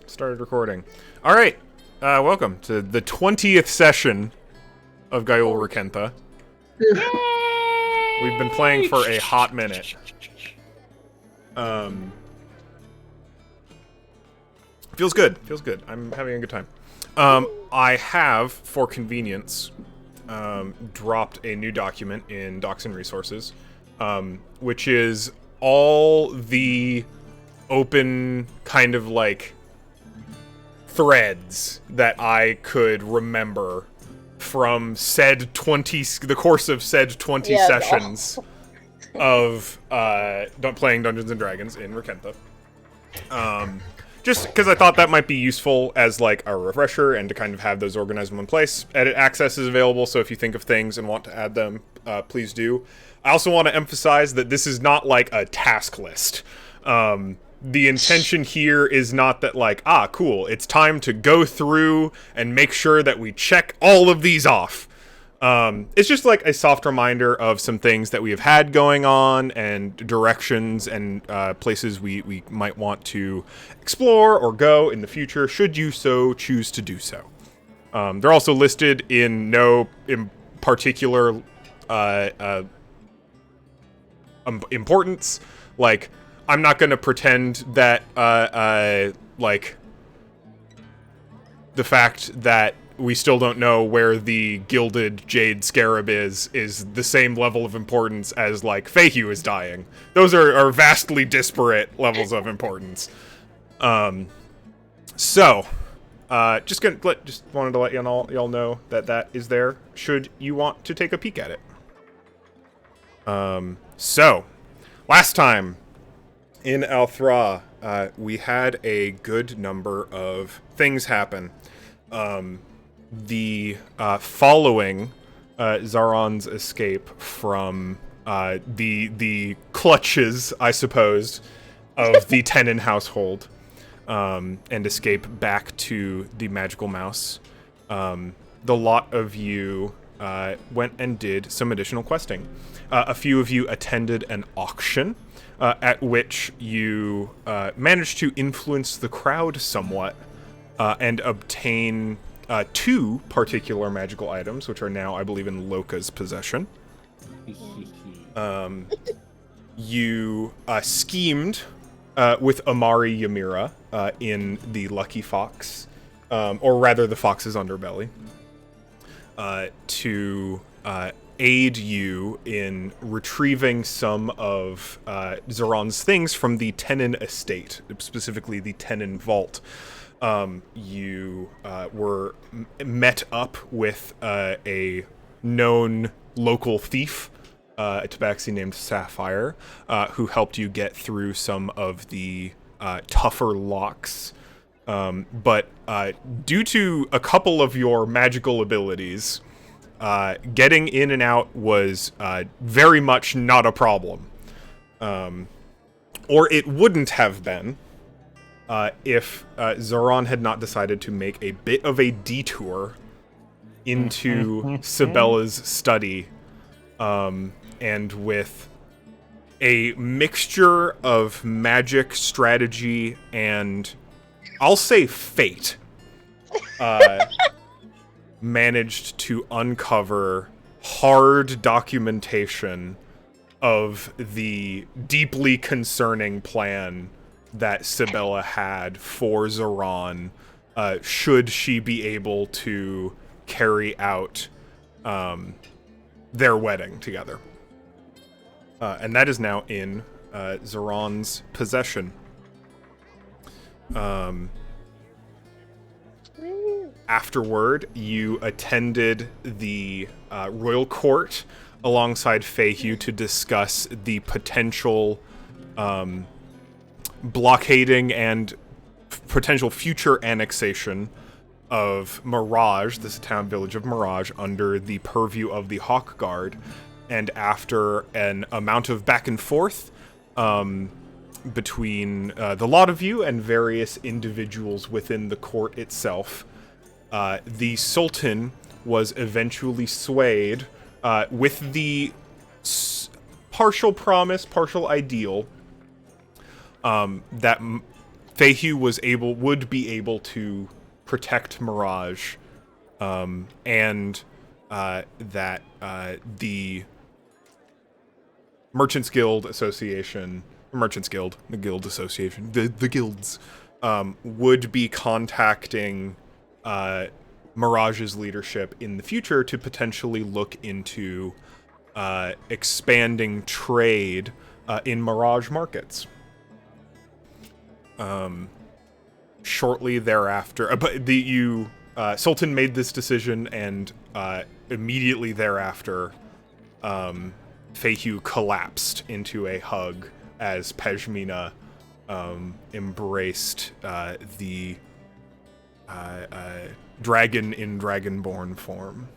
Started recording. All right. Welcome to the 20th session of Gaiul Rackentha. We've been playing for a hot minute. Feels good. Feels good. I'm having a good time. I have, for convenience, dropped a new document in Docs and Resources, which is all the open kind of like threads that I could remember from said the course of said 20 sessions of playing Dungeons and Dragons in Rackentha. Just because I thought that might be useful as like a refresher and to kind of have those organized in one place. Edit access is available, so if you think of things and want to add them, please do. I also want to emphasize that this is not like a task list. The intention here is not that like, cool, it's time to go through and make sure that we check all of these off. It's just like a soft reminder of some things that we have had going on and directions and places we might want to explore or go in the future, should you so choose to do so. They're also listed in no particular importance. Like, I'm not going to pretend that, like, the fact that we still don't know where the gilded jade scarab is the same level of importance as, like, Feihu is dying. Those are vastly disparate levels of importance. So, just wanted to let y'all know that is there, should you want to take a peek at it. So, last time in Althra, we had a good number of things happen. The following Zaron's escape from the clutches, I suppose, of the Tenon household, and escape back to the Magical Mouse. The lot of you went and did some additional questing. A few of you attended an auction, at which you managed to influence the crowd somewhat and obtain two particular magical items, which are now, I believe, in Loka's possession. You schemed with Amari Ymira in the Lucky Fox, or rather the Fox's underbelly, to aid you in retrieving some of Zaron's things from the Tenon estate, specifically the Tenon vault. You were met up with a known local thief, a tabaxi named Sapphire, who helped you get through some of the tougher locks. But due to a couple of your magical abilities, getting in and out was very much not a problem. Or it wouldn't have been if Zaron had not decided to make a bit of a detour into Sibella's study, and with a mixture of magic, strategy, and I'll say fate, managed to uncover hard documentation of the deeply concerning plan that Sibella had for Zaron, should she be able to carry out their wedding together. And that is now in Zaron's possession. Afterward, you attended the royal court alongside Feihu to discuss the potential blockading and potential future annexation of Mirage, this town village of Mirage, under the purview of the Hawk Guard. And after an amount of back and forth between the lot of you and various individuals within the court itself, the Sultan was eventually swayed with the partial promise, partial ideal, that Feihu would be able to protect Mirage, and that the Merchants Guild Association, the Guild Association, the guilds, would be contacting Mirage's leadership in the future to potentially look into expanding trade in Mirage markets. Shortly thereafter, Sultan made this decision, and immediately thereafter, Feihu collapsed into a hug as Pejmina embraced the dragon in dragonborn form.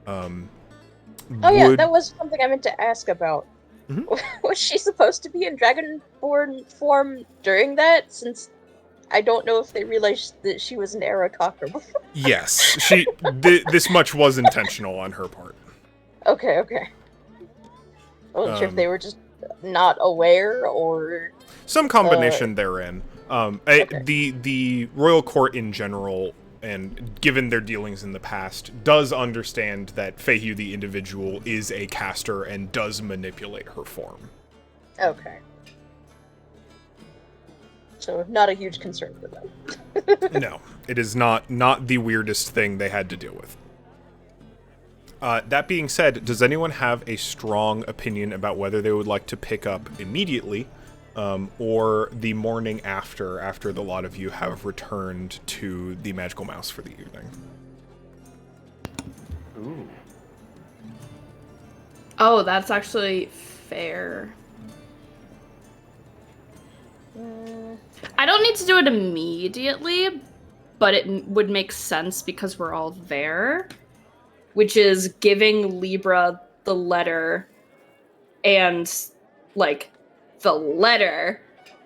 Yeah, that was something I meant to ask about. Mm-hmm. Was she supposed to be in dragonborn form during that? Since I don't know if they realized that she was an Aarakocra before. Yes, this much was intentional on her part. Okay. I wasn't sure if they were just not aware or some combination therein. The royal court in general, and given their dealings in the past, does understand that Feihu the individual is a caster and does manipulate her form. Okay. So not a huge concern for them. No, it is not the weirdest thing they had to deal with. That being said, does anyone have a strong opinion about whether they would like to pick up immediately, or the morning after the lot of you have returned to the Magical Mouse for the evening? Ooh. Oh, that's actually fair. I don't need to do it immediately, but it would make sense because we're all there, which is giving Libra the letter and, like, the letter.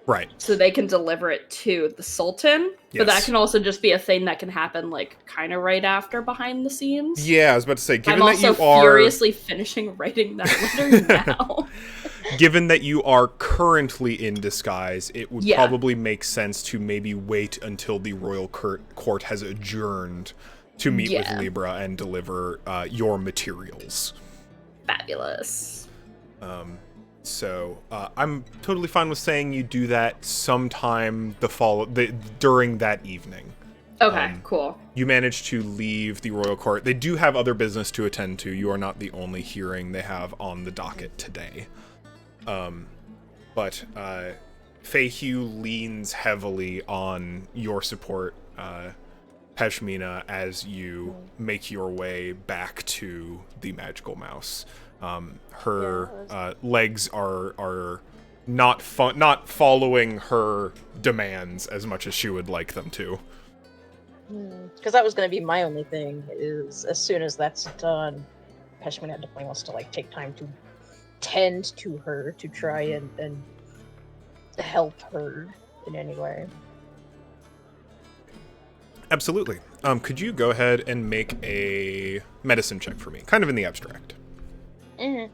Right. So they can deliver it to the Sultan. Yes. But that can also just be a thing that can happen, like, kind of right after behind the scenes. Yeah, I was about to say, given I'm that you also are... furiously finishing writing that letter now. Given that you are currently in disguise, it would probably make sense to maybe wait until the royal court has adjourned to meet with Libra and deliver your materials. Fabulous. So I'm totally fine with saying you do that sometime during that evening. Okay, cool. You manage to leave the royal court. They do have other business to attend to. You are not the only hearing they have on the docket today. But Feihu leans heavily on your support, Pejmina, as you make your way back to the Magical Mouse. Her legs are not following her demands as much as she would like them to. Because that was going to be my only thing, is as soon as that's done, Pejmina definitely wants to take time to tend to her, to try and help her in any way. Absolutely. Could you go ahead and make a medicine check for me? Kind of in the abstract. I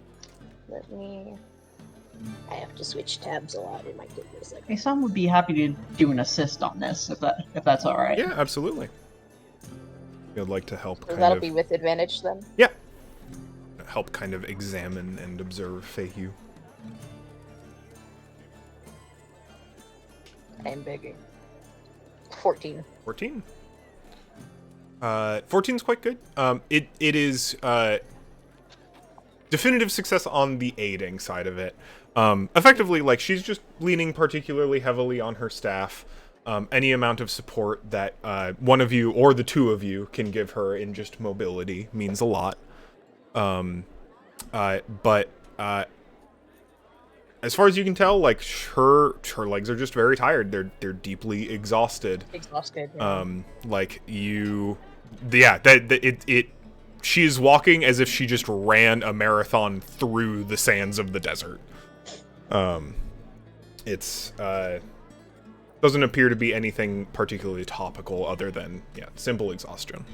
have to switch tabs a lot in my goodness. Some would be happy to do an assist on this, if that's all right. Yeah, absolutely. You'd like to help. So that'll be with advantage then? Yeah. Help kind of examine and observe Feihu. I'm begging. 14. 14? 14's quite good. It is definitive success on the aiding side of it. Effectively, she's just leaning particularly heavily on her staff. Any amount of support that one of you or the two of you can give her in just mobility means a lot. But as far as you can tell, her legs are just very tired. They're deeply exhausted. Yeah. She is walking as if she just ran a marathon through the sands of the desert. It's doesn't appear to be anything particularly topical other than simple exhaustion.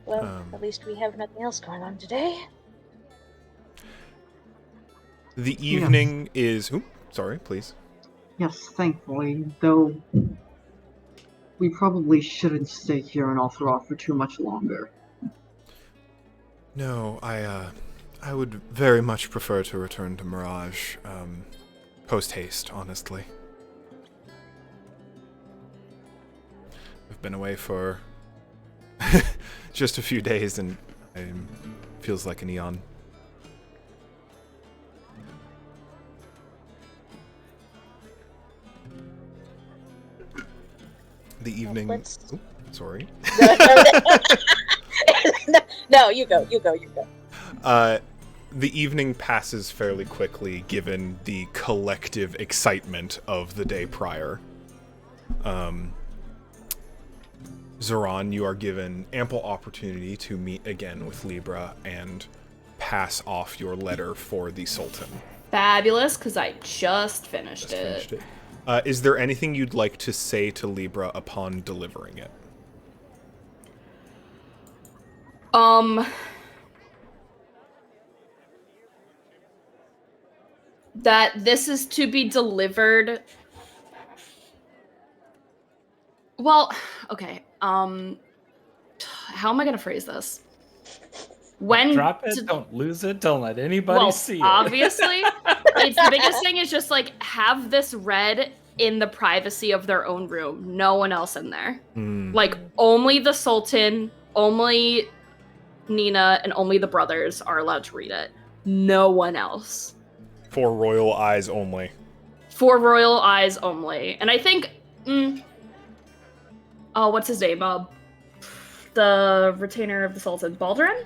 Well, at least we have nothing else going on today. The evening is... Ooh, sorry, please. Yes, thankfully, though we probably shouldn't stay here in Althroth for too much longer. No, I would very much prefer to return to Mirage, post-haste, honestly. I've been away for just a few days, and it feels like an eon. The evening... Ooh, sorry. No, you go. The evening passes fairly quickly, given the collective excitement of the day prior. Zoran, you are given ample opportunity to meet again with Libra and pass off your letter for the Sultan. Fabulous, because I just finished it. Is there anything you'd like to say to Libra upon delivering it? That this is to be delivered. Well, okay. How am I gonna phrase this? When Drop it, don't lose it, don't let anybody see it. Obviously, it's the biggest thing is just like have this read in the privacy of their own room. No one else in there. Like only the Sultan, only Nina, and only the brothers are allowed to read it. No one else. For royal eyes only. For royal eyes only. And I think, oh, what's his name? The retainer of the Sultan, Baldrin?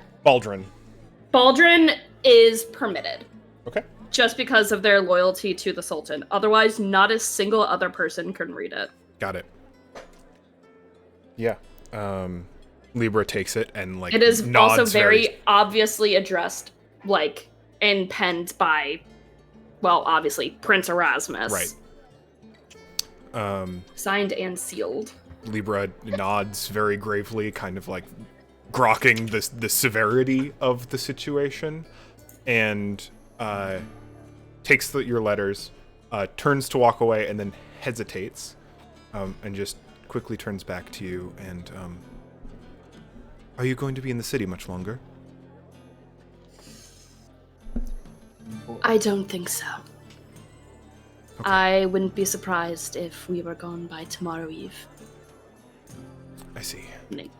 Baldrin is permitted. Okay. Just because of their loyalty to the Sultan. Otherwise, not a single other person can read it. Got it. Yeah. Libra takes it and like it is nods also very obviously addressed, like, and penned by, well, obviously Prince Erasmus. Right. Signed and sealed. Libra nods very gravely, kind of like grokking the severity of the situation, and takes your letters, turns to walk away, and then hesitates, and just quickly turns back to you and are you going to be in the city much longer? I don't think so. Okay. I wouldn't be surprised if we were gone by tomorrow eve. I see. Nick.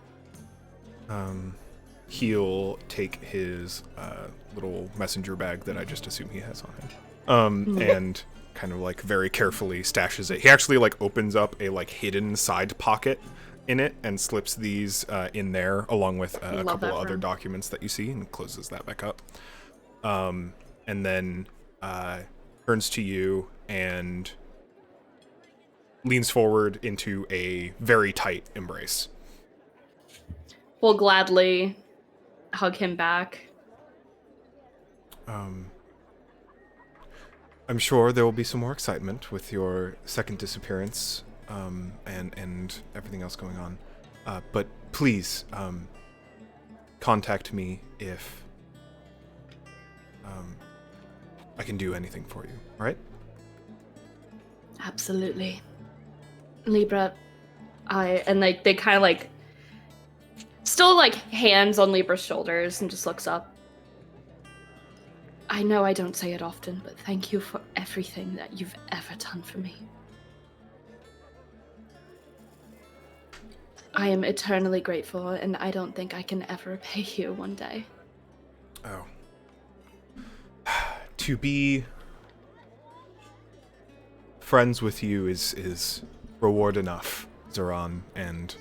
He'll take his little messenger bag that I just assume he has on him, and kind of like very carefully stashes it. He actually like opens up a like hidden side pocket in it and slips these in there along with a couple of other documents that you see, and closes that back up. And then turns to you and leans forward into a very tight embrace. We'll gladly hug him back. I'm sure there will be some more excitement with your second disappearance, and everything else going on. But please, contact me if I can do anything for you, all right? Absolutely. Libra, and like they kind of like still like hands on Libra's shoulders and just looks up. I know I don't say it often, but thank you for everything that you've ever done for me. I am eternally grateful, and I don't think I can ever repay you one day. Oh. To be friends with you is reward enough, Zoran, and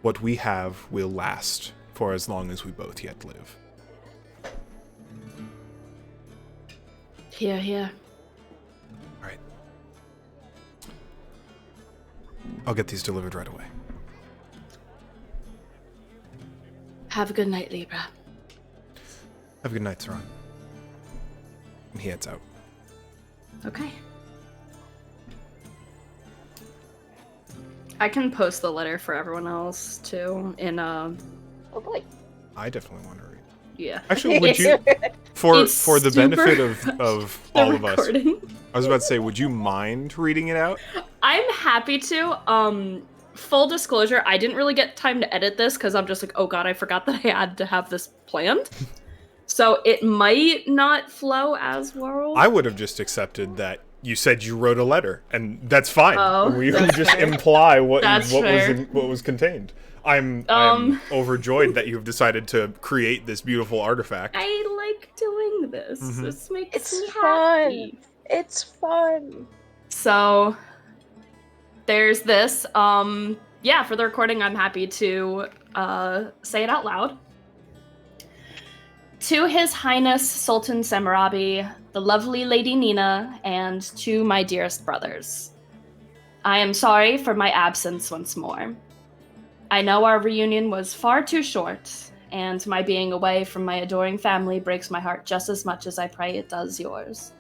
what we have will last for as long as we both yet live. Here, here. All right. I'll get these delivered right away. Have a good night, Libra. Have a good night, Zoran. And he heads out. Okay. I can post the letter for everyone else too in Oh boy. I definitely want to read. yeah. Actually, would you, for It's the super benefit of the all of us, recording. I was about to say, would you mind reading it out? I'm happy to. Full disclosure, I didn't really get time to edit this because I'm just like, oh god, I forgot that I had to have this planned. So it might not flow as well. I would have just accepted that you said you wrote a letter, and that's fine. Oh, We that's just fair. imply what That's fair. what was contained. I'm overjoyed that you've decided to create this beautiful artifact. I like doing this. Mhm. This makes It's me fun. happy. It's fun. So there's this. Yeah, for the recording, I'm happy to say it out loud. To His Highness Sultan Samarabi, the lovely Lady Nina, and to my dearest brothers. I am sorry for my absence once more. I know our reunion was far too short, and my being away from my adoring family breaks my heart just as much as I pray it does yours.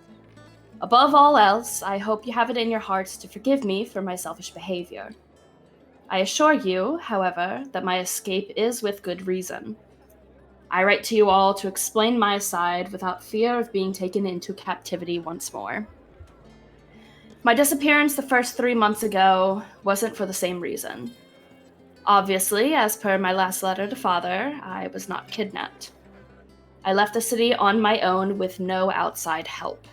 Above all else, I hope you have it in your hearts to forgive me for my selfish behavior. I assure you, however, that my escape is with good reason. I write to you all to explain my side without fear of being taken into captivity once more. My disappearance the first 3 months ago wasn't for the same reason. Obviously, as per my last letter to Father, I was not kidnapped. I left the city on my own with no outside help.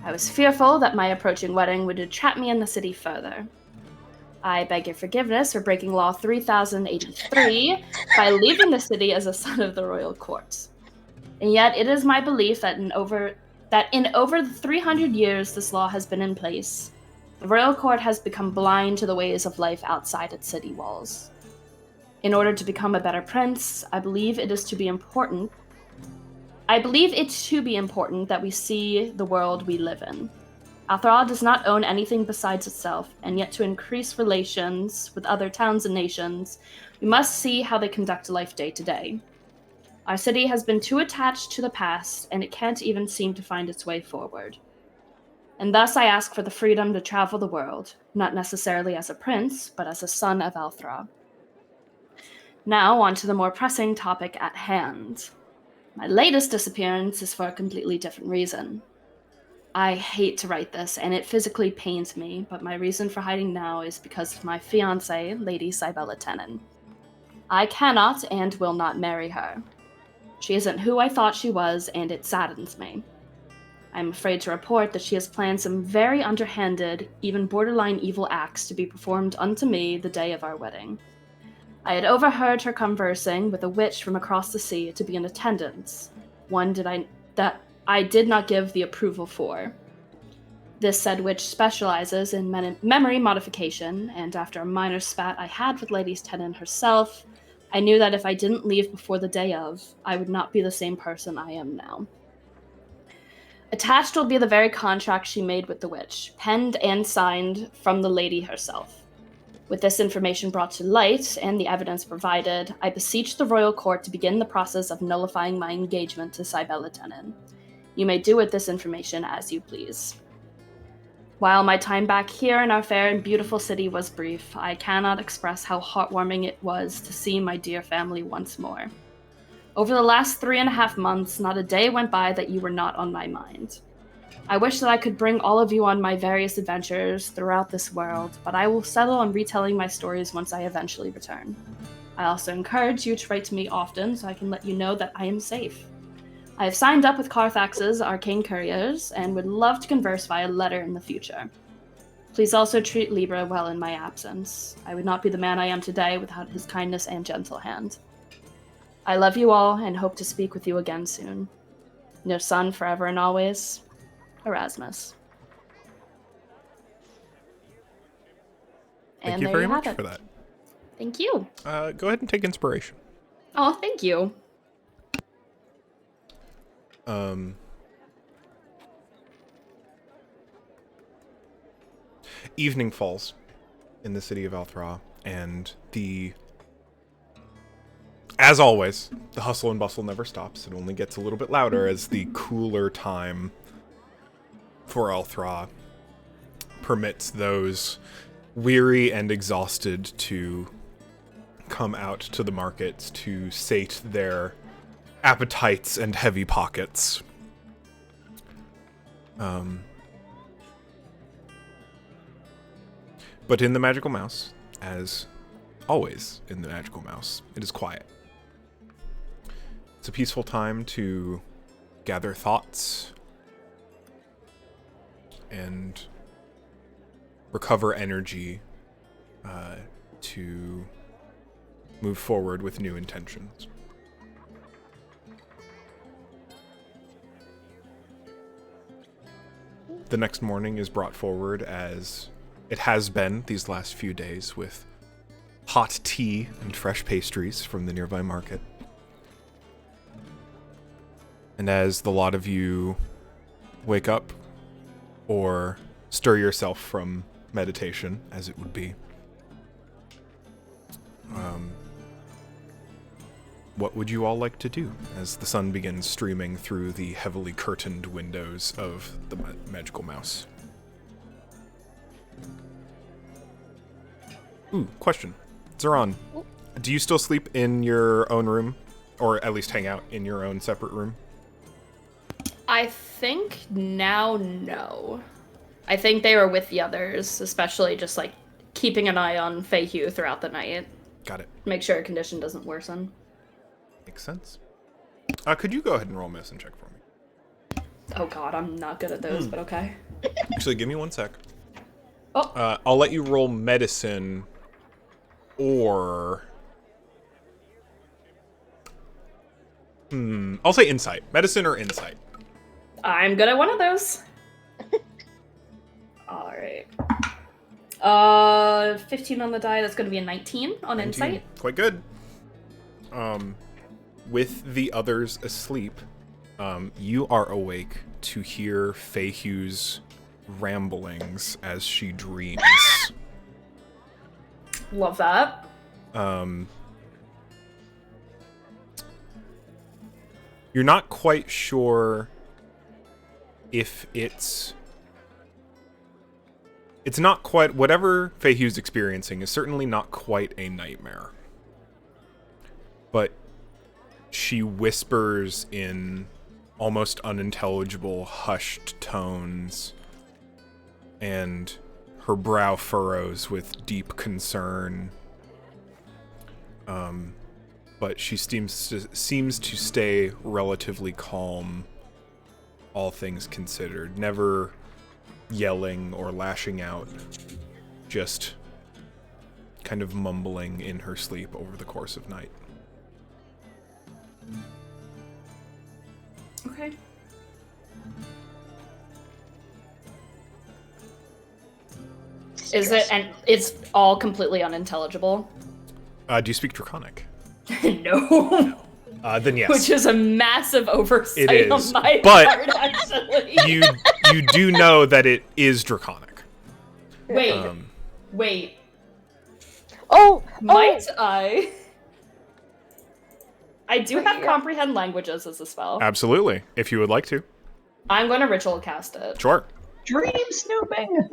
I was fearful that my approaching wedding would entrap me in the city further. I beg your forgiveness for breaking Law 3083 by leaving the city as a son of the royal court. And yet it is my belief that in over the 300 years this law has been in place, the royal court has become blind to the ways of life outside its city walls. In order to become a better prince, I believe it's to be important that we see the world we live in. Althra does not own anything besides itself, and yet to increase relations with other towns and nations, we must see how they conduct life day to day. Our city has been too attached to the past, and it can't even seem to find its way forward. And thus I ask for the freedom to travel the world, not necessarily as a prince, but as a son of Althra. Now on to the more pressing topic at hand. My latest disappearance is for a completely different reason. I hate to write this, and it physically pains me, but my reason for hiding now is because of my fiancée, Lady Cybella Tenon. I cannot and will not marry her. She isn't who I thought she was, and it saddens me. I'm afraid to report that she has planned some very underhanded, even borderline evil acts to be performed unto me the day of our wedding. I had overheard her conversing with a witch from across the sea to be in attendance, one that I did not give the approval for. This said witch specializes in memory modification, and after a minor spat I had with Lady Tenon herself, I knew that if I didn't leave before the day of, I would not be the same person I am now. Attached will be the very contract she made with the witch, penned and signed from the lady herself. With this information brought to light and the evidence provided, I beseech the royal court to begin the process of nullifying my engagement to Cybella Tenon. You may do with this information as you please. While my time back here in our fair and beautiful city was brief, I cannot express how heartwarming it was to see my dear family once more. Over the last 3.5 months, not a day went by that you were not on my mind. I wish that I could bring all of you on my various adventures throughout this world, but I will settle on retelling my stories once I eventually return. I also encourage you to write to me often so I can let you know that I am safe. I have signed up with Carthax's arcane couriers and would love to converse via letter in the future. Please also treat Libra well in my absence. I would not be the man I am today without his kindness and gentle hand. I love you all and hope to speak with you again soon. Your son forever and always, Erasmus. Thank And you there very you much have for it. that. Thank you. Go ahead and take inspiration. Oh, thank you. Evening falls in the city of Althra, and as always, the hustle and bustle never stops. It only gets a little bit louder as the cooler time for Althra permits those weary and exhausted to come out to the markets to sate their appetites and heavy pockets. But in the Magical Mouse, as always in the Magical Mouse, it is quiet. It's a peaceful time to gather thoughts and recover energy to move forward with new intentions. The next morning is brought forward as it has been these last few days, with hot tea and fresh pastries from the nearby market. And as the lot of you wake up or stir yourself from meditation, as it would be, what would you all like to do as the sun begins streaming through the heavily curtained windows of the Magical Mouse? Ooh, question. Zeron, do you still sleep in your own room? Or at least hang out in your own separate room? I think now, no. I think they were with the others, especially just like keeping an eye on Feihu throughout the night. Got it. Make sure her condition doesn't worsen. Makes sense. Could you go ahead and roll medicine check for me? Oh god, I'm not good at those, but okay. Actually, give me 1 sec. Oh. I'll let you roll medicine, or... I'll say insight. Medicine or insight. I'm good at one of those. Alright. 15 on the die, that's gonna be a 19 on 19. insight. Quite good. With the others asleep, you are awake to hear Feihu's ramblings as she dreams. Love that. You're not quite sure if it's not quite, whatever Feihu's experiencing is certainly not quite a nightmare. But she whispers in almost unintelligible, hushed tones, and her brow furrows with deep concern. But she seems to stay relatively calm, all things considered. Never yelling or lashing out, just kind of mumbling in her sleep over the course of night. Okay. Is it, and it's all completely unintelligible? Do you speak Draconic? No. Then yes. Which is a massive oversight It on is, my but part, actually. you do know that it is Draconic. Wait. Oh! Might I? I do have comprehend languages as a spell. Absolutely, if you would like to. I'm going to ritual cast it. Sure. Dream snooping!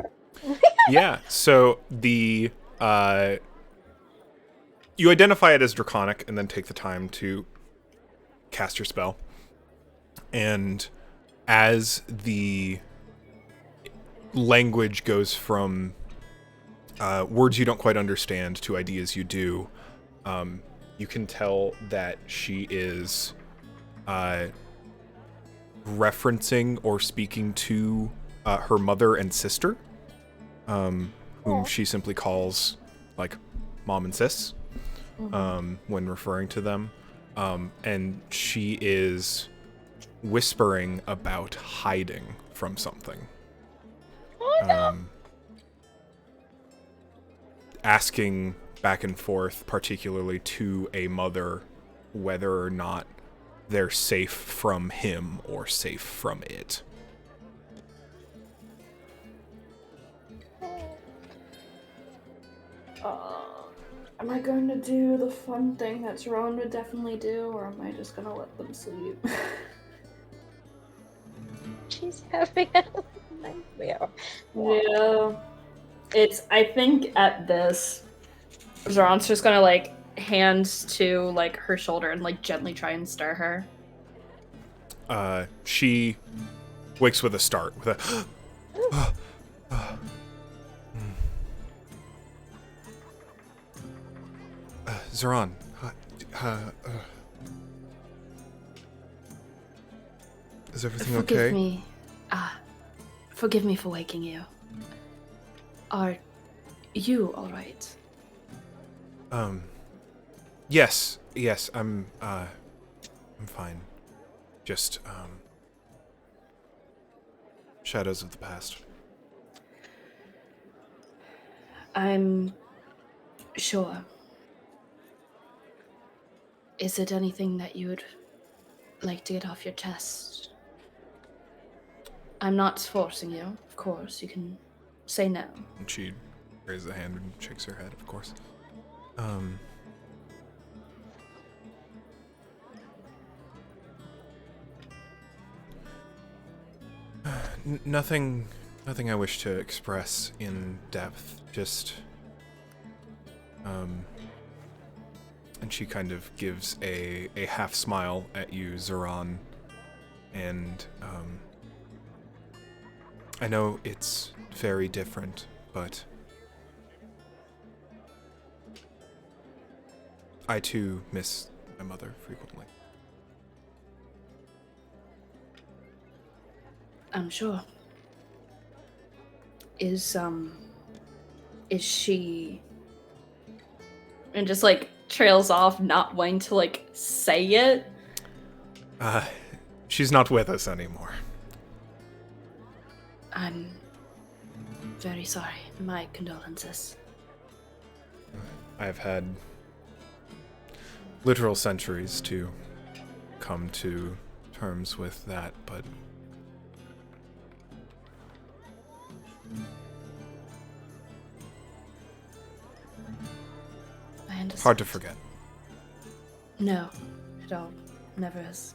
Yeah, so the you identify it as Draconic and then take the time to cast your spell. And as the language goes from words you don't quite understand to ideas you do, you can tell that she is referencing or speaking to her mother and sister, whom she simply calls like mom and sis, when referring to them. And she is whispering about hiding from something. Asking back and forth, particularly to a mother, whether or not they're safe from him or safe from it. Am I going to do the fun thing that Ron would definitely do, or am I just going to let them sleep? She's having a nightmare. Yeah. I think at this, Zoran's just gonna like hand to like her shoulder and like gently try and stir her. She wakes with a start, with a Zoran, is everything Forgive okay? me. Forgive me for waking you. Are you all right? Yes, I'm fine. Just, shadows of the past. I'm sure. Is it anything that you would like to get off your chest? I'm not forcing you, of course. You can say no. And she raises a hand and shakes her head, of course. Nothing I wish to express in depth, just, and she kind of gives a half smile at you, Zoran, and, I know it's very different, but I too miss my mother frequently. I'm sure. Is she... And just, like, trails off, not wanting to, like, say it? She's not with us anymore. I'm very sorry. My condolences. I've had literal centuries to come to terms with that, but I understand. hard to forget. No, it all never is.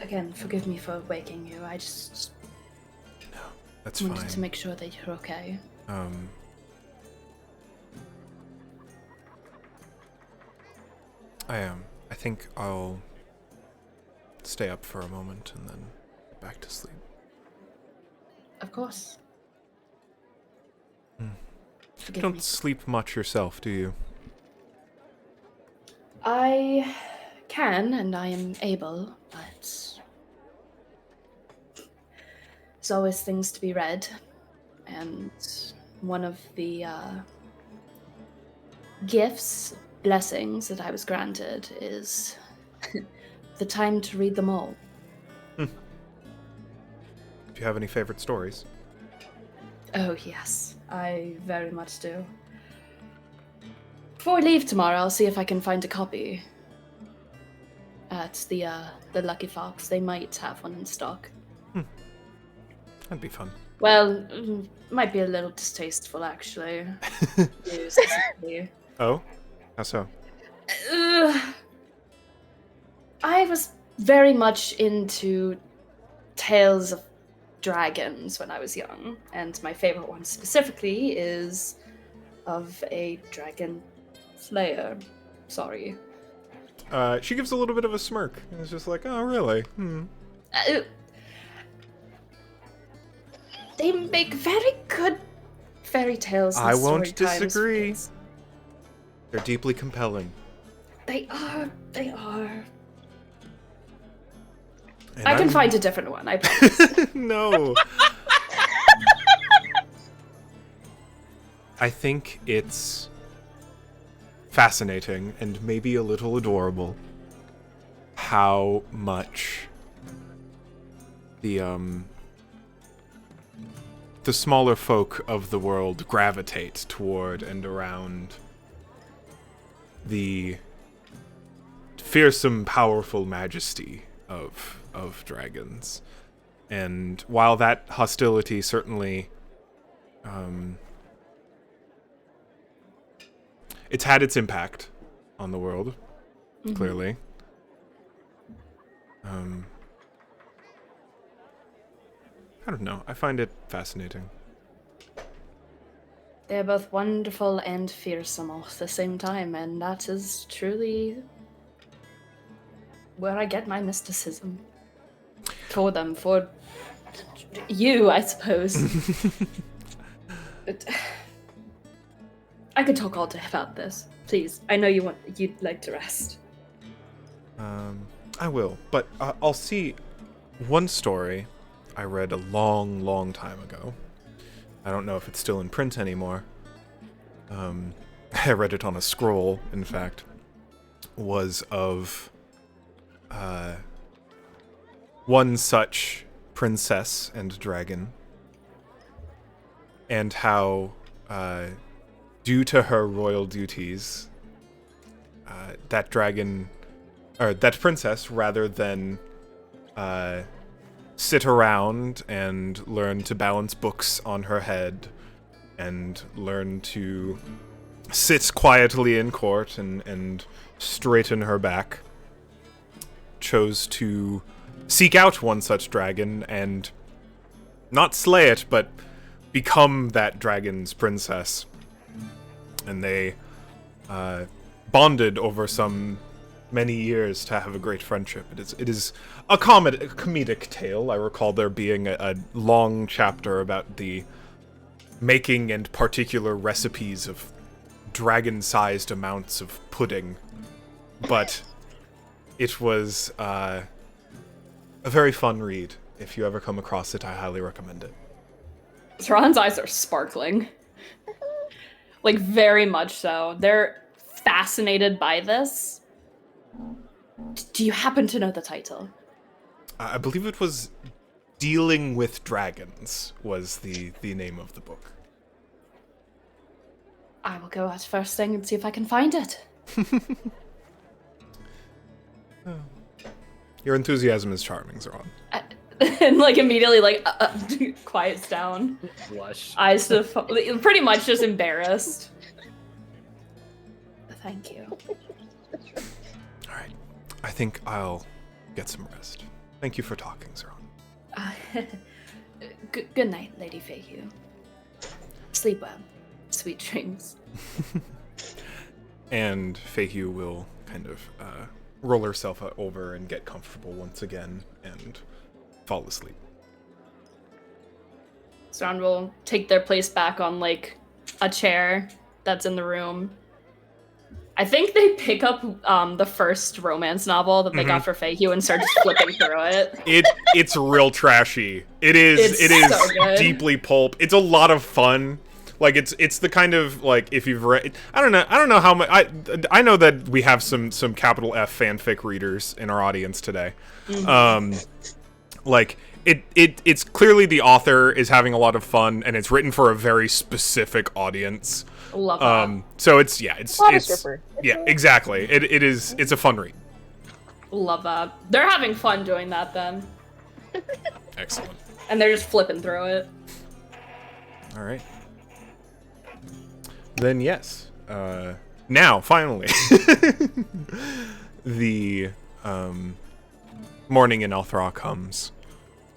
Again, forgive me for waking you. I just No, that's wanted fine. to make sure that you're okay. I am. I think I'll stay up for a moment and then get back to sleep. Of course. You Forgive don't me. sleep much yourself, do you? I can, and I am able, but there's always things to be read. And one of the gifts, blessings that I was granted is the time to read them all. Do you have any favorite stories? Oh, yes, I very much do. Before we leave tomorrow, I'll see if I can find a copy at the Lucky Fox. They might have one in stock. That'd be fun. Well, might be a little distasteful, actually. Specifically. Oh? How so? I was very much into tales of dragons when I was young, and my favorite one specifically is of a dragon slayer. Sorry. She gives a little bit of a smirk. And it's just like, oh, really? They make very good fairy tales. And I won't story times for disagree. kids. They're deeply compelling. They are. They are. And I can I'm- find a different one, I promise. No. I think it's fascinating and maybe a little adorable how much the smaller folk of the world gravitate toward and around the fearsome, powerful majesty of dragons. And while that hostility certainly it's had its impact on the world, clearly. I don't know. I find it fascinating. They're both wonderful and fearsome all at the same time, and that is truly where I get my mysticism. For them, for you, I suppose. But I could talk all day about this. Please, I know you'd like to rest. I will, but I'll see. One story I read a long, long time ago. I don't know if it's still in print anymore. I read it on a scroll, in fact. Was of one such princess and dragon, and how, due to her royal duties, that dragon, or that princess, rather than sit around and learn to balance books on her head and learn to sit quietly in court and straighten her back, chose to seek out one such dragon and not slay it, but become that dragon's princess. And they bonded over some many years to have a great friendship. It is a comedic tale. I recall there being a long chapter about the making and particular recipes of dragon-sized amounts of pudding, but it was a very fun read. If you ever come across it, I highly recommend it. Thrawn's eyes are sparkling. Like, very much so. They're fascinated by this. Do you happen to know the title? I believe it was Dealing with Dragons was the name of the book. I will go out first thing and see if I can find it. Your enthusiasm is charming, Zeron. And, like, immediately, like, quiets down. Blush. Eyes to pretty much just embarrassed. Thank you. Alright. I think I'll get some rest. Thank you for talking, Zeron. Good night, Lady Fayhue. Sleep well. Sweet dreams. And Fayhue will kind of roll herself over and get comfortable once again and fall asleep. Thrawn will take their place back on, like, a chair that's in the room. I think they pick up the first romance novel that they got for Fayhue and start just flipping through it. It's real trashy. It is so good. Deeply pulp. It's a lot of fun. Like it's the kind of, like, if you've read, I don't know how much, I know that we have some capital F fanfic readers in our audience today. Like it's clearly the author is having a lot of fun, and it's written for a very specific audience. Love that. So it's exactly. It's a fun read. Love that. They're having fun doing that then. Excellent. And they're just flipping through it. All right. Then yes. Now finally, the morning in Althra comes,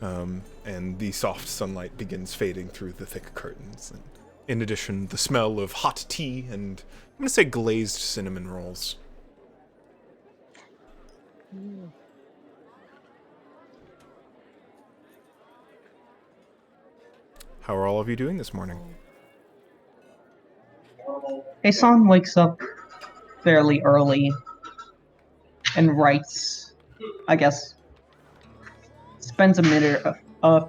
and the soft sunlight begins fading through the thick curtains. And in addition, the smell of hot tea and, I'm gonna say, glazed cinnamon rolls. How are all of you doing this morning? Asan wakes up fairly early and writes, I guess, spends a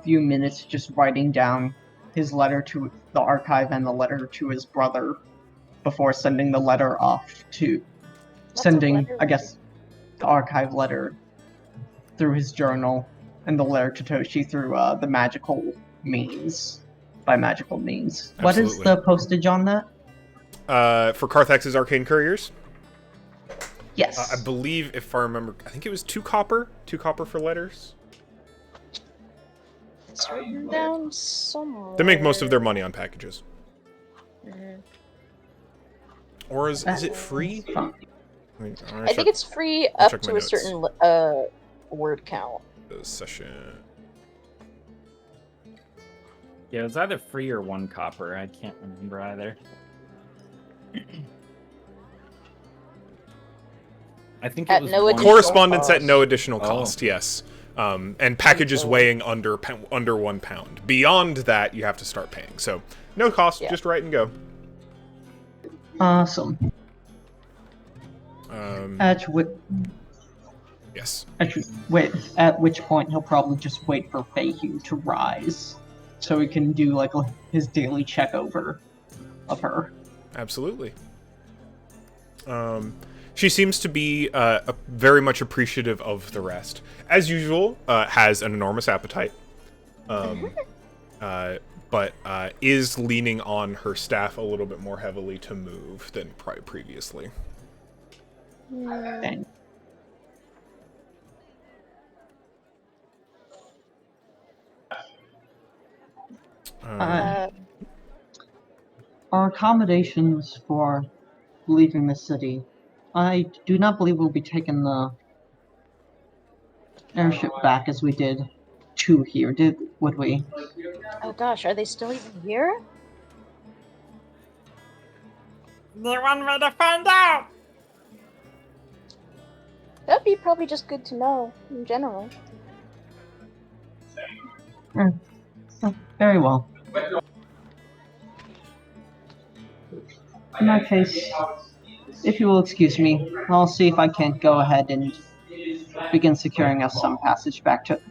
few minutes just writing down his letter to the archive and the letter to his brother before sending the letter off to I guess, the archive letter through his journal and the letter to Toshi through the magical means. By magical means. Absolutely. What is the postage on that? For Carthax's Arcane Couriers? Yes. I believe, if I remember, I think it was 2 copper. 2 copper for letters. It's written down somewhere. They make most of their money on packages. Or is it free? I think it's free up to a certain word count. Session. Yeah, it was either free or 1 copper. I can't remember either. I think it At was no 1. additional Correspondence at cost. no additional Oh. cost, yes. And packages Until- weighing under 1 pound. Beyond that, you have to start paying. So, no cost, Yeah. just write and go. Awesome. Yes. At which point he'll probably just wait for Feihu to rise, so he can do like his daily check over of her. Absolutely. She seems to be very much appreciative of the rest. As usual, has an enormous appetite. But is leaning on her staff a little bit more heavily to move than previously. And our accommodations for leaving the city. I do not believe we'll be taking the airship back as we did to here, would we? Oh gosh, are they still even here? The one way to find out! That'd be probably just good to know in general. Very well. In that case, if you will excuse me, I'll see if I can't go ahead and begin securing us some passage back to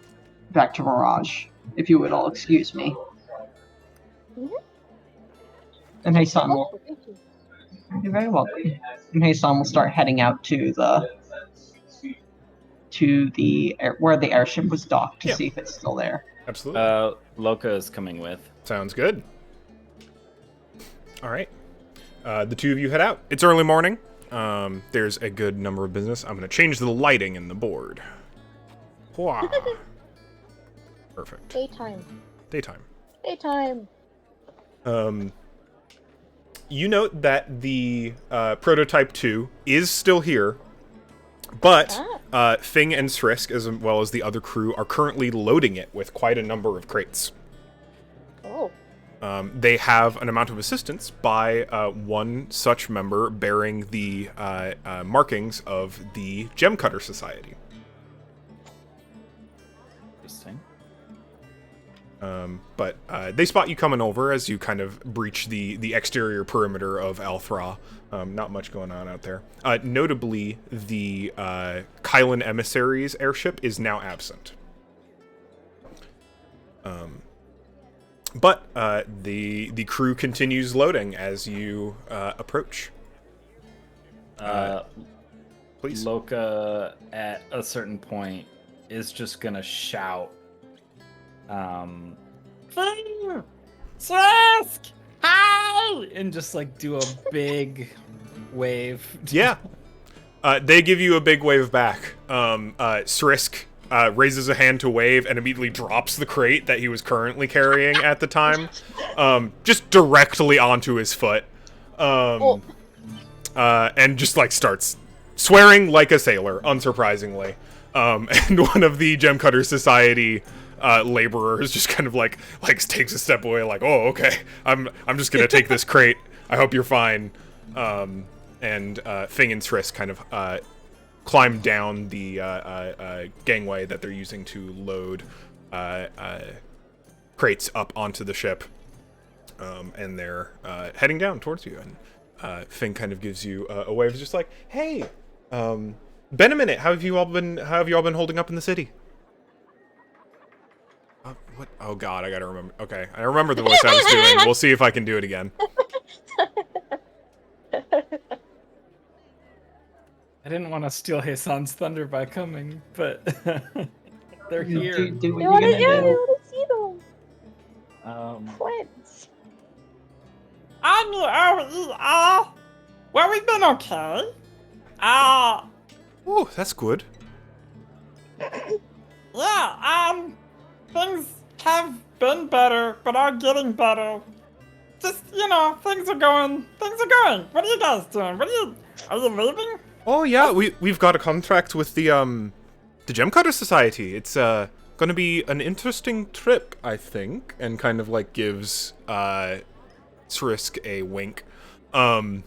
Mirage. If you would all excuse me. Mhm. And Heisan will. Oh, thank you. You're very welcome. And Heisan will start heading out to the where the airship was docked to Yeah. see if it's still there. Absolutely. Loka is coming with. Sounds good. All right. The two of you head out. It's early morning. There's a good number of business. I'm going to change the lighting in the board. Hwah. Perfect. Daytime. Daytime. Daytime. You note that the prototype 2 is still here, but Fing and Srisk, as well as the other crew, are currently loading it with quite a number of crates. Oh. They have an amount of assistance by one such member bearing the markings of the Gem Cutter Society. Interesting. But they spot you coming over as you kind of breach the exterior perimeter of Althra. Not much going on out there. Notably, the Kylan Emissaries airship is now absent. But the crew continues loading as you approach. Please. Loka, at a certain point, is just gonna shout, Srisk! Hi! And just like do a big wave. Yeah. They give you a big wave back. Srisk raises a hand to wave and immediately drops the crate that he was currently carrying at the time, just directly onto his foot, and just like starts swearing like a sailor, unsurprisingly. And one of the Gem Cutter Society laborers just kind of like takes a step away, like, oh, okay, I'm just gonna take this crate. I hope you're fine. And Fing and Srisk kind of climb down the gangway that they're using to load crates up onto the ship, and they're heading down towards you. And Fing kind of gives you a wave, just like, hey, been a minute. How have you all been holding up in the city? What? Oh God, I gotta remember. Okay, I remember the voice I was doing. We'll see if I can do it again. I didn't want to steal Hassan's thunder by coming, but they're here. Do what They you're want gonna to do. see them. Friends. Well, we've been okay. Oh, that's good. Things have been better, but are getting better. Just, things are going. What are you guys doing? Are you leaving? Oh yeah, we've got a contract with the Gem Cutter Society. It's gonna be an interesting trip, I think, and kind of like gives Skrisk a wink. And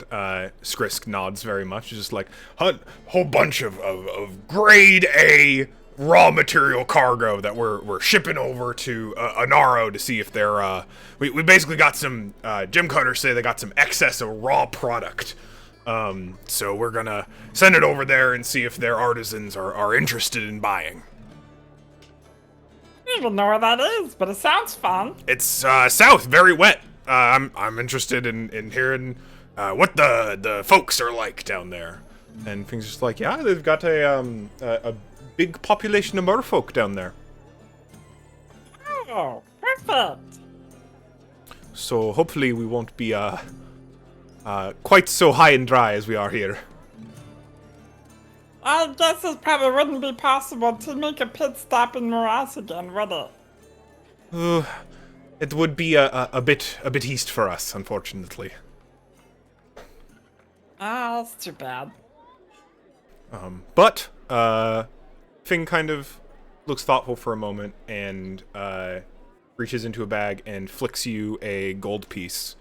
Skrisk nods very much, just like, whole bunch of grade A raw material cargo that we're shipping over to Anaro to see if they're, we basically got some, gem cutters say they got some excess of raw product. So we're gonna send it over there and see if their artisans are interested in buying. I don't even know where that is, but it sounds fun. It's, south, very wet. I'm interested in hearing, what the folks are like down there. And things just like, yeah, they've got a big population of merfolk down there. Oh, perfect. So hopefully we won't be, quite so high and dry as we are here. I guess it probably wouldn't be possible to make a pit stop in Morass again, would it? It would be a bit east for us, unfortunately. Ah, that's too bad. But Fing kind of looks thoughtful for a moment and reaches into a bag and flicks you a gold piece.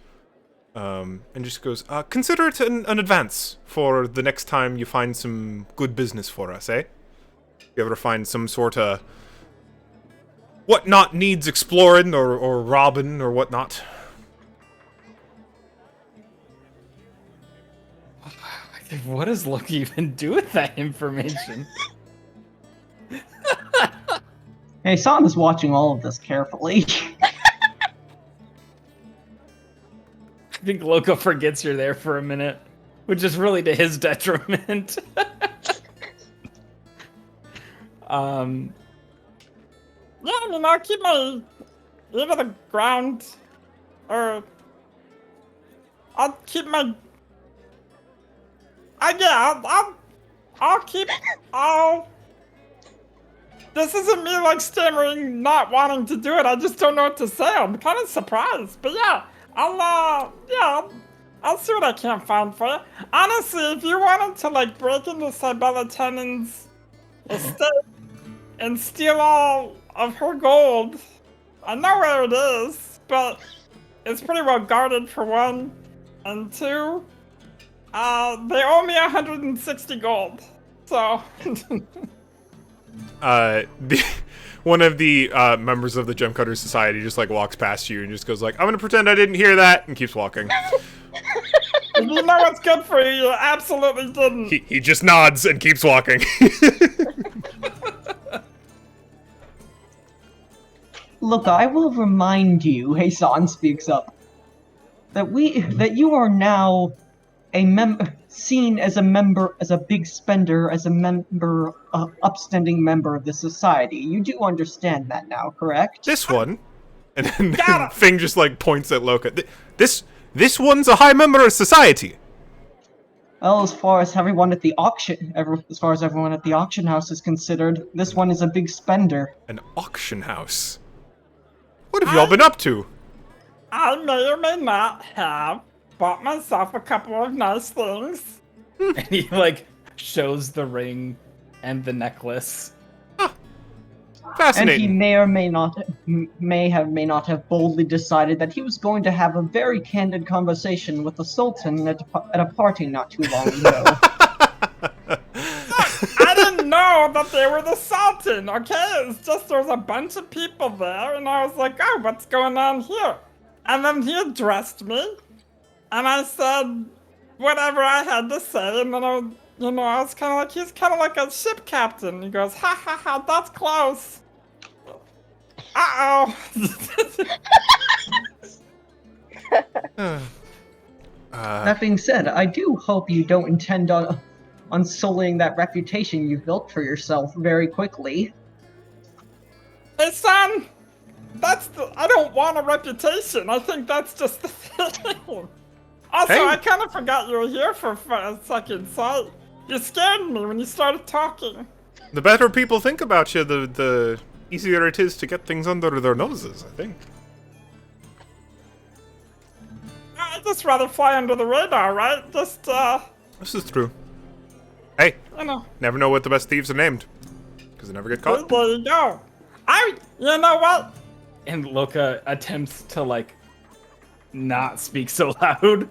And just goes, consider it an advance for the next time you find some good business for us, eh? If you ever find some sort of whatnot needs exploring or robbing or whatnot. What does Loki even do with that information? Hey, Sam is watching all of this carefully. I think Loco forgets you're there for a minute, which is really to his detriment. Yeah, I mean, I'll keep my ear to the ground, or I'll keep my. I'll. This isn't me like stammering, not wanting to do it. I just don't know what to say. I'm kind of surprised, but yeah, I'll see what I can find for you. Honestly, if you wanted to like break into Cybella Tenon's estate and steal all of her gold, I know where it is, but it's pretty well guarded for one, and two, they owe me 160 gold, so. One of the members of the Gem Cutter Society just like walks past you and just goes like, I'm gonna pretend I didn't hear that, and keeps walking. If you know what's good for you, you absolutely didn't. He just nods and keeps walking. Look, I will remind you, Hassan speaks up, that you are now seen as a big spender, as a upstanding member of the society. You do understand that now, correct? This one, and then Fing just like points at Loka. This one's a high member of society. Well, as far as everyone at the auction house is considered, this one is a big spender. An auction house. What have y'all been up to? I may or may not have bought myself a couple of nice things. And he like shows the ring and the necklace. Fascinating. And he may not have boldly decided that he was going to have a very candid conversation with the Sultan at a party not too long ago. I didn't know that they were the Sultan, okay? It's just there was a bunch of people there, and I was like, oh, what's going on here? And then he addressed me, and I said whatever I had to say, and then I was kind of like, he's kind of like a ship captain. He goes, ha ha ha, that's close. Uh-oh. That being said, I do hope you don't intend on sullying that reputation you've built for yourself very quickly. Hey, son, I don't want a reputation. I think that's just the thing. Also, Hey. I kind of forgot you were here for a second, so you scared me when you started talking. The better people think about you, the easier it is to get things under their noses, I think. I'd just rather fly under the radar, right? This is true. Hey, you know. never know what the best thieves are named. because they never get Well, caught. there you go. You know what? And Loka attempts to like not speak so loud,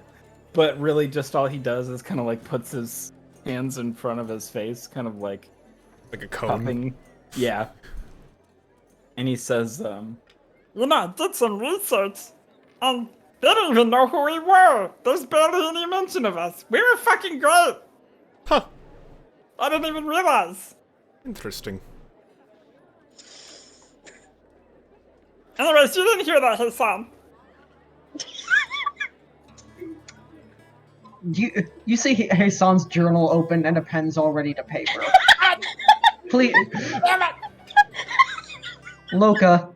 but really just all he does is kind of like puts his hands in front of his face, kind of like Like a cone. puffing. Yeah. And he says, You know, I did some research, and they didn't even know who we were. There's barely any mention of us. We were fucking great. Huh. I didn't even realize. Interesting. Anyways, you didn't hear that, Hassan. You see Hassan's journal open and a pen's already to paper. Please, Loka,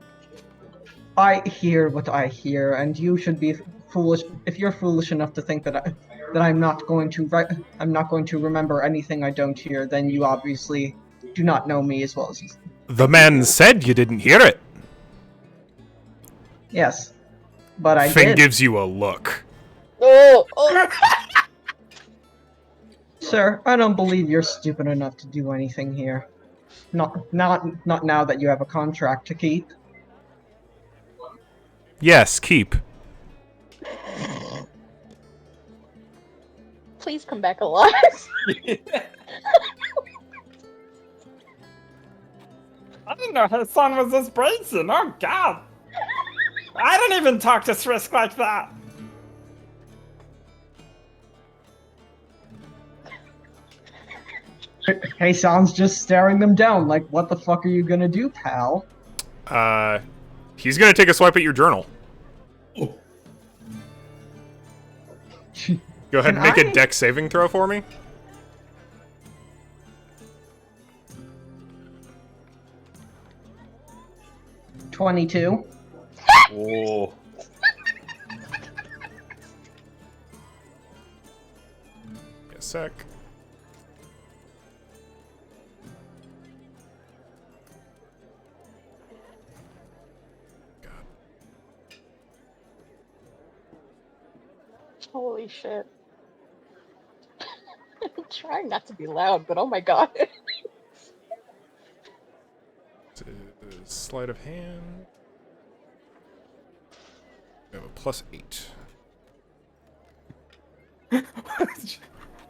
I hear what I hear, and you should be foolish if you're foolish enough to think that I'm not going to remember anything I don't hear. Then you obviously do not know me as well as you. The man said you didn't hear it. Yes, but I Finn did. gives you a look. Oh, Sir, I don't believe you're stupid enough to do anything here. Not now that you have a contract to keep. Yes, keep. please come back alive. I didn't know his son was this brazen. Oh, God. I don't even talk to Srisk like that. Hassan's just staring them down like, what the fuck are you gonna do, pal? He's gonna take a swipe at your journal. Go ahead and make a dex saving throw for me. $22. Oh. A sec. Holy shit. I'm trying not to be loud, but oh my god. Sleight of hand. We have a +8.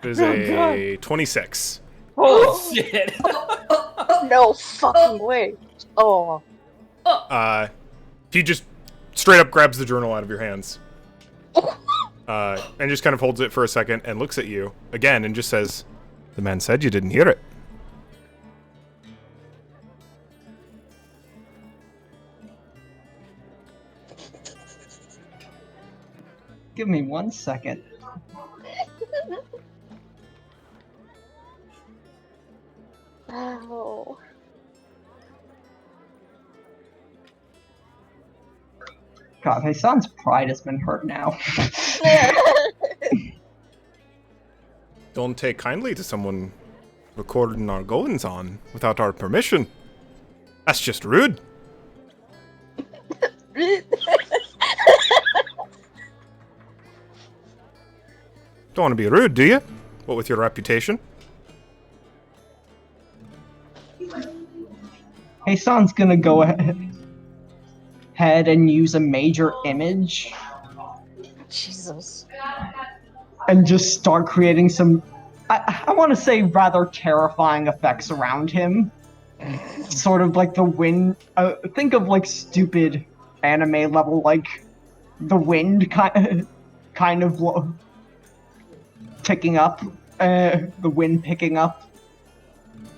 There's a 26. Oh shit! No fucking way. Oh. He just straight up grabs the journal out of your hands. And just kind of holds it for a second and looks at you again and just says, "The man said you didn't hear it." Give me 1 second. Ow. God, Hassan's pride has been hurt now. Don't take kindly to someone recording our goings on without our permission. That's just rude. Don't want to be rude, do you? What with your reputation? Hassan's gonna go ahead and use a major image Jesus. and just start creating some, I want to say, rather terrifying effects around him. Sort of like the wind. Think of like stupid anime level, like the wind kind of picking up, the wind picking up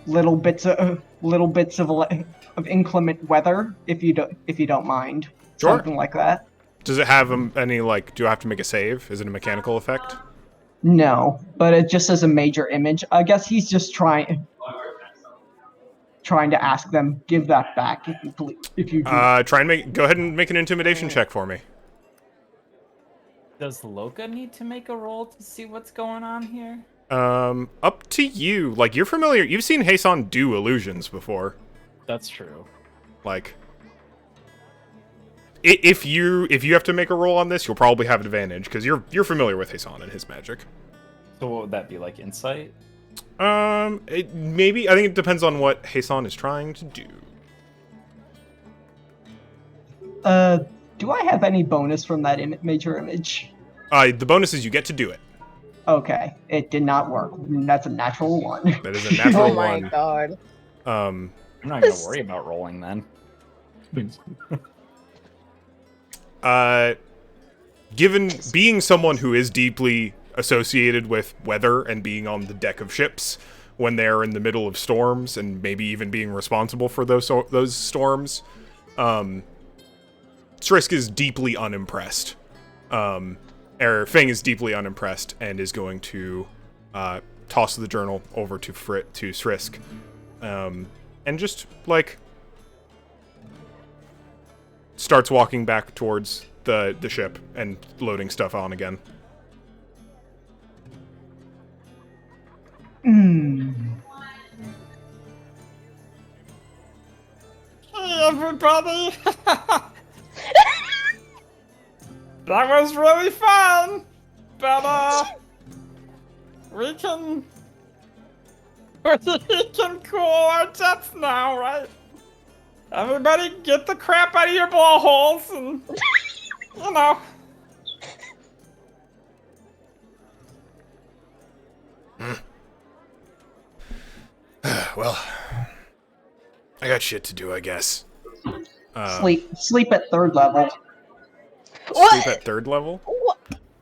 little bits of inclement weather, if you don't mind. Sure. Something like that. Does it have any, like, do I have to make a save? Is it a mechanical effect? No, but it just as a major image. I guess he's just trying to ask them, give that back if you do. Go ahead and make an intimidation check for me. Does Loka need to make a roll to see what's going on here? Up to you. Like, you're familiar. You've seen Hassan do illusions before. That's true. Like, if you have to make a roll on this, you'll probably have advantage because you're familiar with Hassan and his magic. So what would that be, like insight? Maybe. I think it depends on what Hasan is trying to do. Do I have any bonus from that major image? The bonus is you get to do it. Okay, it did not work. That's a natural 1. That is a natural Oh my one. god. I'm not gonna worry about rolling then. Given being someone who is deeply associated with weather and being on the deck of ships when they're in the middle of storms and maybe even being responsible for those storms, Strisk is deeply unimpressed. Fang is deeply unimpressed and is going to toss the journal over to Strisk, and just like starts walking back towards the ship and loading stuff on again. Hey everybody! That was really fun! But we can cool our jets now, right? Everybody get the crap out of your blowholes and, you know. Well, I got shit to do, I guess. Sleep at 3rd level. Sleep at 3rd level? What?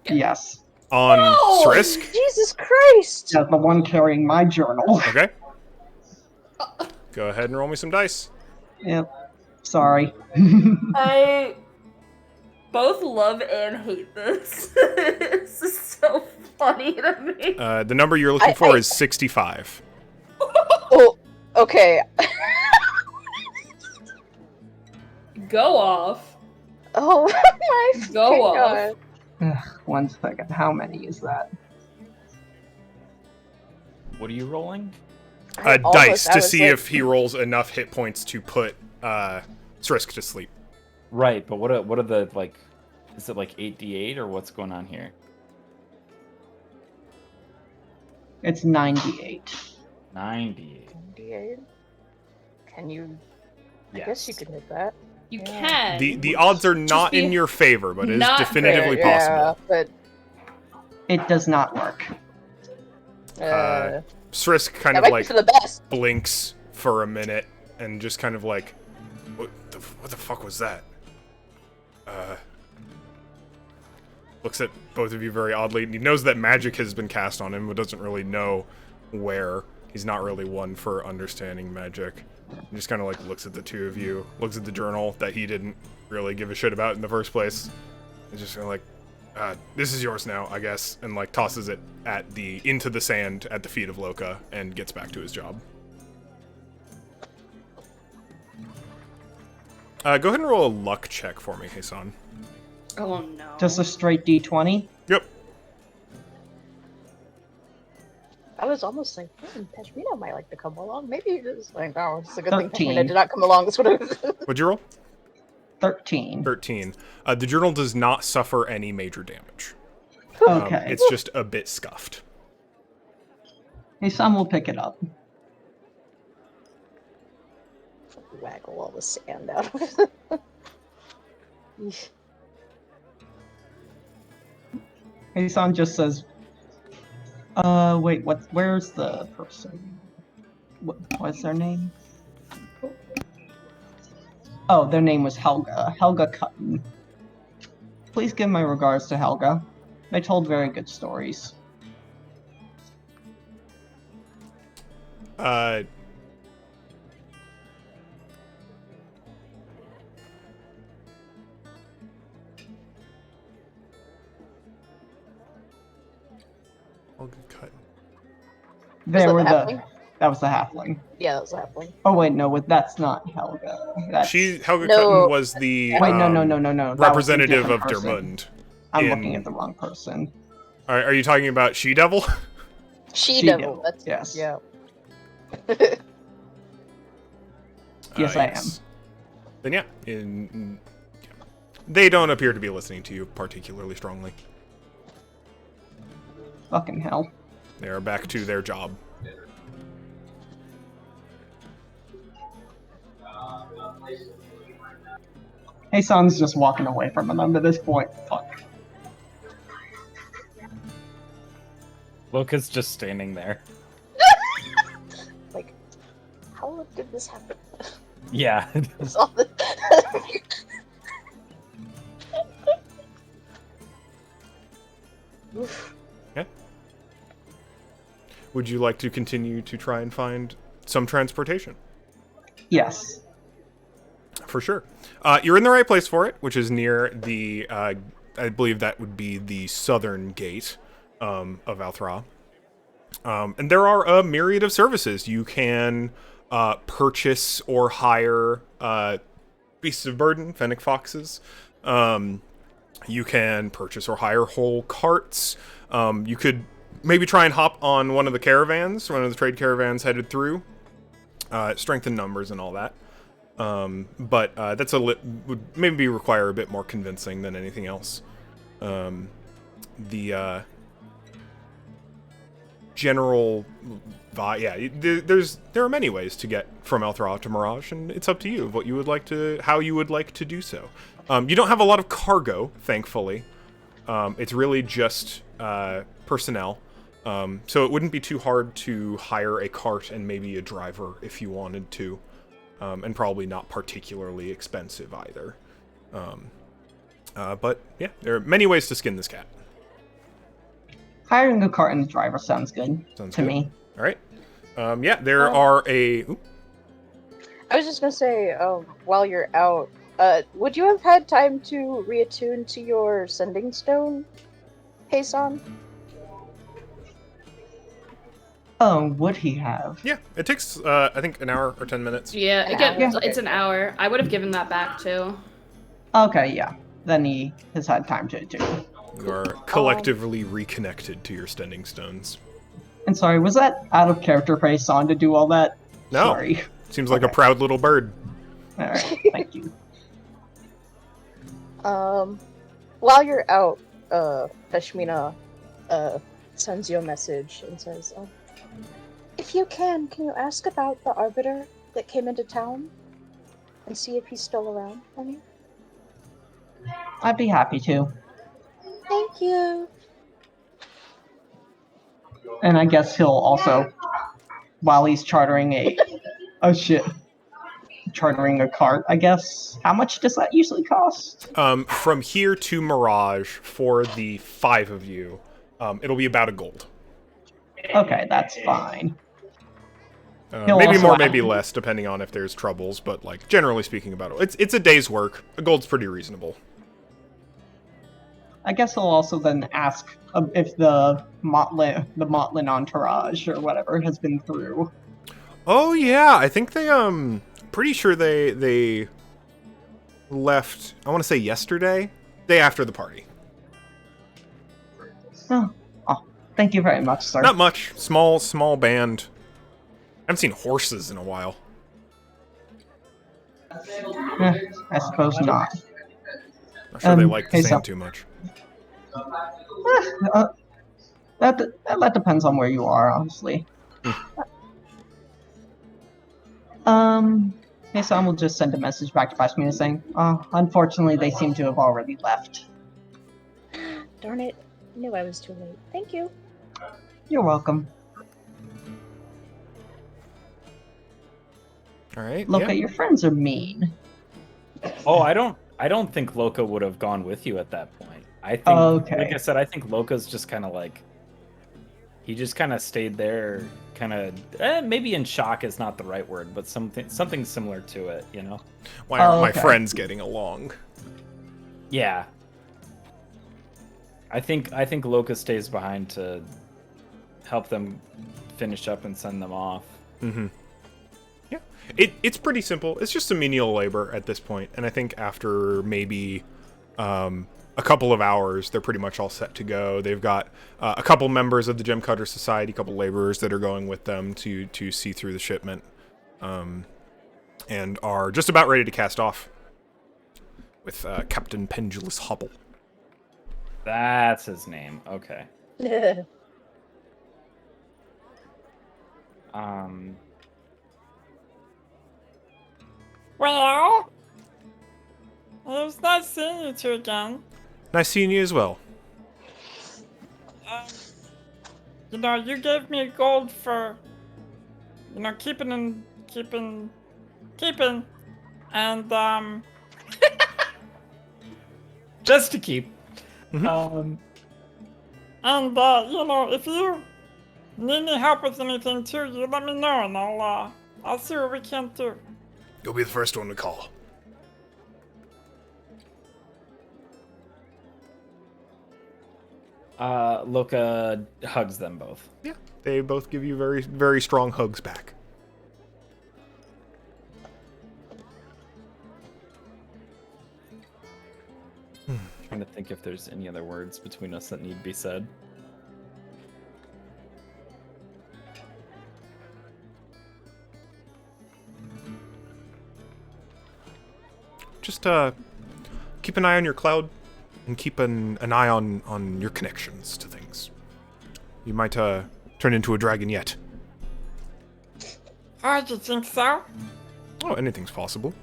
Yes. On No! Strisk? Jesus Christ! Yeah, the one carrying my journal. Okay. Go ahead and roll me some dice. Yep. Sorry. I both love and hate this. This is so funny to me. The number you're looking for is 65. Oh, okay. Go off. Oh my Go fucking off. God. 1 second. How many is that? What are you rolling? Dice I to was see like- if he rolls enough hit points to put Strisk to sleep. Right, but what are the like? Is it like 8d8 or what's going on here? It's 98. 98. 98. Can you? I Yes. guess you could hit that. You Yeah. can. The odds are not be in your favor, but it is not definitively fair. possible. Yeah, It does not work. but Strisk kind that of might be like for the best. blinks for a minute and just kind of like, what the fuck was that? Looks at both of you very oddly. He knows that magic has been cast on him, but doesn't really know where. He's not really one for understanding magic. He just kind of like looks at the two of you, looks at the journal that he didn't really give a shit about in the first place. He's just kind of like, this is yours now, I guess, and like tosses it into the sand at the feet of Loka and gets back to his job. Go ahead and roll a luck check for me, Hasan. Oh no. Just a straight D20. Yep. I was almost like, Pashmina might like to come along. Maybe it is like, oh, it's a good thing 13. Pashmina did not come along. This would have. What'd you roll? 13. 13. The journal does not suffer any major damage. Okay. It's just a bit scuffed. Hey, Sam will pick it up. Waggle all the sand out of it. Eesh. Hasan just says, wait, where's the person? What's their name? Oh, their name was Helga. Helga Cutton. Please give my regards to Helga. They told very good stories. There were that was the halfling. Yeah, that was a halfling. Oh wait, no, that's not Helga. That's... Helga No. Cutton was the Wait, no. That was a representative of different person. Dermund. I'm in- looking at the wrong person. Are you talking about She-Devil? She-Devil. That's yes. Yeah. Yes, I am. Then yeah, they don't appear to be listening to you particularly strongly. Fucking hell. They are back to their job. Hason's just walking away from him at this point. Fuck. Loka's just standing there. Like, how did this happen? Yeah. It's all the- Oof. Would you like to continue to try and find some transportation? Yes. For sure. You're in the right place for it, which is near the, I believe that would be the southern gate of Althra. And there are a myriad of services. You can purchase or hire beasts of burden, fennec foxes. You can purchase or hire whole carts. You could maybe try and hop on one of the caravans, one of the trade caravans headed through. Strength in numbers and all that. But that's would maybe require a bit more convincing than anything else. The general there are many ways to get from Althra to Mirage, and it's up to you what you would like to, how you would like to do so. You don't have a lot of cargo, thankfully. It's really just personnel. So it wouldn't be too hard to hire a cart and maybe a driver if you wanted to. And probably not particularly expensive either. But yeah, there are many ways to skin this cat. Hiring a cart and a driver sounds good Sounds to good. me. All right. Yeah, there are a... Oop. I was just gonna say, while you're out, would you have had time to reattune to your sending stone, Hason? Oh, would he have? Yeah, it takes, I think, an hour or 10 minutes. Yeah, An again, hour. it's an hour. I would have given that back too. Okay, yeah. Then he has had time to do. You are collectively reconnected to your sending stones. And sorry, was that out of character for Hason to do all that? No. Sorry. Seems like a Okay. proud little bird. Alright, thank you. While you're out, Peshmina sends you a message and says, if you can you ask about the Arbiter that came into town? And see if he's still around for me? I'd be happy to. Thank you. And I guess he'll also, while he's chartering chartering a cart, I guess. How much does that usually cost? From here to Mirage, for the 5 of you, it'll be about a gold. Okay, that's fine. Maybe also more, have- maybe less, depending on if there's troubles, but like generally speaking about it, it's a day's work. A gold's pretty reasonable. I guess he'll also then ask if the Motlin entourage or whatever has been through. Oh yeah, I think they pretty sure they left, I want to say yesterday, day after the party. Oh, thank you very much, sir. Not much, small band. I haven't seen horses in a while. I suppose not. Not sure they like the hey, sand so- too much. That depends on where you are, honestly. Sam will just send a message back to Pashmina saying, unfortunately, they seem to have already left. Darn it. I knew I was too late. Thank you. You're welcome. All right. Look, yeah. your friends are mean. Oh, I don't think Loka would have gone with you at that point. I think, Okay. like I said, I think Loka's just kind of like, he just kind of stayed there, kind of, maybe in shock is not the right word, but something similar to it, you know? Why aren't my okay. friends getting along? Yeah. I think Loka stays behind to help them finish up and send them off. Mm-hmm. Yeah. It's pretty simple. It's just some menial labor at this point, and I think after maybe a couple of hours, they're pretty much all set to go. They've got a couple members of the Gem Cutter Society, a couple laborers that are going with them to see through the shipment, and are just about ready to cast off with Captain Pendulous Hobble. That's his name. Okay. Well, it was nice seeing you two again. Nice seeing you as well. You know, you gave me gold for, keeping, and, Just to keep. Mhm. If you need any help with anything too, you let me know, and I'll see what we can do. You'll be the first one to call. Loka hugs them both. Yeah, they both give you very, very strong hugs back. Trying to think if there's any other words between us that need to be said. Just keep an eye on your cloud, and keep an eye on your connections to things. You might turn into a dragon yet. Oh, you think so? Oh, anything's possible.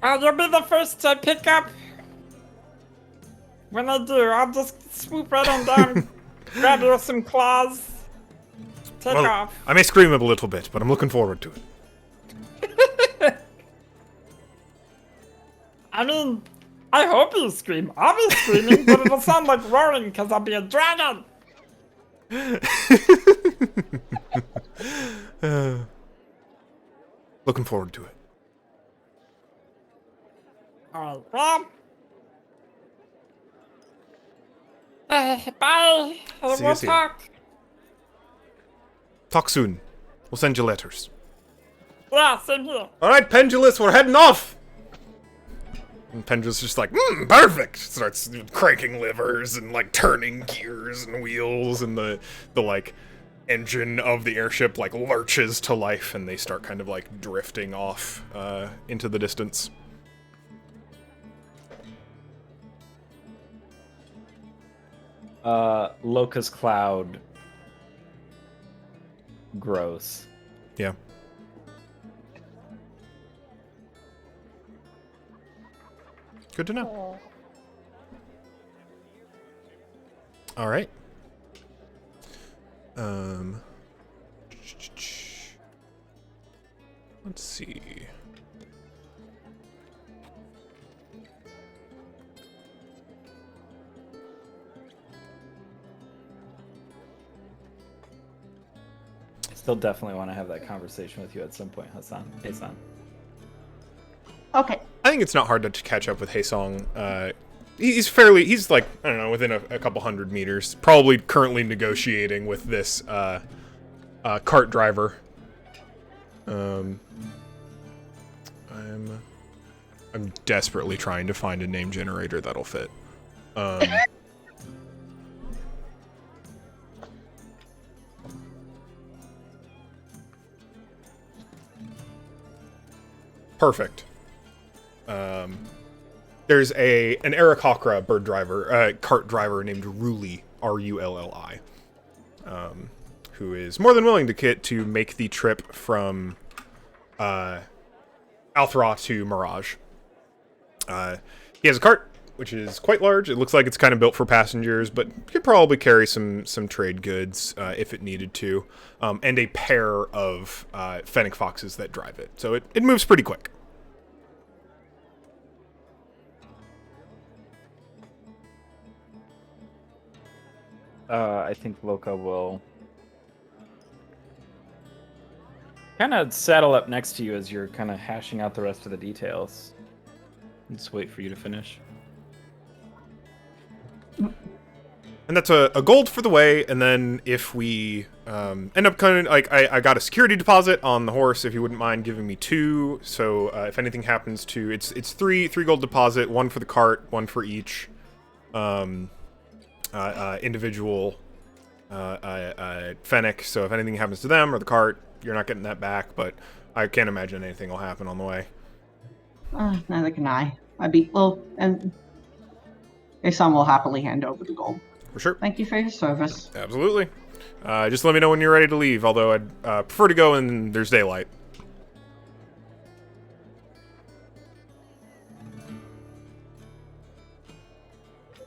Well, you'll be the first to pick up. When I do, I'll just swoop right on down, grab you some claws, take Well, off. I may scream a little bit, but I'm looking forward to it. I mean, I hope you scream. I'll be screaming, but it'll sound like roaring because I'll be a dragon. Looking forward to it. Alright, well. Bye. See ya, We'll see ya. talk. Talk soon. We'll send you letters. Yeah, same here. All right, Pendulous, we're heading off. And Pendulous is just like, perfect. Starts cranking levers and like turning gears and wheels, and the like engine of the airship like lurches to life, and they start kind of like drifting off into the distance. Loka's cloud grows. Yeah. Good to know. All right. Let's see. Still definitely want to have that conversation with you at some point, Hassan. Hassan. Okay. I think it's not hard to catch up with Haesong. He's like, I don't know, within a couple hundred meters. Probably currently negotiating with this cart driver. I'm desperately trying to find a name generator that'll fit. Perfect. There's an Aarakocra cart driver named Ruli, R-U-L-L-I, who is more than willing to make the trip from Althra to Mirage. He has a cart, which is quite large. It looks like it's kind of built for passengers, but could probably carry some trade goods if it needed to, and a pair of fennec foxes that drive it. So it moves pretty quick. I think Loka will kind of saddle up next to you as you're kind of hashing out the rest of the details. Just wait for you to finish. And that's a gold for the way, and then if we end up kind of like I got a security deposit on the horse, if you wouldn't mind giving me 2. So if anything happens to it's 3 gold deposit, 1 for the cart, 1 for each individual fennec. So if anything happens to them or the cart, you're not getting that back, but I can't imagine anything will happen on the way. Neither can I. And Isan will happily hand over the gold. For sure. Thank you for your service. Absolutely. Just let me know when you're ready to leave, although I'd prefer to go when there's daylight.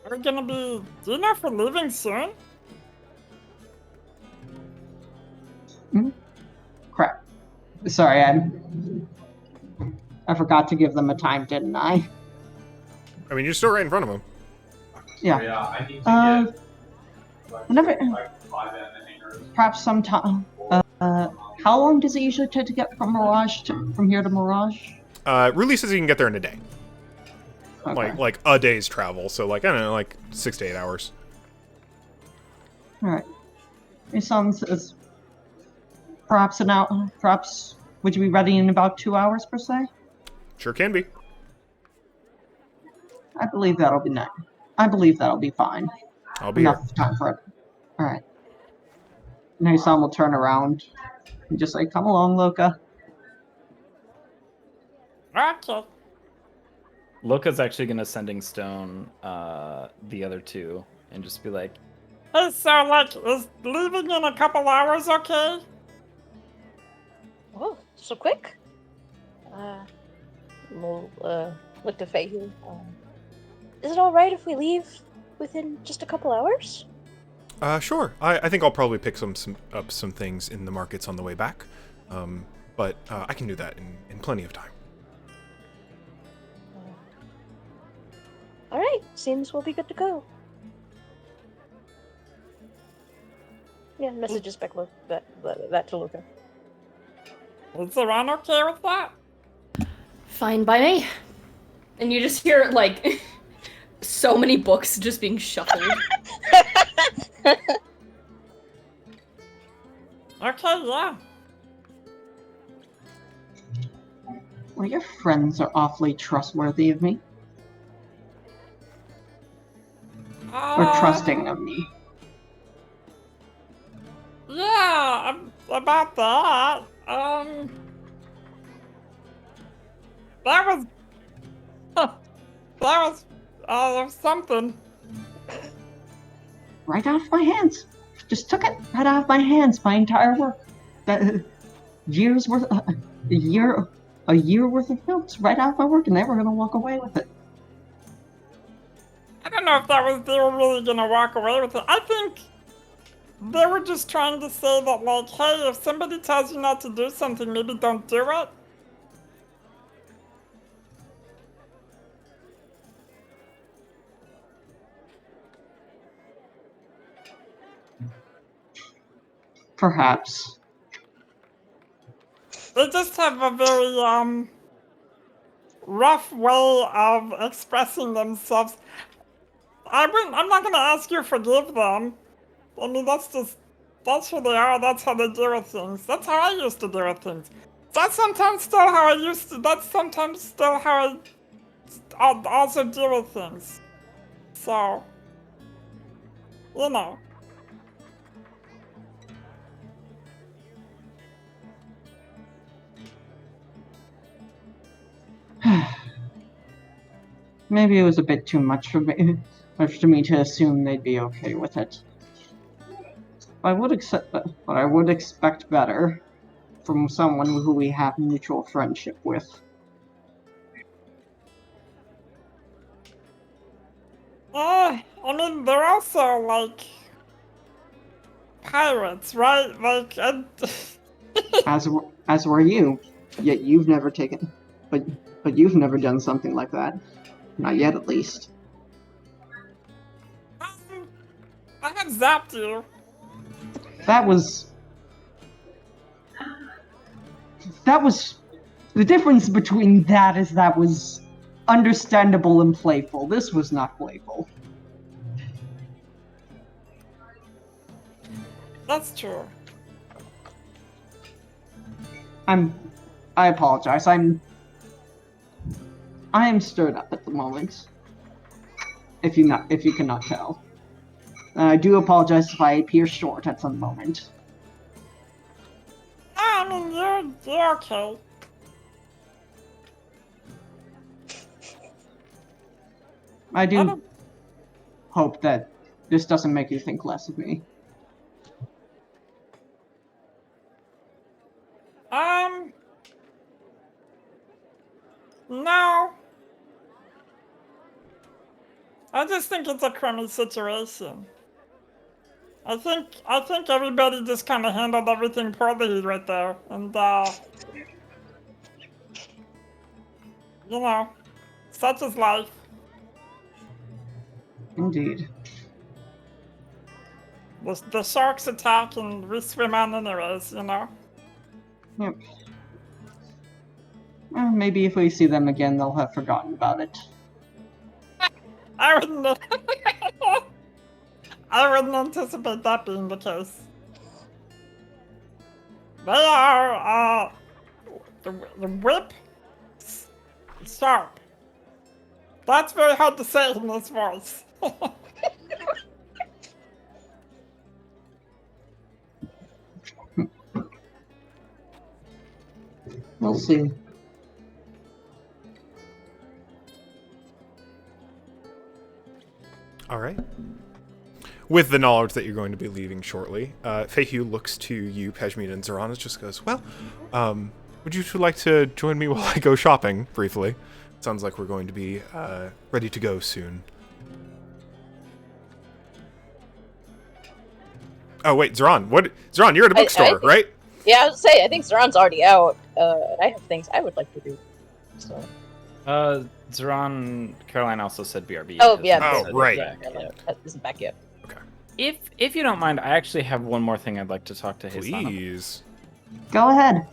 Are we gonna be... Do you know if we're leaving soon? Crap. Sorry, I forgot to give them a time, didn't I? I mean, you're still right in front of them. Yeah. Whenever, perhaps sometime. How long does it usually take to get from from here to Mirage? Ruli says you can get there in a day. Okay. Like a day's travel. So, like, I don't know, like 6 to 8 hours. All right. It sounds as perhaps an hour. Perhaps would you be ready in about 2 hours per se? Sure can be. I believe that'll be nice. I believe that'll be fine. I'll be here. Enough time for it. All right. Nisan will turn around and just say, "Come along, Loka." Okay. Loka's actually gonna sending stone the other two and just be like, Hey, so, like, is leaving in a couple hours okay? Oh, so quick? We'll look to Feihu. Is it alright if we leave within just a couple hours? Sure. I think I'll probably pick up some things in the markets on the way back. But I can do that in plenty of time. Alright, seems we'll be good to go. Yeah, messages back that to Luca. Is Saran okay with that? Fine by me. And you just hear, like, so many books just being shuffled. Okay, yeah. Well, your friends are awfully trustworthy of me, or trusting of me. Yeah, about that. That was... that was something. Right off my hands. Just took it right off my hands. My entire work. That years worth, a year worth of notes right off my work, and they were gonna walk away with it. I don't know if they were really gonna walk away with it. I think they were just trying to say that, like, hey, if somebody tells you not to do something, maybe don't do it. Perhaps. They just have a very, rough way of expressing themselves. I'm not gonna ask you to forgive them. I mean, that's who they are, that's how they deal with things. That's how I used to deal with things. That's sometimes still how I also deal with things. So, you know. Maybe it was a bit too much for me, to assume they'd be okay with it. I would expect better from someone who we have mutual friendship with. I mean, they're also, like, pirates, right? Like, As were you, yet you've never but you've never done something like that. Not yet, at least. I have zapped you. That was the difference between that is that was understandable and playful. This was not playful. That's true. I apologize. I am stirred up at the moment. If you cannot tell. I do apologize if I appear short at some moment. I mean, you're okay. I do hope that this doesn't make you think less of me. No. I just think it's a crummy situation. I think everybody just kind of handled everything poorly right there, and you know, such is life. Indeed. The sharks attack and we swim on anyways, you know? Yep. Well, maybe if we see them again, they'll have forgotten about it. I wouldn't I wouldn't anticipate that being the case. They are, the whip sharp. That's very hard to say in this voice. We'll see. All right. With the knowledge that you're going to be leaving shortly, Feihu looks to you, Pejmina, and Zoran, and just goes, well, would you two like to join me while I go shopping, briefly? Sounds like we're going to be ready to go soon. Oh, wait, Zoran, Zoran, you're at a bookstore, right? Yeah, I was gonna say, I think Zoran's already out. I have things I would like to do. So. Zoran, Caroline also said BRB. Oh, yeah. Oh, right. That isn't back yet. Okay. If you don't mind, I actually have one more thing I'd like to talk to Hasan about. Please. Go ahead.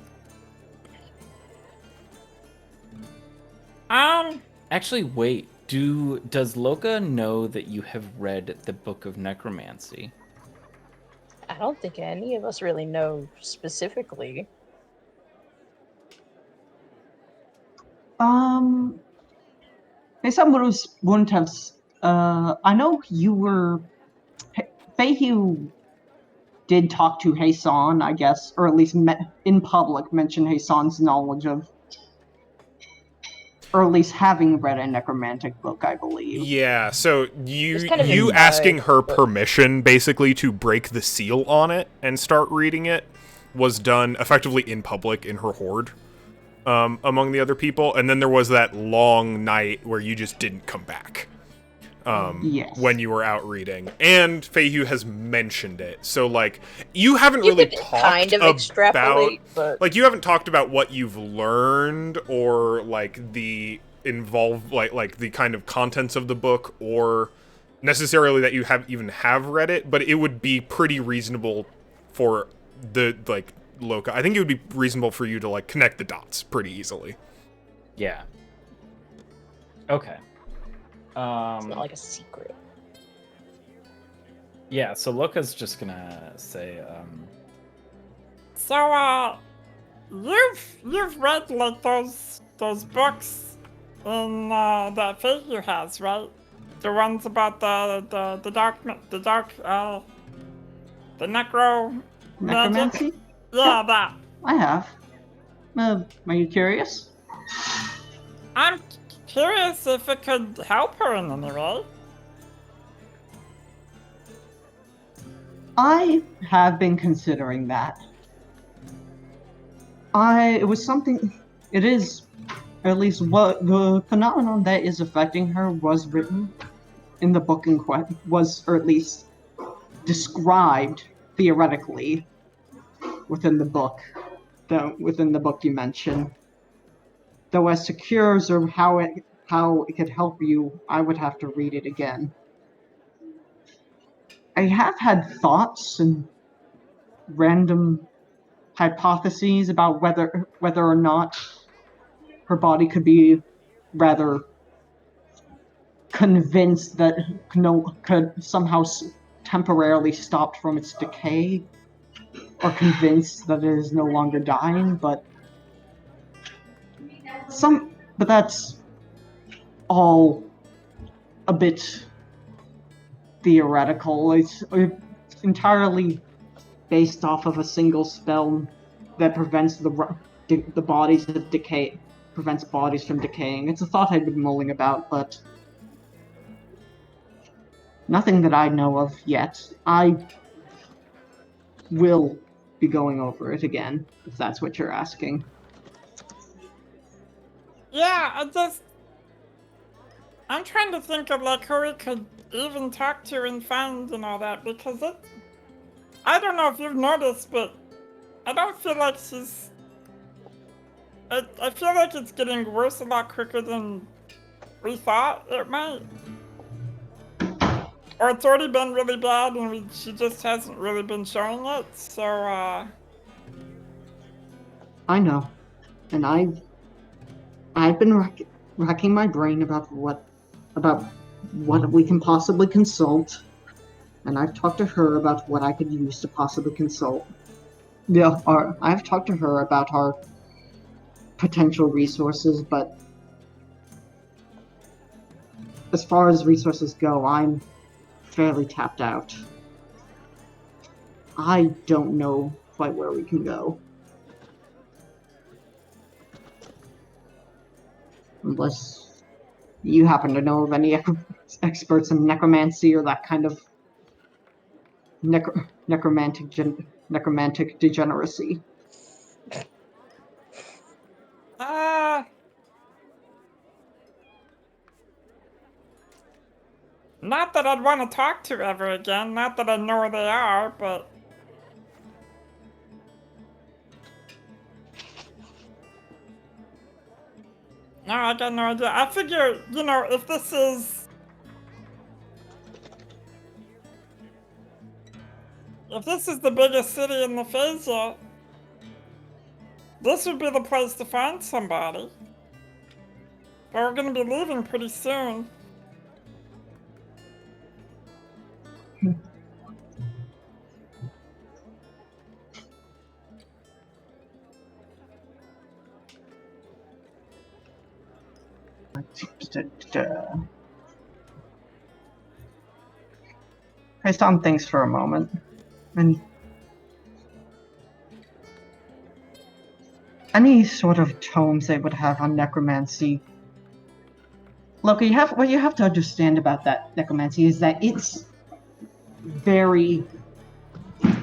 Actually, wait. Does Loka know that you have read the Book of Necromancy? I don't think any of us really know specifically. Hey, someone wouldn't have. I know you were. Feihu did talk to Hasan, I guess, or at least in public mention Hasan's knowledge of, or at least having read a necromantic book, I believe. Yeah, so you kind of asking her but- permission, basically, to break the seal on it and start reading it was done effectively in public in her hoard. Among the other people, and then there was that long night where you just didn't come back. Yes. When you were out reading, and Feihu has mentioned it, so like you haven't really could talked kind of about extrapolate, but like you haven't talked about what you've learned or like the involved like the kind of contents of the book or necessarily that you have read it, but it would be pretty reasonable for the like Loka. I think it would be reasonable for you to like connect the dots pretty easily. Yeah. Okay. it's not like a secret. Yeah, so Loka's just gonna say, So, you've read like those books in that Feihu has, right? The ones about the necro magic? Necromancy? Yeah, that. I have. Are you curious? I'm curious if it could help her in any way. I have been considering that. It was something. It is, at least what the phenomenon that is affecting her was written in the book in question, or at least described theoretically within the book. Within the book you mentioned. Though as to cures or how it could help you, I would have to read it again. I have had thoughts and random hypotheses about whether or not her body could be rather convinced that could somehow temporarily stopped from its decay, or convinced that it is no longer dying, but that's all a bit theoretical. It's entirely based off of a single spell that prevents the bodies of decay, prevents bodies from decaying. It's a thought I've been mulling about, but Nothing that I know of yet. I will be going over it again, if that's what you're asking. Yeah, I'm trying to think of like who we could even talk to and find and all that, because I don't know if you've noticed, but I don't feel like I feel like it's getting worse a lot quicker than we thought it might. Or it's already been really bad and she just hasn't really been showing it, so I know, and I've been racking my brain about what we can possibly consult, and I've talked to her about what I could use to possibly consult. Yeah, I've talked to her about our potential resources, but as far as resources go, I'm fairly tapped out. I don't know quite where we can go. Unless you happen to know of any experts in necromancy or that kind of necromantic degeneracy. Not that I'd want to talk to ever again, not that I know where they are, but... No, I got no idea. I figure, you know, if this is... If this is the biggest city in the Phasia, this would be the place to find somebody. But we're gonna be leaving pretty soon. Tom thinks for a moment, and any sort of tomes they would have on necromancy. Look, what you have to understand about that necromancy is that it's very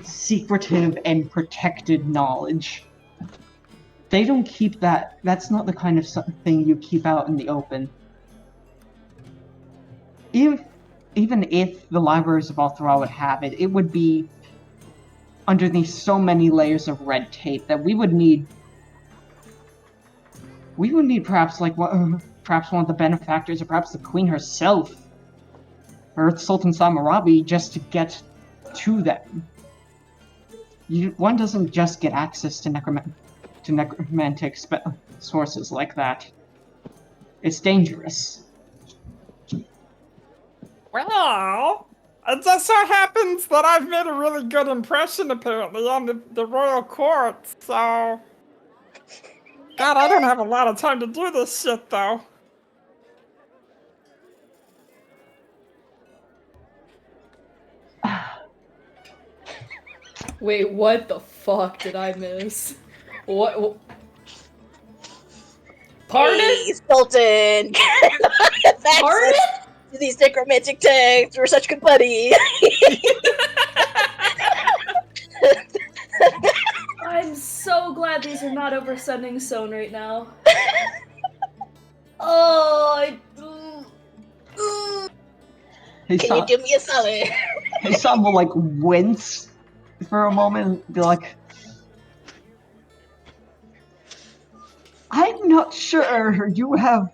secretive and protected knowledge. They don't keep that. That's not the kind of thing you keep out in the open. Even if the libraries of Althra would have it, it would be underneath so many layers of red tape that we would need perhaps perhaps one of the benefactors, or perhaps the queen herself, or Sultan Samarabi, just to get to them. One doesn't just get access to necromantic sources like that. It's dangerous. Well, it just so happens that I've made a really good impression, apparently, on the royal court, so... God, I don't have a lot of time to do this shit, though. Wait, what the fuck did I miss? What? Pardon? Hey, Sultan! Pardon? These necromantic texts, we're such good buddies. I'm so glad these are not oversending Sown right now. Oh, Can you do me a solid? Hey, Sam will wince for a moment and be like, I'm not sure you have...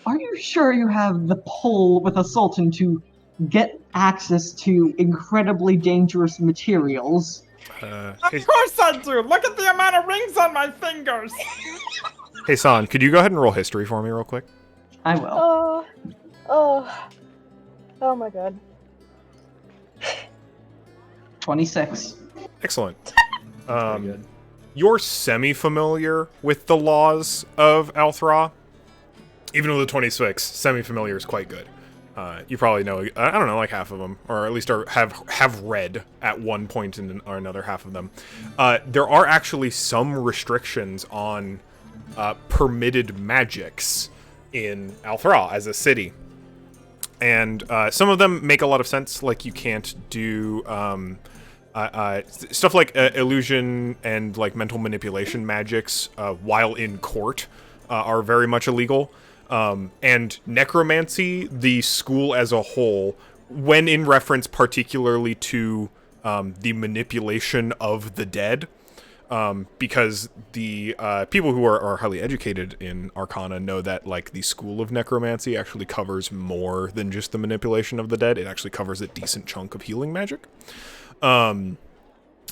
Are you sure you have the pull with a Sultan to get access to incredibly dangerous materials? Of course I do! Look at the amount of rings on my fingers! Hey, San, could you go ahead and roll history for me real quick? I will. Oh my god. 26. Excellent. Very good. You're semi-familiar with the laws of Althra. Even with the 26, semi-familiar is quite good. You probably know, I don't know, like half of them, or at least have read at one point or another half of them. There are actually some restrictions on permitted magics in Althra as a city. and some of them make a lot of sense. Like you can't do stuff like illusion and like mental manipulation magics while in court are very much illegal. And necromancy, the school as a whole, when in reference particularly to the manipulation of the dead, because the people who are highly educated in Arcana know that like the school of necromancy actually covers more than just the manipulation of the dead. It actually covers a decent chunk of healing magic. But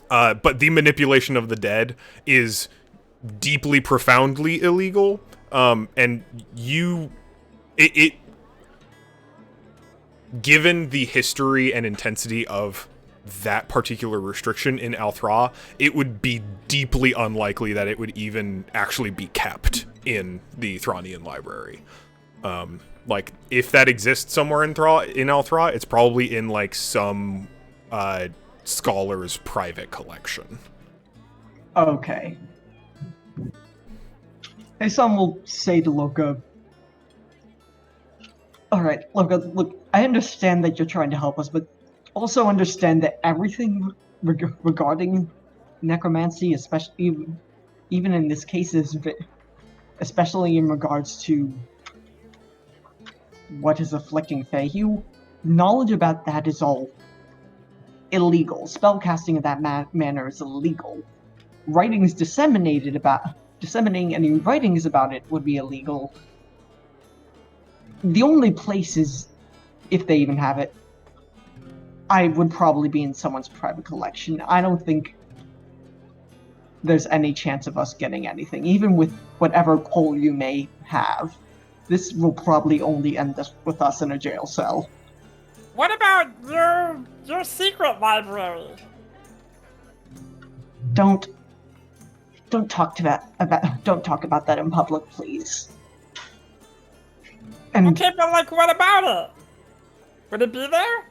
the manipulation of the dead is deeply, profoundly illegal. And it given the history and intensity of that particular restriction in Althra, it would be deeply unlikely that it would even actually be kept in the Thranian library. Like, if that exists somewhere in Althra, it's probably in, like, some scholar's private collection. Okay. Hey, some will say to Loka, alright, Loka, look, I understand that you're trying to help us, but also understand that everything regarding necromancy, especially even in this case, is especially in regards to what is afflicting Fehu, knowledge about that is all illegal. Spellcasting of that manner is illegal. Disseminating any writings about it would be illegal. The only places, if they even have it, I would probably be in someone's private collection. I don't think there's any chance of us getting anything, even with whatever pull you may have. This will probably only end with us in a jail cell. What about your secret library? Don't talk about that in public, please. And Okay, but like, what about it? Would it be there?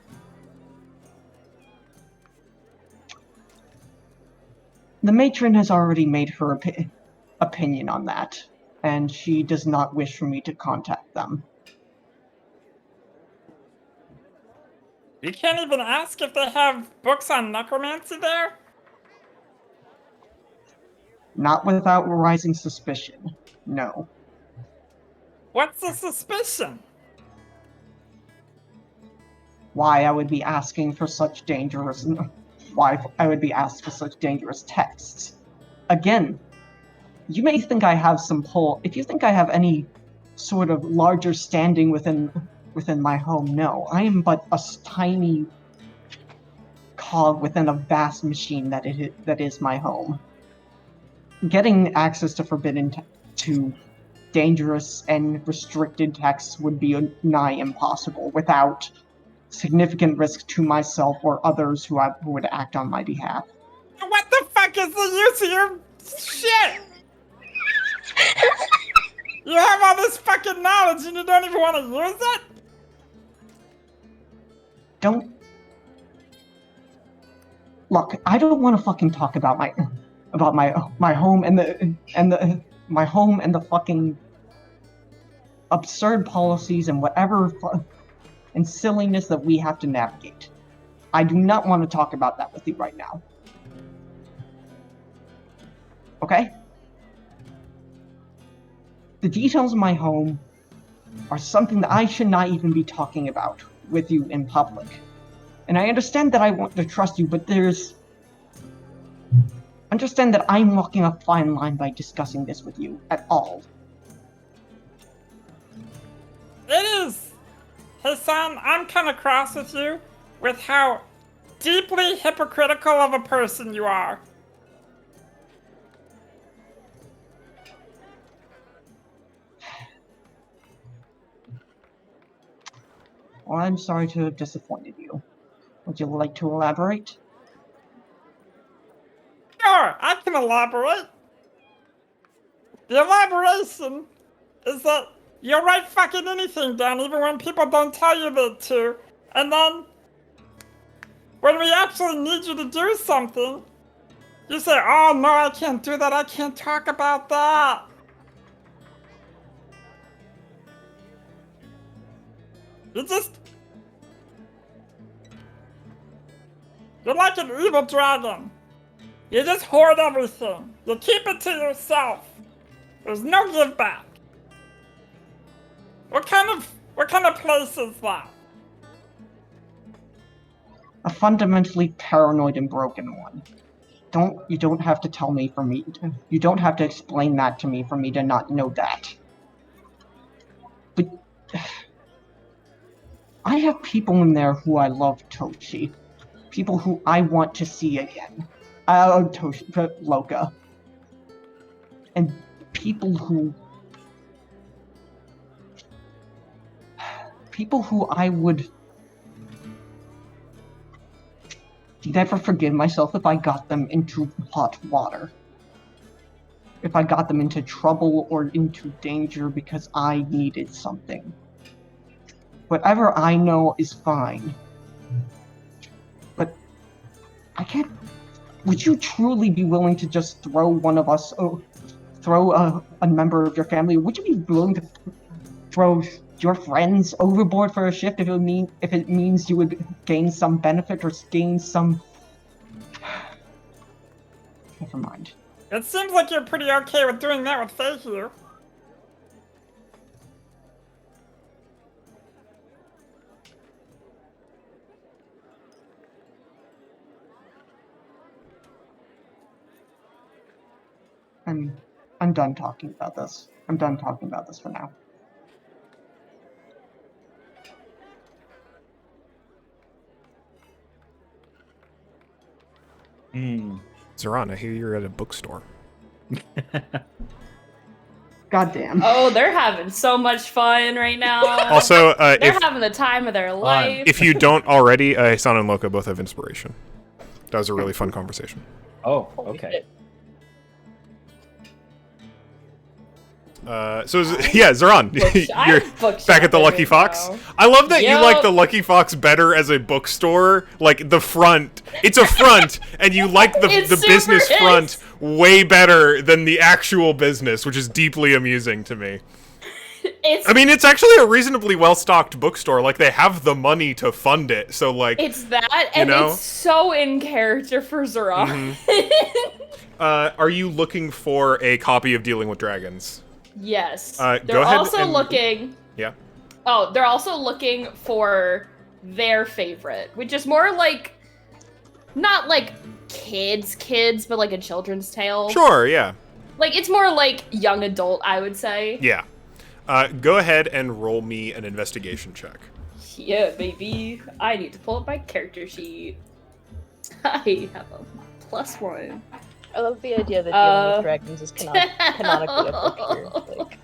the matron has already made her opinion on that, and she does not wish for me to contact them. You can't even ask if they have books on necromancy there? Not without arising suspicion, no. What's the suspicion? Why I would be asking for such dangerous... Why I would be asked for such dangerous texts. Again, you may think I have some pull. If you think I have any sort of larger standing within my home, no. I am but a tiny cog within a vast machine that is my home. Getting access to to dangerous and restricted texts would be nigh impossible without significant risk to myself or others who would act on my behalf. What the fuck is the use of your shit? You have all this fucking knowledge and you don't even want to use it? Look, I don't want to fucking talk about my home and my home and the fucking absurd policies and whatever and silliness that we have to navigate. I do not want to talk about that with you right now. Okay? The details of my home are something that I should not even be talking about with you in public. And I understand that I want to trust you, but understand that I'm walking a fine line by discussing this with you at all. It is! Hey son, I'm kinda cross with you with how deeply hypocritical of a person you are. Well, I'm sorry to have disappointed you. Would you like to elaborate? Sure, I can elaborate. The elaboration is that you'll write fucking anything down even when people don't tell you that to. And then, when we actually need you to do something, you say, oh no, I can't do that, I can't talk about that. You just You're like an evil dragon. You just hoard everything. You keep it to yourself. There's no give back. What kind of place is that? A fundamentally paranoid and broken one. You don't have to tell me for me. You don't have to explain that to me for me to not know that. But I have people in there who I love, Toshi. People who I want to see again. Toshi, Loka. And people who I would never forgive myself if I got them into hot water. If I got them into trouble or into danger because I needed something. Whatever I know is fine. But I can't... Would you truly be willing to just throw one of us... throw a member of your family? Would you be willing to throw your friends overboard for a shift if it means you would gain some benefit or gain some... Never mind. It seems like you're pretty okay with doing that with Faye here. I'm done talking about this. I'm done talking about this for now. Zoran, I hear you're at a bookstore. Goddamn. Oh, they're having so much fun right now. Also, they're having the time of their life. if you don't already, Hasan and Loka both have inspiration. That was a really fun conversation. Oh, Holy okay. shit. Zoran, you're back at the Lucky Fox. I love that you like the Lucky Fox better as a bookstore. Like the front, it's a front, and you like the business front way better than the actual business, which is deeply amusing to me. I mean, it's actually a reasonably well-stocked bookstore. Like, they have the money to fund it, so, like... It's that, and it's so in character for Zoran. Are you looking for a copy of Dealing with Dragons? Yes. Go they're ahead also and... looking... Yeah? Oh, they're also looking for their favorite, which is more like... Not like kids, but like a children's tale. Sure, yeah. Like, it's more like young adult, I would say. Yeah. Go ahead and roll me an investigation check. Yeah, baby. I need to pull up my character sheet. I have a +1. I love the idea that Dealing with Dragons is canonically a book here. Like...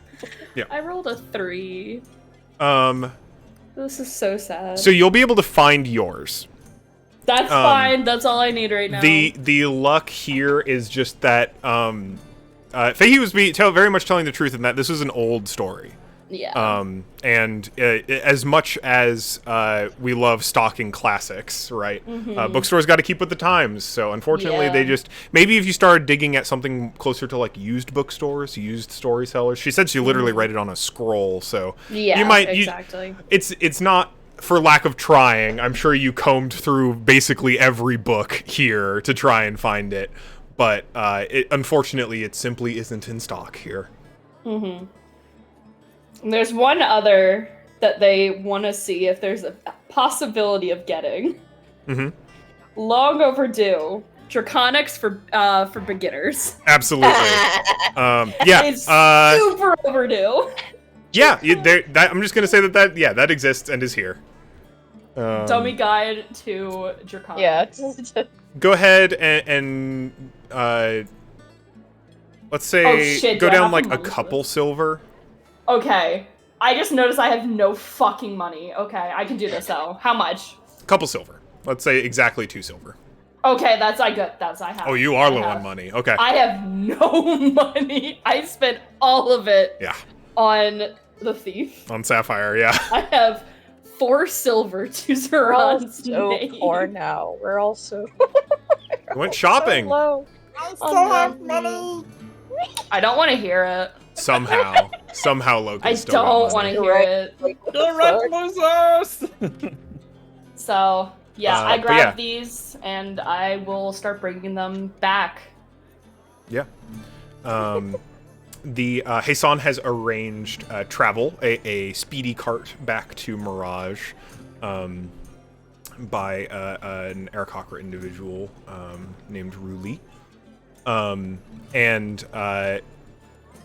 Yeah. I rolled a 3. This is so sad. So you'll be able to find yours. That's fine. That's all I need right now. The luck here is just that Fahey was very much telling the truth in that this is an old story. Yeah. And as much as we love stocking classics, right? Bookstores got to keep with the times. So unfortunately, they just maybe if you started digging at something closer to like used bookstores, used story sellers. She said she literally read it on a scroll. So yeah, you might exactly. It's not for lack of trying. I'm sure you combed through basically every book here to try and find it. But unfortunately, it simply isn't in stock here. And there's one other that they want to see if there's a possibility of getting. Long overdue. Draconics for beginners. Absolutely. Yeah. It's super overdue. Yeah. I'm just gonna say that exists and is here. Dummy guide to Draconics. Yeah. Go ahead and let's say go down like a couple silver. Okay. I just noticed I have no fucking money. Okay, I can do this though. How much? Couple silver. Let's say exactly 2 silver. Okay, I have. Oh, you are low on money. Okay. I have no money. I spent all of it. Yeah. On the thief. On Sapphire, yeah. I have 4 silver to Zoran's name. So poor now. We're all so. We went shopping. So low. I still have money. I don't want to hear it. Somehow Loki. I don't want to hear it. Get right, losers. So, Yeah, I but grab yeah. these and I will start bringing them back. Yeah. The Hassan has arranged travel, a speedy cart back to Mirage, by an Aarakocra individual named Ruli. And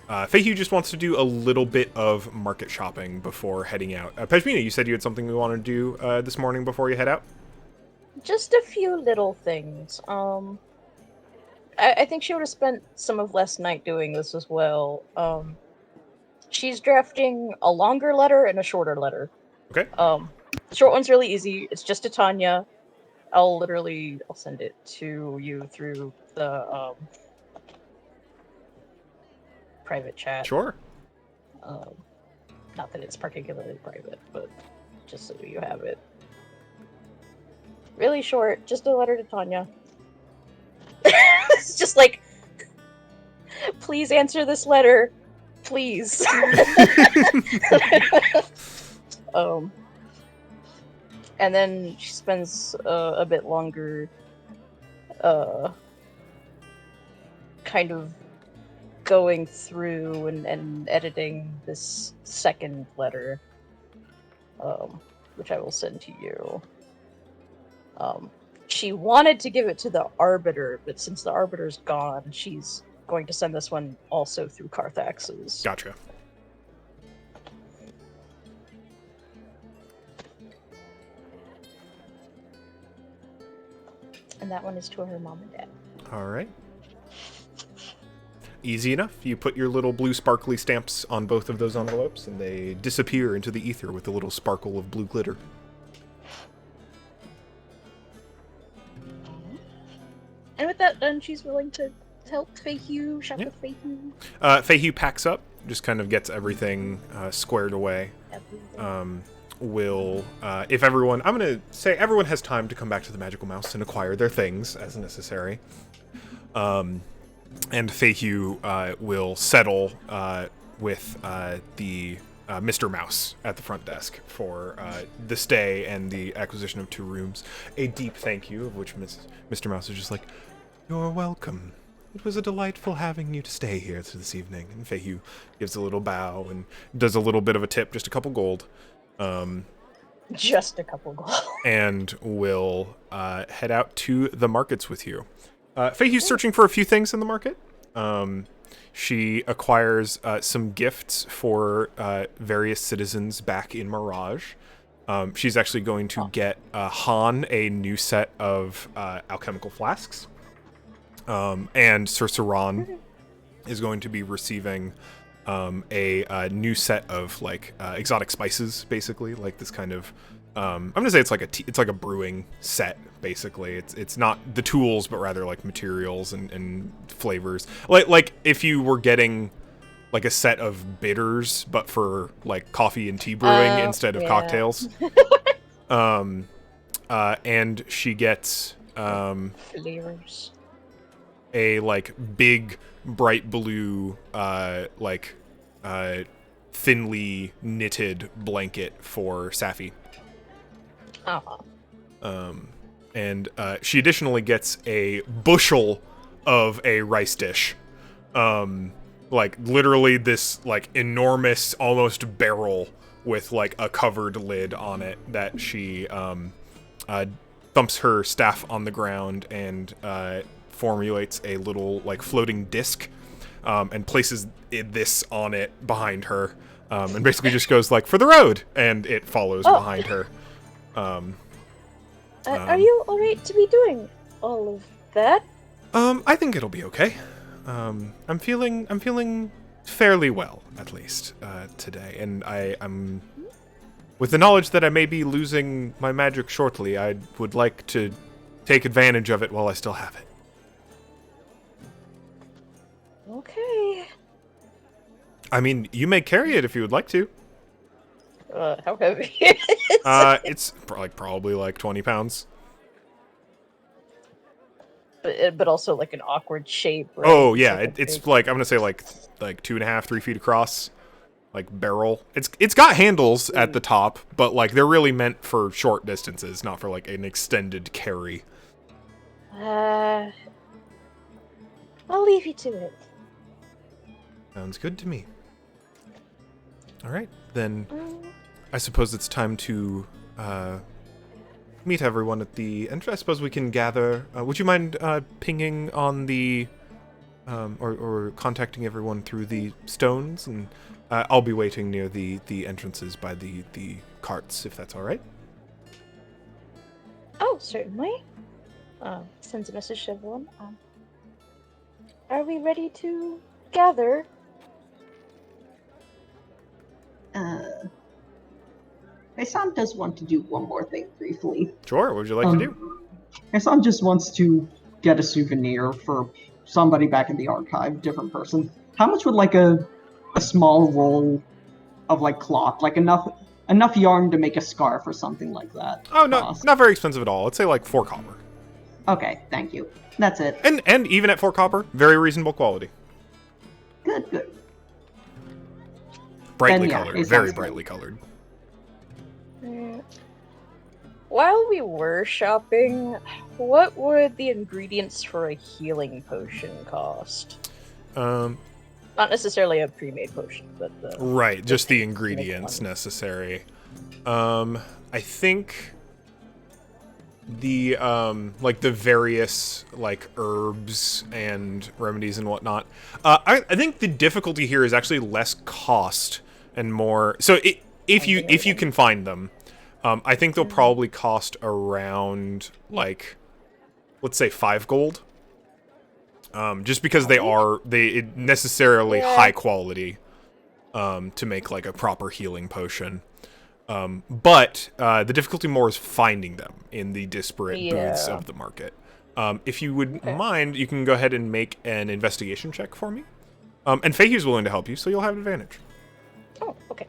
Feihu just wants to do a little bit of market shopping before heading out. Pejmina, you said you had something you wanted to do this morning before you head out? Just a few little things. I think she would have spent some of last night doing this as well. She's drafting a longer letter and a shorter letter. Okay. The short one's really easy. It's just to Tanya. I'll send it to you through the private chat. Sure. Not that it's particularly private, but just so you have it. Really short, just a letter to Tanya. It's just like, please answer this letter, please. And then she spends a bit longer, kind of going through and editing this second letter, which I will send to you. She wanted to give it to the Arbiter, but since the Arbiter's gone, she's going to send this one also through Carthax's. Gotcha. And that one is to her mom and dad. All right. Easy enough. You put your little blue sparkly stamps on both of those envelopes, and they disappear into the ether with a little sparkle of blue glitter. And with that done, she's willing to help Feihu shop with Feihu. Feihu packs up, just kind of gets everything squared away. If everyone, I'm going to say everyone has time to come back to the Magical Mouse and acquire their things as necessary. And Feihu will settle with the Mr. Mouse at the front desk for the stay and the acquisition of 2 rooms. A deep thank you, of which Mr. Mouse is just like, "You're welcome. It was a delightful having you to stay here this evening." And Feihu gives a little bow and does a little bit of a tip, just a couple gold. Just a couple gold. And will head out to the markets with you. Feihu's searching for a few things in the market. She acquires some gifts for various citizens back in Mirage. She's actually going to get Han a new set of alchemical flasks. And Sir Saran is going to be receiving a new set of exotic spices, basically, like this kind of. I'm gonna say it's like a brewing set, basically. It's not the tools, but rather like materials and flavors. Like if you were getting like a set of bitters, but for like coffee and tea brewing instead of cocktails. And she gets flavors. A big bright blue thinly knitted blanket for Safi. And she additionally gets a bushel of a rice dish. Literally this enormous almost barrel with a covered lid on it that she thumps her staff on the ground and formulates a little floating disc and places this on it behind her and basically just goes for the road, and it follows behind her. Are you alright to be doing all of that? I think it'll be okay. I'm feeling fairly well, at least, today, and I'm with the knowledge that I may be losing my magic shortly. I would like to take advantage of it while I still have it. Okay. I mean, you may carry it if you would like to. How heavy? It's probably 20 pounds. But also an awkward shape. Right? Oh yeah, it's I'm gonna say 2.5, 3 feet across. like barrel. It's got handles at the top, but like they're really meant for short distances, not for like an extended carry. I'll leave you to it. Sounds good to me. All right, then I suppose it's time to meet everyone at the entrance. I suppose we can gather. Would you mind pinging on the or contacting everyone through the stones, and I'll be waiting near the entrances by the carts, if that's all right. Oh, certainly. Sends a message to everyone. Are we ready to gather? Hassan does want to do one more thing briefly. Sure. What would you like to do? Hassan just wants to get a souvenir for somebody back in the archive, different person. How much would like a small roll of like cloth, like enough yarn to make a scarf or something like that? Oh no, cost? not very expensive at all. Let's say like 4 copper. Okay, thank you. That's it. And even at 4 copper, very reasonable quality. Good. Brightly Yeah, colored, it very sounds good. brightly colored. While we were shopping, what would the ingredients for a healing potion cost? Not necessarily a pre-made potion, but Right, just the make ingredients one. necessary. I think the like the various like herbs and remedies and whatnot. I think the difficulty here is actually less cost and more. So if you can find them, I think they'll probably cost around like, let's say 5 gold. Just because they are necessarily high quality to make like a proper healing potion. But the difficulty more is finding them in the disparate booths of the market. If you would mind, you can go ahead and make an investigation check for me. And Feihu's willing to help you, so you'll have advantage. Oh, okay.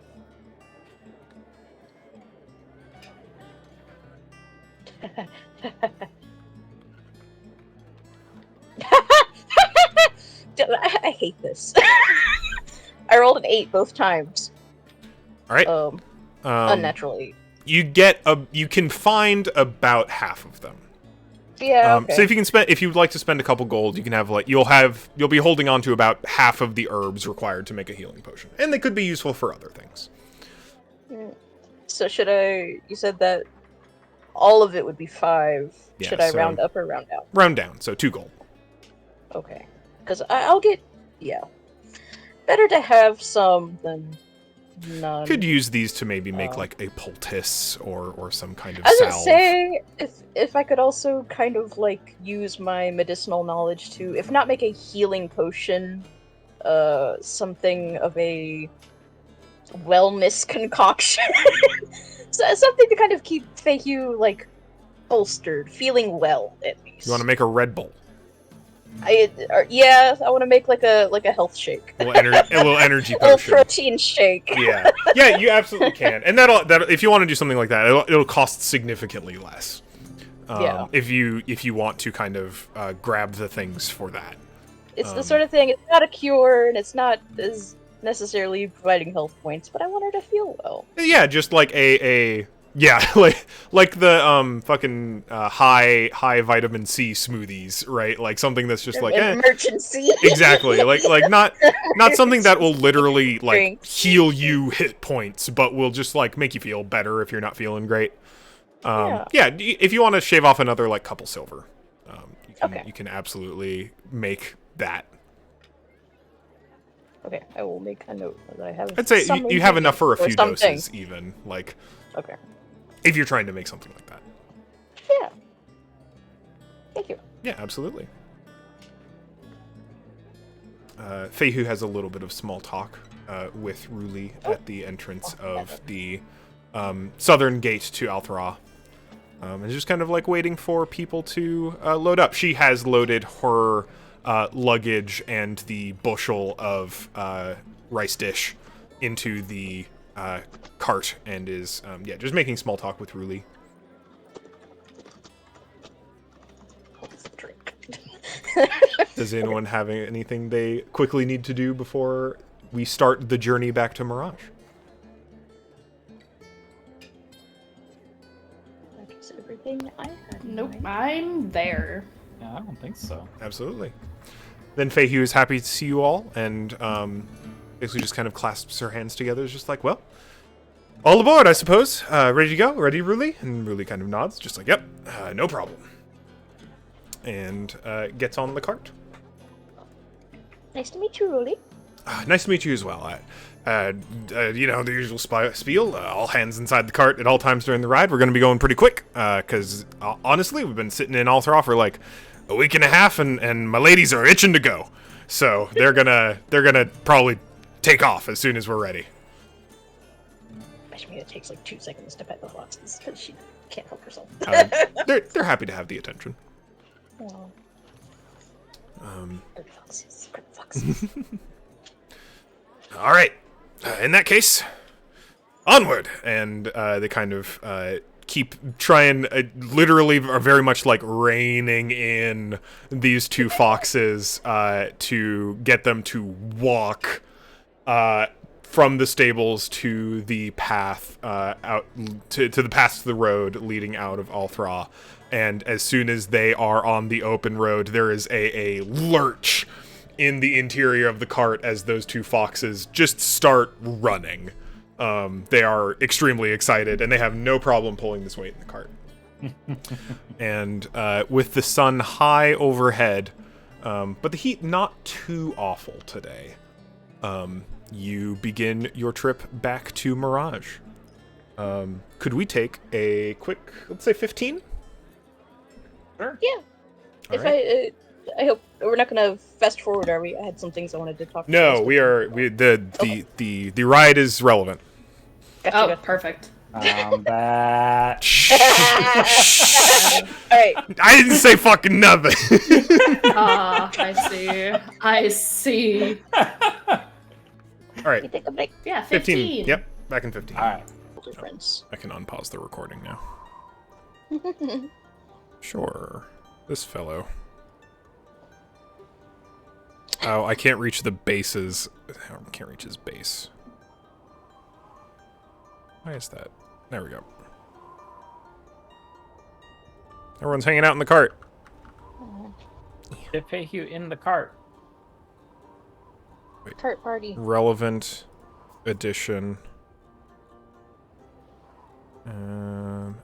I hate this. I rolled an 8 both times. All right. Unnatural 8. You can find about half of them. Yeah. Okay. So if you'd like to spend a couple gold, you can have like you'll be holding on to about half of the herbs required to make a healing potion, and they could be useful for other things. So should I? You said that all of it would be 5. Yeah, should I so- round up or round down? Round down, so 2 gold. Okay. Because I'll get. Yeah. Better to have some than none. Could use these to maybe make like a poultice or some kind of I was salve. gonna say if I could also kind of like use my medicinal knowledge to, if not make a healing potion, something of a wellness concoction, so, something to kind of keep Feihu like bolstered, feeling well at least. You want to make a Red Bull, I want to make like a health shake, a little energy a little potion. protein shake. Yeah, you absolutely can, and that if you want to do something like that, it'll cost significantly less. Yeah. If you want to kind of grab the things for that. It's the sort of thing. It's not a cure, and it's not as necessarily providing health points, but I want her to feel well. Yeah, just like like the fucking high vitamin C smoothies, right? Like something that's just like emergency. Exactly. Like not something that will literally like Drink. heal you hit points, but will just like make you feel better if you're not feeling great. If you want to shave off another like couple silver, you can absolutely make that. Okay, I will make a note that I have. I'd say some you have enough for a ingredient few or something. doses, even like Okay. if you're trying to make something like that. Yeah. Thank you. Yeah, absolutely. Feihu has a little bit of small talk with Ruli at the entrance of the southern gate to Althra. And just kind of like waiting for people to load up. She has loaded her luggage and the bushel of rice dish into the cart and is just making small talk with Ruli. Drink. Does anyone have anything they quickly need to do before we start the journey back to Mirage. That's everything I had. in Nope, mind. I'm there. Yeah, I don't think so. Absolutely. Then Feihu is happy to see you all, and basically just kind of clasps her hands together. Is just like, well, all aboard, I suppose. Ready to go? Ready, Ruli? And Ruli kind of nods, just like, yep, no problem. And gets on the cart. Nice to meet you, Rolly. Nice to meet you as well. You know, the usual spiel. All hands inside the cart at all times during the ride. We're going to be going pretty quick, because honestly, we've been sitting in Althra for like a week and a half, and my ladies are itching to go. So they're gonna probably take off as soon as we're ready. I mean, it takes like 2 seconds to pet the foxes because she can't help herself. They're happy to have the attention. Oh. Good foxes. Good foxes. All right. In that case, onward. And they kind of keep trying, literally are very much like reining in these two foxes to get them to walk from the stables to the path out to the path to the road leading out of Althra. And as soon as they are on the open road, there is a lurch in the interior of the cart as those two foxes just start running. They are extremely excited, and they have no problem pulling this weight in the cart. And with the sun high overhead, but the heat not too awful today, you begin your trip back to Mirage. Could we take a quick, let's say 15? Sure. Yeah. All If right. I hope we're not gonna fast forward, are we? I had some things I wanted to talk. No, about. we are. The ride is relevant. Gotcha, Oh, gotcha. perfect. That. All right. I didn't say fucking nothing. Ah, I see. I see. All right, We take a break. Yeah, 15. Yep, back in 15. All right. Difference. I can unpause the recording now. Sure. This fellow. Oh, I can't reach the bases. I can't reach his base. Why is that? There we go. Everyone's hanging out in the cart. Get Feihu in the cart. Cart party. Relevant edition.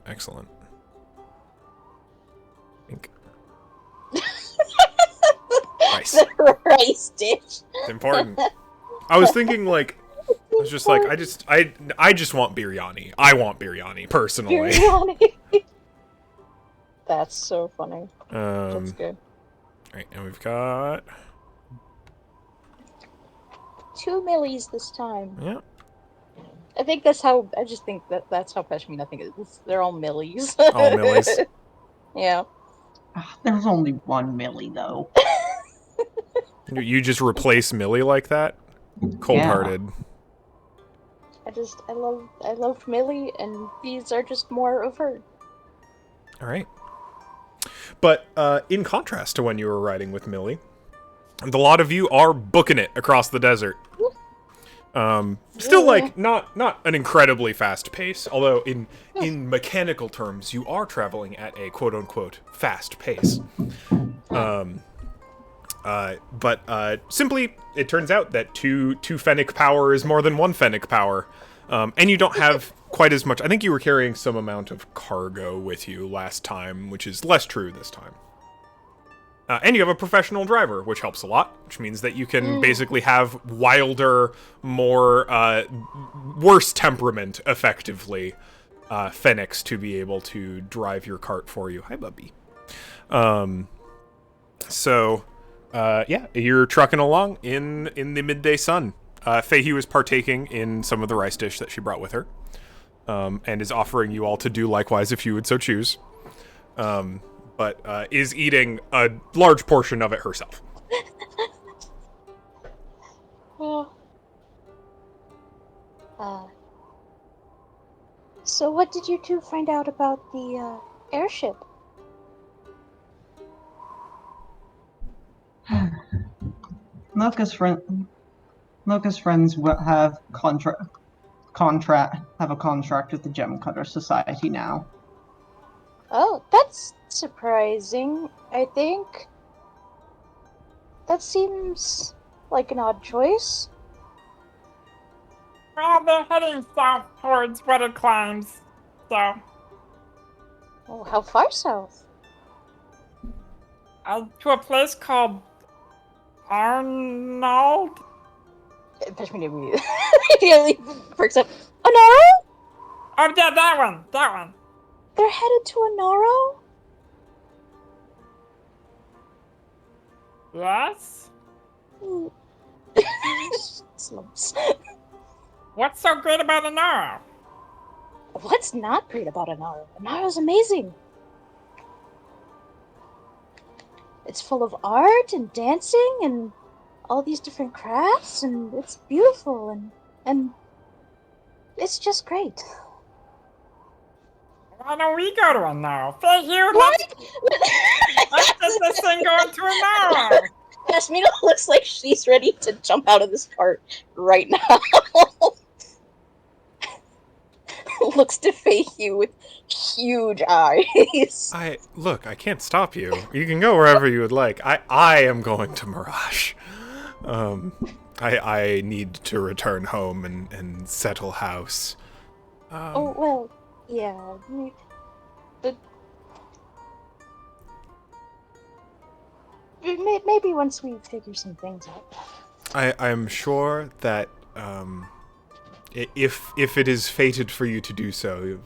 Excellent. Think. Rice. The rice dish. It's important. I was thinking like, I was just like, I just want biryani. I want biryani personally. Biryani. That's so funny. That's Um, good. right, and we've got 2 millies this time. yeah. I think that's how. I just think that's how Peshmin. I think they're all millies. All millies. Yeah. There's only 1 milli though. You just replace Millie like that? Cold-hearted. I love Millie, and these are just more of her. All right. But in contrast to when you were riding with Millie, the lot of you are booking it across the desert. Still, like, not an incredibly fast pace, although in mechanical terms, you are traveling at a quote-unquote fast pace. But simply, it turns out that two Fennec power is more than 1 Fennec power. And you don't have quite as much. I think you were carrying some amount of cargo with you last time, which is less true this time. And you have a professional driver, which helps a lot, which means that you can basically have wilder, more, worse temperament, effectively, Fennecs to be able to drive your cart for you. Hi, Bubby. Yeah, you're trucking along in the midday sun. Feihu is partaking in some of the rice dish that she brought with her, and is offering you all to do likewise if you would so choose. But is eating a large portion of it herself. Well, so what did you two find out about the airship? Naka's friend. Locust friends have have a contract with the Gem Cutter Society now. Oh, that's surprising. I think that seems like an odd choice. Well, they're heading south towards Weather Climbs, so Oh, how far south? to a place called Arnold. Peshman immediately perks up. Anaro? Oh yeah, that one. That one. They're headed to Anaro? Yes. Slumps. What's so great about Anara? What's not great about Anaro? Anaro's amazing. It's full of art and dancing and all these different crafts, and it's beautiful and it's just great. Why don't we go to Anara? Hey, here, What? let's get this thing going to Anara. Yasmina looks like she's ready to jump out of this cart right now. Looks to Feiyu with huge eyes. I can't stop you. You can go wherever you would like. I am going to Mirage. I need to return home and settle house. Oh, well, yeah. But maybe once we figure some things out. I'm sure that if it is fated for you to do so,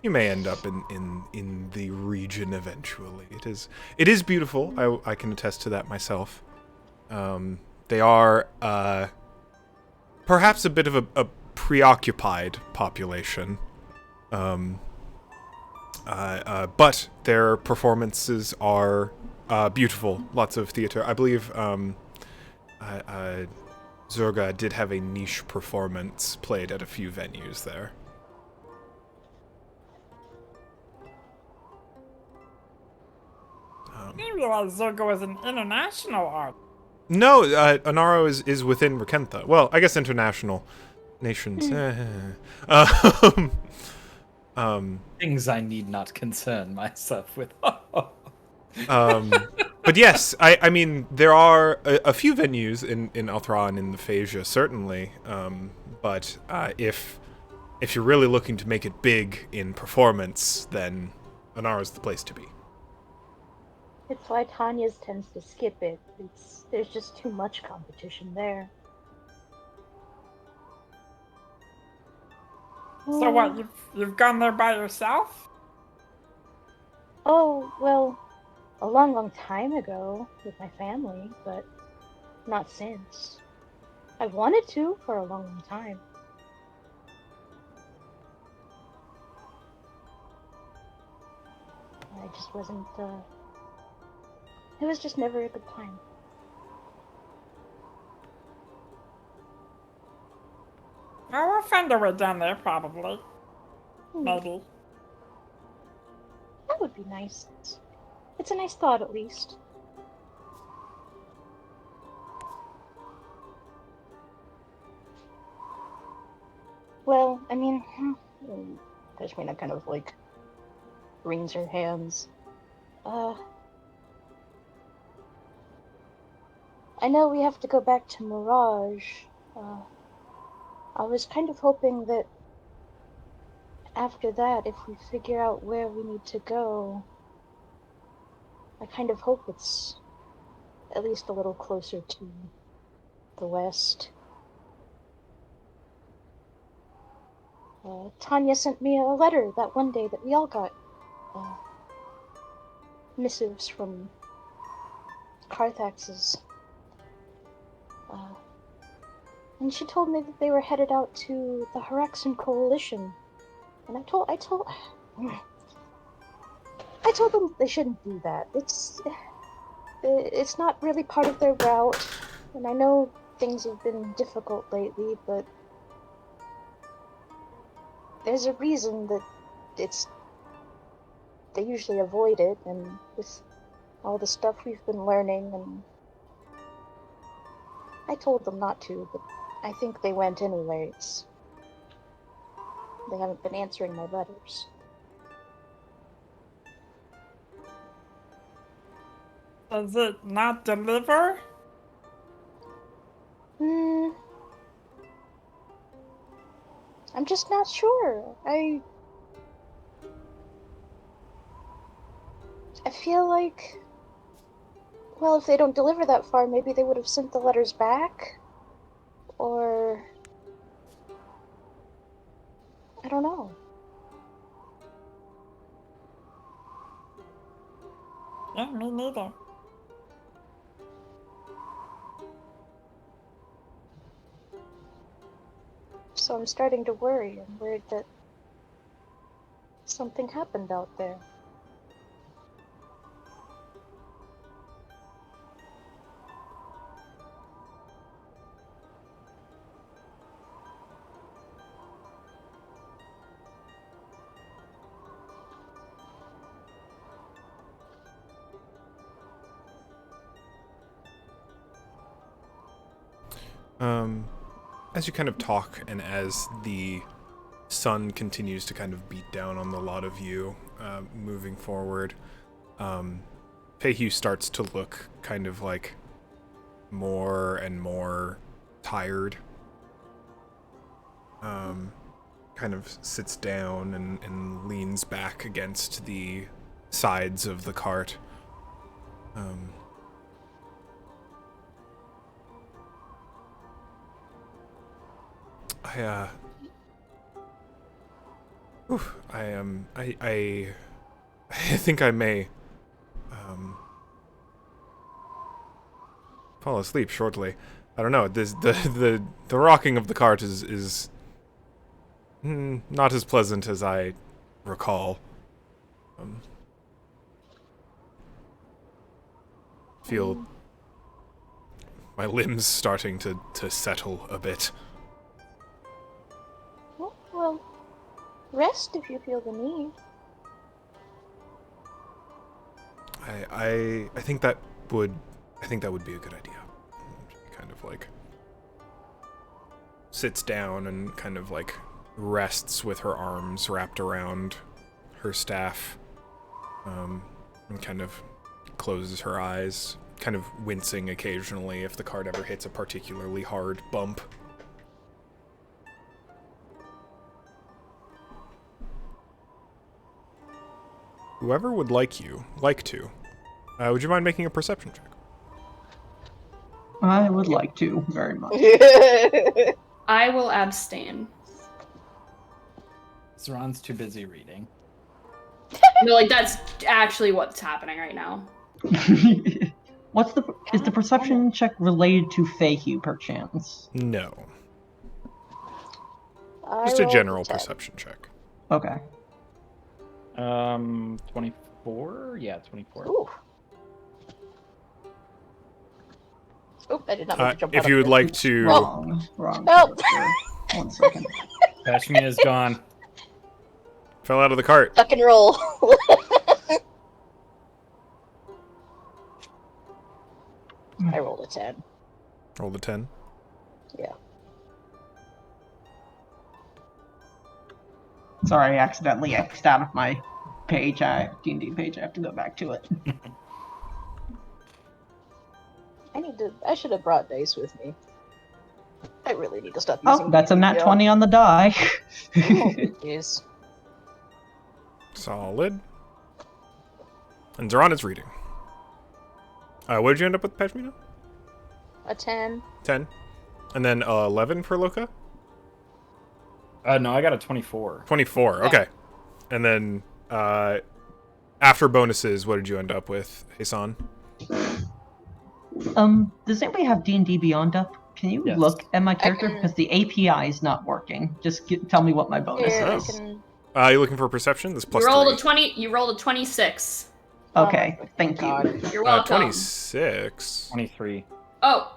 you may end up in the region eventually. It is beautiful. I can attest to that myself. They are perhaps a bit of a preoccupied population. But their performances are beautiful. Lots of theater. I believe Zurga did have a niche performance played at a few venues there. I didn't realize Zurga was an international art. No, Anaro is within Rackentha. Well, I guess international nations. Things I need not concern myself with. But yes, I mean, there are a few venues in Althra and in the Phasia, certainly. But if you're really looking to make it big in performance, then Anaro's the place to be. It's why Tanya's tends to skip it. There's just too much competition there. So what? You've gone there by yourself? Oh, well, a long time ago with my family, but not since. I've wanted to for a long time. I just wasn't, it was just never a good time. Oh, we'll find our way down there, probably. Maybe. That would be nice. It's a nice thought, at least. Well, I mean, Peshmina kind of, like, wrings her hands. I know we have to go back to Mirage. I was kind of hoping that after that, if we figure out where we need to go, I kind of hope it's at least a little closer to the west. Tanya sent me a letter that one day that we all got. Missives from Carthax's. And she told me that they were headed out to the Haraxan Coalition. And I told them they shouldn't do that. It's not really part of their route. And I know things have been difficult lately, but there's a reason that they usually avoid it, and with all the stuff we've been learning, and I told them not to, but I think they went anyways. They haven't been answering my letters. Does it not deliver? I'm just not sure. I feel like, well, if they don't deliver that far, maybe they would have sent the letters back? Or... I don't know. Yeah, me neither. So I'm starting to worry. I'm worried that something happened out there. As you kind of talk and as the sun continues to kind of beat down on the lot of you, moving forward, Peihu starts to look kind of like more and more tired. Kind of sits down and leans back against the sides of the cart. I think I may fall asleep shortly. I don't know. The rocking of the cart is not as pleasant as I recall. Feel my limbs starting to settle a bit. Well, rest if you feel the need. I think that would be a good idea. She kind of like sits down and kind of like rests with her arms wrapped around her staff, and kind of closes her eyes, kind of wincing occasionally if the cart ever hits a particularly hard bump. Whoever would like to, would you mind making a perception check? I would like to, very much. I will abstain. Zoran's too busy reading. No, like that's actually what's happening right now. Is the perception check related to Feihu, perchance? No. Just a general perception check. Okay. 24? Yeah, 24. Ooh. Oop, I did not mean to jump If out you of would there. like to... Wrong Oh. character. 1 second. Pashmina is gone. Fell out of the cart. Duck and roll. I rolled a 10. Roll the 10. Yeah. Sorry, I accidentally X'd out of my page. D&D page. I have to go back to it. I should have brought dice with me. I really need to stop using Oh, that's a nat D&D. 20 on the die. Oh, jeez. Solid. And Zoran is reading. What did you end up with, Pashmina? A 10. 10. And then 11 for Loka? No, I got a 24. 24, okay. And then, after bonuses, what did you end up with, Hasan? Does anybody have D&D Beyond up? Can you Yes. look at my character? can- Because the API is not working. Just tell me what my bonus Here, I is. can... You looking for perception? This plus You rolled 3. a 20. You rolled a 26. Okay, Oh, thank you. God. You're welcome. 26. 23. Oh.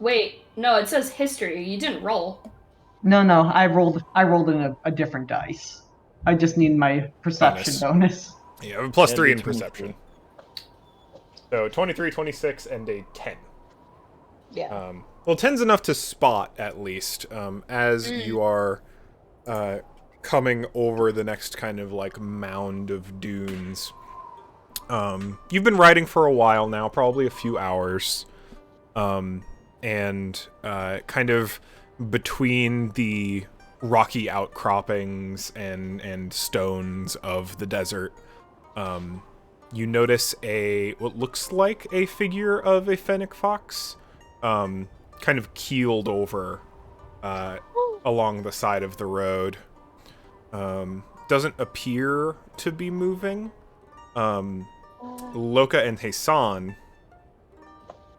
Wait. No, it says history. You didn't roll. No, I rolled in a different dice. I just need my perception bonus. Yeah, plus That'd 3 be in 23. perception. So 23, 26, and a 10. Yeah. Well, 10's enough to spot, at least, as you are coming over the next kind of, like, mound of dunes. You've been riding for a while now, probably a few hours. And kind of between the rocky outcroppings and stones of the desert, you notice what looks like a figure of a fennec fox, kind of keeled over along the side of the road. Doesn't appear to be moving. Loka and Hassan,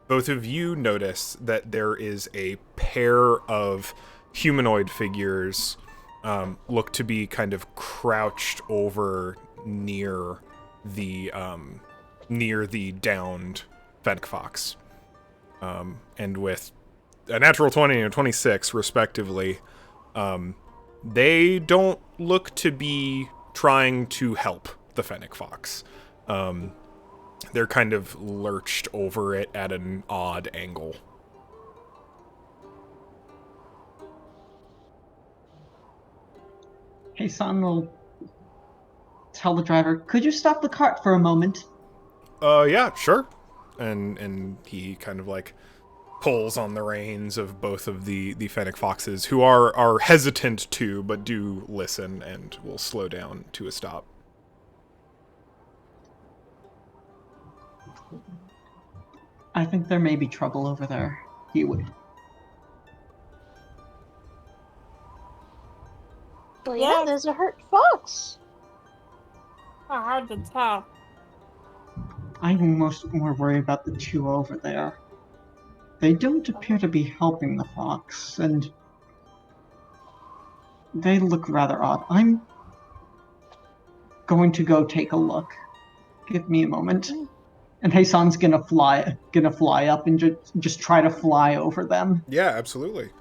both of you notice that there is a pair of humanoid figures, look to be kind of crouched over near the downed fennec fox. And with a natural 20 and a 26, respectively, they don't look to be trying to help the fennec fox. They're kind of lurched over it at an odd angle. Hassan will tell the driver, "Could you stop the cart for a moment?" Yeah, sure. And he kind of like pulls on the reins of both of the fennec foxes, who are hesitant too, but do listen and will slow down to a stop. "I think there may be trouble over there," he would. Well, yeah, there's a hurt fox. Hard to tell. I'm more worried about the two over there. They don't appear to be helping the fox, and they look rather odd. I'm going to go take a look. Give me a moment. And Hassan's gonna fly up and just try to fly over them. Yeah, absolutely.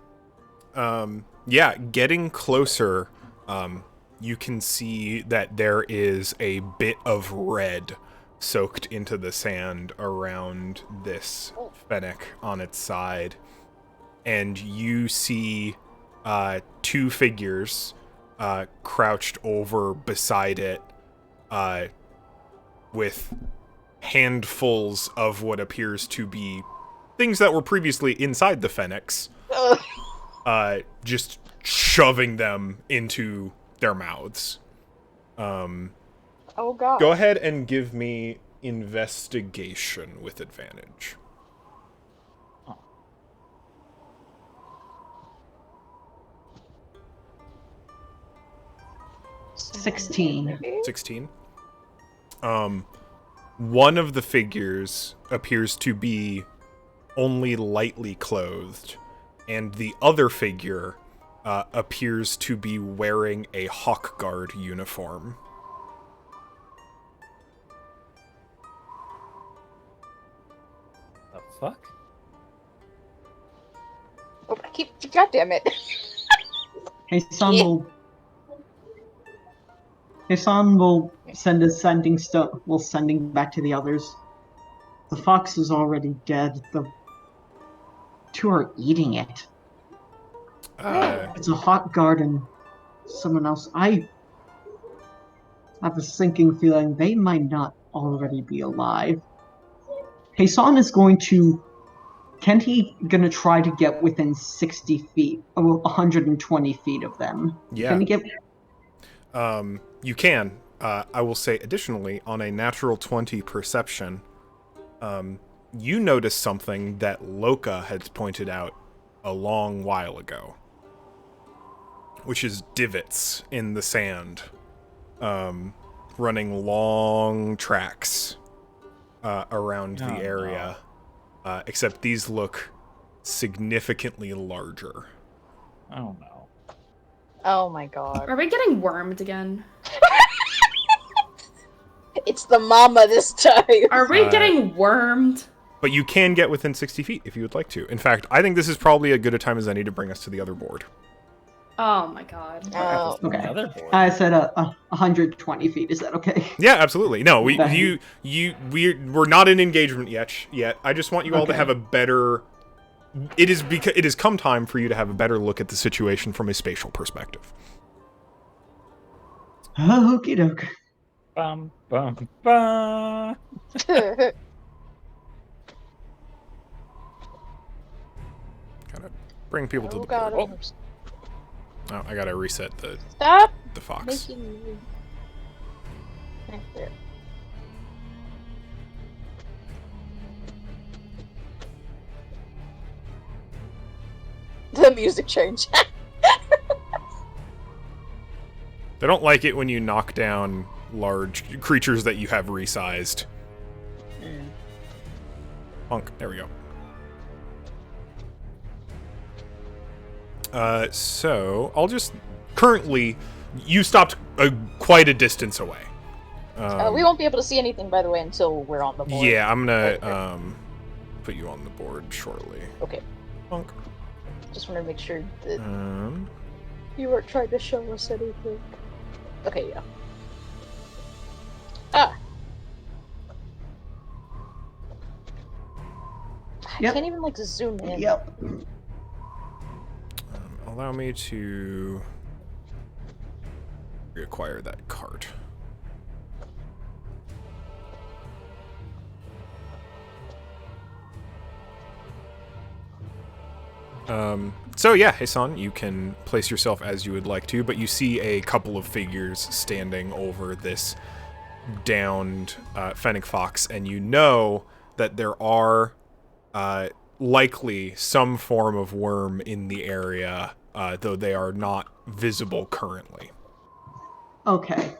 Yeah, getting closer, you can see that there is a bit of red soaked into the sand around this fennec on its side. And you see two figures crouched over beside it with handfuls of what appears to be things that were previously inside the fennecs, just shoving them into their mouths. Oh god. Go ahead and give me investigation with advantage. Oh. 16. 16. One of the figures appears to be only lightly clothed, and the other figure appears to be wearing a Hawk Guard uniform. The fuck? Oh, God damn it. Hassan will send a sending stone. Will sending back to the others. The fox is already dead. The two are eating it. It's a hot garden. Someone else. I have a sinking feeling they might not already be alive. Hassan is going to. Can he gonna try to get within 60 feet, 120 feet of them? Yeah. Can he get? You can. I will say, additionally, on a natural 20 perception, you notice something that Loka had pointed out a long while ago, which is divots in the sand, running long tracks around the area, except these look significantly larger. Oh no. Oh my god. Are we getting wormed again? It's the mama this time. Are we getting wormed? But you can get within 60 feet if you would like to. In fact, I think this is probably as good a time as any to bring us to the other board. Oh my god. Oh. Okay. Another board. I said 120 feet. Is that okay? Yeah, absolutely. No, we're not in engagement yet. I just want you all to Okay. have a better it has come time for you to have a better look at the situation from a spatial perspective. Okie doke. Bum, bum, bum. Gotta bring people to the God, board. Oh, I gotta reset the Stop fox. making me. There. The music change. They don't like it when you knock down large creatures that you have resized. Punk. There we go. So I'll just currently you stopped quite a distance away. We won't be able to see anything, by the way, until we're on the board. Yeah, I'm gonna put you on the board shortly. Okay. Punk. Just want to make sure that you weren't trying to show us anything. Okay, yeah. Ah. Yep. I can't even like zoom in. Yep. Allow me to reacquire that cart. So yeah, Hassan, you can place yourself as you would like to, but you see a couple of figures standing over this downed fennec fox, and you know that there are likely some form of worm in the area, though they are not visible currently. Okay.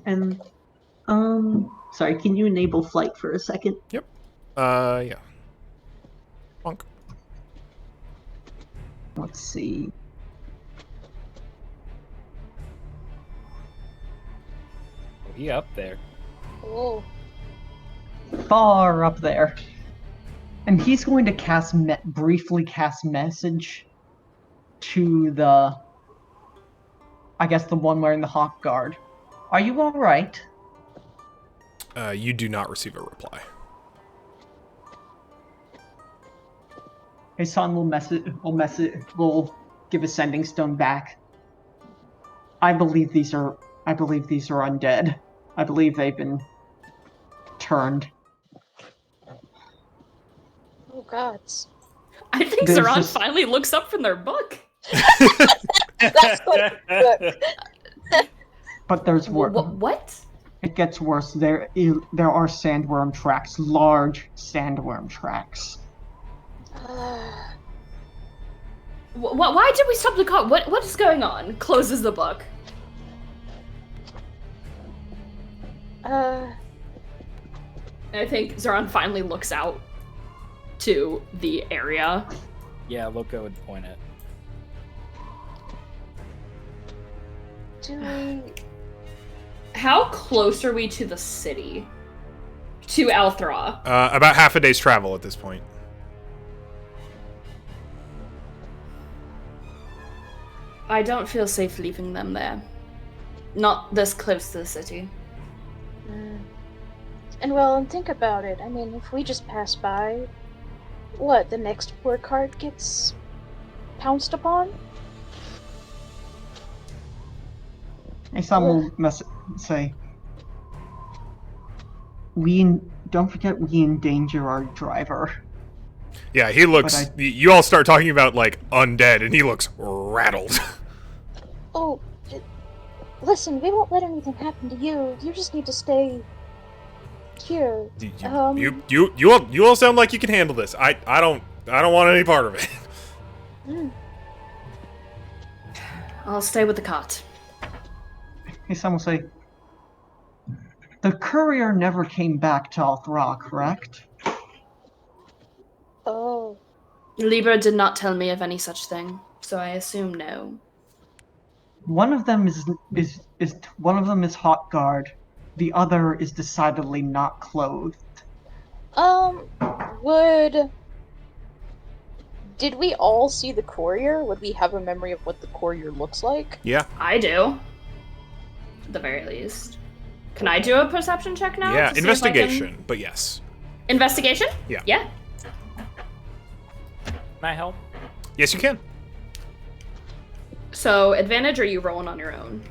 And, sorry, can you enable flight for a second? Yep. Yeah. Punk. Let's see. He up there. Oh. Far up there. And he's going to briefly cast message to the, I guess the one wearing the hawk guard. Are you alright? You do not receive a reply. Hassan will give a sending stone back. I believe these are undead. I believe they've been turned. Oh gods. I think There's Zoran just- finally looks up from their book. That's like good. But there's worse. What? It gets worse. There are sandworm tracks, large sandworm tracks. Why did we stop the car? What is going on? Closes the book. I think Zoran finally looks out to the area. Yeah, Loco would point it. Do we... How close are we to the city? To Althra? About half a day's travel at this point. I don't feel safe leaving them there. Not this close to the city. And well, and think about it. I mean, if we just pass by, what, the next poor cart gets pounced upon? Hassan will say, don't forget we endanger our driver. Yeah, he looks... You all start talking about, like, undead, and he looks rattled. Oh, listen, we won't let anything happen to you. You just need to stay here. You all sound like you can handle this. I don't want any part of it. I'll stay with the cart. Hassan will say, the courier never came back to Althra, correct? Oh. Libra did not tell me of any such thing, so I assume no. One of them is hot guard. The other is decidedly not clothed. Did we all see the courier? Would we have a memory of what the courier looks like? Yeah. I do. At the very least. Can I do a perception check now? Yeah, to see if I investigation, but yes. Investigation? Yeah. Yeah. Can I help? Yes, you can. So advantage, or are you rolling on your own?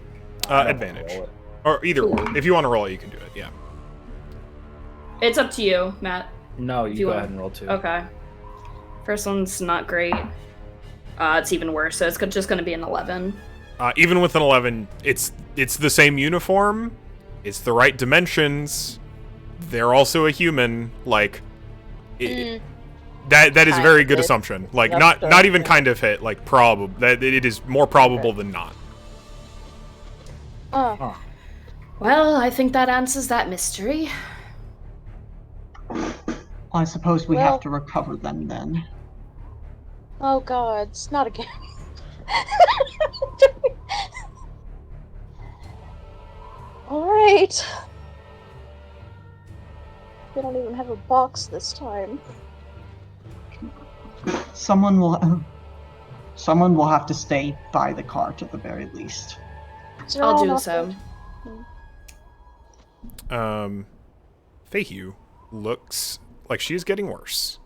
Advantage. Or either or. If you want to roll it, you can do it, yeah. It's up to you, Matt. No, you Do you go want- ahead and roll 2. Okay. First one's not great. It's even worse, so it's just going to be an 11. Even with an 11, it's the same uniform. It's the right dimensions. They're also a human. Like, that is a Kind very of good hit. assumption. Like, Enough not to- even yeah. kind of hit. Like, that it is more probable than not. Oh, Well, I think that answers that mystery. I suppose we Well- have to recover them then. oh God, it's not again. All right. We don't even have a box this time. Someone will have to stay by the cart at the very least. They're I'll all do not so. good. Feihu looks like she's getting worse.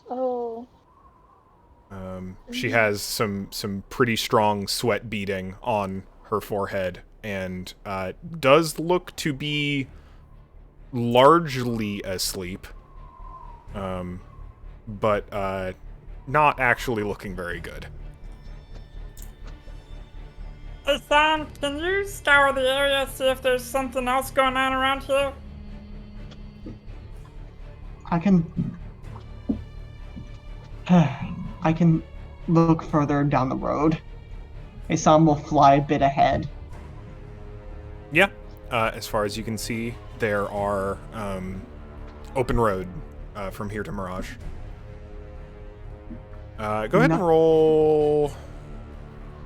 Oh. She has some pretty strong sweat beading on her forehead, and does look to be largely asleep, but not actually looking very good. Hey Sam, can you scour the area, see if there's something else going on around here? I can look further down the road. Isam will fly a bit ahead. Yeah, as far as you can see, there are open road from here to Mirage. Go ahead and roll.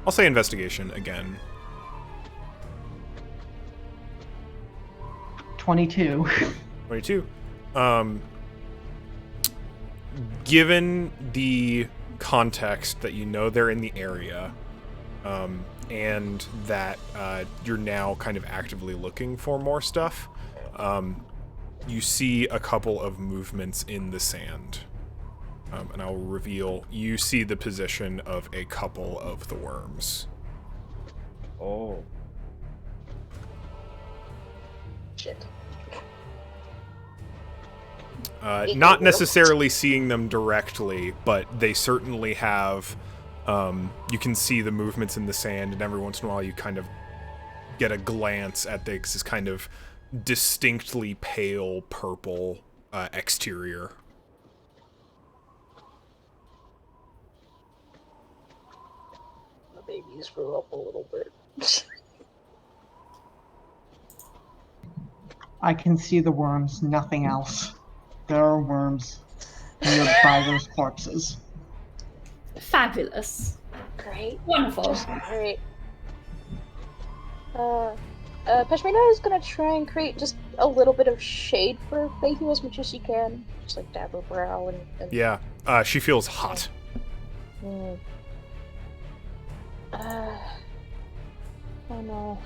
I'll say investigation again. 22. 22. Given the context that you know they're in the area, and that you're now kind of actively looking for more stuff, you see a couple of movements in the sand. And I'll reveal, you see the position of a couple of the worms. Oh. Shit. Not necessarily seeing them directly, but they certainly have, you can see the movements in the sand, and every once in a while you kind of get a glance at this kind of distinctly pale purple exterior. The babies grew up a little bit. I can see the worms, nothing else. There are worms nearby those corpses. Fabulous. Great. Wonderful. Just great. Peshmina is gonna try and create just a little bit of shade for Feihu as much as she can. Just like dab her brow and Yeah, she feels hot. Mm. Oh no.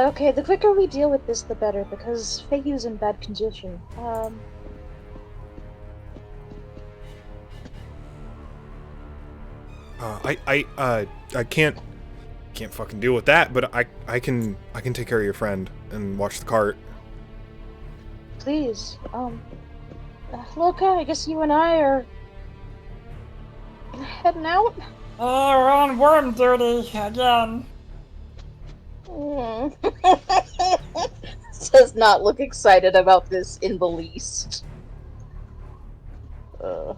Okay, the quicker we deal with this, the better, because Feihu's in bad condition. I can't fucking deal with that, but I can take care of your friend and watch the cart. Please, look, I guess you and I are heading out. Oh, we're on worm duty again. Does not look excited about this in the least. Do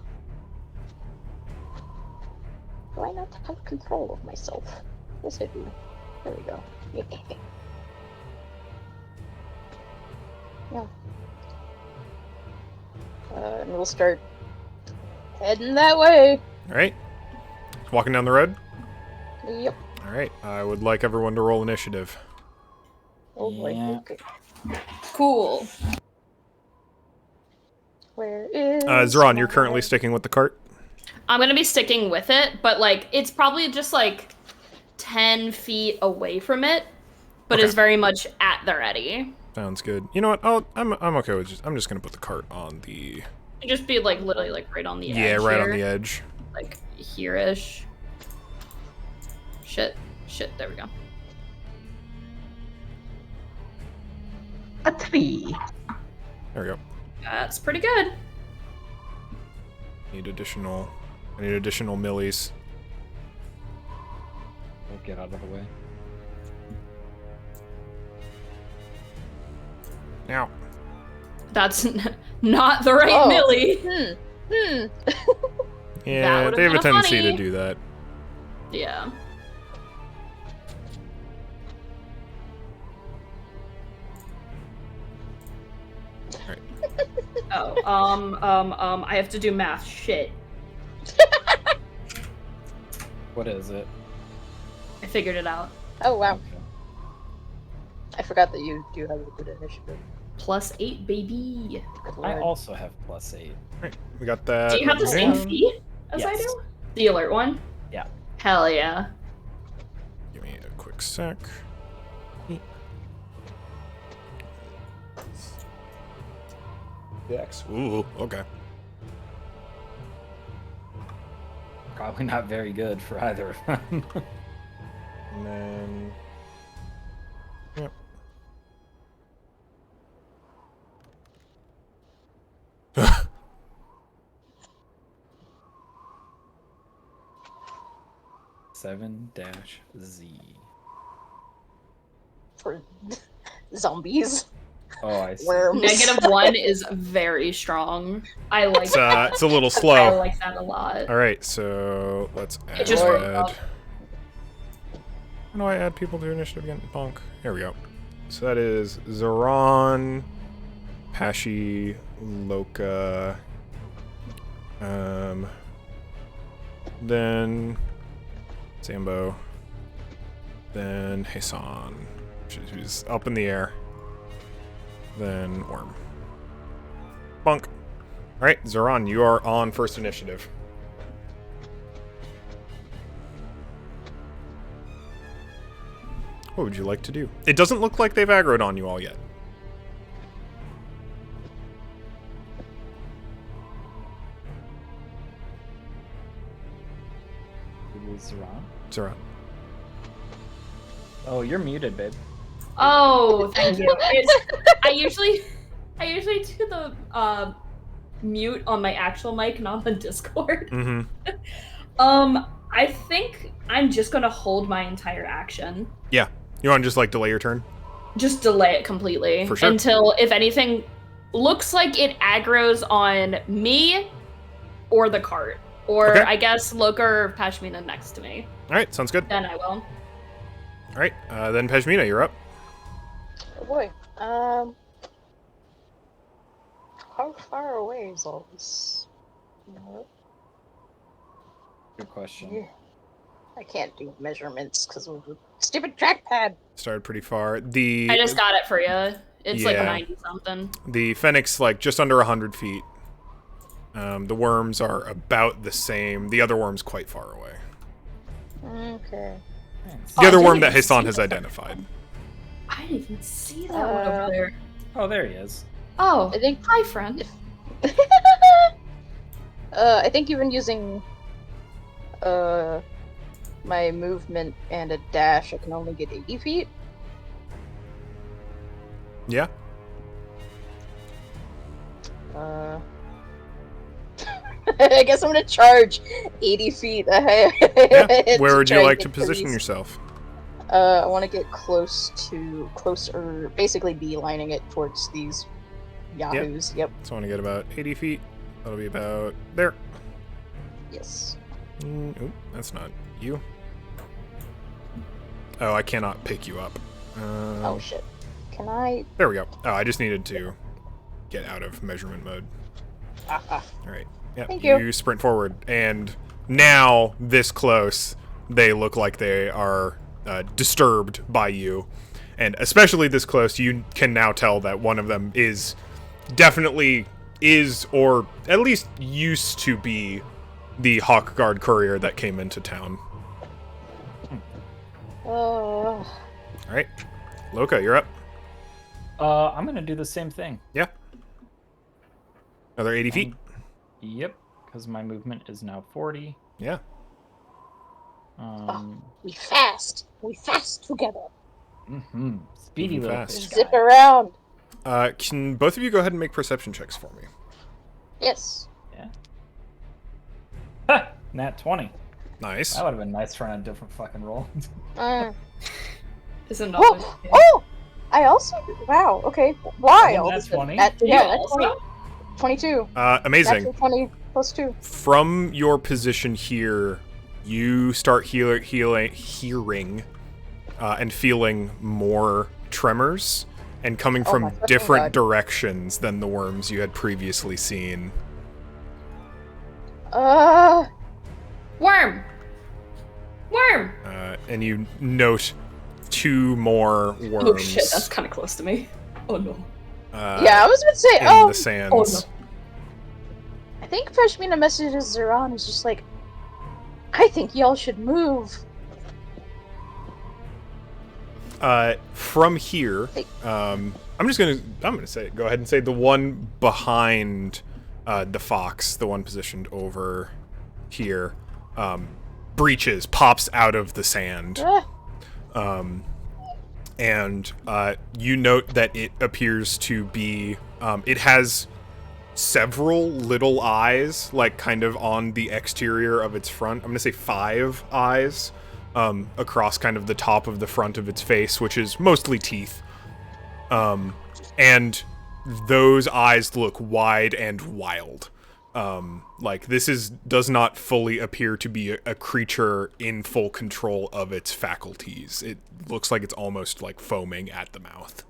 I not have control of myself? Yes, I do. There we go. Yeah. And we'll start heading that way. All right, walking down the road. Yep. All right, I would like everyone to roll initiative. Oh boy. Yeah. Okay. Cool. Where is Zeron, you're my- currently sticking with the cart. I'm gonna be sticking with it, but like it's probably just like 10 feet away from it, but Okay. is very much at the ready. Sounds good. You know what? I'm okay with I'm just gonna put the cart on the. It'd just be like literally like right on the edge. Yeah, right on here. the edge. Like here-ish. Shit. There we go. A tree. There we go. That's pretty good. I need additional millies. We'll get out of the way. Now. That's not the right Oh. Millie. Yeah, would've they have a been tendency funny. to do that. Yeah. Right. Oh, I have to do math. Shit. What is it? I figured it out. Oh wow, Okay. I forgot that you do have a good initiative. +8, baby. Good I lord. also have +8. Right. We got that. Do you have the same down. feat as I Yes. do? The alert one? Yeah. Hell yeah. Give me a quick sec. Dex. Ooh, okay. Probably not very good for either of them. And then. Yep. -7-Z. For zombies. Oh, I see. Worms. -1 is very strong. I like that. It's a little I slow. like that a lot. All right, so let's add. It just worked up. How do I add people to initiative again? Bonk. Here we go. So that is Zoran, Pashi, Loka, then Zambo, then Hassan, who's up in the air, then Worm. Bonk. All right, Zoran, you are on first initiative. What would you like to do? It doesn't look like they've aggroed on you all yet. It was Ron. Zoran. Oh, you're muted, babe. Oh, thank you. I usually do the mute on my actual mic, not on the Discord. Mm-hmm. I think I'm just gonna hold my entire action. Yeah. You want to just, like, delay your turn? Just delay it completely. For sure. Until, if anything, looks like it aggroes on me or the cart. Or, Okay. I guess, Loka or Pashmina next to me. All right, sounds good. Then I will. All right, then Peshmina, you're up. Oh boy. How far away is all this? Good question. Yeah. I can't do measurements because of the stupid trackpad. Started pretty far. I just got it for you. It's like Yeah. 90-something. The Fennec's, like, just under 100 feet. The worms are about the same. The other worm's quite far away. Okay. Thanks. The other I worm didn't that even Hassan see has that. identified. I didn't even see that one over there. Oh, there he is. Oh, I think hi, friend. I think even using my movement and a dash, I can only get 80 feet. Yeah? I guess I'm gonna charge 80 feet. Yeah. To Where would you try and like to get position these. yourself? I want to get closer, basically beelining it towards these yahoos. Yep. So I want to get about 80 feet. That'll be about there. Yes. Oop, that's not you. Oh, I cannot pick you up. Oh shit. Can I? There we go. Oh, I just needed to get out of measurement mode. Ah. All right. Yeah. Thank you. You sprint forward, and now this close, they look like they are disturbed by you, and especially this close, you can now tell that one of them definitely is, or at least used to be, the Hawkguard courier that came into town. Oh. All right, Loka, you're up. I'm gonna do the same thing. Yeah. Another 80 feet. Yep, because my movement is now 40. Yeah. We fast. We fast together. Speedy Moving little fast. fish Zip guy. around. Can both of you go ahead and make perception checks for me? Yes. Yeah. Ha! Nat 20. Nice. That would have been nice for a different fucking roll. Isn't Oh, always. oh! I also. Wow. Okay. Wild. That's 20. Yeah, You that's also? 20. 22. Amazing. Natural 20 plus 2. From your position here, you start hearing and feeling more tremors and coming Oh my from fucking different God. directions than the worms you had previously seen. Worm! Worm! And you note 2 more worms. Oh shit, that's kind of close to me. Oh no. Yeah, I was about to say, in the sands. oh no. I think Pashmina messages Zeron is just like, I think y'all should move. From here, I'm gonna say, go ahead and say the one behind the fox, the one positioned over here, breaches, pops out of the sand. And you note that it appears to be, it has several little eyes, like kind of on the exterior of its front. I'm gonna say 5 eyes across kind of the top of the front of its face, which is mostly teeth. And those eyes look wide and wild. Like this does not fully appear to be a creature in full control of its faculties. It looks like it's almost like foaming at the mouth.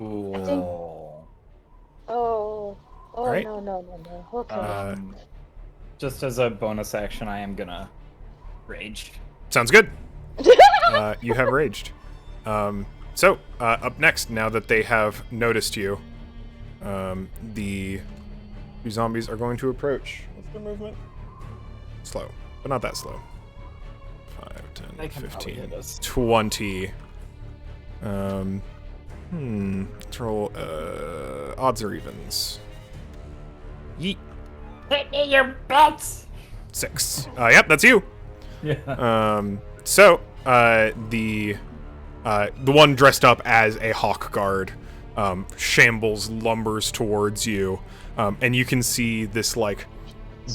Oh, Right. no. Okay. Just as a bonus action, I am gonna rage. Sounds good. You have raged. So, up next, now that they have noticed you, the 2 zombies are going to approach. What's their movement? Slow, but not that slow. 5, They 10, can probably 15, hit us. 20. Let's roll, odds or evens. Yeet. Hit me, your butts! 6. Yep, that's you. Yeah. So, the one dressed up as a hawk guard, shambles, lumbers towards you, and you can see this, like,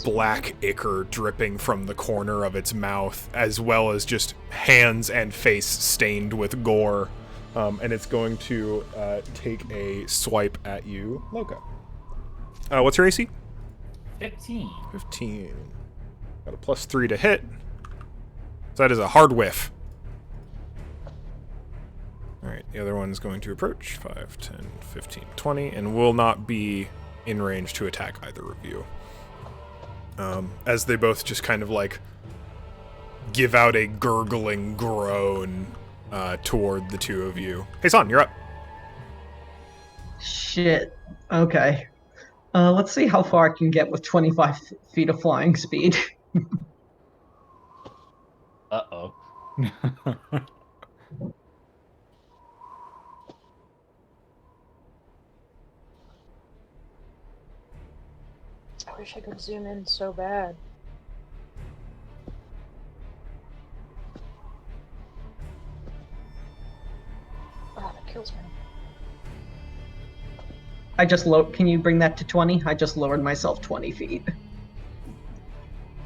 black ichor dripping from the corner of its mouth, as well as just hands and face stained with gore, and it's going to take a swipe at you, Loka. What's your AC? 15. 15. Got a +3 to hit. So that is a hard whiff. Alright, the other one's going to approach. 5, 10, 15, 20, and will not be in range to attack either of you. As they both just kind of like give out a gurgling groan toward the 2 of you. Hey, Son, you're up. Shit. Okay. Let's see how far I can get with 25 feet of flying speed. Uh-oh. I wish I could zoom in so bad. Oh, that kills me. Can you bring that to 20? I just lowered myself 20 feet.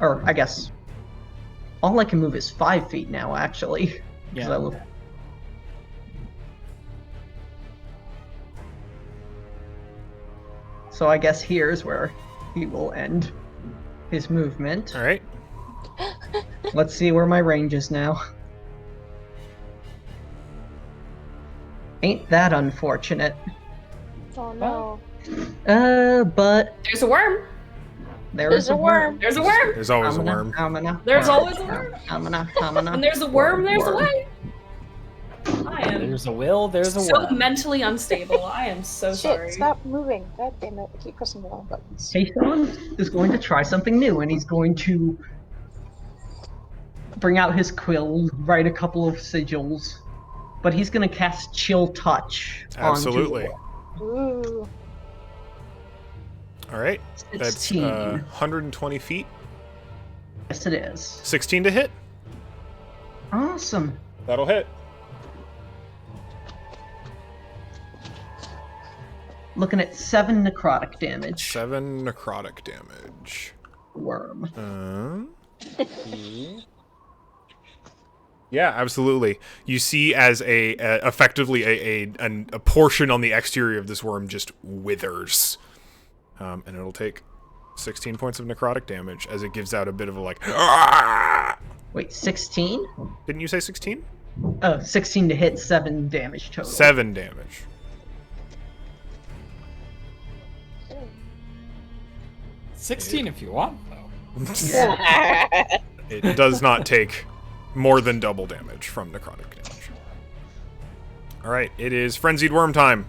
Or, I guess, all I can move is 5 feet now, actually. 'Cause Yeah. So I guess here's where he will end his movement. Alright. Let's see where my range is now. Ain't that unfortunate. Oh no. But There's a worm. There's a worm. There's a worm. There's always a worm. There's always a worm. And there's a worm, there's a way. I am There's a will, there's a so worm. mentally unstable. I am so Shit, sorry. stop moving. God damn it. I keep pressing the wrong buttons. Tayson is going to try something new, and he's going to bring out his quill, write a couple of sigils, but he's gonna cast Chill Touch. Absolutely. Onto Ooh. All right. That's 16. 120 feet. Yes, it is. 16 to hit. Awesome. That'll hit. Looking at 7 necrotic damage. 7 necrotic damage. Worm. Yeah, absolutely. You see as effectively a portion on the exterior of this worm just withers. And it'll take 16 points of necrotic damage as it gives out a bit of a like, "Ah!" Wait, 16? Didn't you say 16? Oh, 16 to hit, 7 damage total. 7 damage. $16 if you want, though. It does not take more than double damage from necrotic damage. All right, it is frenzied worm time.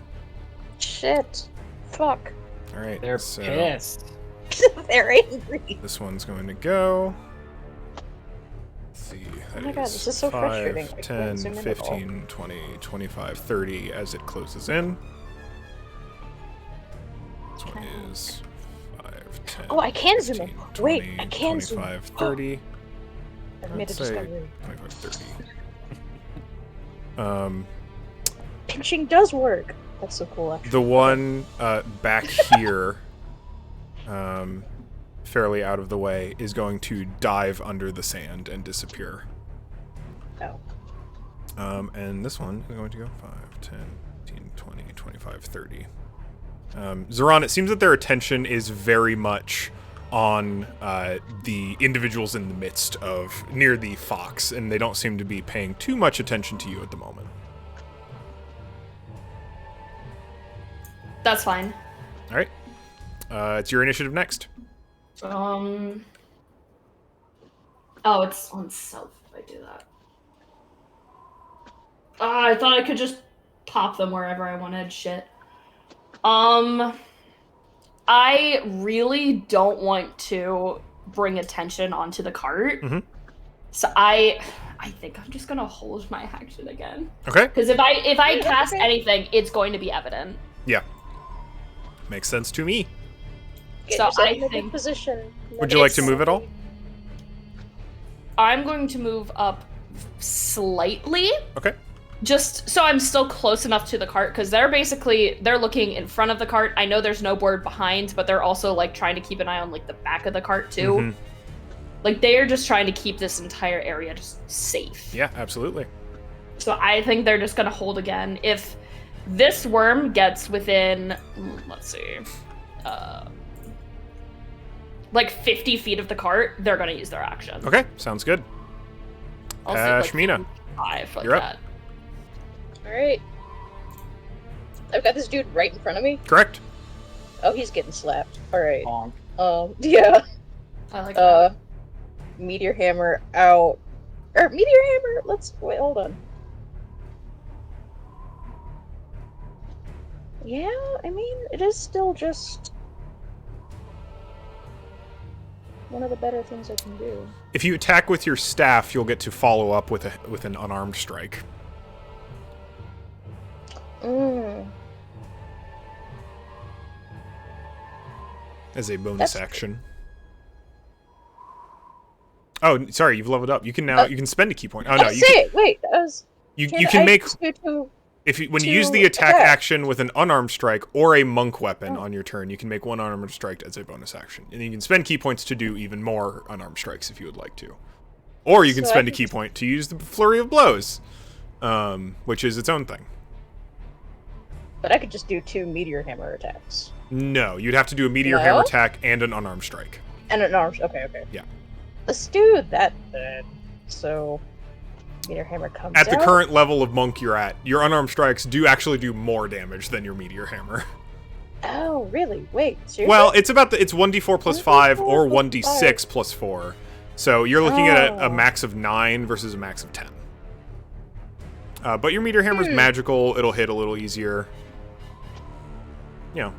Shit. Fuck. All right, They're so pissed. They're angry. this one's going to go. Let's see. Oh my God, this is so 5, frustrating. I can't 10, zoom in at all. 15, 20, 25, 30 as it closes in. This one is 5, 10. Oh, I can zoom in. 15, Wait, 20, I can zoom in. 25, 30. I've made a Let's say discovery. 25, 30. Pinching does work. That's so cool, actually. The one back here, fairly out of the way, is going to dive under the sand and disappear. Oh. And this one is going to go 5, 10, 15, 20, 25, 30. Zoran, it seems that their attention is very much on the individuals in the midst of near the fox, and they don't seem to be paying too much attention to you at the moment. That's fine. All right. It's your initiative next. Oh, it's on self if I do that. I thought I could just pop them wherever I wanted. Shit. I really don't want to bring attention onto the cart. Mhm. So I think I'm just gonna hold my action again. Okay. Because if I Yeah, cast okay. anything, it's going to be evident. Yeah. Makes sense to me. Get So yourself I in a good think- position. Would you like to move at all? I'm going to move up slightly. Okay. Just so I'm still close enough to the cart, because they're looking in front of the cart. I know there's no board behind, but they're also like trying to keep an eye on like the back of the cart too. Mhm. Like they are just trying to keep this entire area just safe. Yeah, absolutely. So I think they're just gonna hold again. If this worm gets within, let's see, like 50 feet of the cart, they're gonna use their action. Okay, sounds good. I'll say, like, Ashmina, 5, like you're up. that. Alright. I've got this dude right in front of me. Correct. Oh, he's getting slapped. Alright. Bonk. Yeah. I like that. Meteor hammer out. Or meteor hammer? Wait, hold on. Yeah, I mean, it is still just one of the better things I can do. If you attack with your staff, you'll get to follow up with an unarmed strike. As a bonus That's- action. Oh, sorry, you've leveled up. You can now you can spend a key point. Oh no, you can, Wait, that was. you can make Two, when you use to the attack attack. action with an unarmed strike or a monk weapon on your turn, you can make one unarmed strike as a bonus action, and you can spend key points to do even more unarmed strikes if you would like to, or you can So I spend a can key point to use the flurry of blows, which is its own thing. But I could just do 2 meteor hammer attacks. No, you'd have to do a meteor No? hammer attack and an unarmed strike. And an arm. Okay. Yeah. Let's do that then. So, meteor hammer comes At the out. current level of monk you're at, your unarmed strikes do actually do more damage than your meteor hammer. Oh, really? Wait, seriously? Well, it's 1d4 plus 5 or 1d4 plus 1d6 plus 4. So you're looking at a Oh. max of 9 versus a max of 10. But your meteor hammer's Hmm. magical, it'll hit a little easier. You know,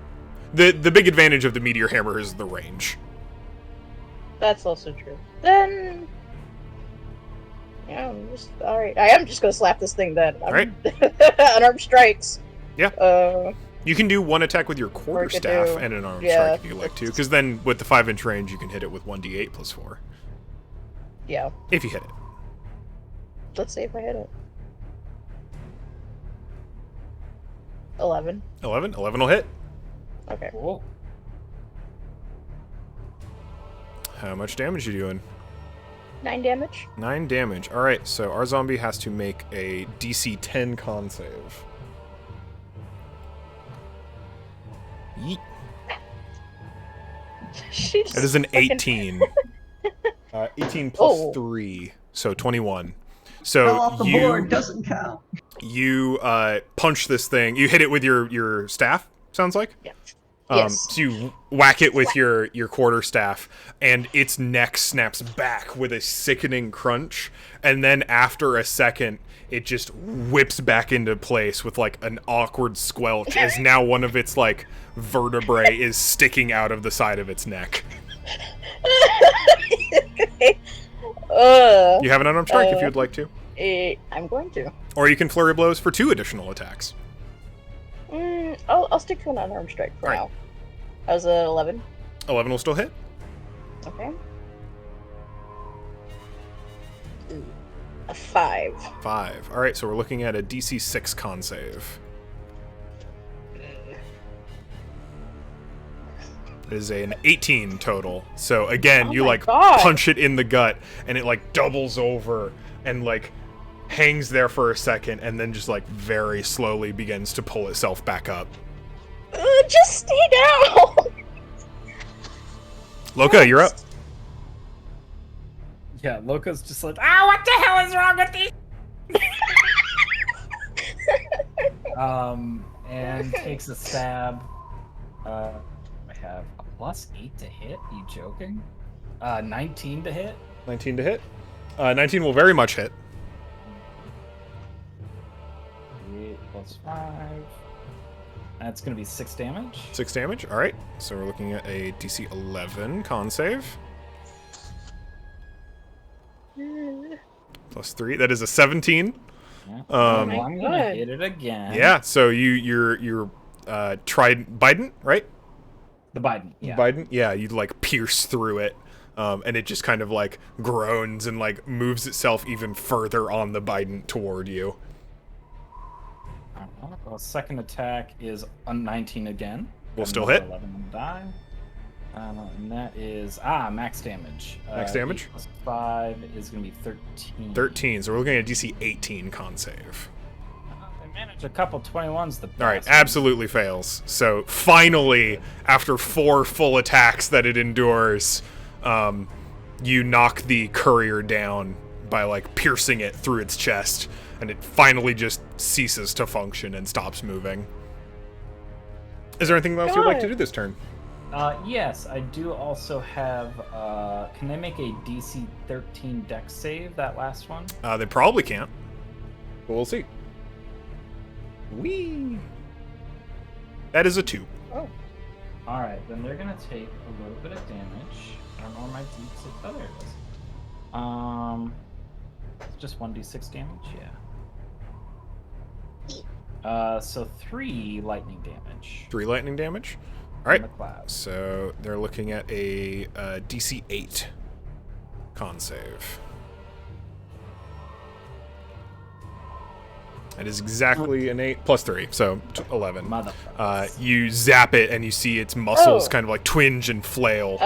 the big advantage of the meteor hammer is the range. That's also true. Then, Yeah, alright. I am just gonna slap this thing then. Alright. Unarmed strikes. Yeah. You can do one attack with your quarterstaff do- and an armed yeah, strike if you like to, because then with the 5-inch range, you can hit it with 1d8 plus 4. Yeah. If you hit it. Let's see if I hit it. 11. 11? 11 will hit. Okay. Cool. How much damage you doing? 9 damage. 9 damage. Alright, so our zombie has to make a DC 10 con save. Yeet. She just That is an fucking- 18. 18 plus Oh. 3, so 21. Fell So off the board, doesn't count. you punch this thing. You hit it with your staff, sounds like? Yeah. Yes. So you whack it with your quarterstaff, and its neck snaps back with a sickening crunch, and then after a second, it just whips back into place with like an awkward squelch, as now one of its like vertebrae is sticking out of the side of its neck. You have an unarmed strike if you'd like to, I'm going to. or you can flurry blows for 2 additional attacks. I'll stick to an unarmed strike for Alright. now. I was at 11. 11 will still hit. Okay. Ooh. A 5. 5. All right, so we're looking at a DC 6 con save. It is an 18 total. So again, Oh you my like God. punch it in the gut, and it like doubles over and like hangs there for a second, and then just like very slowly begins to pull itself back up. Just stay down! Loka, you're up. Yeah, Loka's just like, ah, what the hell is wrong with these? And takes a stab. I have a +8 to hit. You joking? 19 to hit. 19 to hit. 19 will very much hit. 8 plus 5. That's gonna be 6 damage. 6 damage. All right, so we're looking at a DC 11 con save. Plus 3. That is a 17. Yeah. Um, Well, I'm gonna hit it again. Yeah, so you're Biden, right? The Biden. Yeah. Biden? Yeah, you like pierce through it. And it just kind of like groans and like moves itself even further on the Biden toward you. Well, second attack is a 19 again. Will And still another hit. 11 will die. And that is max damage. Max damage? 8 plus 5 is gonna be 13. 13, so we're looking at a DC 18 con save. They managed a couple 21s. The All right, absolutely fails. So finally, after 4 full attacks that it endures, you knock the courier down by like piercing it through its chest, and it finally just ceases to function and stops moving. Is there anything else you'd like to do this turn? Yes, I do also have. Can they make a DC 13 Dex save? That last one. They probably can't, but we'll see. Whee! That is a 2. Oh. All right, then they're gonna take a little bit of damage. I don't know where my D6. Oh, there it is. It's just 1d6 damage. Yeah. So 3 lightning damage. 3 lightning damage. All from right. the cloud. So they're looking at a DC 8 con save. That is exactly an 8 plus 3, so 11. Motherfucker. You zap it, and you see its muscles Oh. kind of like twinge and flail.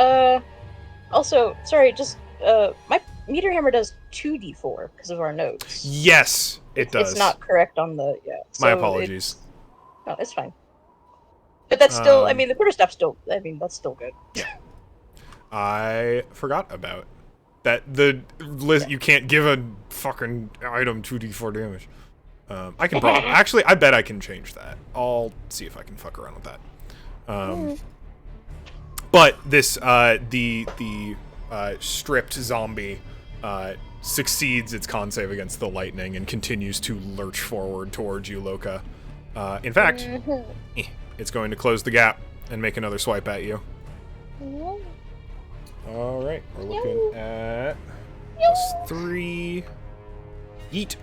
Also, sorry, just, my meter hammer does 2d4 because of our notes. Yes, it does. It's not correct on the, yeah. My so apologies. No, it's fine. But that's still, I mean, the quarterstaff's still, I mean, that's still good. I forgot about that. The list, you can't give a fucking item 2d4 damage. I can probably actually. I bet I can change that. I'll see if I can fuck around with that. But this the stripped zombie succeeds its con save against the lightning and continues to lurch forward towards you, Loka. In fact, it's going to close the gap and make another swipe at you. All right, we're looking at +3. Yeet.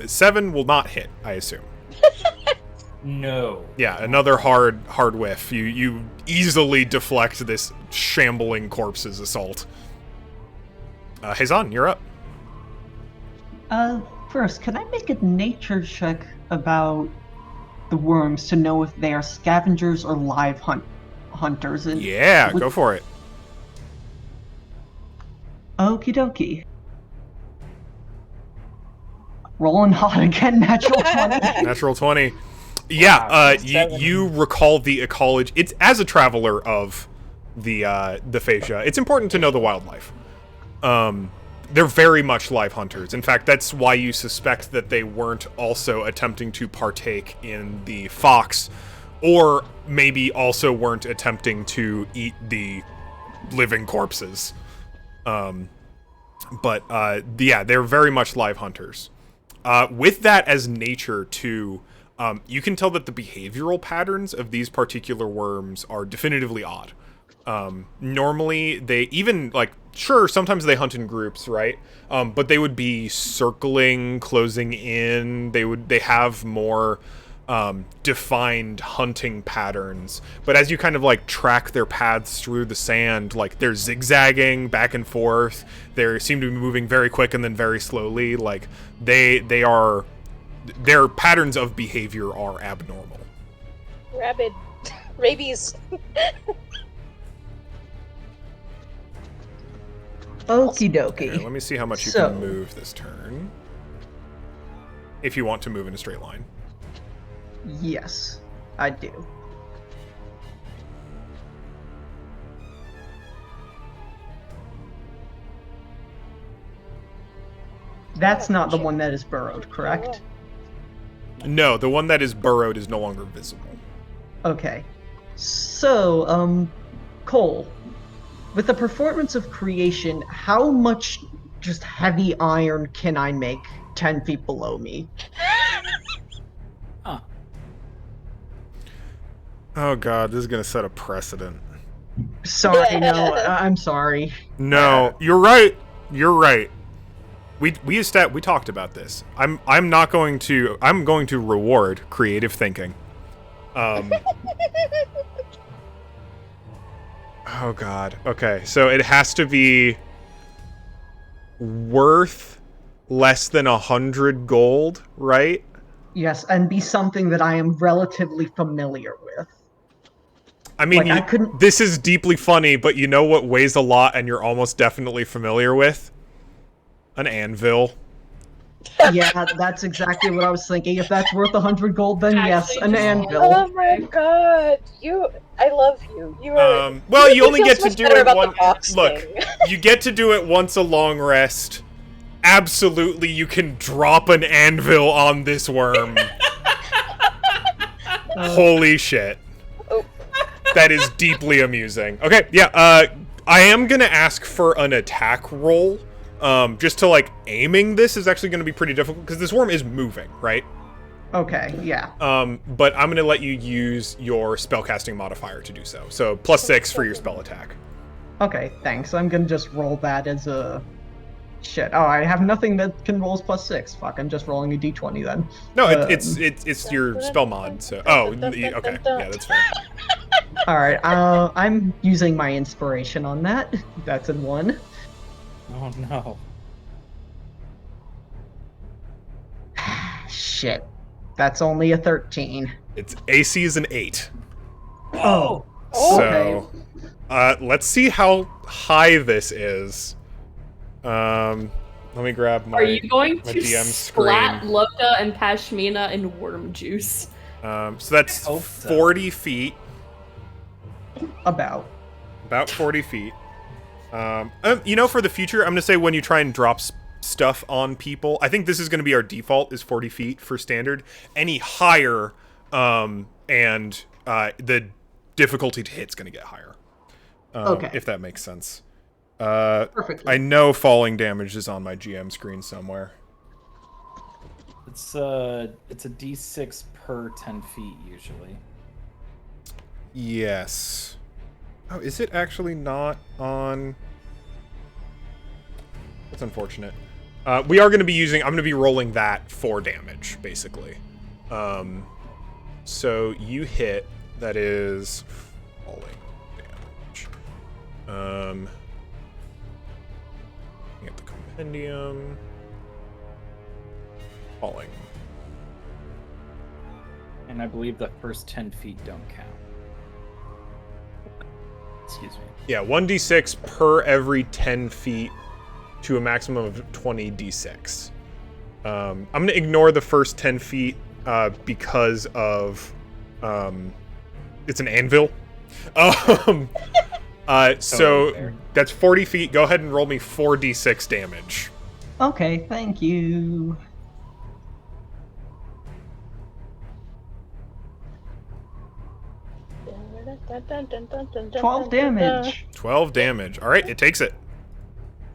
7 will not hit, I assume. No. Yeah, another hard whiff. You easily deflect this shambling corpse's assault. Hazan, you're up. First, can I make a nature check about the worms to know if they are scavengers or live hunters? And Yeah, go for it. Okie dokie. Rolling hot again, natural 20. Natural 20. Yeah, you recall the ecology. It's as a traveler of the fascia, it's important to know the wildlife. They're very much live hunters. In fact, that's why you suspect that they weren't also attempting to partake in the fox, or maybe also weren't attempting to eat the living corpses. But yeah, they're very much live hunters. With that as nature too, you can tell that the behavioral patterns of these particular worms are definitively odd. Normally, they even, like, sure, sometimes they hunt in groups, right? But they would be circling, closing in. They have more defined hunting patterns. But as you kind of, like, track their paths through the sand, like, they're zigzagging back and forth. They seem to be moving very quick and then very slowly. Like, they are... Their patterns of behavior are abnormal. Rabid. Rabies. Okie dokie. Okay, let me see how much you can move this turn. If you want to move in a straight line. Yes, I do. That's not the one that is burrowed, correct? No, the one that is burrowed is no longer visible. Okay. So, Cole, with the performance of creation, how much just heavy iron can I make 10 feet below me? Huh. Oh god, this is gonna set a precedent. Sorry, no, I'm sorry. No, you're right. You're right. We talked about this. I'm going to reward creative thinking. Oh god. Okay, so it has to be worth less than 100 gold, right? Yes, and be something that I am relatively familiar with. I mean, Like, I couldn't... this is deeply funny, but you know what weighs a lot and you're almost definitely familiar with? An anvil. Yeah, that's exactly what I was thinking. If that's worth 100 gold, then yes, an anvil. Oh my god, I love you. You are. Well, you only feel get so to much do better it about one. the box Look, thing. you get to do it once a long rest. Absolutely, you can drop an anvil on this worm. Holy shit. Oh. That is deeply amusing. Okay, yeah, I am gonna ask for an attack roll. Just to, like, aiming this is actually gonna be pretty difficult, because this worm is moving, right? Okay, yeah. But I'm gonna let you use your spellcasting modifier to do so. So, +6 for your spell attack. Okay, thanks. I'm gonna just roll that as a... Shit. Oh, I have nothing that can roll +6. Fuck, I'm just rolling a d20 then. No, it's your spell mod, so... Oh, okay. Yeah, that's fair. Alright, I'm using my inspiration on that. That's in 1. Oh no. Shit. That's only a 13. It's AC is an 8. Oh. So, let's see how high this is. Let me grab my. Are you going my to DM splat screen. Loka and Pashmina in worm juice? So that's I hope so. 40 feet. About 40 feet. You know, for the future, I'm gonna say when you try and drop stuff on people, I think this is gonna be our default, is 40 feet for standard. Any higher, and the difficulty to hit's gonna get higher. Okay. If that makes sense. perfectly. I know falling damage is on my GM screen somewhere. It's a d6 per 10 feet usually. Yes. Oh, is it actually not on... That's unfortunate. We are going to be using... I'm going to be rolling that for damage, basically. So you hit... That is... falling damage. Get the compendium. Falling. And I believe the first 10 feet don't count. Excuse me. Yeah, 1d6 per every 10 feet to a maximum of 20d6. I'm going to ignore the first 10 feet because of... it's an anvil. So that's 40 feet. Go ahead and roll me 4d6 damage. Okay, thank you. Dun, dun, dun, dun, dun, 12 dun, dun, dun. damage. 12 damage. All right, it takes it.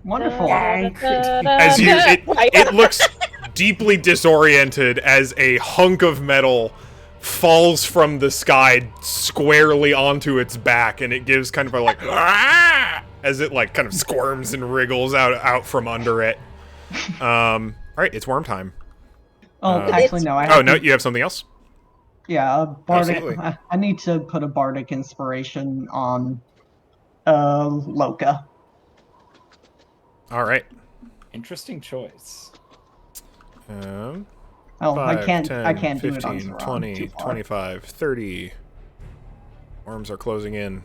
Wonderful. As you, it looks deeply disoriented as a hunk of metal falls from the sky squarely onto its back, and it gives kind of a like "Ah!" as it like kind of squirms and wriggles out from under it. All right, it's worm time. Oh, actually, no. I have Oh no, you have something else? Yeah, bardic. Absolutely. I need to put a bardic inspiration on Loka. All right. Interesting choice. Oh, 5, I can't 10, I can't 15, do it on Zeron. 20, Too far. 25, 30. Worms are closing in.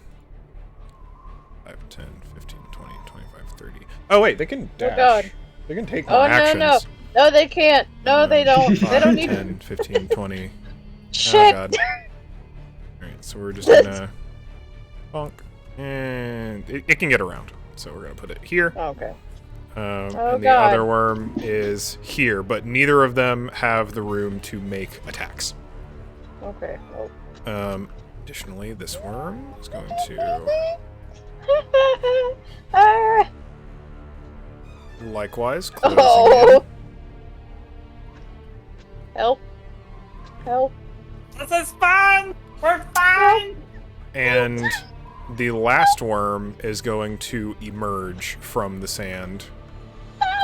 5, 10, 15, 20, 25, 30. Oh, wait, they can dash. Oh, God. They can take more Oh, actions. no. No, they can't. No, they don't. 5, They don't need 10, 15, 20. Shit. Oh, God. Alright, so we're just gonna... bonk. And it can get around. So we're gonna put it here. Okay. And the God. other worm is here, but neither of them have the room to make attacks. Okay. Additionally, this worm is going to likewise closing Oh. Help. Help. This is fine. We're fine. in. And the last worm is going to emerge from the sand.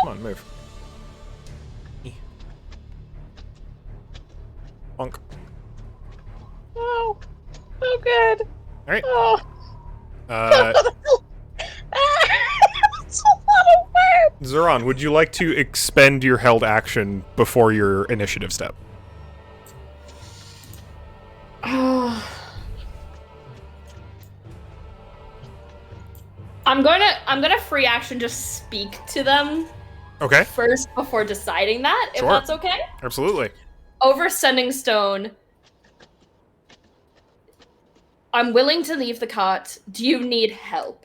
Come on, move. Bonk. Oh. Oh, good. Alright. Oh. That's a lot of work. Zeron, would you like to expend your held action before your initiative step? I'm gonna free action just speak to them Okay, first before deciding that, if Sure. that's okay. absolutely. Over Sending Stone. I'm willing to leave the cot. Do you need help?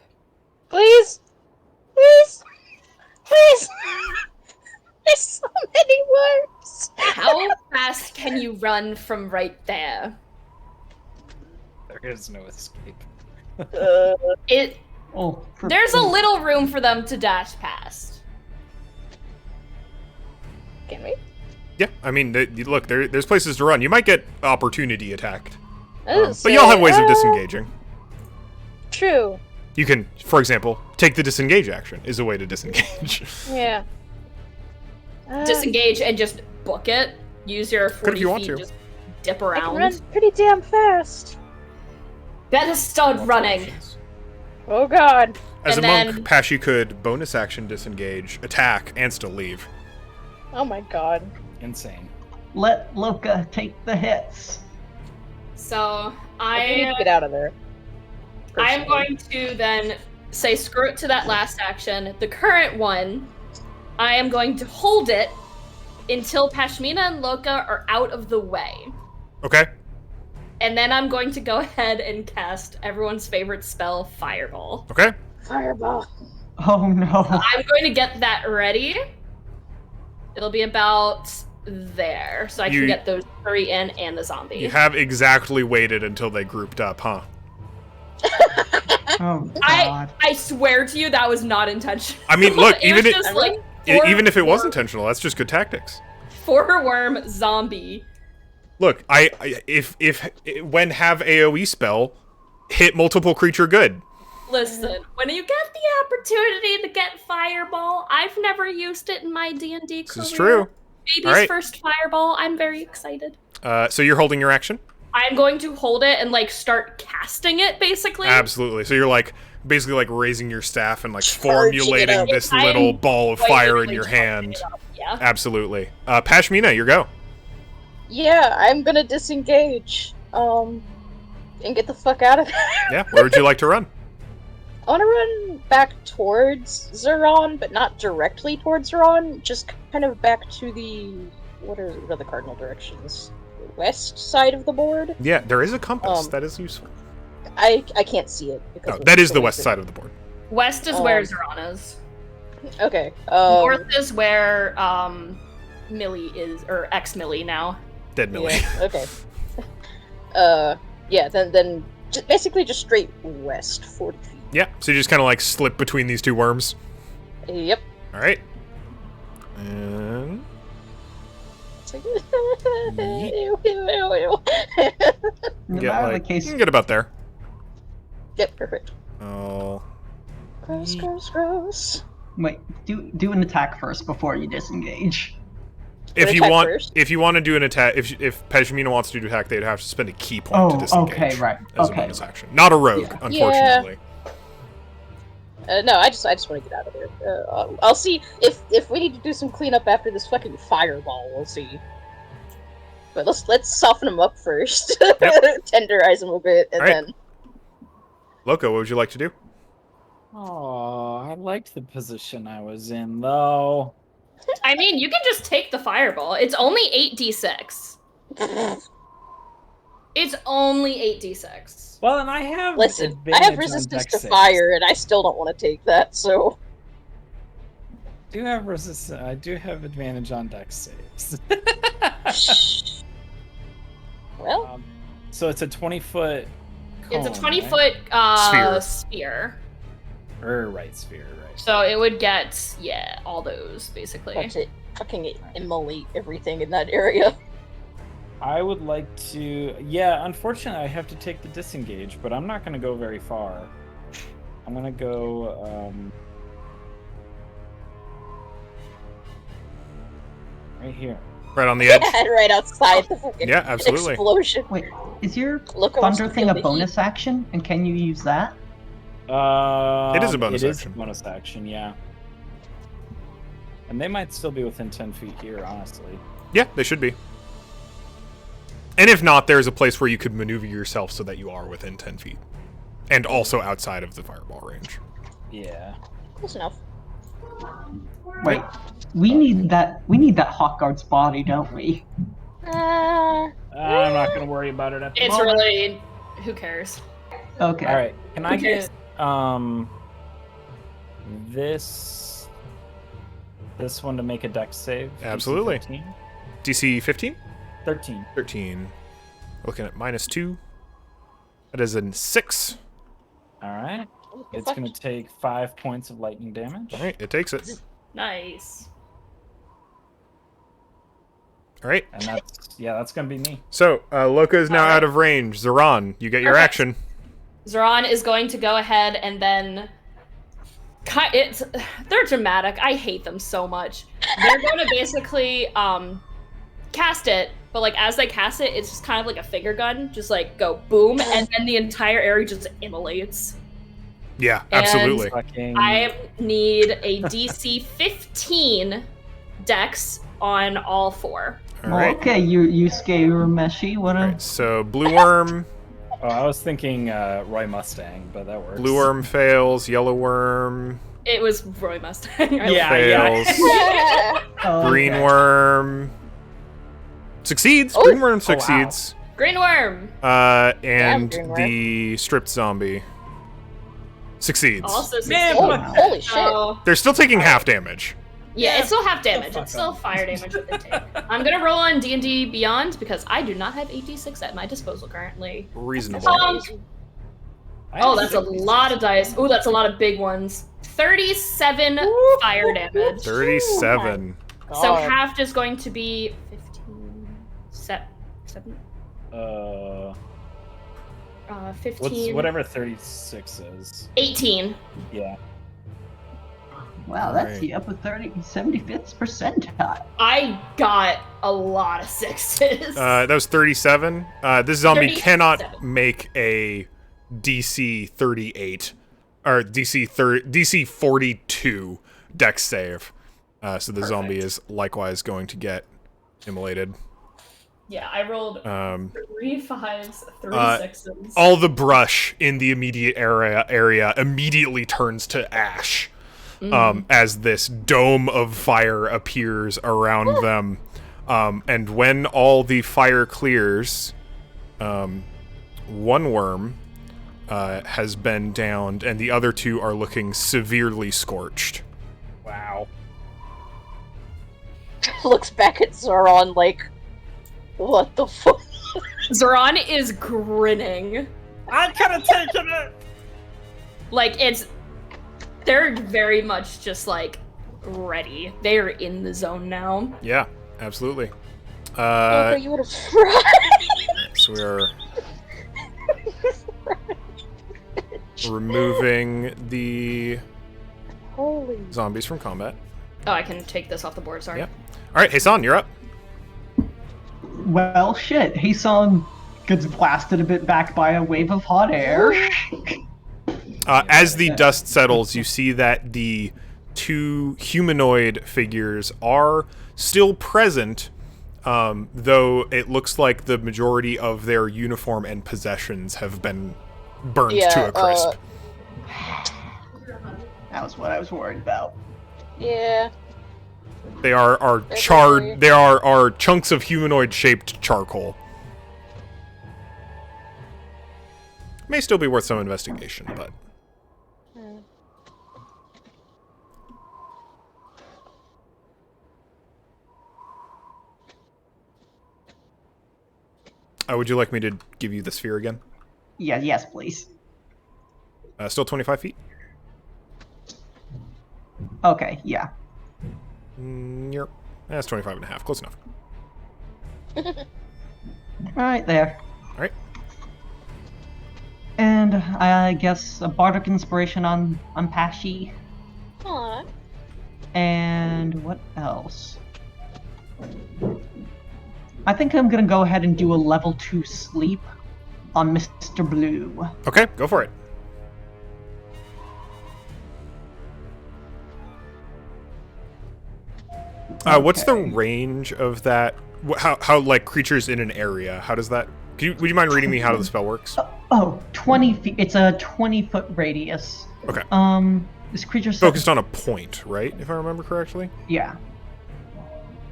Please. Please. Please. There's so many words. How fast can you run from right there? There is no escape. It Oh, there's a little room for them to dash past. Can we? Yeah, I mean, look, there's places to run. You might get opportunity attacked. I But y'all have ways of disengaging. True. You can, for example, take the disengage action is a way to disengage. Yeah. Disengage and just book it. Use your 40 if you want feet, to. just dip I can around. run pretty damn fast. Better start running. Oh god. As And a monk, then- Pashy could bonus action disengage, attack, and still leave. Oh my god. Insane. Let Loka take the hits. So I do need to I get out of there. I'm personally. going to then say screw it to that last action. The current one, I am going to hold it until Pashmina and Loka are out of the way. Okay. And then I'm going to go ahead and cast everyone's favorite spell, Fireball. Okay. Fireball. Oh no. I'm going to get that ready. It'll be about there, so I You- can get those 3 in and the zombie. You have exactly waited until they grouped up, huh? Oh god. I swear to you, that was not intentional. I mean, look, it even was it- just like Even if it was four- intentional, that's just good tactics. 4-worm zombie. Look, if when have AoE spell, hit multiple creature good. Listen, when you get the opportunity to get Fireball, I've never used it in my D&D career. This is true. Baby's All right. first Fireball. I'm very excited. So you're holding your action? I'm going to hold it and, like, start casting it, basically. Absolutely. So you're, like, basically, like, raising your staff and, like, Charging it formulating up. this I'm little ball of quite fire in literally your charging hand. it up, yeah. Absolutely. Pashmina, your go. Yeah, I'm gonna disengage. And get the fuck out of there. Yeah, where would you like to run? I want to run back towards Zeron, but not directly towards Zeron. Just kind of back to the what are the cardinal directions? West side of the board. Yeah, there is a compass. That is useful. I can't see it. Because Oh, that is the west side of the board. West is where Zeron is. Okay. North is where Millie is, or ex-Millie now. Dead Millie. Yeah, okay. Yeah. Then basically just straight west, 40 feet. Yeah, so you just kind of, like, slip between these two worms. Yep. All right. And... It's like, No get, matter like, the case, you can get about there. Yep, perfect. Oh. Gross, gross, gross. wait, do an attack first before you disengage. If you attack want, first? if you want to do an attack, if Pashmina wants to do attack, they'd have to spend a key point to disengage. Okay, right. As a Okay. bonus action, not a rogue, Yeah. unfortunately. No, I just want to get out of there. I'll see if we need to do some cleanup after this fucking fireball. We'll see. But let's soften him up first, tenderize him a bit, and Alright. then. Loco, what would you like to do? Oh, I liked the position I was in, though. I mean, you can just take the Fireball. It's only 8d6. It's only 8d6. Well, and I have Listen, I advantage have on resistance dex to saves. fire, and I still don't want to take that. So. I do have resistance. I do have advantage on dex saves. Well, So it's a 20-foot. It's a cone, 20-foot Sphere. sphere. Right? Or right sphere, right? So it would get, yeah, all those, basically. that's it. Fucking immolate everything in that area. I would like to. Yeah, unfortunately, I have to take the disengage, but I'm not going to go very far. I'm going to go. Right here. Right on the edge. Right outside the fucking Yeah, absolutely. explosion. Wait, is your Look, I want thunder to thing feel a the heat. bonus action? And can you use that? It is a bonus It is action. a bonus action, yeah. And they might still be within 10 feet here, honestly. Yeah, they should be. And if not, there's a place where you could maneuver yourself so that you are within 10 feet. And also outside of the fireball range. Yeah. Close enough. Wait, we need that Hawk Guard's body, don't we? I'm not going to worry about it at the It's moment. really, who cares? Okay. All right. Can I Who cares? get this one to make a dex save? DC Absolutely. 15? DC 15? 13. 13. Looking at -2. That is a 6. All right. What the It's fuck? going to take 5 points of lightning damage. All right, it takes it. Nice. All right. And that's going to be me. So, Loka is now All right. out of range. Zeron, you get your Perfect. action. Zeron is going to go ahead and then they're dramatic. I hate them so much. They're going to basically cast it, but like as they cast it, it's just kind of like a finger gun, just like go boom, and then the entire area just immolates. Yeah, And- absolutely. Fucking... I need a DC 15 dex on all 4. All Well, right. okay, you scare Meshi. What All a right, so blue worm, Oh, I was thinking Roy Mustang, but that works. blue worm fails, yellow worm It was Roy Mustang. Yeah. fails, oh, green okay. worm succeeds. Oh. Green worm wow. succeeds. Green worm And green worm. the stripped zombie succeeds. also Man, succeeds. Oh, holy shit. So, They're still taking half damage. yeah, it's still half the damage. fuck It's still up. fire damage that they take. I'm gonna roll on D&D Beyond because I do not have 8d6 at my disposal currently. Reasonable. Oh, that's a lot of dice. Oh, that's a lot of big ones. 37 fire damage. 37. So God. half is going to be 15, 7. 15. What's whatever 36 is? 18. Yeah. Wow, that's Right. the upper 75th percentile. I got a lot of sixes. That was 37. This zombie 37. cannot make a DC 38 or DC 42 dex save. So the zombie Perfect. is likewise going to get immolated. Yeah, I rolled 3 5s, 3 6s. All the brush in the immediate area immediately turns to ash as this dome of fire appears around them. And when all the fire clears, one worm has been downed, and the other two are looking severely scorched. Wow. Looks back at Zoran like, what the fuck? Zoran is grinning. I could have taken it. Like, they're very much just, like, ready. They're in the zone now. Yeah, absolutely. Oh, you would have fried. So we are removing the Holy. zombies from combat. Oh, I can take this off the board, sorry. Yep. All right, Hassan, you're up. Well, shit. Hassan gets blasted a bit back by a wave of hot air. As the dust settles, you see that the two humanoid figures are still present, though it looks like the majority of their uniform and possessions have been burned to a crisp. That was what I was worried about. Yeah. They are charred. They are chunks of humanoid-shaped charcoal. May still be worth some investigation, but. Would you like me to give you the sphere again? Yeah, yes, please. Still 25 feet? Okay, yeah. Yep. That's 25 and a half. Close enough. Right there. All right. And I guess a bardic inspiration on Pashi. Aw. And what else? I think I'm gonna go ahead and do a level 2 sleep on Mr. Blue. Okay, go for it. What's the Okay. range of that? How like creatures in an area? How does that? Would you mind reading me how the spell works? Oh, 20 feet. It's a 20-foot radius. Okay. This creature Focused on a point, right? If I remember correctly. Yeah.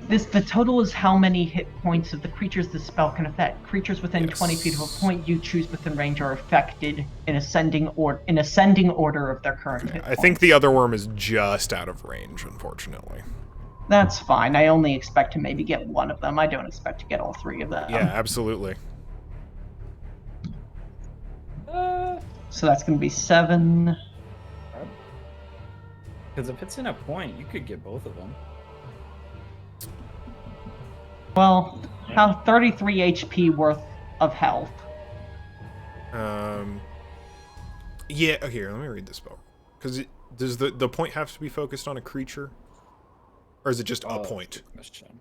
The total is how many hit points of the creatures the spell can affect. Creatures within 20 feet of a point you choose within range are affected in ascending order of their current hit I points. think the other worm is just out of range, unfortunately. That's fine. I only expect to maybe get one of them. I don't expect to get all three of them. Yeah, absolutely. So that's going to be 7. Because if it's in a point, you could get both of them. Well, how 33 HP worth of health. Yeah. Okay, here, let me read this spell. Because does the point have to be focused on a creature, or is it just a point? Question.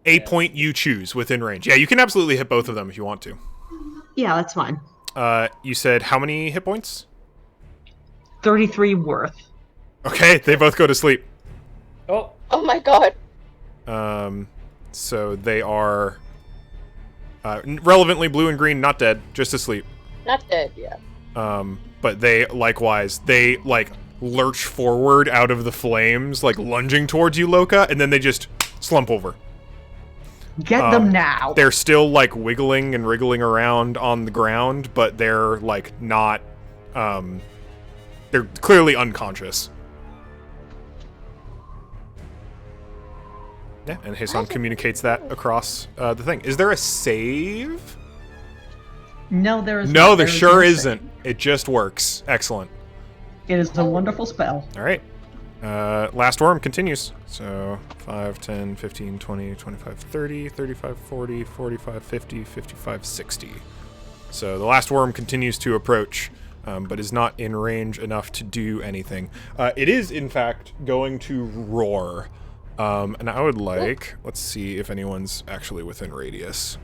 A point you choose within range. Yeah, you can absolutely hit both of them if you want to. Yeah, that's fine. You said how many hit points? 33 worth. Okay, they both go to sleep. Oh, Oh my god. So they are relevantly blue and green, not dead, just asleep. Not dead, yeah. But they likewise, they like lurch forward out of the flames, like lunging towards you, Loka, and then they just slump over. Get them now. They're still like wiggling and wriggling around on the ground, but they're like not. They're clearly unconscious. Yeah, and Hassan communicates that across the thing. Is there a save? No, there is No, not. there is sure no isn't. save. It just works. Excellent. It is a wonderful spell. All right. Last worm continues. So 5, 10, 15, 20, 25, 30, 35, 40, 45, 50, 55, 60. So the last worm continues to approach, but is not in range enough to do anything. It is, in fact, going to roar. And I would like... Let's see if anyone's actually within radius.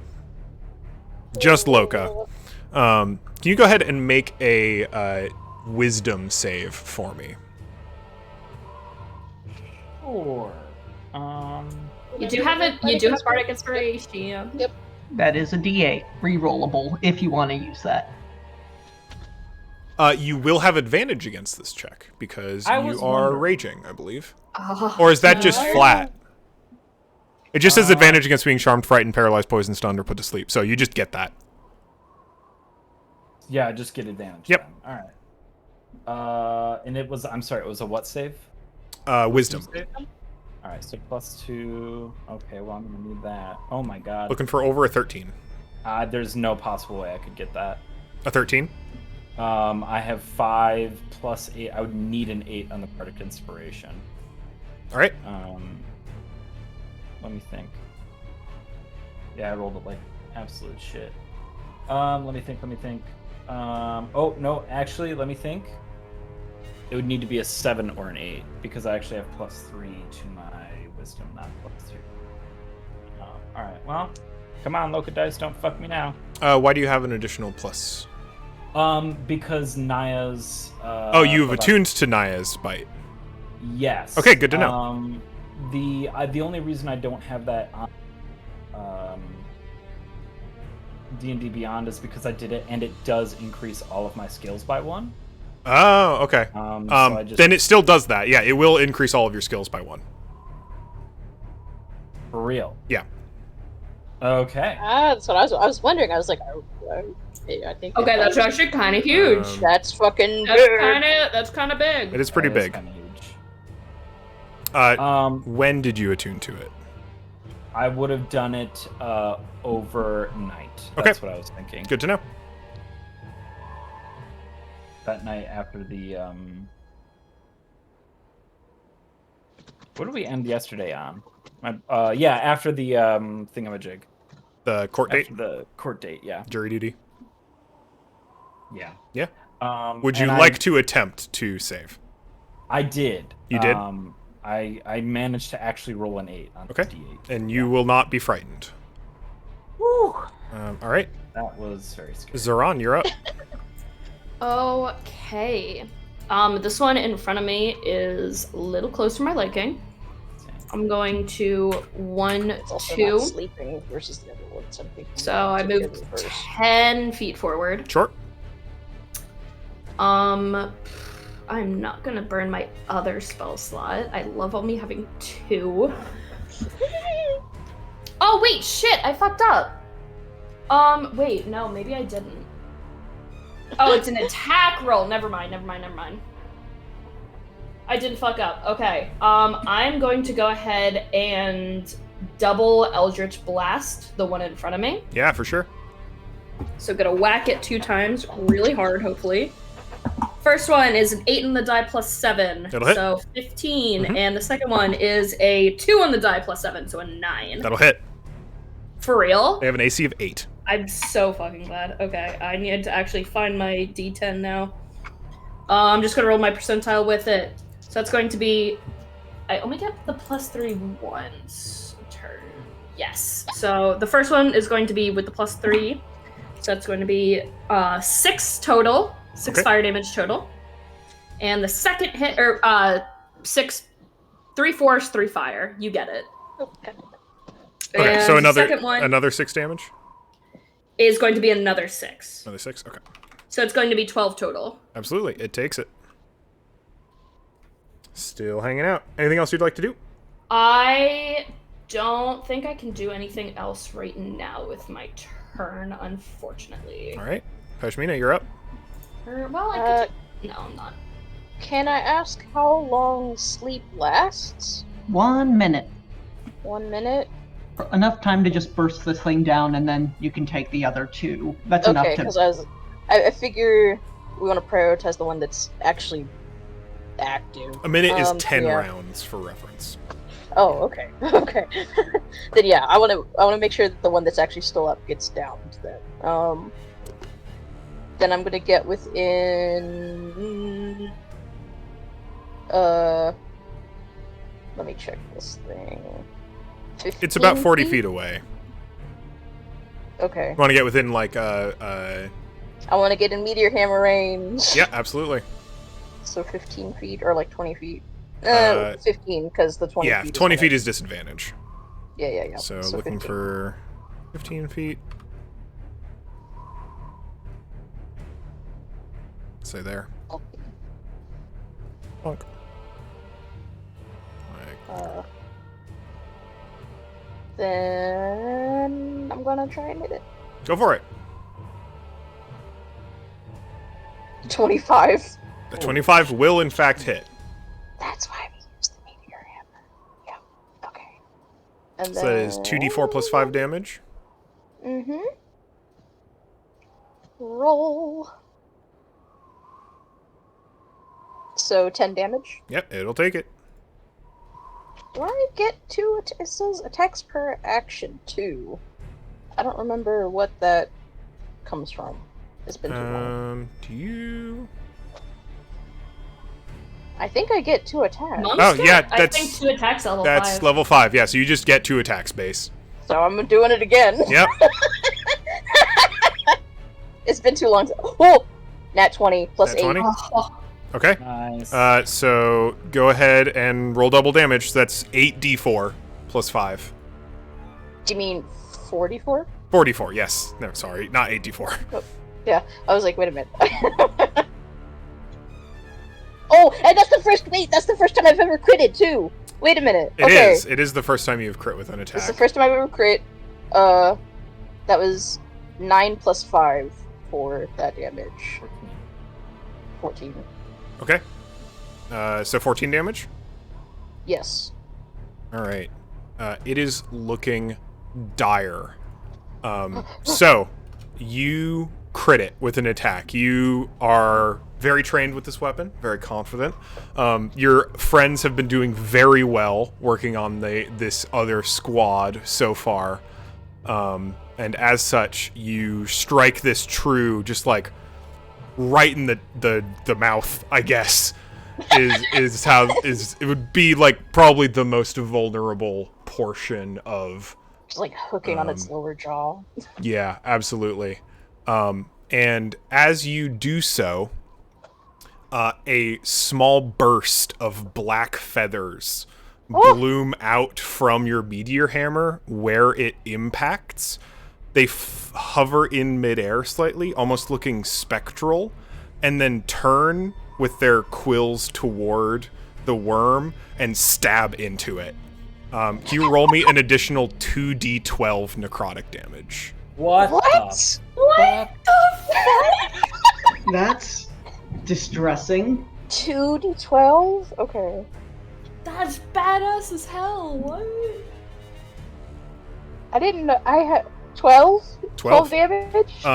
Just Loka. Can you go ahead and make a wisdom save for me? Sure. You do have it. You do have bardic inspiration. Yep. That is a D8, rerollable, if you want to use that. You will have advantage against this check because I you was are wondering. raging, I believe. Or is that just flat? It just says advantage against being charmed, frightened, paralyzed, poisoned, stunned, or put to sleep. So you just get that. Yeah, just get advantage. Yep. Then. All right. And it was. I'm sorry. It was a what save? Wisdom. Save? All right. So +2. Okay. Well, I'm gonna need that. Oh my god. Looking for over a 13. There's no possible way I could get that. A 13? I have 5 plus 8. I would need an 8 on the bardic inspiration. All right. Let me think. Yeah, I rolled it like absolute shit. Let me think. Oh, no, actually, let me think. It would need to be a 7 or an 8, because I actually have +3 to my wisdom, not +2. Alright, well, come on, Loka Dice, don't fuck me now. Why do you have an additional plus? Because Naya's... you've attuned to Naya's bite. Yes. Okay, good to know. The only reason I don't have that on D&D Beyond is because I did it, and it does increase all of my skills by 1. Oh, okay. So then it still does that. Yeah, it will increase all of your skills by 1. For real? Yeah. Okay. That's what I was wondering. I was like, I think. Okay, that's actually kind of huge. That's fucking. That's kind of big. It is pretty That is big. kinda huge. When did you attune to it? I would have done it overnight. Okay. That's what I was thinking. Good to know. That night after the what did we end yesterday on? Yeah, after the thingamajig. The court date? After the court date, yeah. Jury duty? Yeah. Yeah. Would you and like to attempt to save? I did. You did? I managed to actually roll an 8 on Okay. the D8. And you will not be frightened. Woo! All right. That was very scary. Zoran, you're up. Okay. This one in front of me is a little close to my liking. I'm going to 1, It's also 2. not sleeping versus the other one. So I moved 10 feet forward. Sure. I'm not gonna burn my other spell slot. I love me having 2. Oh wait, shit! I fucked up. Wait, no, maybe I didn't. Oh, it's an attack roll. Never mind. I didn't fuck up. Okay. I'm going to go ahead and double Eldritch Blast the one in front of me. Yeah, for sure. So gonna whack it 2 times, really hard, hopefully. First one is an 8 on the die plus 7, That'll hit. so 15, Mhm. and the second one is a 2 on the die plus 7, so a 9. That'll hit. For real? They have an AC of 8. I'm so fucking glad. Okay, I need to actually find my D10 now. I'm just gonna roll my percentile with it. So that's going to be... I only get the +3 once a turn. Yes. So the first one is going to be with the +3. So that's going to be 6 total. 6 Okay. fire damage total. And the second hit, or 6, 3 force, 3 fire. You get it. Okay. Okay, And so the second one another 6 damage? is going to be another 6. Another 6? Okay. So it's going to be 12 total. Absolutely. It takes it. Still hanging out. Anything else you'd like to do? I don't think I can do anything else right now with my turn, unfortunately. All right. Pashmina, you're up. Well, I could... No, I'm not. Can I ask how long sleep lasts? 1 minute. 1 minute? Enough time to just burst this thing down, and then you can take the other 2. That's enough Okay, to... because I figure we want to prioritize the one that's actually active. A minute is 10 yeah. rounds for reference. Oh, okay. Okay. Then yeah, I wanna make sure that the one that's actually still up gets downed then. Then I'm gonna get within let me check this thing. It's about 40 feet? feet away. Okay. You want to get within, like, I want to get in meteor hammer range. Yeah, absolutely. So 15 feet or like 20 feet. 15 because the 20 yeah, feet. 20 feet is disadvantage. Yeah. So looking 15. for 15 feet. Say there. Bonk. Then I'm gonna try and hit it. Go for it. 25. The 25 will, in fact, hit. That's why we use the meteor hammer. Yeah. Okay. And So that is 2d4 plus 5 damage. Mm-hmm. Roll. So 10 damage. Yep, it'll take it. Do I get 2? It says attacks per action 2. I don't remember what that comes from. It's been too long. Do you? I think I get 2 attacks. Monks yeah, get, I that's- think 2 attacks level That's 5. level 5, yeah, so you just get 2 attacks base. So I'm doing it again. Yep. It's been too long. Oh! Nat 20 plus Nat 8. 20? Okay. Nice. So go ahead and roll double damage. So that's 8d4 plus 5. Do you mean 44? 44, yes. No, sorry, not 8d4. Yeah, I was like, wait a minute. Oh, and that's the first time I've ever critted, too. Wait a minute. It okay. is. It is the first time you've crit with an attack. It's the first time I've ever crit. That was 9 plus 5 for that damage. 14. Okay. So 14 damage? Yes. Alright. It is looking dire. So, you crit it with an attack. You are very trained with this weapon, very confident. Your friends have been doing very well working on this other squad so far. And as such, you strike this true just like right in the mouth, I guess. It would be like probably the most vulnerable portion of Just like hooking on its lower jaw. yeah, absolutely. And as you do so, a small burst of black feathers bloom out from your meteor hammer where it impacts. They hover in midair slightly, almost looking spectral, and then turn with their quills toward the worm and stab into it. Can you roll me an additional 2d12 necrotic damage? What? What? What the fuck? That's distressing. 2d12? Okay. That's badass as hell. What? I didn't know. I had 12? 12 damage?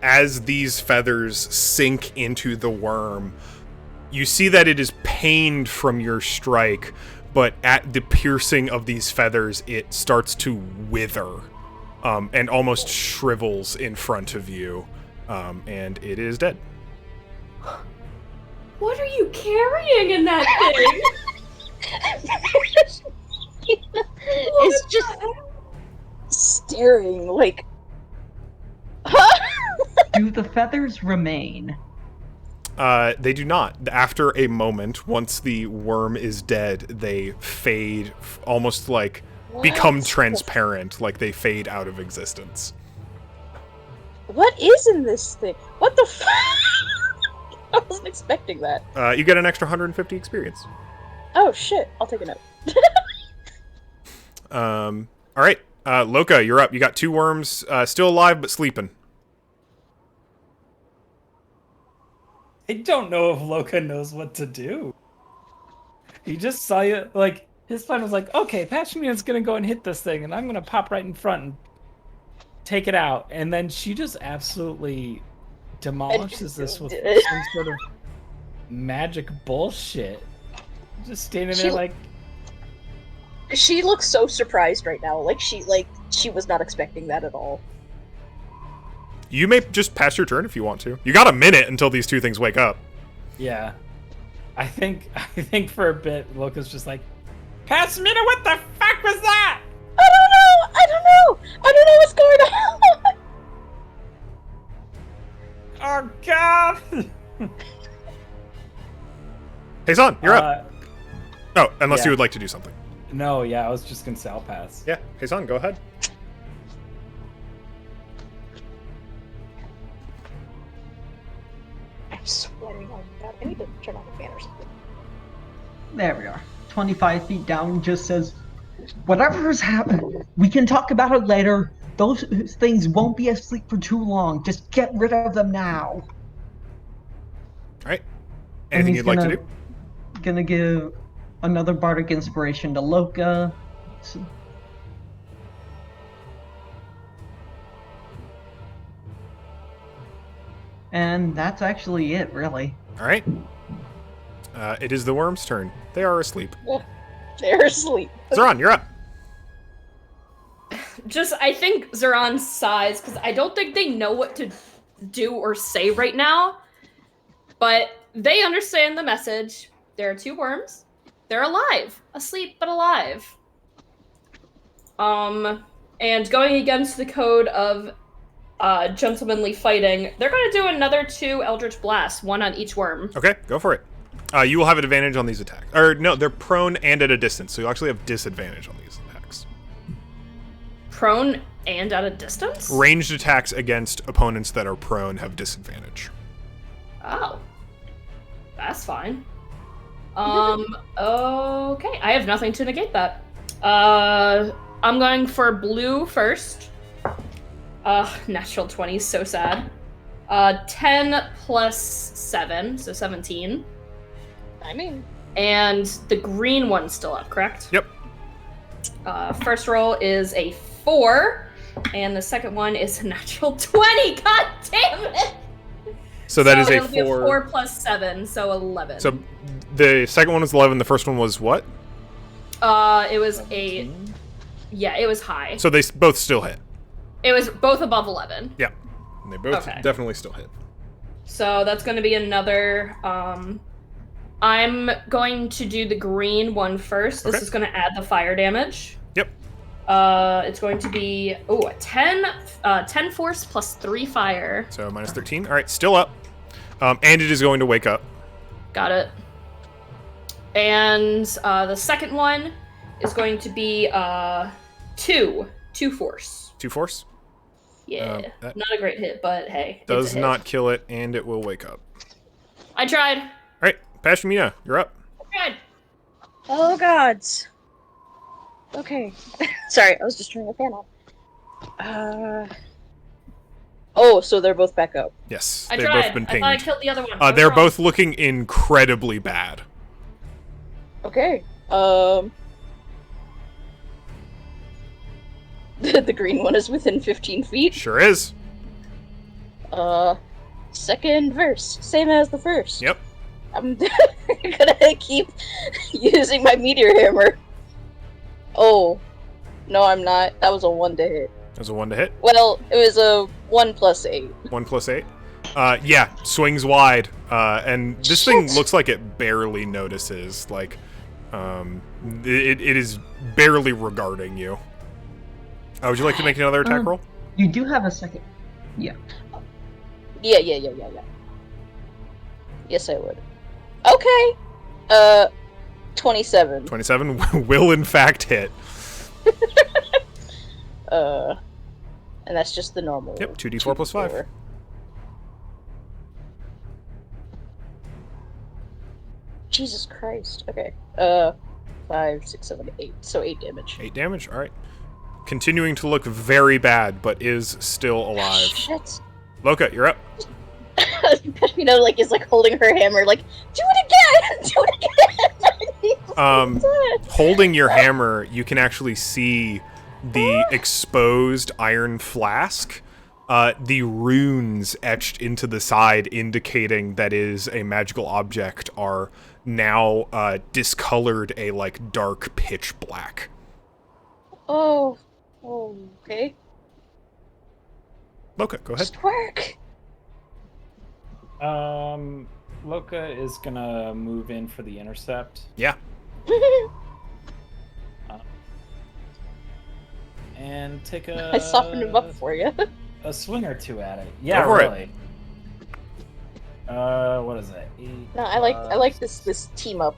As these feathers sink into the worm, you see that it is pained from your strike, but at the piercing of these feathers, it starts to wither, and almost shrivels in front of you, and it is dead. What are you carrying in that thing? It's just staring like. Do the feathers remain? They do not. After a moment, once the worm is dead, they fade, almost like become transparent, like they fade out of existence. What is in this thing? What the f- I wasn't expecting that. You get an extra 150 experience. Oh shit, I'll take a note. Alright, Loka, you're up. You got 2 worms, still alive, but sleeping. I don't know if Loka knows what to do. He just saw you, like, his plan was like, okay, Pashmian's gonna go and hit this thing, and I'm gonna pop right in front and take it out. And then she just absolutely demolishes this with some sort of magic bullshit. Just standing She- there like, She looks so surprised right now. Like she was not expecting that at all. You may just pass your turn if you want to. You got a minute until these two things wake up. yeah. I think for a bit, Loka's just like, pass me to what the fuck was that? I don't know what's going on. Oh god! Hey, Son, you're up. Oh, unless yeah. you would like to do something. No, yeah, I was just gonna say I'll pass. Yeah. Hey, Son, go ahead. I'm sweating. Oh my god, I need to turn on the fan or something. There we are. 25 feet down just says, whatever has happened, we can talk about it later. Those things won't be asleep for too long. Just get rid of them now. All right. And Anything he's you'd like to gonna- do? Gonna give another bardic inspiration to Loka. And that's actually it, really. All right. It is the worm's turn. They are asleep. They're asleep. Zoran, you're up. I think Zoran sighs because I don't think they know what to do or say right now. But they understand the message. There are two worms. They're alive. Asleep, but alive. And going against the code of gentlemanly fighting, they're going to do another 2 Eldritch Blasts, 1 on each worm. Okay, go for it. You will have an advantage on these attacks. Or, no, they're prone and at a distance, so you'll actually have disadvantage on these attacks. Prone and at a distance? Ranged attacks against opponents that are prone have disadvantage. Oh. That's fine. Okay. I have nothing to negate that. I'm going for blue first. Natural 20 is so sad. 10 plus 7, so 17. I mean, And the green one's still up, correct? Yep. First roll is a 4, and the second one is a natural 20. God damn it! So that is a it'll be 4. 4 plus 7, so 11. So the second one was 11, the first one was what? It was a... Yeah, it was high. So they both still hit. It was both above 11. Yeah. And they both Okay. definitely still hit. So that's going to be another... I'm going to do the green one first. This Okay. is going to add the fire damage. Yep. It's going to be... a 10 force plus 3 fire. So minus 13. All right, still up. And it is going to wake up. Got it. And the second one is going to be 2 force. 2 force. Yeah, that not a great hit, but hey. it's Does a hit. not kill it, and it will wake up. I tried. All right, Pashmina, you're up. I tried. oh gods. Okay. Sorry, I was just turning the fan on. Oh, so they're both back up. Yes, I they've tried. both been I thought I pinged. killed the other one. I was They're wrong. both looking incredibly bad. Okay. The green one is within 15 feet. Sure is. Second verse, same as the first. Yep. I'm gonna keep using my meteor hammer. Oh, no, I'm not. That was a 1 to hit. That was a 1 to hit. Well, it was a 1 plus 8. 1 plus 8. Yeah, swings wide. And this thing Shit. looks like it barely notices. Like, it is barely regarding you. Would you like to make another attack roll? You do have a second. Yeah. Yeah. Yes, I would. Okay. 27. 27 will in fact hit. And that's just the normal. Yep, 2d4 plus 5. 2d4. Jesus Christ. Okay. 5, 6, 7, 8. So 8 damage. 8 damage, alright. Continuing to look very bad, but is still alive. Shit. Loka, you're up. Peshmina, like, is, like, holding her hammer, like, do it again! Do it again! Holding your hammer, you can actually see the exposed iron flask The runes etched into the side indicating that is a magical object are now discolored a like dark pitch black. Oh, okay. Loka, go ahead. Just work. Loka is gonna move in for the intercept. Yeah. And take a... I softened him up for you. a swing or two at it. Yeah, Go for it. really. What is that? 8 No, I like this team up.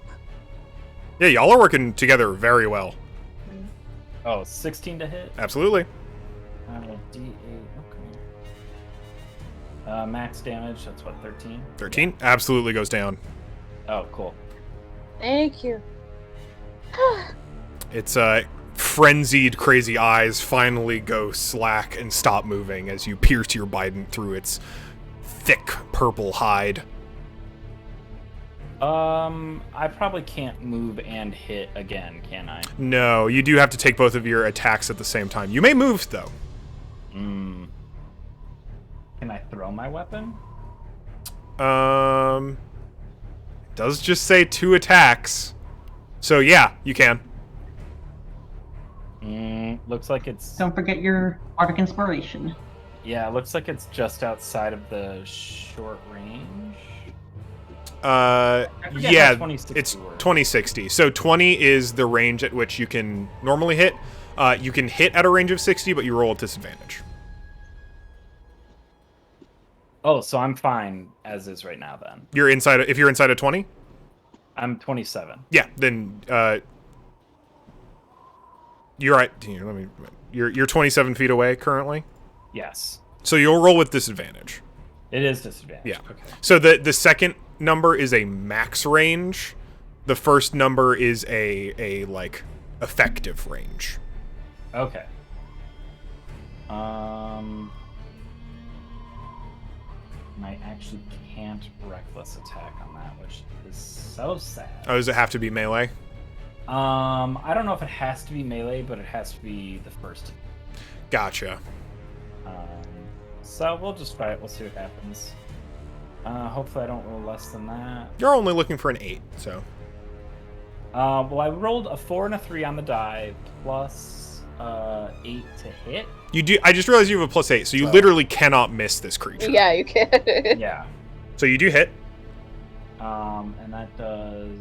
Yeah, y'all are working together very well. Oh, 16 to hit? Absolutely. D8, okay. Max damage, that's what, 13? 13 absolutely goes down. Oh, cool. Thank you. Its frenzied, crazy eyes finally go slack and stop moving as you pierce your bident through its thick purple hide. I probably can't move and hit again, can I? No, you do have to take both of your attacks at the same time. You may move, though. Can I throw my weapon? It does just say 2 attacks. So yeah, you can. Looks like it's... Don't forget your Bardic Inspiration. Yeah, it looks like it's just outside of the short range. Yeah, how 2060 it's works. 2060. So 20 is the range at which you can normally hit. You can hit at a range of 60, but you roll at disadvantage. Oh, so I'm fine as is right now then. You're inside. If you're inside of 20, I'm 27. yeah, then you're right. You're 27 feet away currently. Yes. So you'll roll with disadvantage. It is disadvantage. Yeah. Okay. So the second number is a max range. The first number is a like effective range. Okay. I actually can't reckless attack on that, which is so sad. Oh, does it have to be melee? I don't know if it has to be melee, but it has to be the first. Gotcha. So we'll just try it. We'll see what happens. Hopefully I don't roll less than that. You're only looking for an 8, so. Well, I rolled a 4 and a 3 on the die, plus 8 to hit. You do. I just realized you have a +8, so you literally cannot miss this creature. Yeah, you can. Yeah. So you do hit. And that does...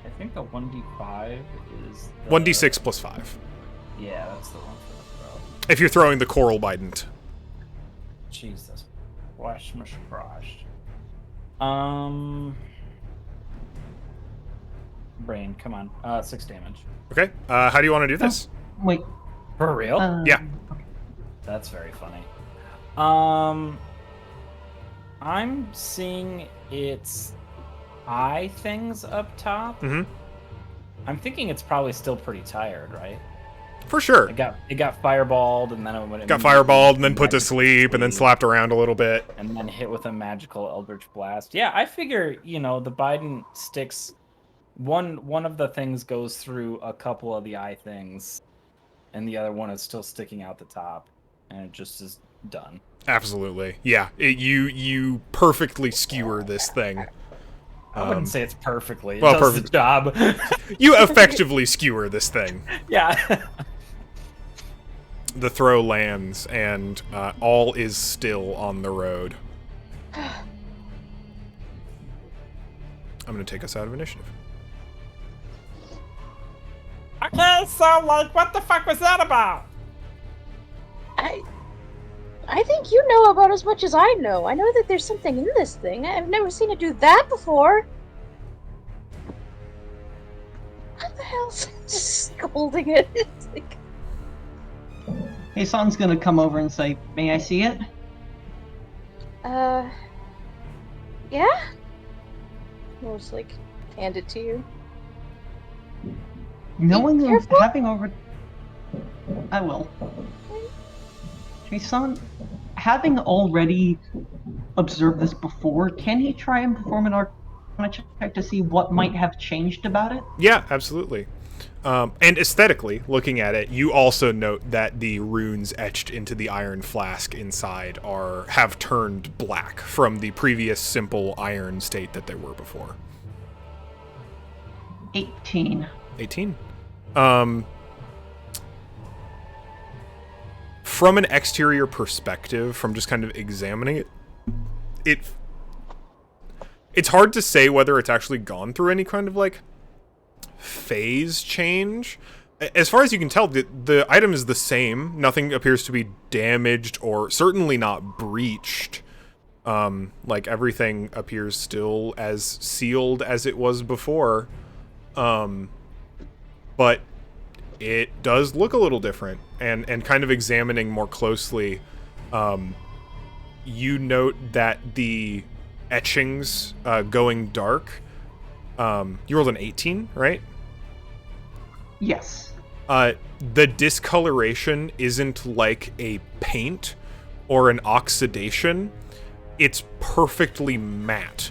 I think the 1d5 is... 1d6 plus 5. Yeah, that's the one for the throw. If you're throwing the coral bident. Jesus. Wash, mush, crushed. Brain, come on. 6 damage. Okay. How do you want to do this? Wait. For real? Yeah. That's very funny. I'm seeing its eye things up top. Mm-hmm. I'm thinking it's probably still pretty tired, right? For sure. It got fireballed, and then it Got fireballed and then put to sleep and then slapped around a little bit. and then hit with a magical Eldritch Blast. Yeah, I figure, the Biden sticks. One of the things goes through a couple of the eye things, and the other one is still sticking out the top, and it just is done. Absolutely. Yeah. You perfectly skewer this thing. I wouldn't say it's perfectly. It well, does perfect. the job. You effectively skewer this thing. Yeah. The throw lands, and all is still on the road. I'm going to take us out of initiative. Okay, so, what the fuck was that about? I think you know about as much as I know. I know that there's something in this thing. I've never seen it do that before. What the hell's just holding it? It's like... Hey, Son's gonna come over and say, "May I see it?" Yeah? I'll just, hand it to you. Knowing and careful. having over... I will. Hey, Son, having already observed this before, can he try and perform an Arcana check to see what might have changed about it? Yeah, absolutely. And aesthetically, looking at it, you also note that the runes etched into the iron flask inside have turned black from the previous simple iron state that they were before. 18. 18. From an exterior perspective, from just kind of examining it's hard to say whether it's actually gone through any kind of like phase change. As far as you can tell, the item is the same. Nothing appears to be damaged or certainly not breached. Like everything appears still as sealed as it was before. But it does look a little different. And kind of examining more closely, you note that the etchings going dark. You rolled an 18, right? Yes. The discoloration isn't like a paint or an oxidation. It's perfectly matte,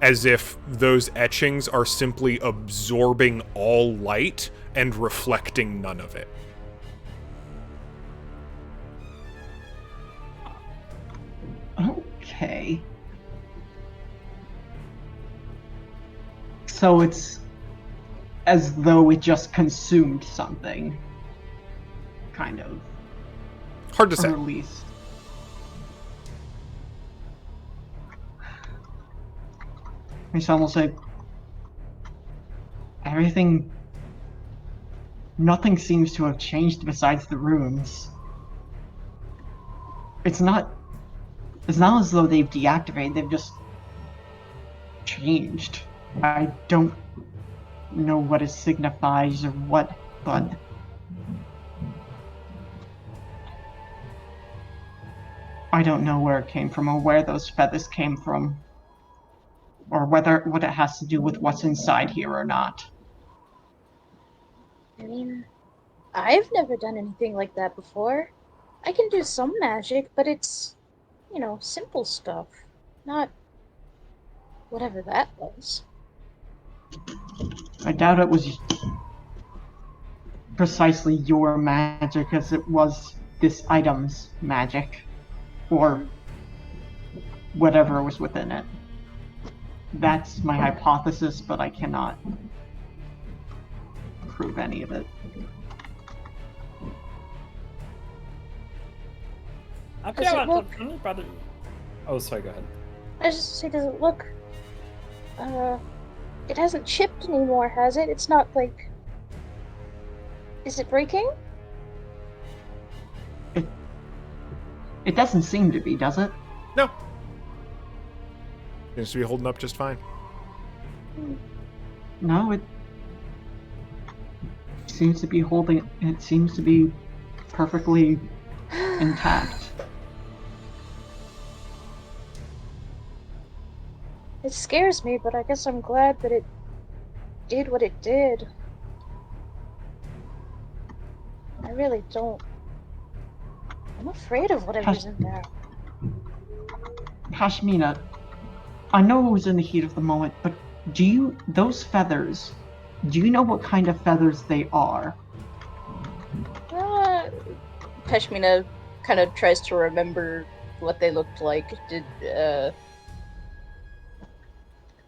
as if those etchings are simply absorbing all light and reflecting none of it. Okay. So it's as though it just consumed something. Kind of. Hard to say. Or at least. It's almost like nothing seems to have changed besides the runes. It's not as though they've deactivated, they've just changed. I don't know what it signifies or what, but I don't know where it came from or where those feathers came from, or what it has to do with what's inside here or not. I mean, I've never done anything like that before. I can do some magic, but it's, simple stuff. Not whatever that was. I doubt it was precisely your magic as it was this item's magic, or whatever was within it. That's my hypothesis, but I cannot prove any of it. I Does feel it like look- if anybody. Oh, sorry, go ahead. I was just say, does it look? It hasn't chipped anymore, has it? It's not like. Is it breaking? It doesn't seem to be, does it? No. Seems to be holding up just fine. No, it seems to be holding. It seems to be perfectly intact. It scares me, but I guess I'm glad that it did what it did. I really don't. I'm afraid of whatever's in there. Hashmina, I know it was in the heat of the moment, but those feathers, do you know what kind of feathers they are? Peshmina kind of tries to remember what they looked like.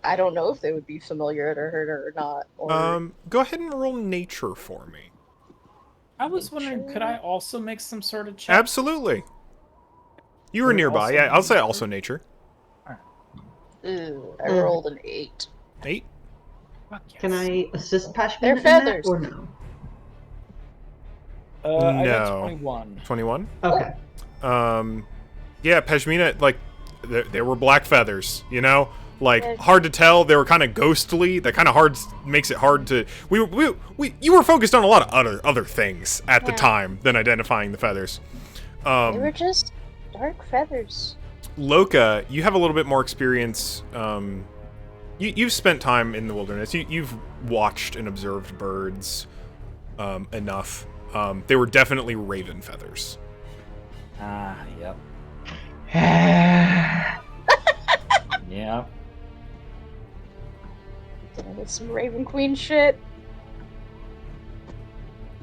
I don't know if they would be familiar to her or not. Or... Go ahead and roll nature for me. I was wondering, could I also make some sort of check? Absolutely. You were Would it nearby. also Yeah, I'll be say nature? also nature. I rolled an 8. 8. Fuck yes. Can I assist Pashmina They're in that, feathers. or no? I got No. 21. 21. Okay. Yeah, Peshmina, like, they were black feathers, Like, Yeah. hard to tell. They were kind of ghostly. That kind of makes it hard to... You were focused on a lot of other things at the Yeah. time than identifying the feathers. They were just dark feathers. Loka, you have a little bit more experience. You've spent time in the wilderness. You've watched and observed birds enough. They were definitely raven feathers. Ah, yep. Yep. Did I get some Raven Queen shit?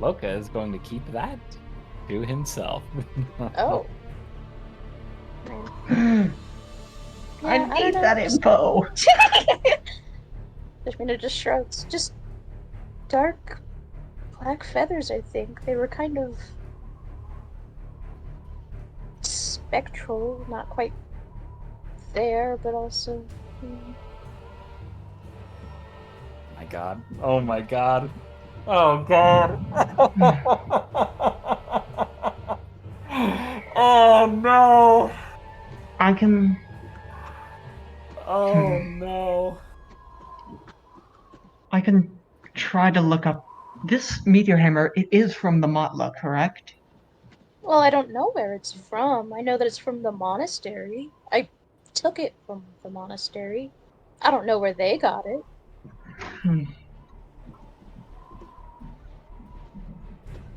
Loka is going to keep that to himself. Oh. I Yeah, I need don't that know. info. Fishmina just shrugs. Just dark black feathers, I think. They were kind of spectral, not quite there, but also. My God. Oh my God. Oh God. Oh no. I can. Oh no. I can try to look up this meteor hammer. It is from the Motla, correct? Well, I don't know where it's from. I know that it's from the monastery. I took it from the monastery. I don't know where they got it. Hmm.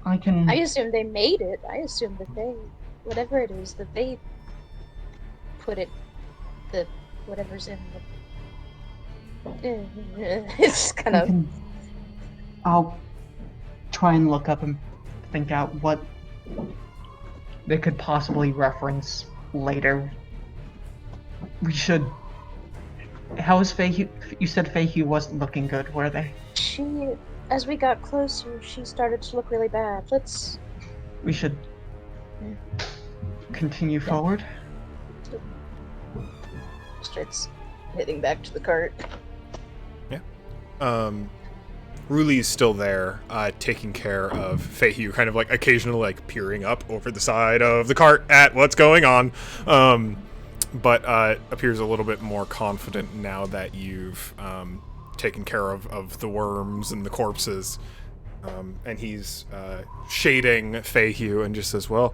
I can. I assume they made it. I assume that they, whatever it is, that they put it, the whatever's in the. It's kind of. I'll try and look up and think out what they could possibly reference later. We should. How is Feihu? You said Feihu wasn't looking good, were they? She, as we got closer, she started to look really bad. Let's. We should continue forward. Starts heading back to the cart. Ruli's still there, taking care of Feihu, kind of like occasionally like peering up over the side of the cart at what's going on, but appears a little bit more confident now that you've taken care of the worms and the corpses. And he's shading Feihu and just says, well,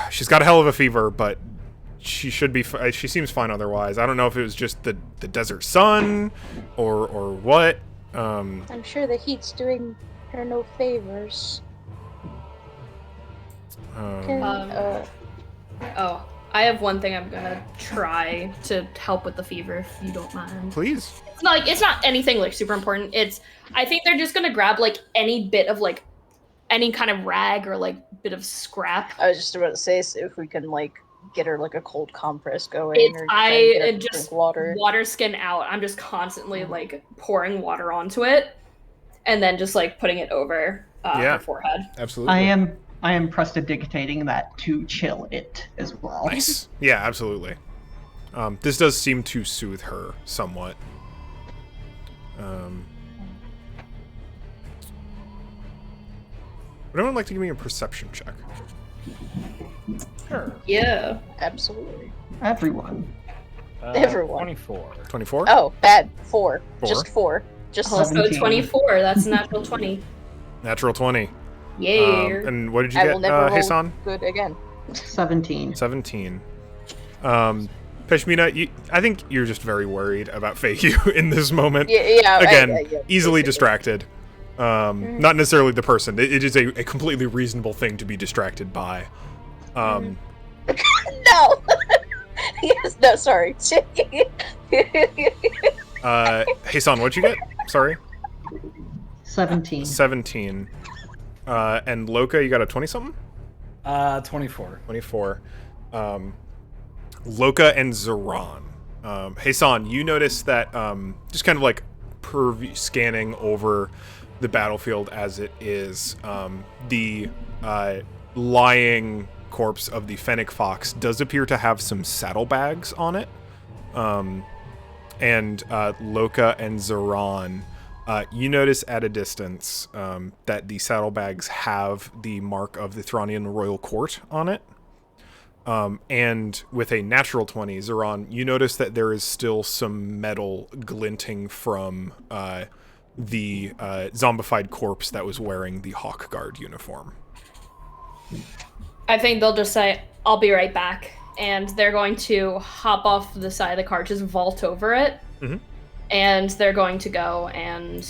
she's got a hell of a fever, but she should be. She seems fine otherwise. I don't know if it was just the desert sun or what. I'm sure the heat's doing her no favors. Oh, I have one thing I'm gonna try to help with the fever, if you don't mind. Please. It's not anything like super important. I think they're just gonna grab like any bit of like any kind of rag or like bit of scrap. I was just about to say, so if we can like get her like a cold compress going, or try and get her to just drink water skin out. I'm just constantly like pouring water onto it, and then just like putting it over her forehead. Absolutely. I am prestidigitating that to chill it as well. Nice. Yeah, absolutely. This does seem to soothe her somewhat. Would anyone like to give me a perception check? Sure. Yeah. absolutely. Everyone. Everyone. 24. 24? Oh, bad. 4. Four. Just 4. Just Also 17. 24. That's a natural 20. Natural 20. Yeah. And what did you I get, will never roll Hasan? good again. 17. 17. Peshmina, I think you're just very worried about Feihu in this moment. Yeah. Again, yeah, easily basically. distracted. Not necessarily the person. It is a completely reasonable thing to be distracted by. No. Yes. No. Sorry. Hasan, what'd you get? Sorry. 17. 17. And Loka, you got a 20-something? 24. 24. Loka and Zoran. Hasan, you notice that just kind of like scanning over the battlefield as it is, the lying corpse of the Fennec Fox does appear to have some saddlebags on it. And Loka and Zoran, you notice at a distance that the saddlebags have the mark of the Thronian Royal Court on it. And with a natural 20, Zoran, you notice that there is still some metal glinting from the zombified corpse that was wearing the Hawk Guard uniform. I think they'll just say, I'll be right back. And they're going to hop off the side of the cart, just vault over it. Mhm. And they're going to go and...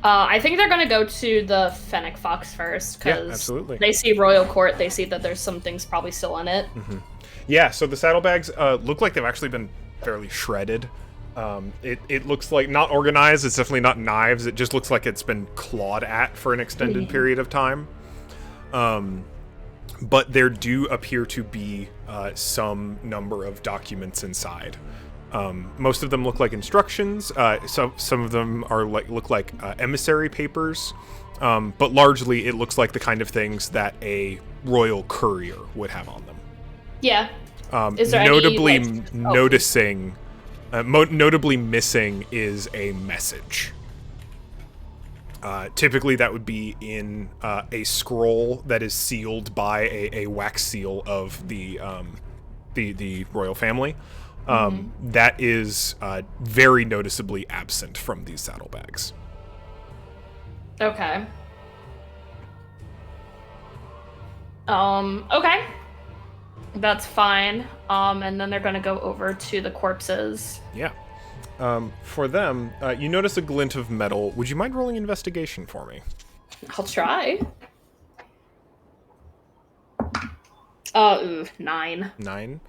I think they're going to go to the Fennec Fox first, Yeah, because absolutely. they see Royal Court, they see that there's some things probably still in it. Yeah, so the saddlebags look like they've actually been fairly shredded. It looks like not organized. It's definitely not knives. It just looks like it's been clawed at for an extended period of time. But there do appear to be some number of documents inside. Most of them look like instructions. Some of them look like emissary papers. But largely, it looks like the kind of things that a royal courier would have on them. Yeah. Is there notably any, notably missing is a message. Typically, that would be in a scroll that is sealed by a wax seal of the royal family. That is very noticeably absent from these saddlebags. Okay. Okay. That's fine. And then they're gonna go over to the corpses. Yeah. For them, you notice a glint of metal. Would you mind rolling investigation for me? I'll try. 9. 9.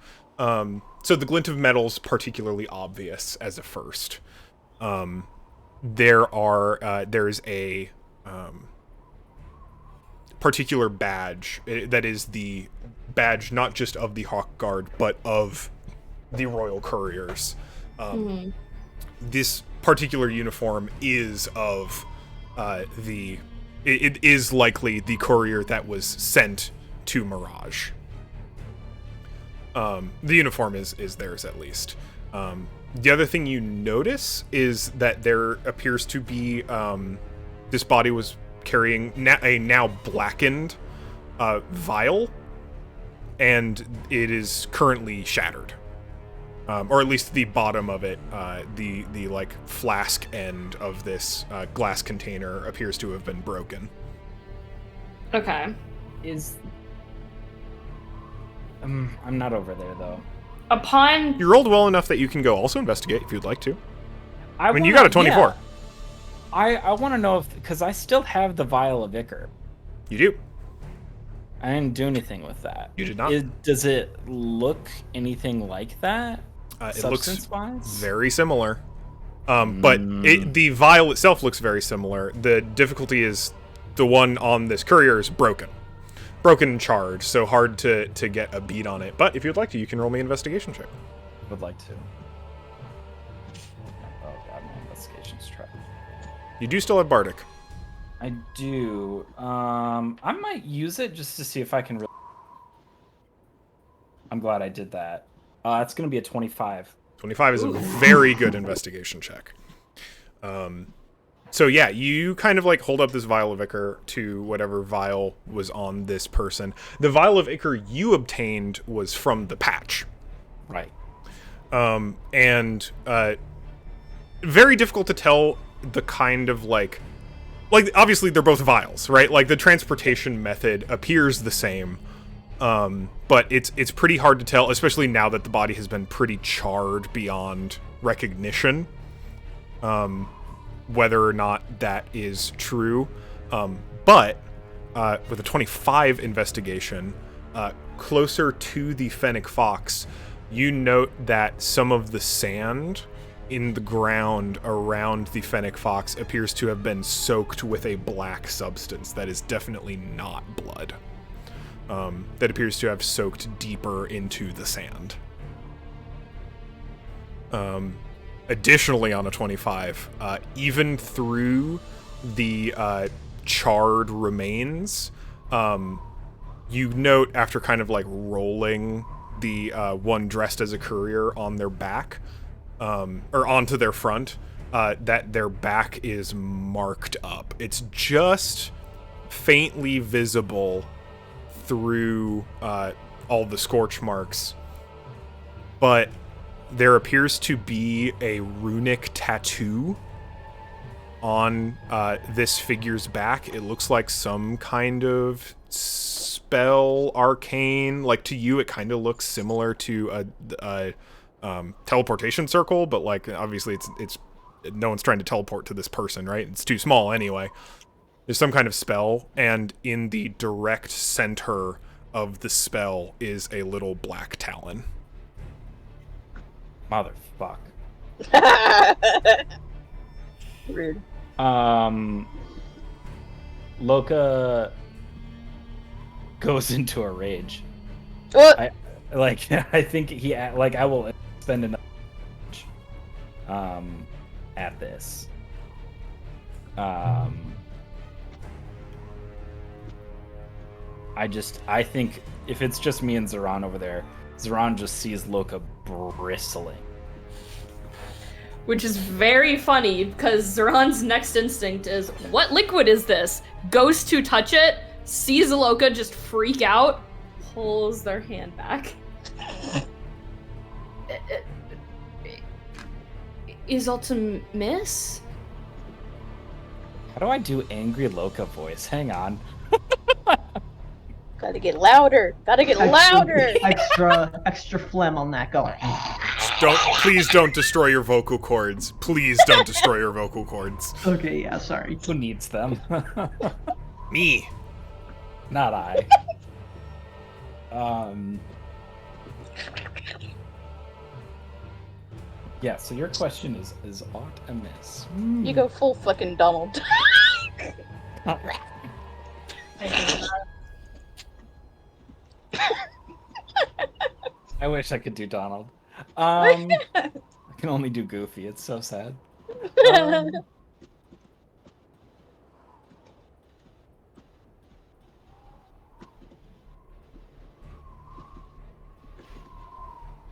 So the glint of metal's particularly obvious as a first. There's a particular badge that is the badge not just of the Hawk Guard but of the Royal Couriers. This particular uniform is of it is likely the courier that was sent to Mirage. The uniform is theirs at least. The other thing you notice is that there appears to be this body was carrying a now blackened vial, and it is currently shattered, or at least the bottom of it, the like flask end of this glass container appears to have been broken. Okay. I'm not over there though. Upon You rolled well enough that you can go also investigate if you'd like to. I mean, you wanna- got a 24. yeah. I want to know if, because I still have the vial of Ichor. You do. I didn't do anything with that. You did not. Does it look anything like that? It looks Substance-wise? very similar. But the vial itself looks very similar. The difficulty is the one on this courier is broken. Broken and charred, so hard to get a beat on it. But if you'd like to, you can roll me an investigation check. Would like to. Oh god, my investigation's trapped. You do still have Bardic. I do. I might use it just to see if I can. I'm glad I did that. It's gonna be a 25. 25 is a very good investigation check. So yeah, you kind of like hold up this vial of Ichor to whatever vial was on this person. The vial of Ichor you obtained was from the patch. Right. And very difficult to tell the kind of like obviously they're both vials, right? Like the transportation method appears the same. But it's pretty hard to tell, especially now that the body has been pretty charred beyond recognition. Whether or not that is true. But with a 25 investigation, closer to the Fennec Fox, you note that some of the sand in the ground around the Fennec Fox appears to have been soaked with a black substance that is definitely not blood. That appears to have soaked deeper into the sand. Additionally, on a 25, even through the charred remains, you note after kind of like rolling the one dressed as a courier on their back, or onto their front, that their back is marked up. It's just faintly visible through all the scorch marks, but there appears to be a runic tattoo on this figure's back. It looks like some kind of spell, arcane. Like to you, it kind of looks similar to a teleportation circle, but like obviously it's no one's trying to teleport to this person, right? It's too small anyway. There's some kind of spell, and in the direct center of the spell is a little black talon. Motherfuck. Rude. Loka goes into a rage. What? I think I will spend enough at this. I think if it's just me and Zeron over there, Zeron just sees Loka bristling. Which is very funny because Zeron's next instinct is, what liquid is this? Goes to touch it, sees Loka just freak out, pulls their hand back. Is all to miss? How do I do angry Loka voice? Hang on. Gotta get louder. Gotta get louder. Extra phlegm on that. Go. Please don't destroy your vocal cords. Please don't destroy your vocal cords. Okay, yeah, sorry. Who needs them? Me. Not I. Yeah, so your question is aught amiss? You go full fucking Donald. I wish I could do Donald. I can only do Goofy. It's so sad.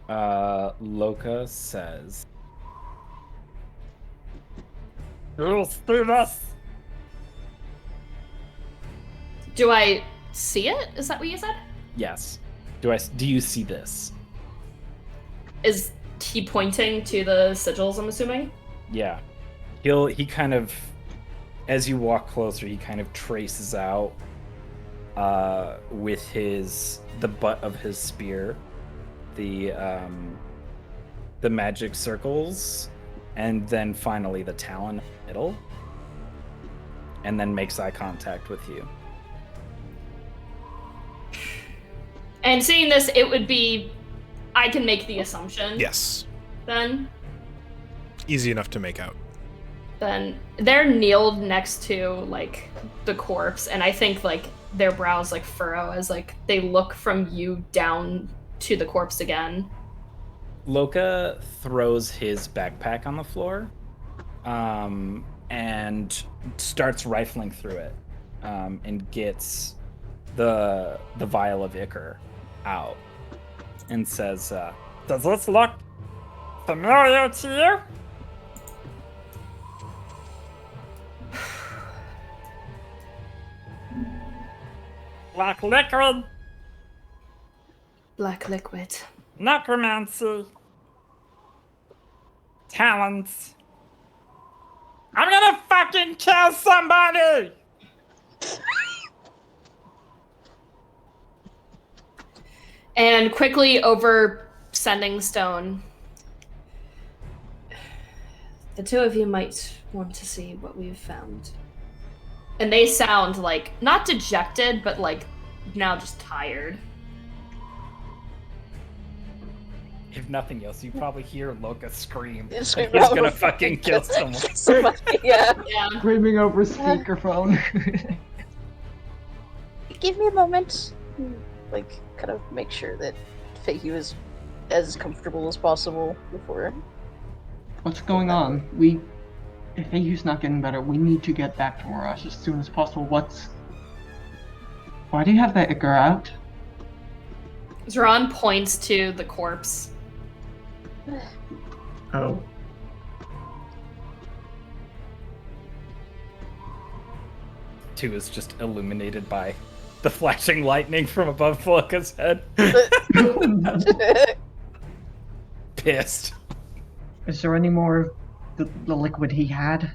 Loka says, You'll see this. Do I see it? Is that what you said? yes. Do you see this? Is he pointing to the sigils, I'm assuming? Yeah. He kind of, as you walk closer, he kind of traces out with the butt of his spear the magic circles, and then finally the talon in the middle, and then makes eye contact with you. And seeing this, it would be, I can make the assumption. Yes. Then Easy enough to make out. Then they're kneeled next to like the corpse, and I think like their brows like furrow as like they look from you down to the corpse again. Loka throws his backpack on the floor, and starts rifling through it, and gets the vial of Ichor out, and says, Does this look familiar to you? Black liquid, Black liquid. necromancy, talents. I'm gonna fucking kill somebody! And quickly over Sending Stone. The two of you might want to see what we've found. And they sound like, not dejected, but like now just tired. if nothing else, you probably hear Loka scream. He's He's gonna fucking kill someone. Somebody, yeah. Yeah. Screaming over speakerphone. Give me a moment. Like, kind of make sure that Fahey was as comfortable as possible before. What's going on? If Ayu's not getting better, we need to get back to Marash as soon as possible. Why do you have that Ichor out? Zeron points to the corpse. Oh. Two is just illuminated by the flashing lightning from above Loka's head. Pissed. Is there any more of the liquid he had?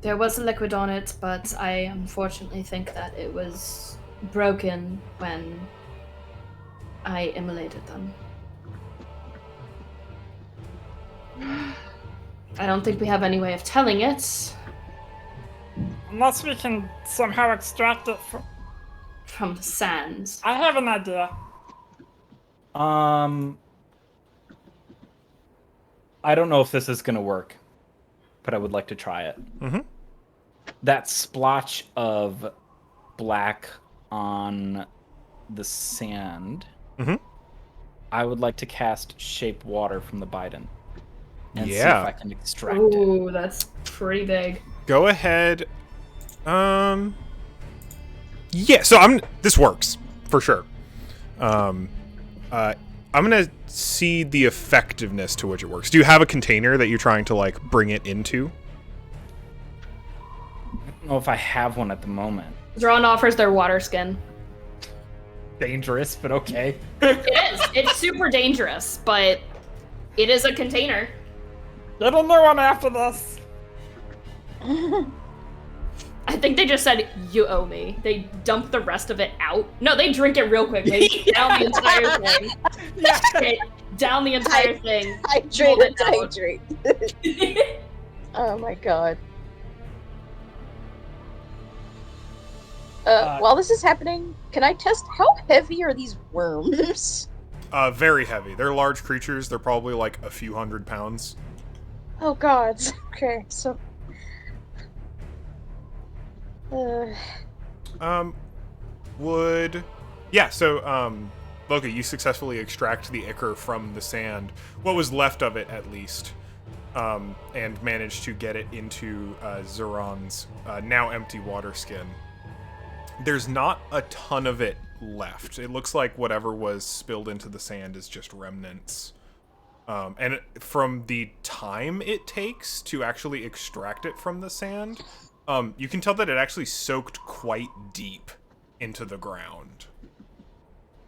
There was a liquid on it, but I unfortunately think that it was broken when I immolated them. I don't think we have any way of telling it. Unless we can somehow extract it From the sands. I have an idea. I don't know if this is gonna work, but I would like to try it. Mm-hmm. That splotch of black on the sand. Mm-hmm. I would like to cast Shape Water from the Biden and see if Yeah. I can extract it. Ooh, that's pretty big. Go ahead. Yeah, so this works for sure. I'm gonna see the effectiveness to which it works. Do you have a container that you're trying to like bring it into? I don't know if I have one at the moment. Zron offers their water skin. Dangerous, but okay. It is. It's super dangerous, but it is a container. Get a new one after this. I think they just said, you owe me. They dumped the rest of it out. No, they drink it real quick. They down the entire thing. Okay, down the entire thing. Hydrate Pulled and it out. hydrate. Oh my god. While this is happening, can I test how heavy are these worms? Very heavy. They're large creatures. They're probably like a few 100 pounds. Oh god. Okay, so... Loki, you successfully extract the ichor from the sand, what was left of it at least, and managed to get it into Zeron's now empty water skin. There's not a ton of it left. It looks like whatever was spilled into the sand is just remnants. And from the time it takes to actually extract it from the sand, you can tell that it actually soaked quite deep into the ground.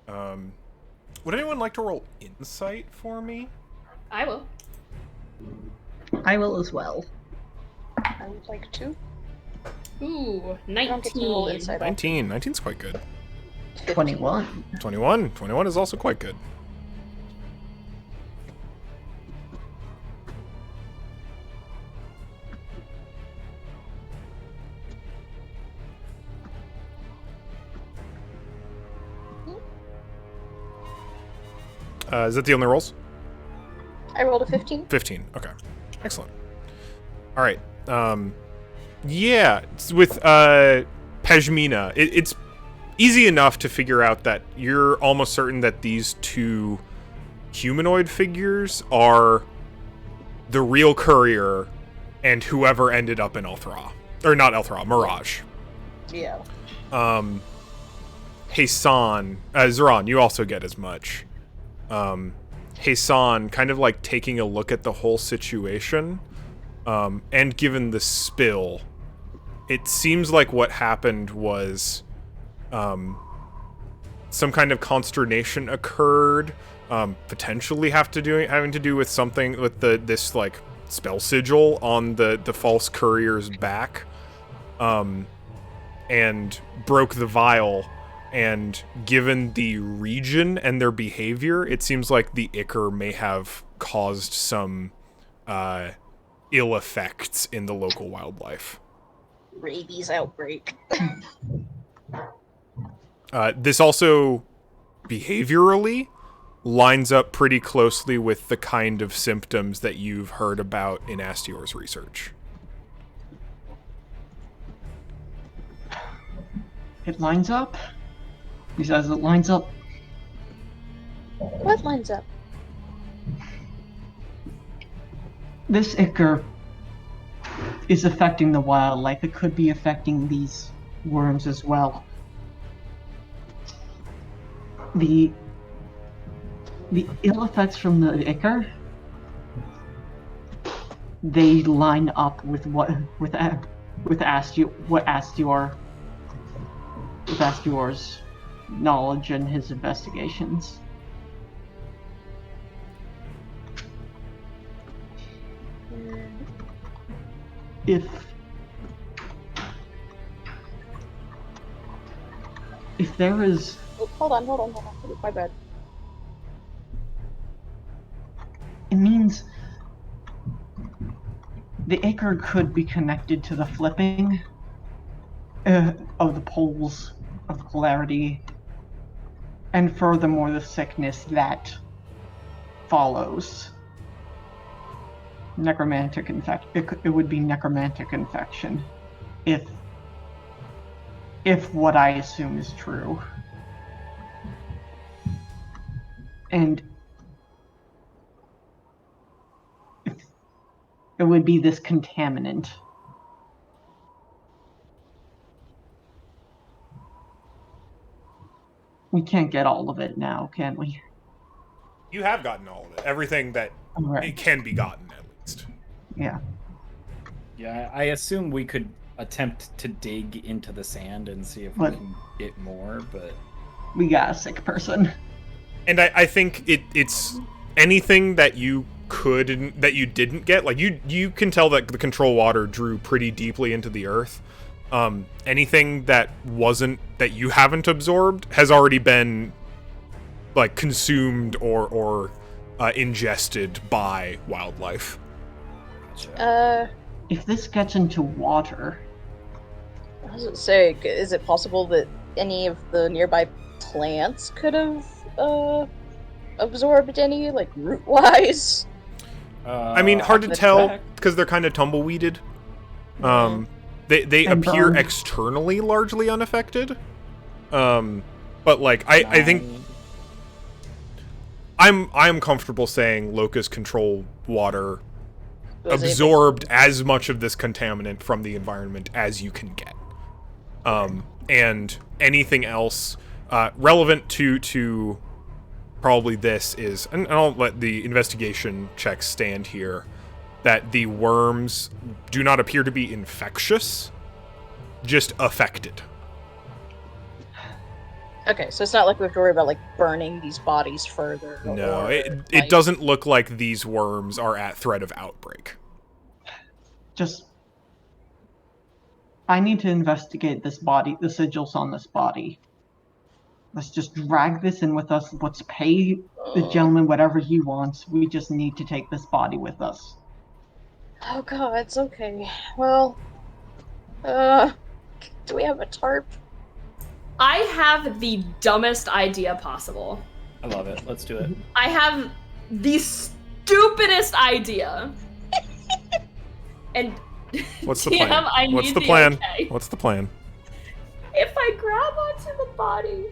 Would anyone like to roll insight for me? I will. I will as well. I would like to. Ooh, I don't get to roll 19. inside. 19. 19's quite good. 21. 21. 21 is also quite good. Is that the only rolls? I rolled a 15. 15. Okay. Excellent. All right. Yeah, it's with Pejmina, it's easy enough to figure out that you're almost certain that these two humanoid figures are the real courier and whoever ended up in Elthra. Or not Elthra, Mirage. Yeah. Hassan, Zeron, you also get as much. Hassan, kind of like taking a look at the whole situation, and given the spill, it seems like what happened was some kind of consternation occurred, potentially having to do with something with this like spell sigil on the false courier's back, and broke the vial. And given the region and their behavior, it seems like the ichor may have caused some ill effects in the local wildlife. Rabies outbreak. This also, behaviorally, lines up pretty closely with the kind of symptoms that you've heard about in Astior's research. It lines up? He says it lines up. What lines up? This ichor is affecting the wildlife. It could be affecting these worms as well. The ill effects from the ichor, they line up with Astior's knowledge and his investigations. If there is... Oh, hold on. My bad. It means the ichor could be connected to the flipping of the poles of the polarity, and furthermore the sickness that follows. necromantic infection. It would be necromantic infection, if what I assume is true. And it would be this contaminant. We can't get all of it now, can we? You have gotten all of it. Everything that it can be gotten, at least. Yeah. Yeah, I assume we could attempt to dig into the sand and see if we can get more, but... We got a sick person. And I think it's anything that you that you didn't get. Like, you can tell that the control water drew pretty deeply into the earth. Anything that you haven't absorbed has already been, like, consumed or ingested by wildlife. If this gets into water... I was gonna say, is it possible that any of the nearby plants could have absorbed any, like, root-wise? I mean, hard to tell, because they're kind of tumbleweeded. They appear externally largely unaffected. But, like, I think... I'm comfortable saying Locus control water absorbed as much of this contaminant from the environment as you can get. And anything else relevant to probably this is, and I'll let the investigation checks stand here, that the worms do not appear to be infectious, just affected. Okay, so it's not like we have to worry about, like, burning these bodies further. No, it doesn't look like these worms are at threat of outbreak. I need to investigate this body, the sigils on this body. Let's just drag this in with us. Let's pay the gentleman whatever he wants. We just need to take this body with us. Oh god, it's okay. Well, do we have a tarp? I have the dumbest idea possible. I love it. Let's do it. I have the stupidest idea. And what's the DM, plan? I What's need the plan? okay. What's the plan? If I grab onto the body,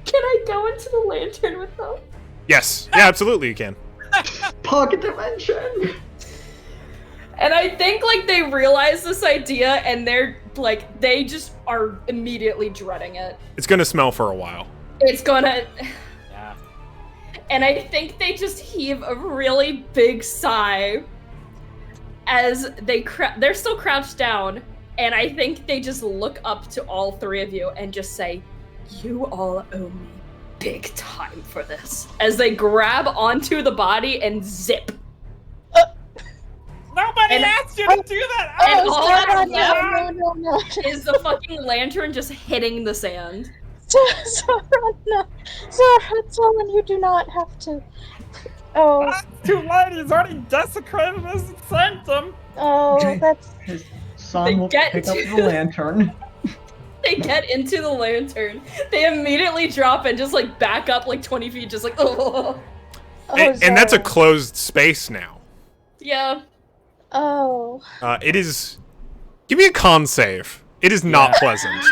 can I go into the lantern with them? Yes. Yeah, absolutely you can. Pocket dimension! And I think, like, they realize this idea and they're, like, they just are immediately dreading it. It's gonna smell for a while. It's gonna... Yeah. And I think they just heave a really big sigh as they're still crouched down, and I think they just look up to all three of you and just say, "You all owe me big time for this," as they grab onto the body and zip. Nobody asked you to do that! And all that's no, no. is the fucking lantern just hitting the sand. Sarah, no. Sarah, Solon, you do not have to. Oh. That's too late, he's already desecrated his sanctum! Oh, that's... His son will pick up the lantern. They get into the lantern. They immediately drop and just, like, back up like 20 feet, just like, oh. And that's a closed space now. Yeah. Oh. It is... Give me a con save. It is not pleasant.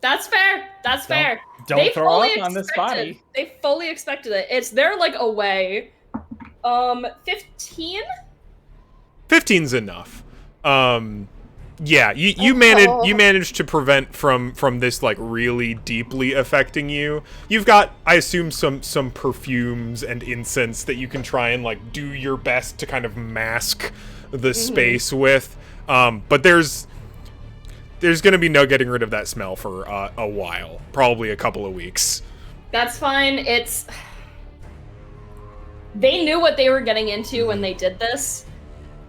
That's fair. That's fair. Don't throw up on this body. They fully expected it. They're, like, away. 15? 15's enough. Yeah, you managed to prevent from this, like, really deeply affecting you. You've got, I assume, some perfumes and incense that you can try and, like, do your best to kind of mask the space with. But there's gonna be no getting rid of that smell for a while, probably a couple of weeks. That's fine. They knew what they were getting into when they did this.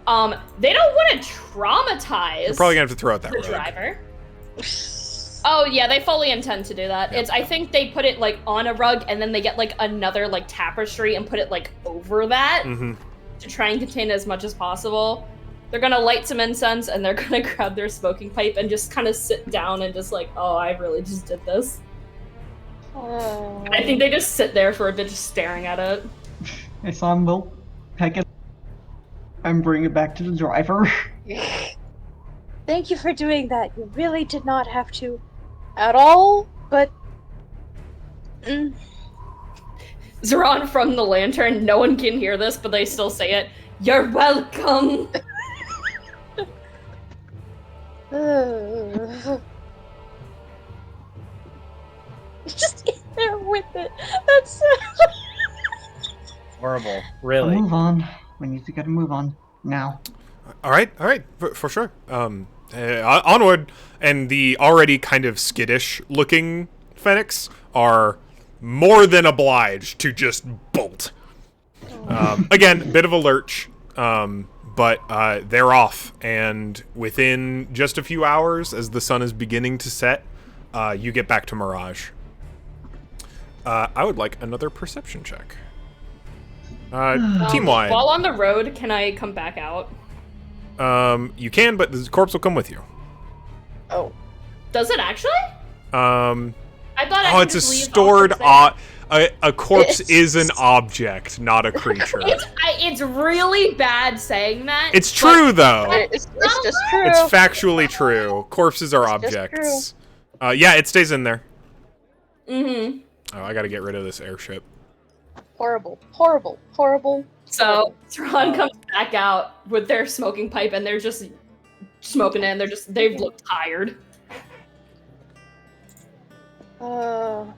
They don't want to traumatize. You're probably gonna have to throw out that the rug. driver. Oh yeah, they fully intend to do that. Yep. I think they put it, like, on a rug, and then they get, like, another, like, tapestry and put it, like, over that to try and contain it as much as possible. They're gonna light some incense, and they're gonna grab their smoking pipe and just kind of sit down and just, like, oh, I really just did this. I think they just sit there for a bit, just staring at it. His son will pick it I'm bringing it back to the driver. Thank you for doing that. You really did not have to at all, but... Zeron from the lantern, no one can hear this, but they still say it. You're welcome! Just in there with it. That's Horrible. Really. Move on. We need to get a move on now. All right, for sure. Onward, and the already kind of skittish-looking Fenix are more than obliged to just bolt. Again, bit of a lurch, but they're off, and within just a few hours, as the sun is beginning to set, you get back to Mirage. I would like another perception check. Team-wide. While on the road, can I come back out? You can, but the corpse will come with you. Oh. Does it actually? I thought I Oh, could it's a just leave stored... objects a corpse is an object, not a creature. It's really bad saying that. It's true, though. It's just true. It's factually true. Corpses are It's just objects. Yeah, it stays in there. Mm-hmm. Oh, I gotta get rid of this airship. Horrible. Horrible. Horrible. So Tron comes back out with their smoking pipe, and they're just smoking it, and they've looked tired. Loco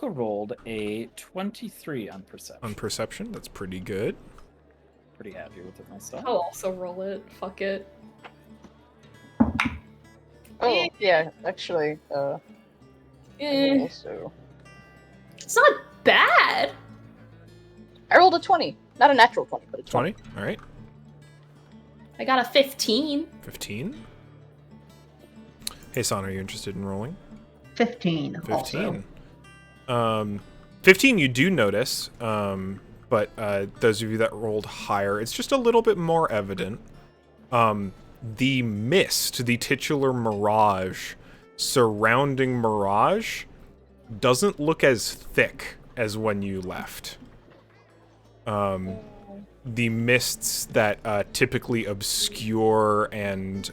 rolled a 23 on perception. On perception, that's pretty good. Pretty happy with it myself. I'll also roll it. Fuck it. Oh, yeah, actually, Eh, so it's not bad. I rolled a 20. Not a natural 20, but a 20. 20? Alright. I got a 15. 15? Hey, Son, are you interested in rolling? 15. 15. 15 you do notice, but those of you that rolled higher, it's just a little bit more evident. The mist, the titular mirage surrounding Mirage doesn't look as thick as when you left. The mists that typically obscure and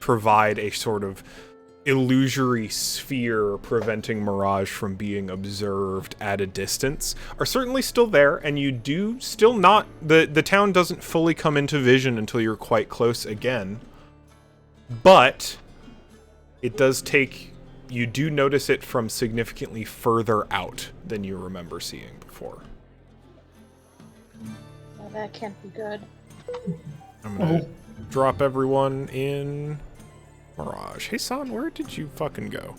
provide a sort of illusory sphere preventing Mirage from being observed at a distance are certainly still there, and you do still not... The town doesn't fully come into vision until you're quite close again. But it does take... You do notice it from significantly further out than you remember seeing before. Well, that can't be good. I'm gonna drop everyone in Mirage. Hey, Son, where did you fucking go?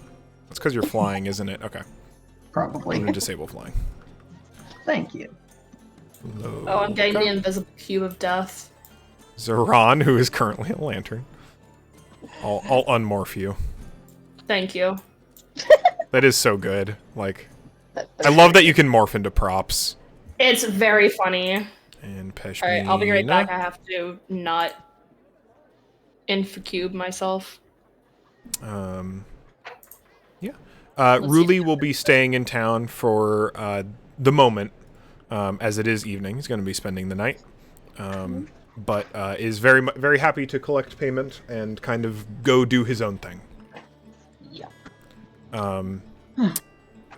That's because you're flying, isn't it? Okay. Probably. I'm gonna disable flying. Thank you. Oh, I'm getting the invisible cube of death. Zeron, who is currently a lantern. I'll unmorph you. Thank you. That is so good. Like, I love that you can morph into props. It's very funny. And Peshmina. Alright, I'll be right back. I have to not infocube myself. Yeah. Ruli will be staying in town for the moment, as it is evening. He's going to be spending the night. But is very happy to collect payment and kind of go do his own thing. Yeah.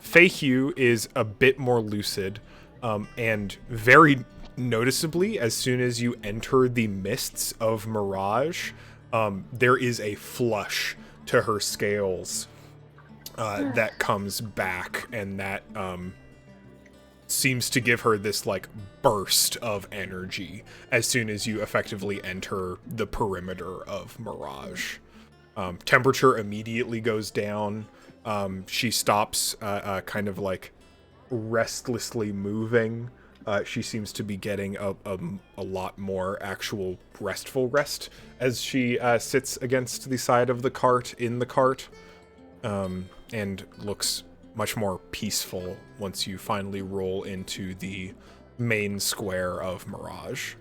Feihu is a bit more lucid, and very noticeably, as soon as you enter the mists of Mirage, there is a flush to her scales that comes back, and that seems to give her this, like, burst of energy as soon as you effectively enter the perimeter of Mirage. Temperature immediately goes down. She stops, kind of, like, restlessly moving. She seems to be getting a lot more actual restful rest as she sits against the side of the cart in the cart, and looks much more peaceful once you finally roll into the main square of Mirage.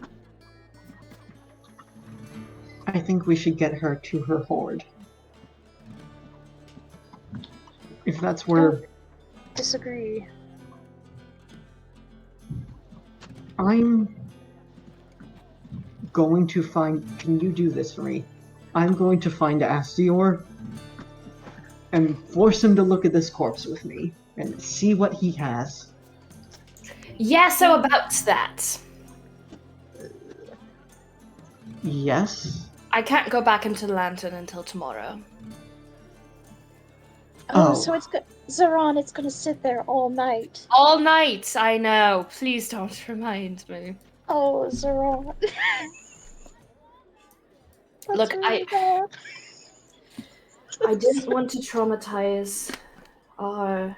I think we should get her to her horde. If that's where... Disagree. I'm going to find... Can you do this for me? I'm going to find Astior and force him to look at this corpse with me and see what he has. Yeah, so about that. Yes? I can't go back into the lantern until tomorrow. Oh, Oh. so it's good. Zeron, it's gonna sit there all night. All night, I know. Please don't remind me. Oh, Zeron. Look, That's really bad. I didn't want to traumatize our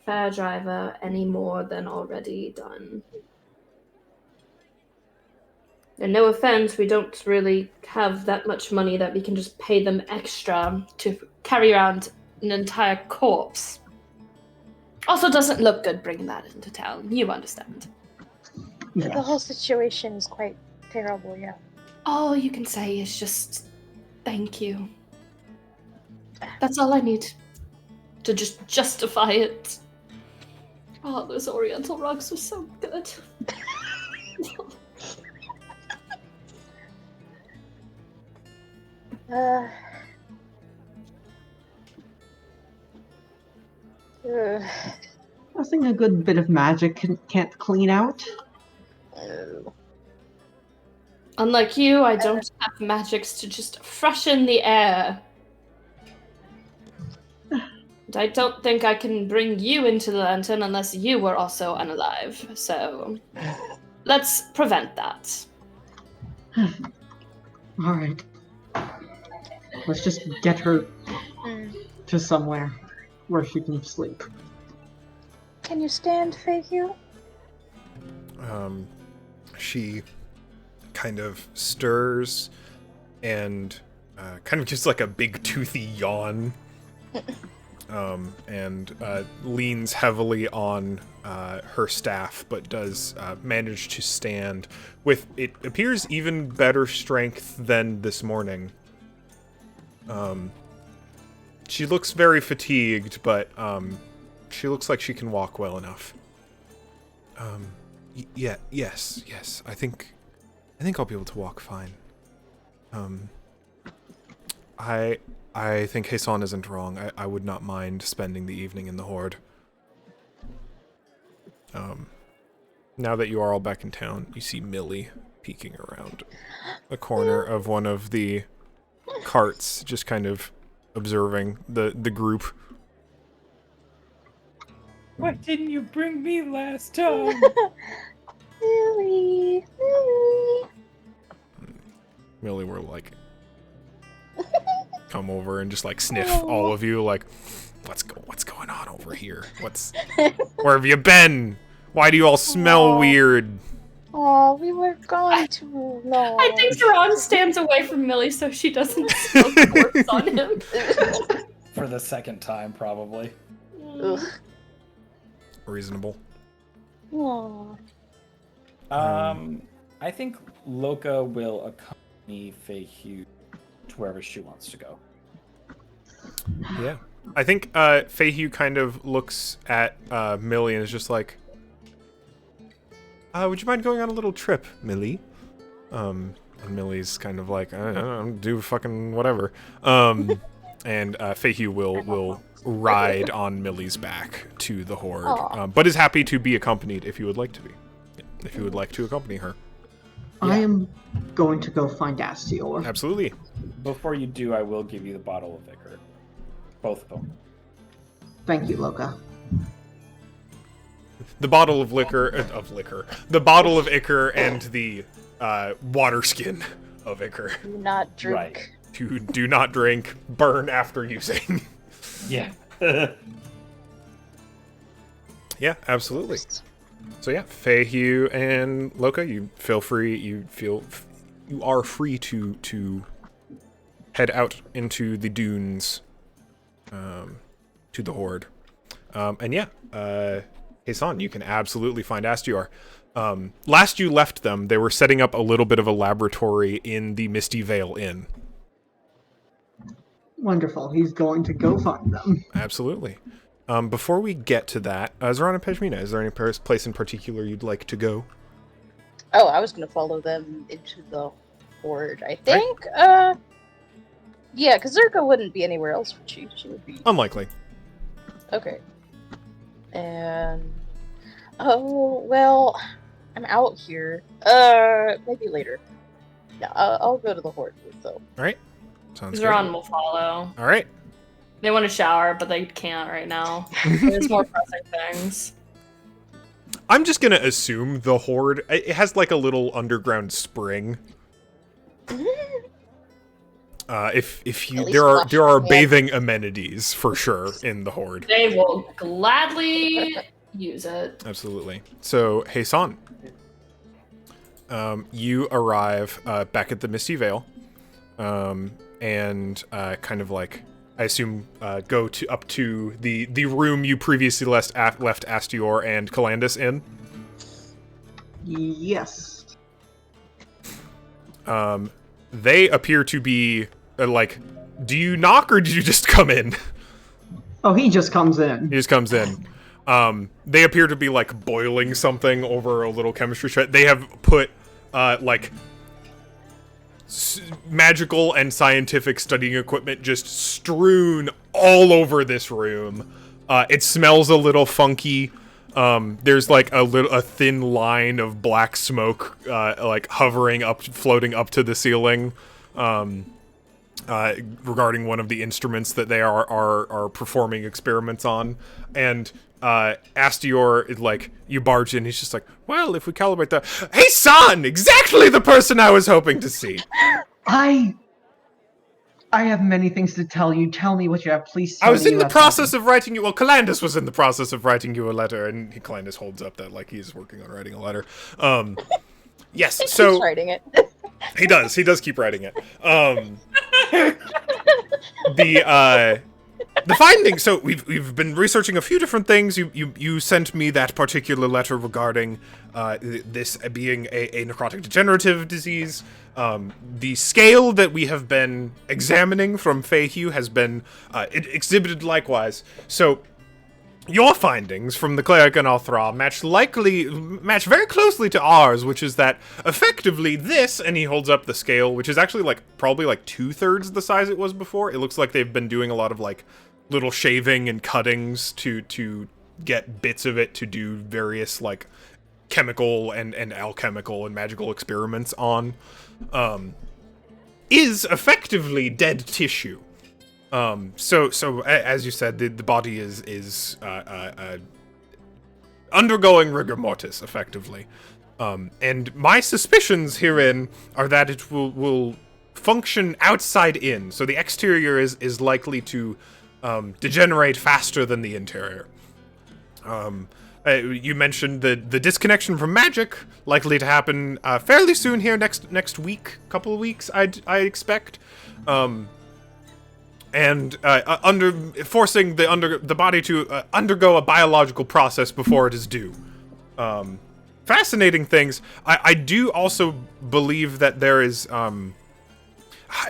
fair driver any more than already done. And no offense, we don't really have that much money that we can just pay them extra to carry around an entire corpse. Also doesn't look good bringing that into town. You understand. Yes. The whole situation is quite terrible, yeah. All you can say is just thank you. That's all I need to just justify it. Oh, those Oriental rugs were so good. Uh, Nothing a good bit of magic can't clean out. Unlike you, I don't have magics to just freshen the air. And I don't think I can bring you into the lantern unless you were also unalive. So let's prevent that. Alright. Let's just get her to somewhere where she can sleep. Can you stand, Fahue? She kind of stirs and kind of just like a big toothy yawn, and leans heavily on her staff, but does manage to stand with, it appears, even better strength than this morning. She looks very fatigued, but she looks like she can walk well enough. Yes. I think I'll be able to walk fine. I think Hasan isn't wrong. I would not mind spending the evening in the Horde. Now that you are all back in town, you see Millie peeking around the corner of one of the carts, just kind of observing the group. Why didn't you bring me last time? Lily. Millie will like come over and just like sniff all of you, like, what's going on over here? Where have you been? Why do you all smell weird? Oh, we were going to. No. I think Zeron stands away from Millie so she doesn't smell the corpse on him. For the second time, probably. Ugh. Reasonable. Aw. I think Loka will accompany Fahue to wherever she wants to go. Yeah. I think Fahue kind of looks at Millie and is just like, would you mind going on a little trip, Millie? And Millie's kind of like, I don't do fucking whatever. And Fahue will ride on Millie's back to the Horde, but is happy to be accompanied if you would like to be. If you would like to accompany her. I am going to go find Astior. Absolutely. Before you do, I will give you the bottle of Vicar. Both of them. Thank you, Loka. The bottle of liquor, the bottle of Ichor and the water skin of Ichor. Do not drink. Right. Do not drink, burn after using. Yeah. Yeah, absolutely. So yeah, Fahue and Loka, you feel free. You are free to head out into the dunes, to the Horde, and yeah, Hasan, you can absolutely find Astior. Last you left them, they were setting up a little bit of a laboratory in the Misty Vale Inn. Wonderful. He's going to go find them. Absolutely. Before we get to that, Zoran and Pejmina, is there any place in particular you'd like to go? Oh, I was gonna follow them into the horde. I think. Yeah, because Zerka wouldn't be anywhere else, would she? She would be. Unlikely. Okay. And oh well, I'm out here. Maybe later. Yeah, I'll go to the horde booth though. All right. Sounds good. Zeron will follow. All right. They want to shower, but they can't right now. There's more pressing things. I'm just gonna assume the horde. It has like a little underground spring. If you At least there wash are your bathing amenities for sure in the horde. They will gladly use it. Absolutely. So Heisan, you arrive back at the Misty Vale, and kind of like I assume go up to the room you previously left Astior and Calandus in. Yes. They appear to be like. Do you knock or did you just come in? Oh, he just comes in. He just comes in. They appear to be like boiling something over a little chemistry shred. They have put like magical and scientific studying equipment just strewn all over this room. It smells a little funky. There's like a thin line of black smoke like hovering up, floating up to the ceiling. Regarding one of the instruments that they are performing experiments on, and Astior is like, you barge in, he's just like, well, if we calibrate that, hey son, exactly the person I was hoping to see. I have many things to tell you. Tell me what you have, please. I was in the process of writing you. Well, Calandus was in the process of writing you a letter, and Calandus holds up that like he's working on writing a letter. Yes, He so keeps writing it. He does keep writing it. The findings. So we've been researching a few different things. You sent me that particular letter regarding this being a necrotic degenerative disease. The scale that we have been examining from Feyhue has been exhibited likewise. So your findings from the cleric and Althra match very closely to ours, which is that effectively this, and he holds up the scale, which is actually like probably like 2/3 the size it was before. It looks like they've been doing a lot of like little shaving and cuttings to get bits of it to do various like chemical and alchemical and magical experiments on, is effectively dead tissue. So as you said, the body is undergoing rigor mortis, effectively. And my suspicions herein are that it will function outside in. So the exterior is likely to degenerate faster than the interior. You mentioned the disconnection from magic, likely to happen fairly soon here, next week, couple of weeks, I expect. And forcing the body to undergo a biological process before it is due. Fascinating things. I do also believe that there is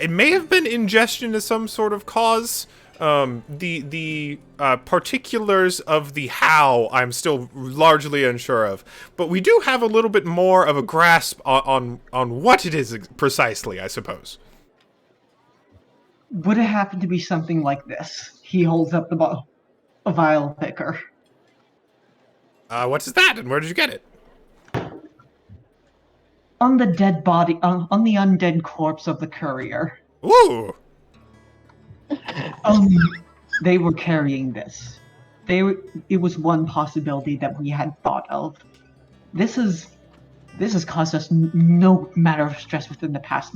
it may have been ingestion as some sort of cause. The particulars of the how I'm still largely unsure of, but we do have a little bit more of a grasp on what it is precisely, I suppose. Would it happen to be something like this? He holds up a vial picker. What is that, and where did you get it? On the dead body, on the undead corpse of the courier. Ooh! They were carrying this. It was one possibility that we had thought of. This has caused us no matter of stress within the past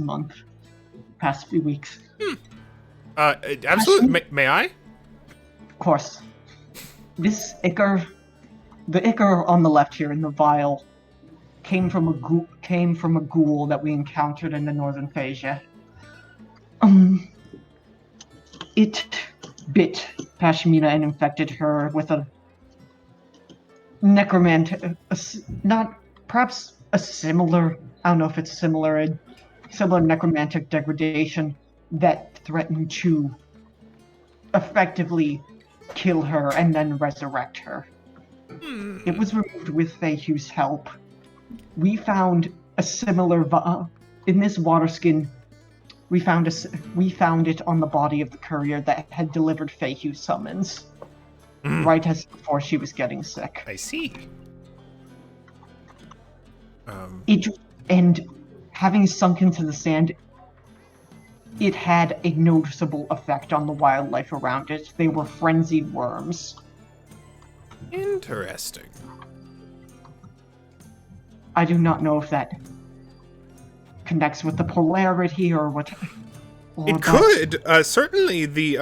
few weeks. Absolutely. May I? Of course. This ichor, the ichor on the left here in the vial, came from a ghoul that we encountered in the northern Phasia. It bit Pashmina and infected her with a necromantic, perhaps a similar, I don't know if it's similar necromantic degradation that threatened to effectively kill her and then resurrect her. It was removed with Feyhue's help. we found a similar in this water skin. We found it on the body of the courier that had delivered Feihu's summons, right as before she was getting sick. I see. And having sunk into the sand, it had a noticeable effect on the wildlife around it. They were frenzied worms. Interesting. I do not know if that connects with the polarity or what. It could. Certainly the,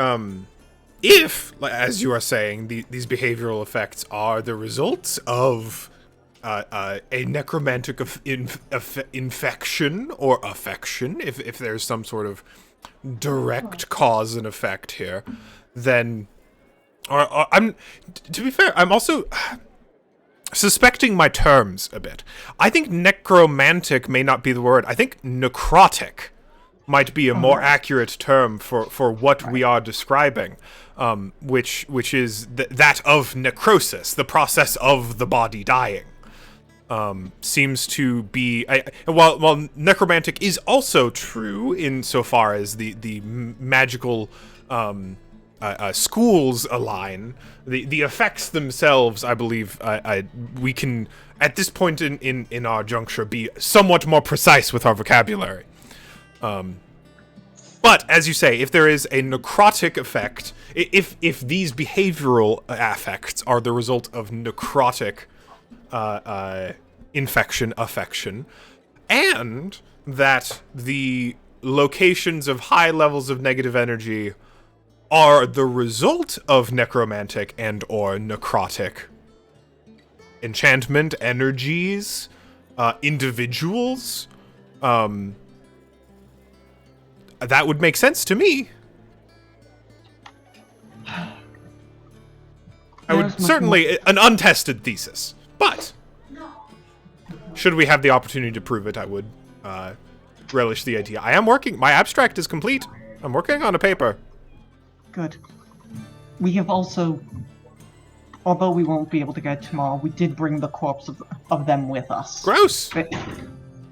if, as you are saying, these behavioral effects are the results of a necromantic infection or affection, if there's some sort of direct cause and effect here, then... to be fair, I'm also... suspecting my terms a bit. I think necromantic may not be the word. I think necrotic might be a more accurate term for what we are describing, which is that of necrosis, the process of the body dying. Seems to be... while necromantic is also true insofar as the magical... schools align, the effects themselves, I believe, we can, at this point in our juncture, be somewhat more precise with our vocabulary. But, as you say, if there is a necrotic effect, if these behavioral affects are the result of necrotic affection, and that the locations of high levels of negative energy are the result of necromantic and or necrotic enchantment, energies, individuals, that would make sense to me. I would certainly, an untested thesis, but should we have the opportunity to prove it, I would relish the idea. I am working, my abstract is complete. I'm working on a paper. Good. We have also, although we won't be able to get tomorrow, we did bring the corpse of them with us. Gross! But,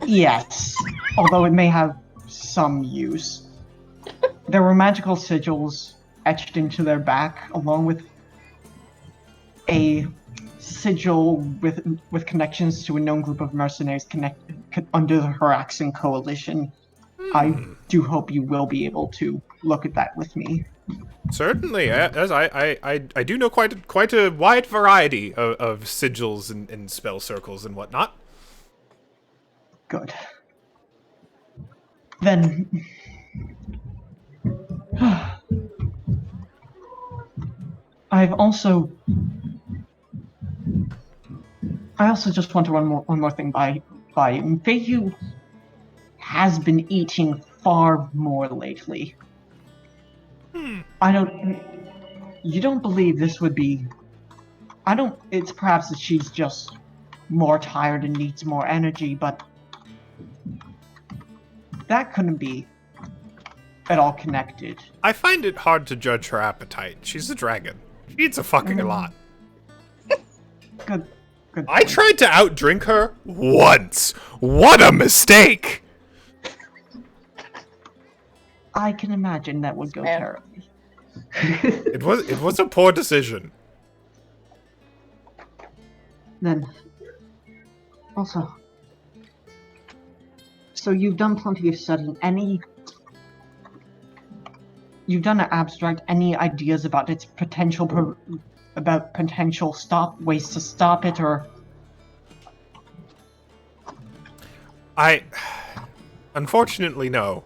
yes, although it may have some use. There were magical sigils etched into their back, along with a sigil with connections to a known group of mercenaries under the Haraxan coalition. I do hope you will be able to look at that with me. Certainly, as I do know quite a wide variety of sigils and spell circles and whatnot. Good. Then... I also just want to run one more thing by you. Feihu has been eating far more lately. You don't believe this would be... it's perhaps that she's just more tired and needs more energy, but that couldn't be at all connected. I find it hard to judge her appetite. She's a dragon. She eats a fucking lot. Good. I tried to outdrink her once. What a mistake! I can imagine that would go terribly. It was a poor decision. Then, also, so you've done plenty of studying. You've done an abstract. Any ideas about its potential, ways to stop it, or? Unfortunately, no.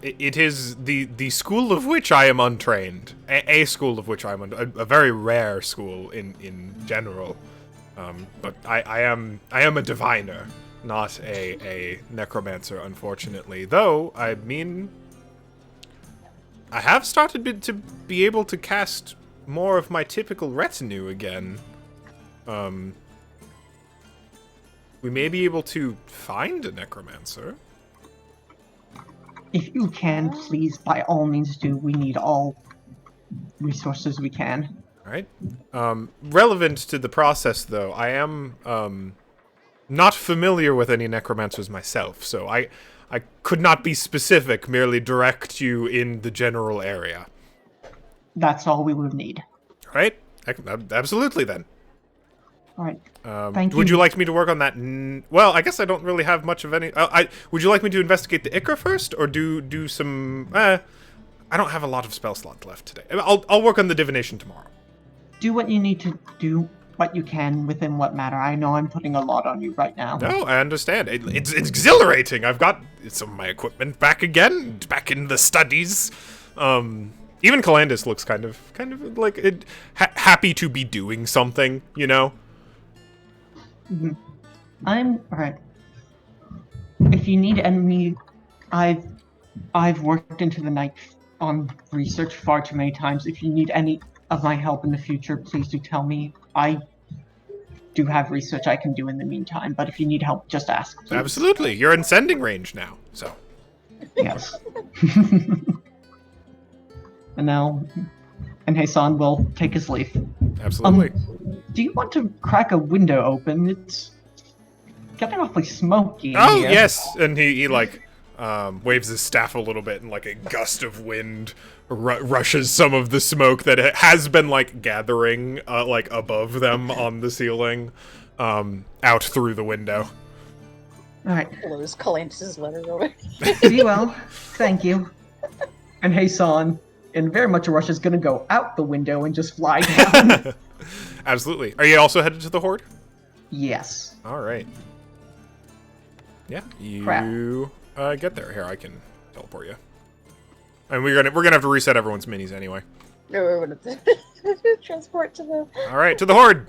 It is the school of which I am untrained. A school of which I'm a very rare school in general. But I am a diviner, not a necromancer, unfortunately. Though, I mean, I have started to be able to cast more of my typical retinue again. We may be able to find a necromancer. If you can, please, by all means do. We need all resources we can. Right. Relevant to the process, though, I am not familiar with any necromancers myself, so I could not be specific, merely direct you in the general area. That's all we would need. Right? Absolutely, then. All right. Thank you. Would you like me to work on that? Well, I guess I don't really have much of any... would you like me to investigate the Ikra first, or do some... I don't have a lot of spell slots left today. I'll work on the divination tomorrow. Do what you need to do, what you can within what matter. I know I'm putting a lot on you right now. No, I understand. It's exhilarating. I've got some of my equipment back again, back in the studies. Even Calandus looks kind of like happy to be doing something, you know? Mm-hmm. I'm alright. If you need any, I've worked into the night on research far too many times. If you need any of my help in the future, please do tell me. I do have research I can do in the meantime, but if you need help, just ask, please. Absolutely. You're in sending range now, so. Yes. And Hassan will take his leave. Absolutely. Do you want to crack a window open? It's getting awfully smoky in Oh, here. yes! And he waves his staff a little bit, and like a gust of wind rushes some of the smoke that has been like gathering like above them on the ceiling out through the window. Alright. Blows Calandus' letter away. Be well. Thank you. And Hassan, in very much a rush, is gonna go out the window and just fly down. Absolutely. Are you also headed to the Horde? Yes. All right. Yeah, Crap. you get there. Here, I can teleport you. And we're gonna have to reset everyone's minis anyway. No, we're gonna transport to the All right, to the Horde.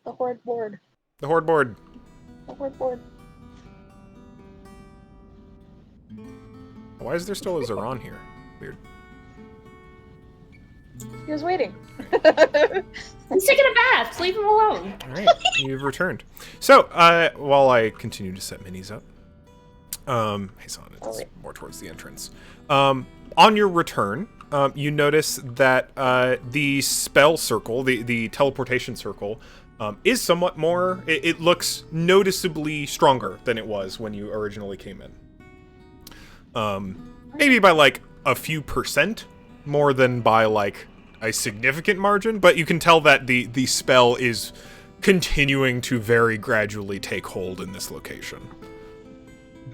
Horde board. The Horde board. The Horde board. Why is there still a Zeron here? Weird. He was waiting. He's taking a bath. Leave him alone. All right, you've returned. So, while I continue to set minis up, Hassan, it's more towards the entrance. On your return, you notice that the spell circle, the teleportation circle, is somewhat more. It looks noticeably stronger than it was when you originally came in. Maybe by like a few % more than by like a significant margin, but you can tell that the spell is continuing to very gradually take hold in this location.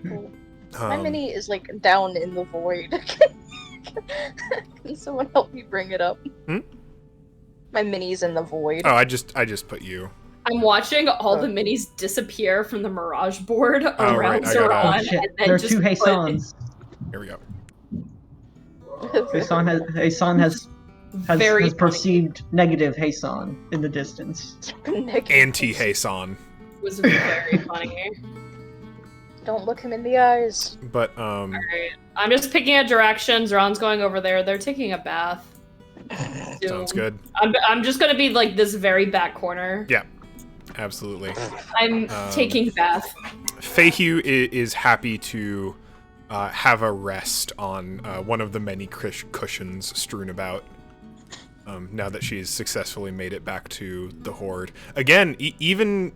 Cool. My mini is like down in the void. Can someone help me bring it up? My mini's in the void. Oh, I just put you. I'm watching all the minis disappear from the Mirage board around right, I got it. Zeron, Oh, shit. and then There are just two Hassans. Here we go. Hassan has Very funny. perceived negative Hassan in the distance. Anti-Hassan. was very funny. Don't look him in the eyes. But, Alright. I'm just picking a direction. Zeron's going over there. They're taking a bath. sounds good. I'm just gonna be like this very back corner. Yeah, absolutely. I'm taking bath. Feihu is happy to have a rest on one of the many cushions strewn about. Now that she's successfully made it back to the Horde. Again, even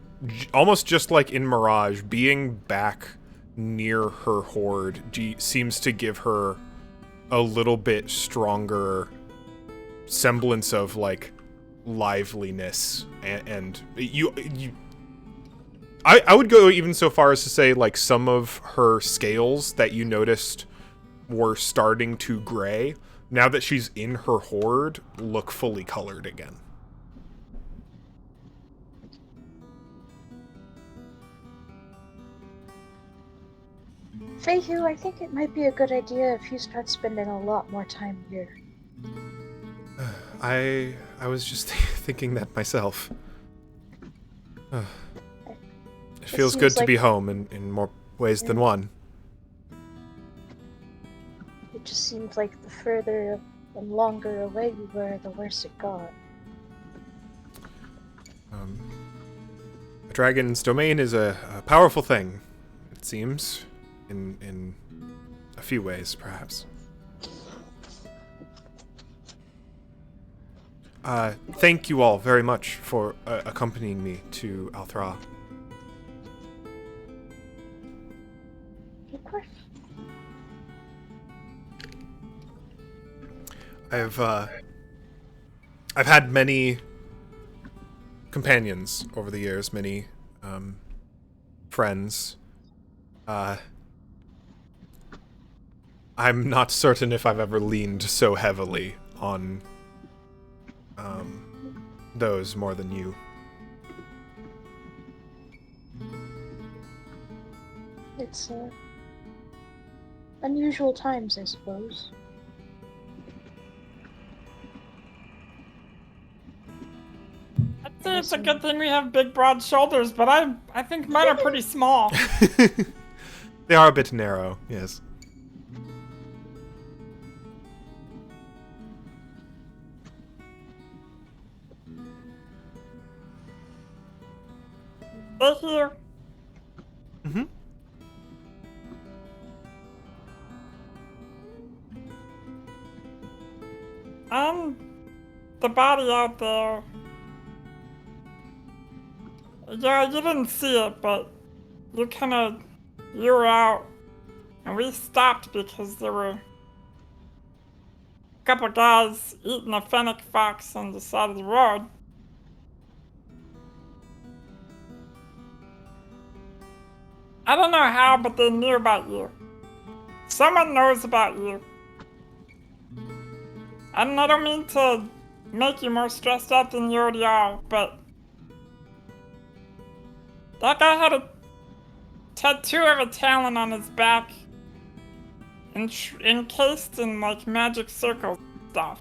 almost just like in Mirage, being back near her Horde seems to give her a little bit stronger semblance of like liveliness, and I would go even so far as to say like some of her scales that you noticed were starting to gray, now that she's in her Horde, look fully colored again. Feihu, I think it might be a good idea if you start spending a lot more time here. I was just thinking that myself. It feels good to be home in more ways than one. It just seems like the further and longer away you were, the worse it got. A dragon's domain is a powerful thing, it seems, in a few ways, perhaps. Thank you all very much for accompanying me to Althra. I've had many companions over the years, many friends. I'm not certain if I've ever leaned so heavily on those more than you. It's unusual times, I suppose. I'd say it's a good thing we have big, broad shoulders, but I think mine are pretty small. They are a bit narrow, yes. Stay here. Mm-hmm. The body out there. Yeah, you didn't see it, but you were out. And we stopped because there were a couple guys eating a fennec fox on the side of the road. I don't know how, but they knew about you. Someone knows about you. And I don't mean to make you more stressed out than you already are, but that guy had a tattoo of a talon on his back, encased in like magic circle stuff.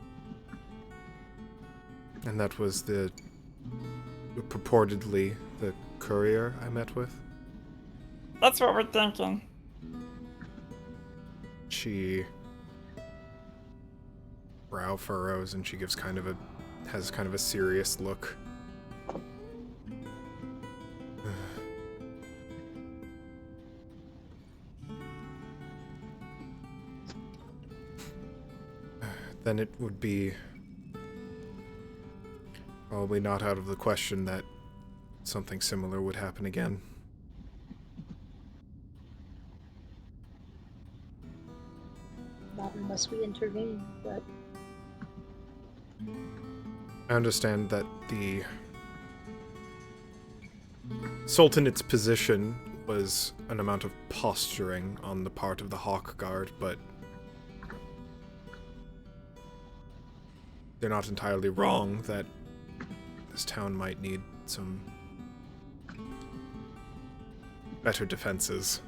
And that was purportedly the courier I met with? That's what we're thinking. She brow furrows and she has kind of a serious look. Then it would be probably not out of the question that something similar would happen again. Not unless we intervene, but I understand that the Sultanate's position was an amount of posturing on the part of the Hawk Guard, but they're not entirely wrong that this town might need some better defenses.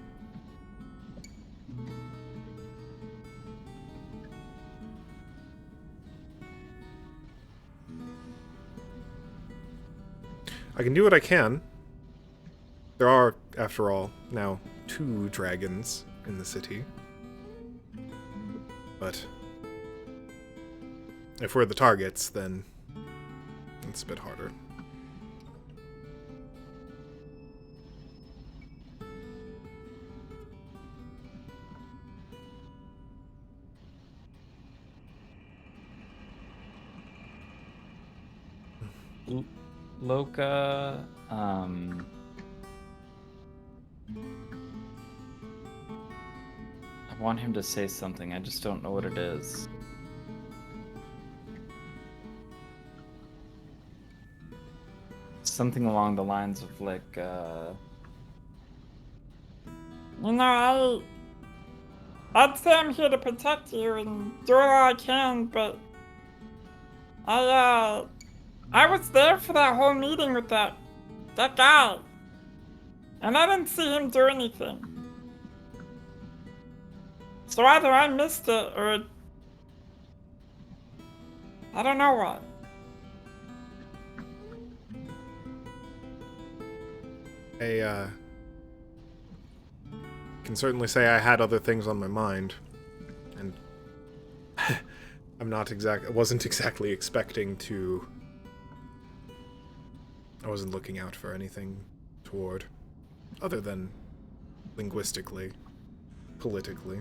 I can do what I can. There are, after all, now 2 dragons in the city. But if we're the targets, then it's a bit harder. Loka, I want him to say something, I just don't know what it is. Something along the lines of like, You know, I'd say I'm here to protect you and do all I can, but I was there for that whole meeting with that guy, and I didn't see him do anything. So either I missed it, or I don't know what. I can certainly say I had other things on my mind, and I wasn't exactly expecting to. I wasn't looking out for anything toward, other than linguistically, politically.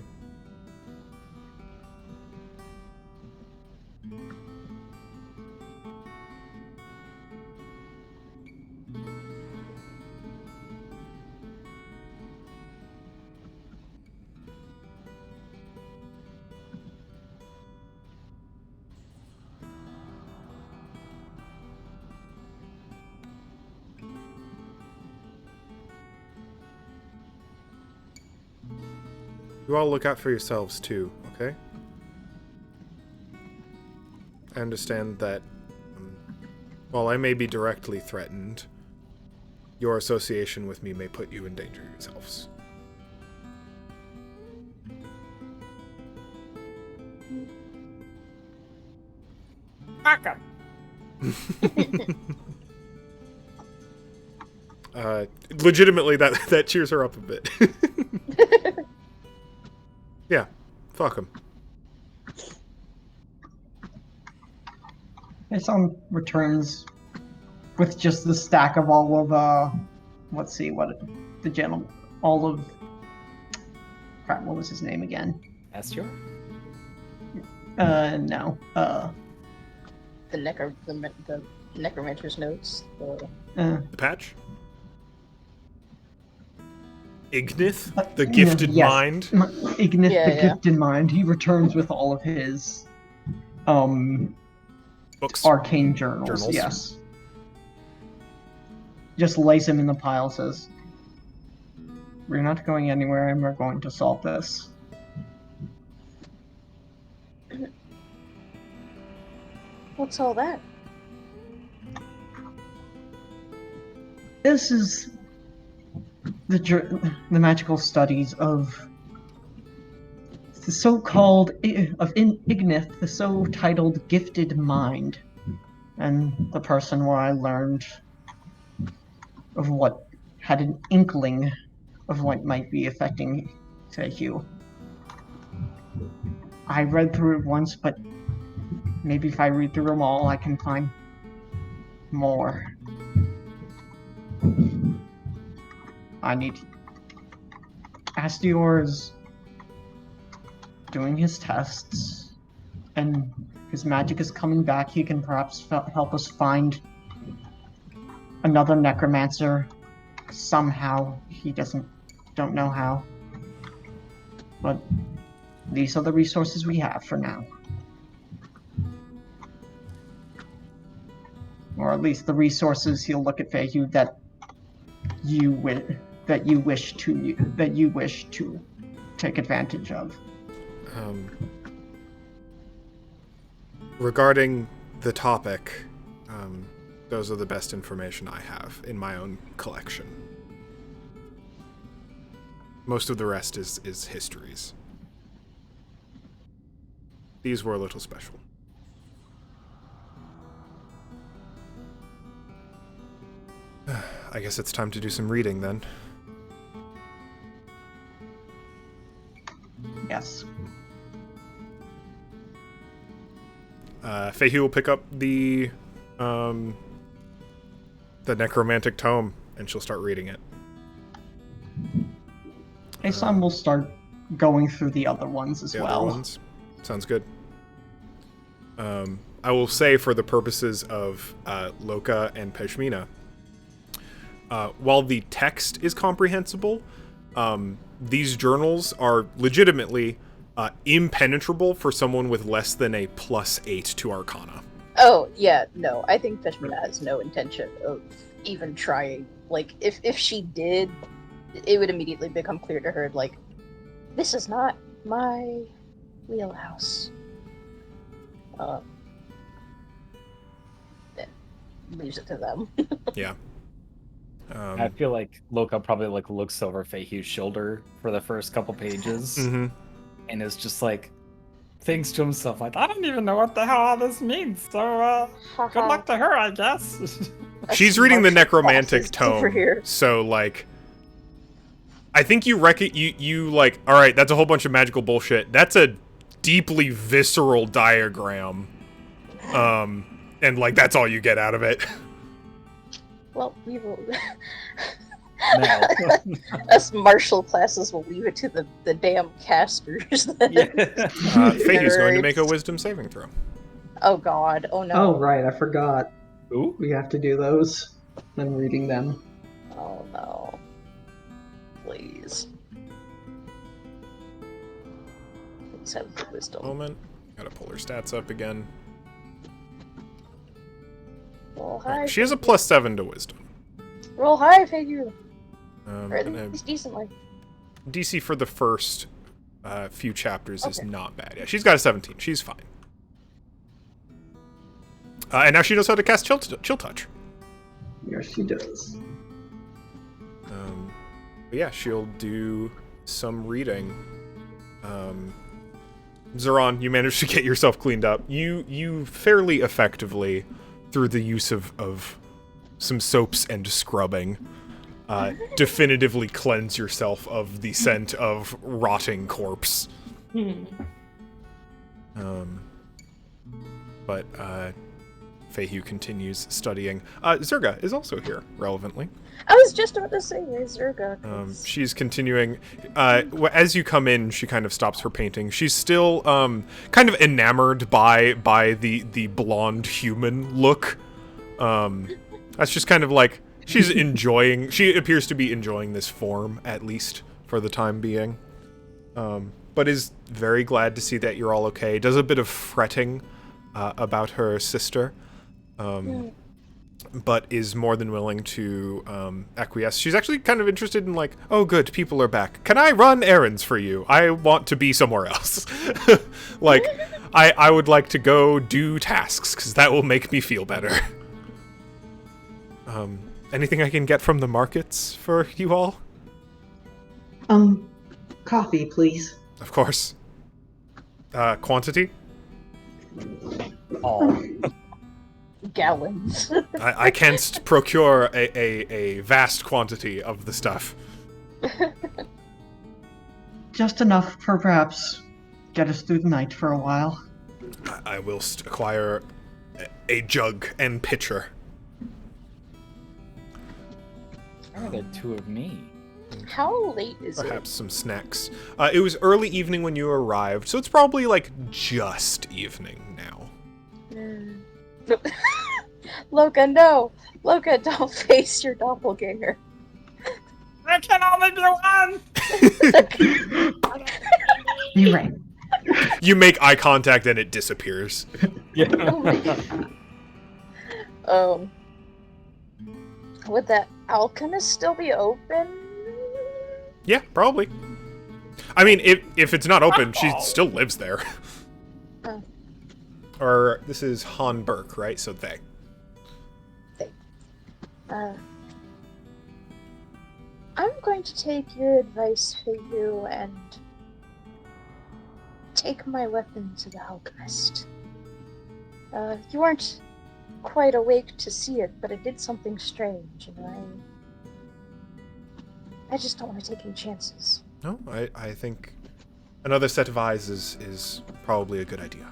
You all look out for yourselves too, okay? I understand that while I may be directly threatened, your association with me may put you in danger yourselves. Welcome. Legitimately, that cheers her up a bit. Yeah, fuck him. Isan returns with just the stack of all of, let's see, what the gentleman, all of, crap, what was his name again? Astior? No, The necromancer's notes. The patch? Ignith? The gifted yes. mind? Ignith, Yeah, the yeah. gifted mind. He returns with all of his, Books. arcane journals. Yes. Just lays him in the pile, says, "We're not going anywhere, and we're going to solve this." What's all that? This is the magical studies of the so-called Ignith, the so-titled gifted mind, and the person where I learned of what had an inkling of what might be affecting Seiyu. I read through it once, but maybe if I read through them all, I can find more. I need... Astior's doing his tests, and his magic is coming back. He can perhaps help us find another necromancer somehow. He don't know how. But these are the resources we have for now. Or at least the resources he'll look at Feihu that you wish to take advantage of. Regarding the topic, those are the best information I have in my own collection. Most of the rest is histories. These were a little special. I guess it's time to do some reading then. Yes. Feihu will pick up the necromantic tome, and she'll start reading it. Asan will start going through the other ones as well. Other ones? Sounds good. I will say, for the purposes of Loka and Peshmina, while the text is comprehensible, these journals are legitimately impenetrable for someone with less than a +8 to Arcana. Oh, yeah, no. I think Peshmina has no intention of even trying. Like, if she did, it would immediately become clear to her, like, this is not my wheelhouse. Leaves it to them. Yeah. I feel like Loka probably looks over Feihu's shoulder for the first couple pages, Mm-hmm. and is just thinks to himself, I don't even know what the hell all this means. So good luck to her, I guess. She's reading the Martial necromantic classes over tome, here. so I think you all right, that's a whole bunch of magical bullshit. That's a deeply visceral diagram, and that's all you get out of it. Well, we will. Now. Us martial classes will leave it to the damn casters. Then. Feihu's going to make a wisdom saving throw. Oh god, oh no. Oh, right, I forgot. Ooh. We have to do those. I'm reading them. Oh no. Please. Let's have the wisdom. Moment. Gotta pull her stats up again. Roll high. She has a +7 to wisdom. Roll high, figure. Or at And a least decently. DC for the first few chapters is Okay. not bad. Yeah, she's got a 17. She's fine. And now she knows how to cast Chill Touch. Yes, she does. But yeah, she'll do some reading. Zeron, you managed to get yourself cleaned up. You fairly effectively, through the use of some soaps and scrubbing, definitively cleanse yourself of the scent of rotting corpse. But Feihu continues studying. Zerga is also here, relevantly. I was just about to say, Zerga. 'cause- She's continuing. As you come in, she kind of stops her painting. She's still kind of enamored by the blonde human look. That's just kind of like she's enjoying. She appears to be enjoying this form, at least for the time being. But is very glad to see that you're all okay. Does a bit of fretting about her sister. But is more than willing to acquiesce. She's actually kind of interested in like, oh good, people are back. Can I run errands for you? I want to be somewhere else. Like, I would like to go do tasks, because that will make me feel better. Anything I can get from the markets for you all? Coffee, please. Of course. Quantity? Oh, Gallons. I can't procure a vast quantity of the stuff. Just enough for perhaps get us through the night for a while. I will acquire a jug and pitcher. I got 2 of me. How late is Perhaps some snacks. It was early evening when you arrived, so it's probably like just evening now. it? Loka, no! Loka, don't face your doppelganger. There can only be one! You're right. You make eye contact and it disappears. Yeah. Oh my god. Would that alchemist still be open? Yeah, probably. I mean, if it's not open, she still lives there. Oh. Or this is Han Burke, right? So they. I'm going to take your advice for you and take my weapon to the alchemist. You weren't quite awake to see it, but it did something strange, and I just don't want to take any chances. No, I think another set of eyes is probably a good idea.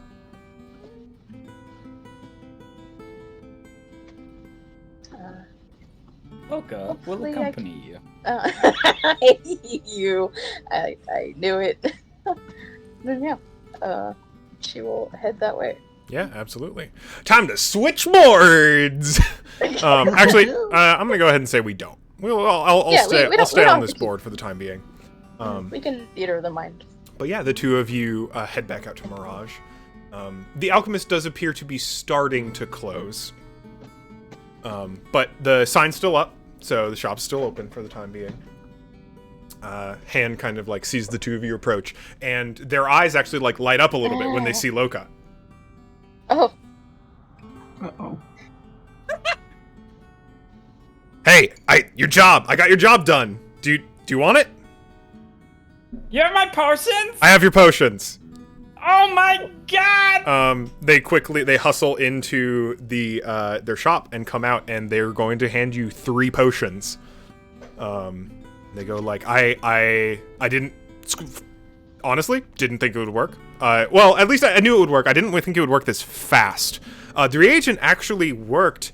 Loka will Hopefully I accompany you. I knew it. No. She will head that way. Yeah, absolutely. Time to switch boards. Actually, I'm gonna go ahead and say we don't. I'll stay we on don't this have to board for the time being. We can theater of the mind. But yeah, the two of you head back out to Mirage. The alchemist does appear to be starting to close. But the sign's still up, so the shop's still open for the time being. Han kind of like sees the two of you approach, and their eyes actually like light up a little bit when they see Loka. Oh, Uh-oh. Hey, your job. I got your job done. Do you want it? You have my potions? I have your potions. Oh my god! They hustle into their shop and come out, and they're going to hand you 3 potions. They go like, I honestly didn't think it would work. Well, at least I knew it would work. I didn't think it would work this fast. The reagent actually worked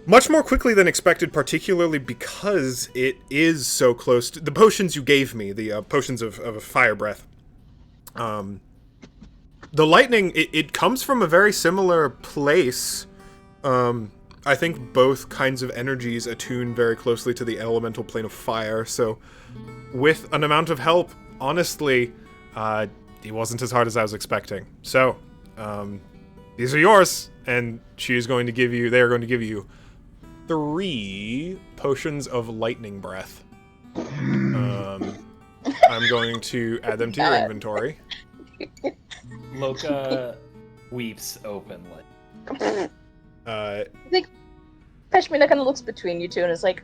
much more quickly than expected, particularly because it is so close to the potions you gave me, the potions of fire breath. The lightning, it comes from a very similar place. I think both kinds of energies attune very closely to the elemental plane of fire, so with an amount of help, honestly, it wasn't as hard as I was expecting. So, these are yours, and they are going to give you 3 potions of lightning breath. I'm going to add them to your inventory. Loka weeps openly. Uh, I think Peshmina kind of looks between you two and is like,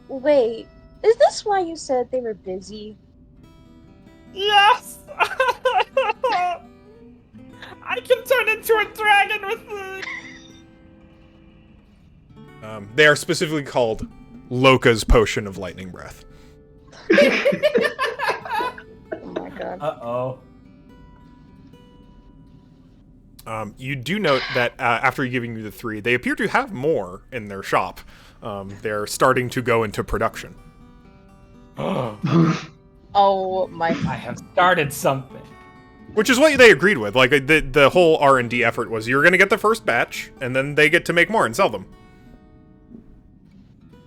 wait, is this why you said they were busy? Yes! I can turn into a dragon with the... they are specifically called Loka's Potion of Lightning Breath. Oh my god. Uh-oh. You do note that after giving you the 3, they appear to have more in their shop. They're starting to go into production. Oh my... I have started something. Which is what they agreed with. Like, the whole R&D effort was you're going to get the first batch, and then they get to make more and sell them.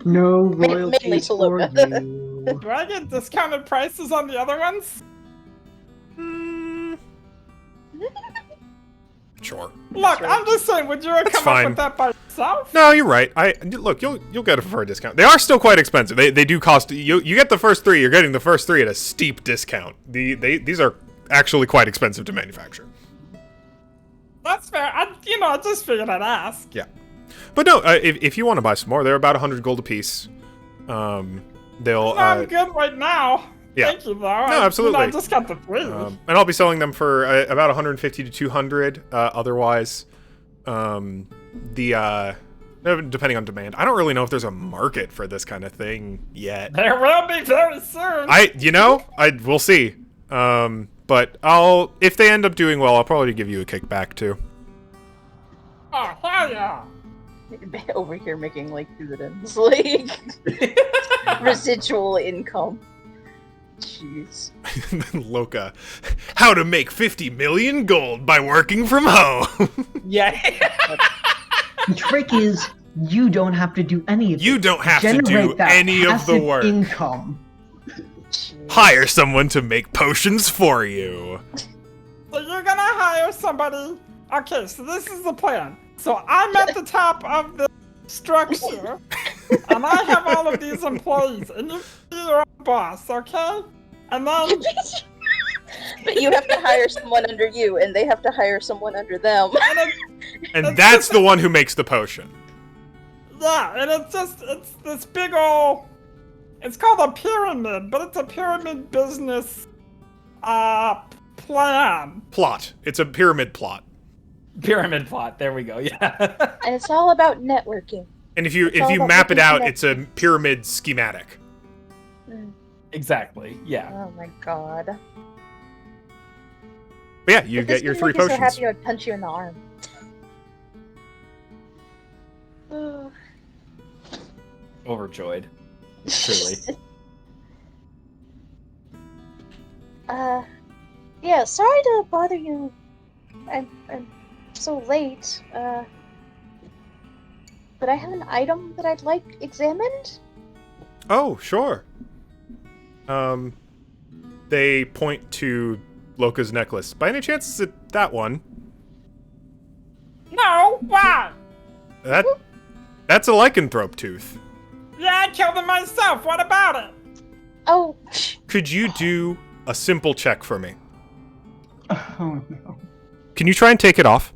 No Mainly royalties to for Luca. you. Do I get discounted prices on the other ones? Sure. Look, I'm just saying, would you have come fine. up with that by yourself? No, you're right. Look, you'll get it for a discount. They are still quite expensive. They do cost you get the first 3. You're getting the first 3 at a steep discount. These are actually quite expensive to manufacture. That's fair. I just figured I'd ask. Yeah, but no. If you want to buy some more, they're about 100 gold apiece. They'll. No, I'm good right now. Yeah. Thank you, though. No, absolutely. I just got the 3. And I'll be selling them for about 150 to 200. Otherwise, depending on demand, I don't really know if there's a market for this kind of thing yet. There will be very soon. We'll see. But if they end up doing well, I'll probably give you a kickback too. Oh, hell yeah. Over here making, like, dividends. Like, residual income. Jeez. Loka, how to make 50 million gold by working from home. Yeah. The trick is, you don't have to do any of it. You don't have to Generate do that any of the passive work. income. Hire someone to make potions for you. So you're gonna hire somebody. Okay, so this is the plan. So I'm at the top of the structure, and I have all of these employees, and you be your own boss, okay? And then... But you have to hire someone under you, and they have to hire someone under them. And that's the one who makes the potion. Yeah, and it's this big ol'... It's called a pyramid, but it's a pyramid business, plan. Plot. It's a pyramid plot. Pyramid plot. There we go. Yeah. And it's all about networking. And if you all about map it making out, it's a pyramid schematic. Exactly. Yeah. Oh my god. But yeah, you get your 3 potions. potions. So happy I'd punch you in the arm. Overjoyed. Truly. Yeah, sorry to bother you. I'm so late. But I have an item that I'd like examined. Oh, sure. They point to Loka's necklace. By any chance, is it that one? No, why? That's a lycanthrope tooth. Yeah, I killed him myself. What about it? Oh. Could you do a simple check for me? Oh no. Can you try and take it off?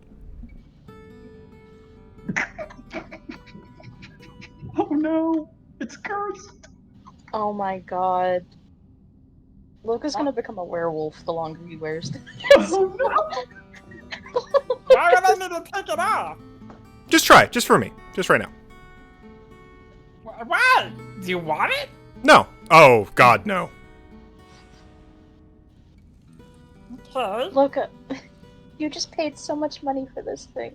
Oh no. It's cursed. Oh my god. Loka's gonna become a werewolf the longer he wears this. Oh no. Why would I need to take it off? Just try, just for me. Just right now. Why? Do you want it? No. Oh, God, no. Okay. Loka, you just paid so much money for this thing.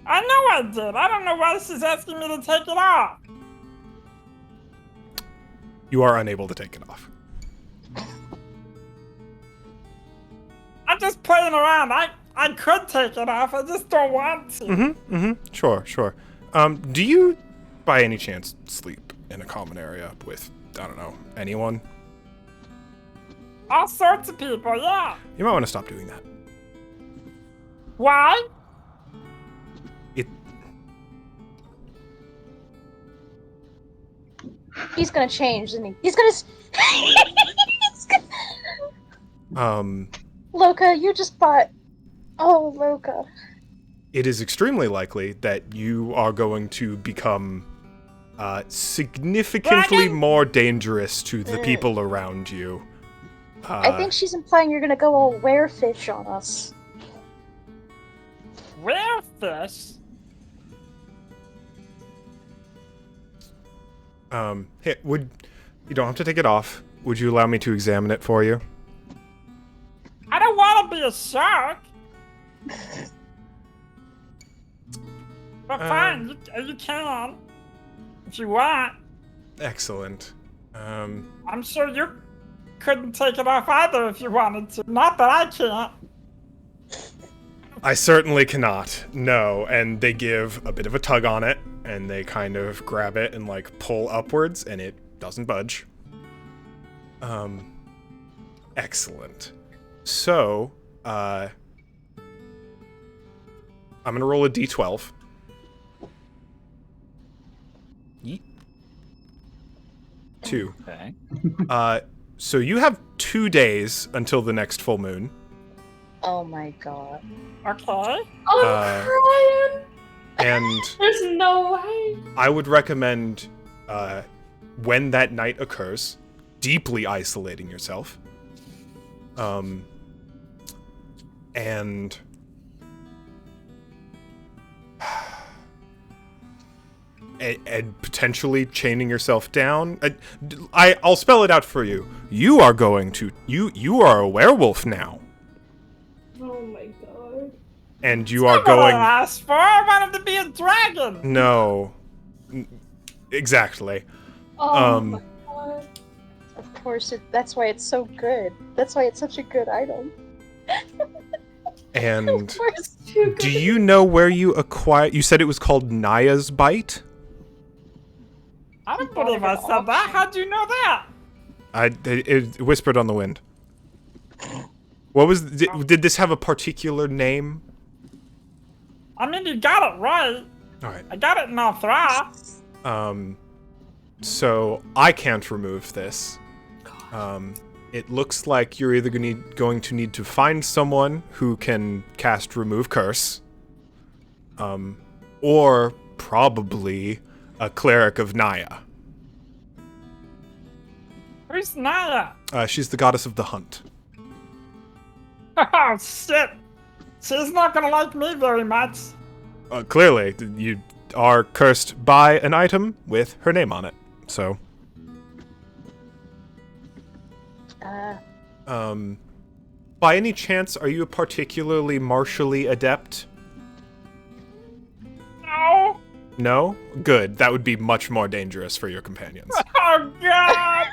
I know I did. I don't know why she's asking me to take it off. You are unable to take it off. I'm just playing around. I could take it off. I just don't want to. Sure. Do you, by any chance, sleep in a common area with, I don't know, anyone? All sorts of people, yeah. You might want to stop doing that. Why? He's gonna change, isn't he? He's gonna. Loka, you just bought. Oh, Loka. It is extremely likely that you are going to become significantly more dangerous to the people around you. I think she's implying you're gonna go all werefish on us. Werefish? Hey, you don't have to take it off. Would you allow me to examine it for you? I don't want to be a shark. But fine, you can. If you want. Excellent. I'm sure you couldn't take it off either if you wanted to. Not that I can't. I certainly cannot. No, and they give a bit of a tug on it, and they kind of grab it and like pull upwards, and it doesn't budge. Excellent. So, I'm gonna roll a d12. Yeet. 2. Okay. So you have 2 days until the next full moon. Oh my god. Okay. I'm crying. And There's no way. I would recommend, when that night occurs, deeply isolating yourself. And potentially chaining yourself down. I'll spell it out for you. You are going to you are a werewolf now, Oh my god. and you are That's not what going. I asked for. I wanted to be a dragon. No, exactly. Oh my god. Of course, that's why it's so good. That's why it's such a good item. And Of course, too good. do you know where you acquired? You said it was called Naya's Bite. I don't believe I said that. How'd you know that? It whispered on the wind. What was? Did this have a particular name? I mean, you got it right. All right. I got it in Althra. So I can't remove this. It looks like you're either going to need to find someone who can cast Remove Curse, or probably a cleric of Naya. Who's Naya? She's the goddess of the hunt. Oh, shit. She's not gonna like me very much. Clearly, you are cursed by an item with her name on it. So, by any chance, are you a particularly martially adept? No. No? Good. That would be much more dangerous for your companions. Oh, God.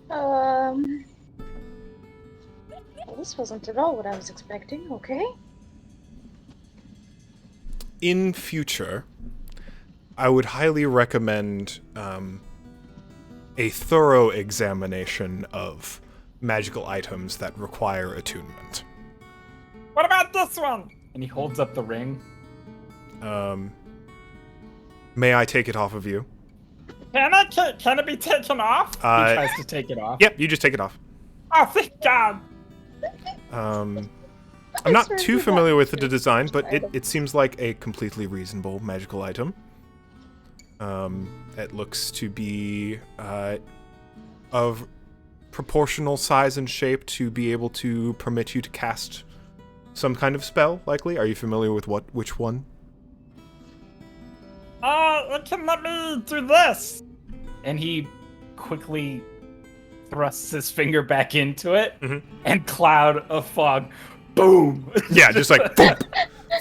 Well, this wasn't at all what I was expecting, okay? In future, I would highly recommend a thorough examination of magical items that require attunement. What about this one? And he holds up the ring. May I take it off of you? Can it be taken off? He tries to take it off. Yep, you just take it off. Oh, thank God. I'm not too familiar with the design, but it seems like a completely reasonable magical item. It looks to be of proportional size and shape to be able to permit you to cast some kind of spell, likely. Are you familiar with which one? It can let me do this. And he quickly thrusts his finger back into it, and cloud of fog, boom! Yeah, just like boom,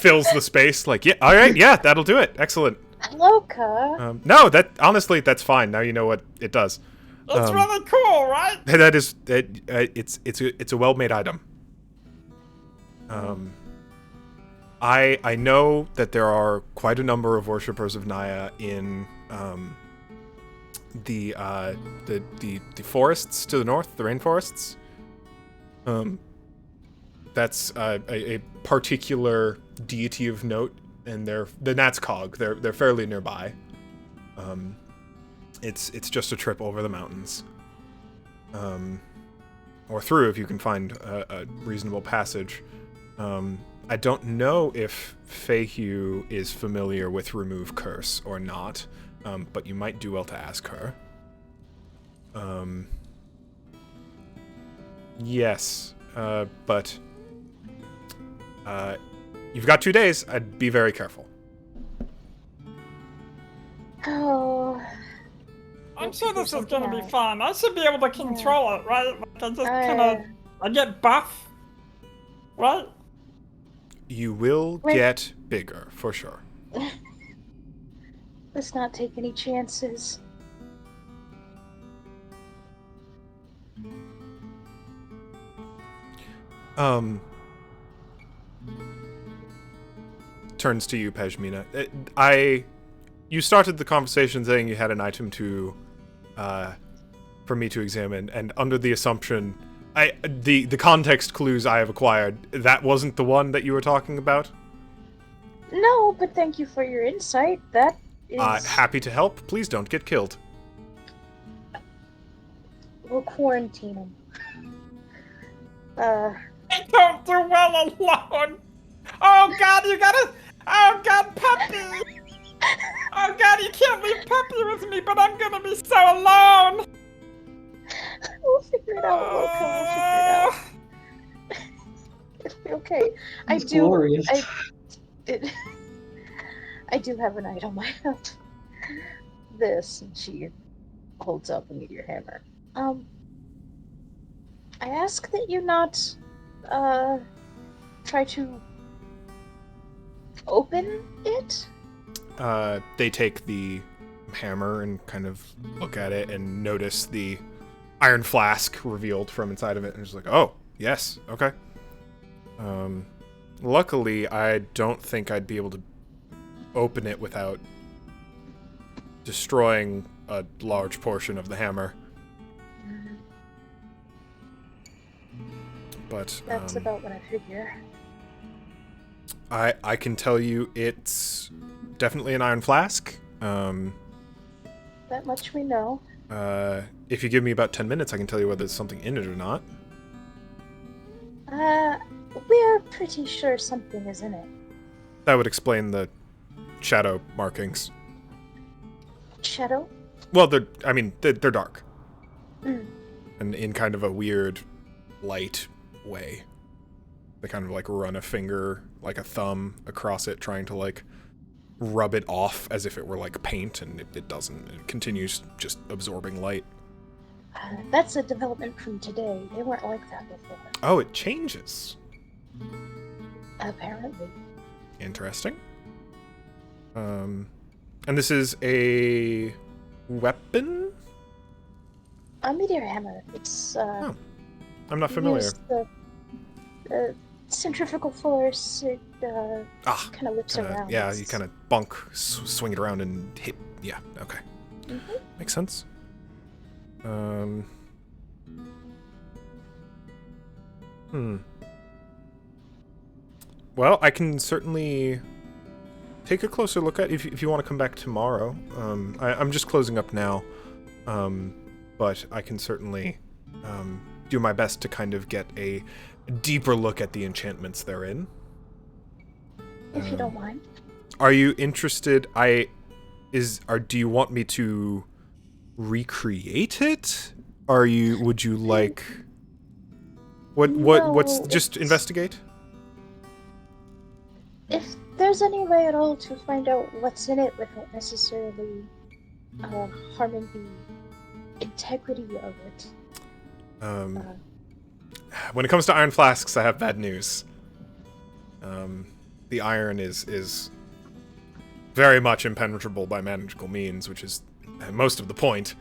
fills the space. Like, yeah, all right, yeah, that'll do it. Excellent. Loka. No, that honestly, that's fine. Now you know what it does. It's really cool, right? That is, it's a well-made item. I know that there are quite a number of worshippers of Naya in the forests to the north, the rainforests. That's a particular deity of note and they're the Nat's Cog. They're fairly nearby. It's just a trip over the mountains, or through if you can find a reasonable passage. I don't know if Feihu is familiar with Remove Curse or not, but you might do well to ask her. Yes, but you've got 2 days. I'd be very careful. Oh. I'm sure this is gonna be fun. I should be able to control it, right? Like I just I get buff, right? You will get bigger, for sure. Let's not take any chances. Turns to you, Pejmina. You started the conversation saying you had an item for me to examine, and under the assumption, the context clues I have acquired, that wasn't the one that you were talking about? No, but thank you for your insight. That is... Happy to help. Please don't get killed. We'll quarantine him. I don't do well alone! Oh god, you gotta... Oh god, Puppy! Oh god, you can't leave Puppy with me, but I'm gonna be so alone! We'll figure it out, Wilco. We'll figure it out. It'll be okay. It's glorious. I do have an item. I have this, and she holds up a meteor hammer. I ask that you not, try to open it? They take the hammer and kind of look at it and notice the iron flask revealed from inside of it, and just like, oh, yes, okay. Luckily, I don't think I'd be able to open it without destroying a large portion of the hammer. But that's about what I figure. I can tell you it's definitely an iron flask. That much we know. If you give me about 10 minutes, I can tell you whether there's something in it or not. We're pretty sure something is in it. That would explain the shadow markings. Shadow? Well, they're dark. Mm. And in kind of a weird, light way. They kind of like run a finger, like a thumb, across it, trying to like rub it off as if it were like paint, and it doesn't. It continues just absorbing light. That's a development from today. They weren't like that before. Oh, it changes. Apparently. Interesting. And this is a weapon? A meteor hammer. It's, Oh. I'm not familiar. Use the centrifugal force. It, kind of whips around. Yeah, you kind of bonk, swing it around and hit. Yeah, okay. Mm-hmm. Makes sense. Well, I can certainly take a closer look at it if you want to come back tomorrow. I'm just closing up now, but I can certainly do my best to kind of get a deeper look at the enchantments therein. If you don't mind. Are you interested? Do you want me to recreate it? Would you like what's just investigate? If there's any way at all to find out what's in it without necessarily harming the integrity of it. When it comes to iron flasks, I have bad news. The iron is very much impenetrable by magical means, which is most of the point.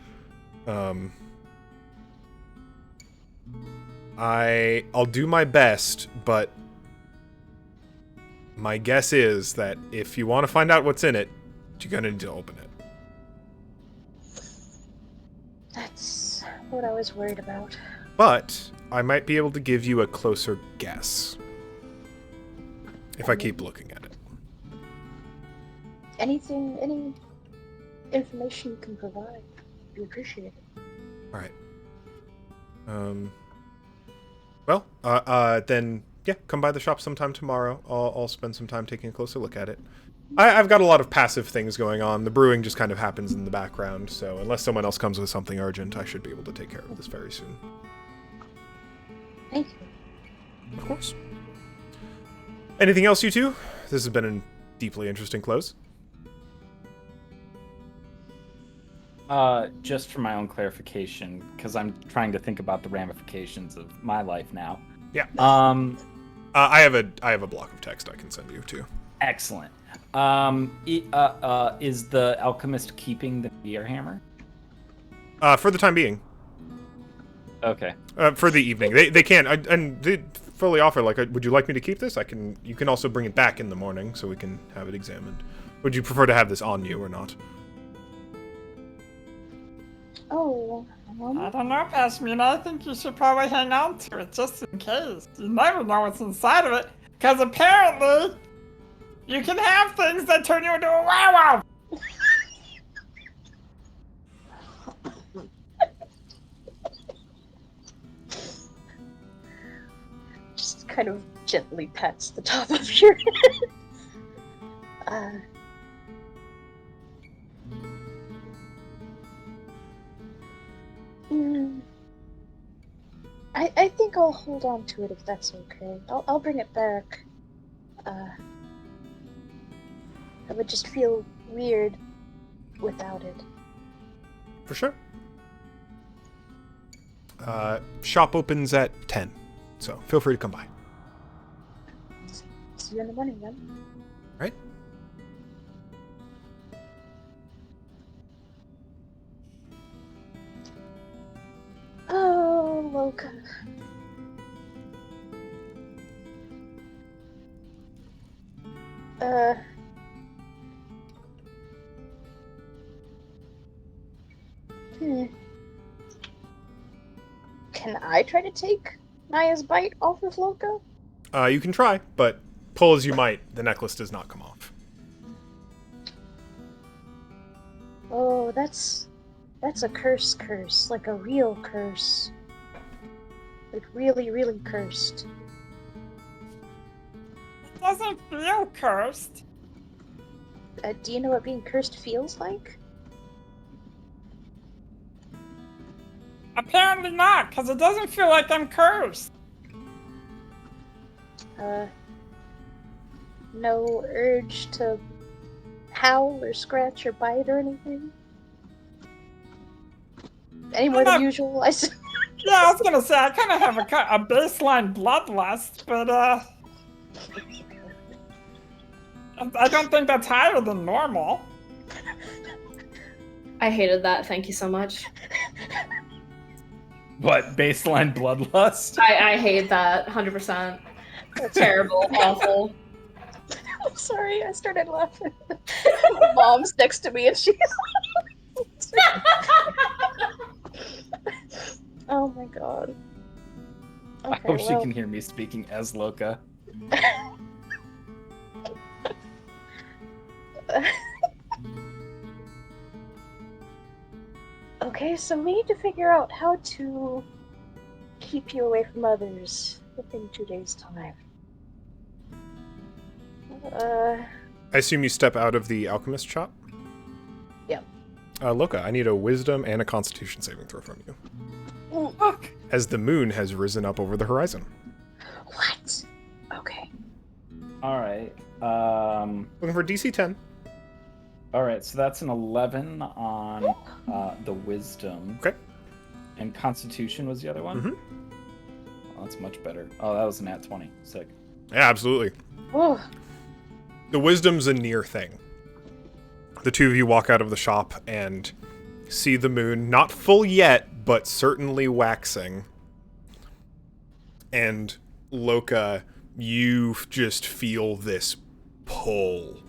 I'll do my best, but my guess is that if you want to find out what's in it, you're gonna need to open it. That's what I was worried about. But I might be able to give you a closer guess if I keep looking at it. anything, any information you can provide, we appreciate it. All right. Well, then, yeah, come by the shop sometime tomorrow. I'll spend some time taking a closer look at it. I've got a lot of passive things going on. The brewing just kind of happens in the background, so unless someone else comes with something urgent, I should be able to take care of this very soon. Thank you. Of course. Anything else, you two? This has been a deeply interesting close. Just for my own clarification, because I'm trying to think about the ramifications of my life now. Yeah. I have a block of text I can send you too. Excellent. Is the alchemist keeping the beer hammer? For the time being. Okay. For the evening, they can, and they fully offer. Like, would you like me to keep this? You can also bring it back in the morning so we can have it examined. Would you prefer to have this on you or not? Oh, I don't know, Pashmina. I think you should probably hang on to it just in case. You never know what's inside of it, because apparently you can have things that turn you into a wow. just kind of gently pats the top of your head. I think I'll hold on to it if that's okay. I'll bring it back. I would just feel weird without it. For sure. Shop opens at 10, so feel free to come by. See you in the morning then. Right? Oh, Loka. Can I try to take Naya's bite off of Loka? You can try, but pull as you might, the necklace does not come off. Oh, that's a curse, like a real curse. Like really, really cursed. It doesn't feel cursed. Do you know what being cursed feels like? Apparently not, because it doesn't feel like I'm cursed. No urge to howl or scratch or bite or anything? Any more than usual, I suppose. Yeah, I was gonna say, I kind of have a baseline bloodlust, but, I don't think that's higher than normal. I hated that. Thank you so much. What, baseline bloodlust? I hate that. 100%. Terrible. Awful. I'm sorry, I started laughing. Mom's next to me and she... Oh my god. Okay, I hope she can hear me speaking as Loka. Okay, so we need to figure out how to keep you away from others within 2 days' time. I assume you step out of the alchemist shop? Yeah. Loka, I need a wisdom and a constitution saving throw from you. Fuck! As the moon has risen up over the horizon. What? Okay. Alright, Looking for DC 10. Alright, so that's an 11 on the wisdom. Okay. And constitution was the other one? Mm-hmm. Oh, that's much better. Oh, that was an at 20. Sick. Yeah, absolutely. Whoa. The wisdom's a near thing. The two of you walk out of the shop and see the moon, not full yet, but certainly waxing. And Loka, you just feel this pull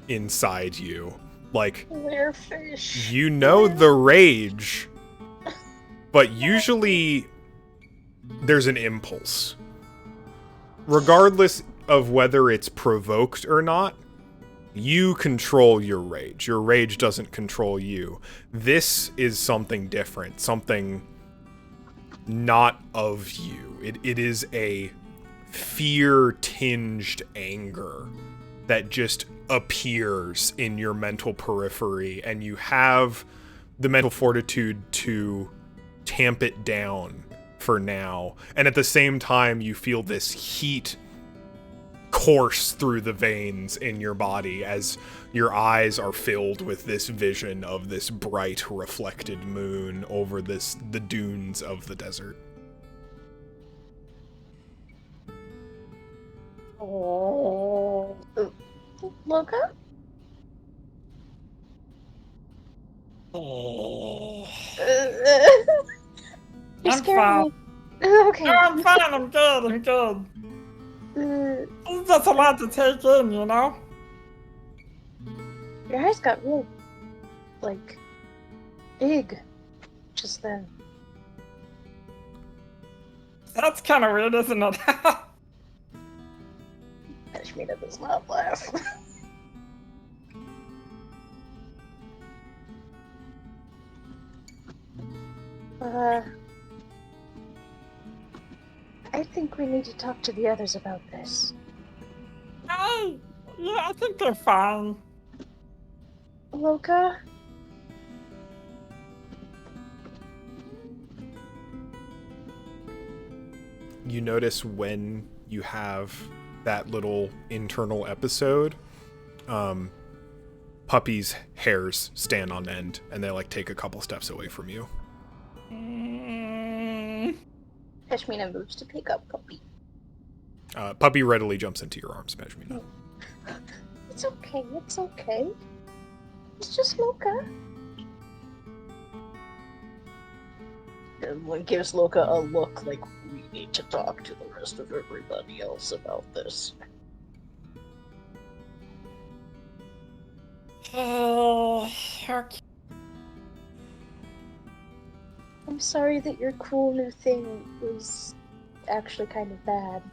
inside you. Like, Fish. you know the rage, but usually there's an impulse. Regardless of whether it's provoked or not, You control your rage. Your rage doesn't control you. This is something different, something not of you. It is a fear-tinged anger that just appears in your mental periphery, and you have the mental fortitude to tamp it down for now. And at the same time, you feel this heat course through the veins in your body as your eyes are filled with this vision of this bright reflected moon over the dunes of the desert. Oh, Luca? Oh. You're I'm scaring fine. me. Okay. No, I'm fine. I'm good. I'm good. It's just a lot to take in, you know? Your eyes got real, like, big just then. That's kind of weird, isn't it? Ashmina does not laugh. I think we need to talk to the others about this. Yeah, I think they're fine. Loka? You notice when you have that little internal episode, Puppy's hairs stand on end, and they like take a couple steps away from you. Ashmina moves to pick up Puppy. Puppy readily jumps into your arms, Pashmina. It's okay, it's okay. It's just Loka. And gives Loka a look like we need to talk to the rest of everybody else about this. Okay. I'm sorry that your cool new thing was actually kind of bad.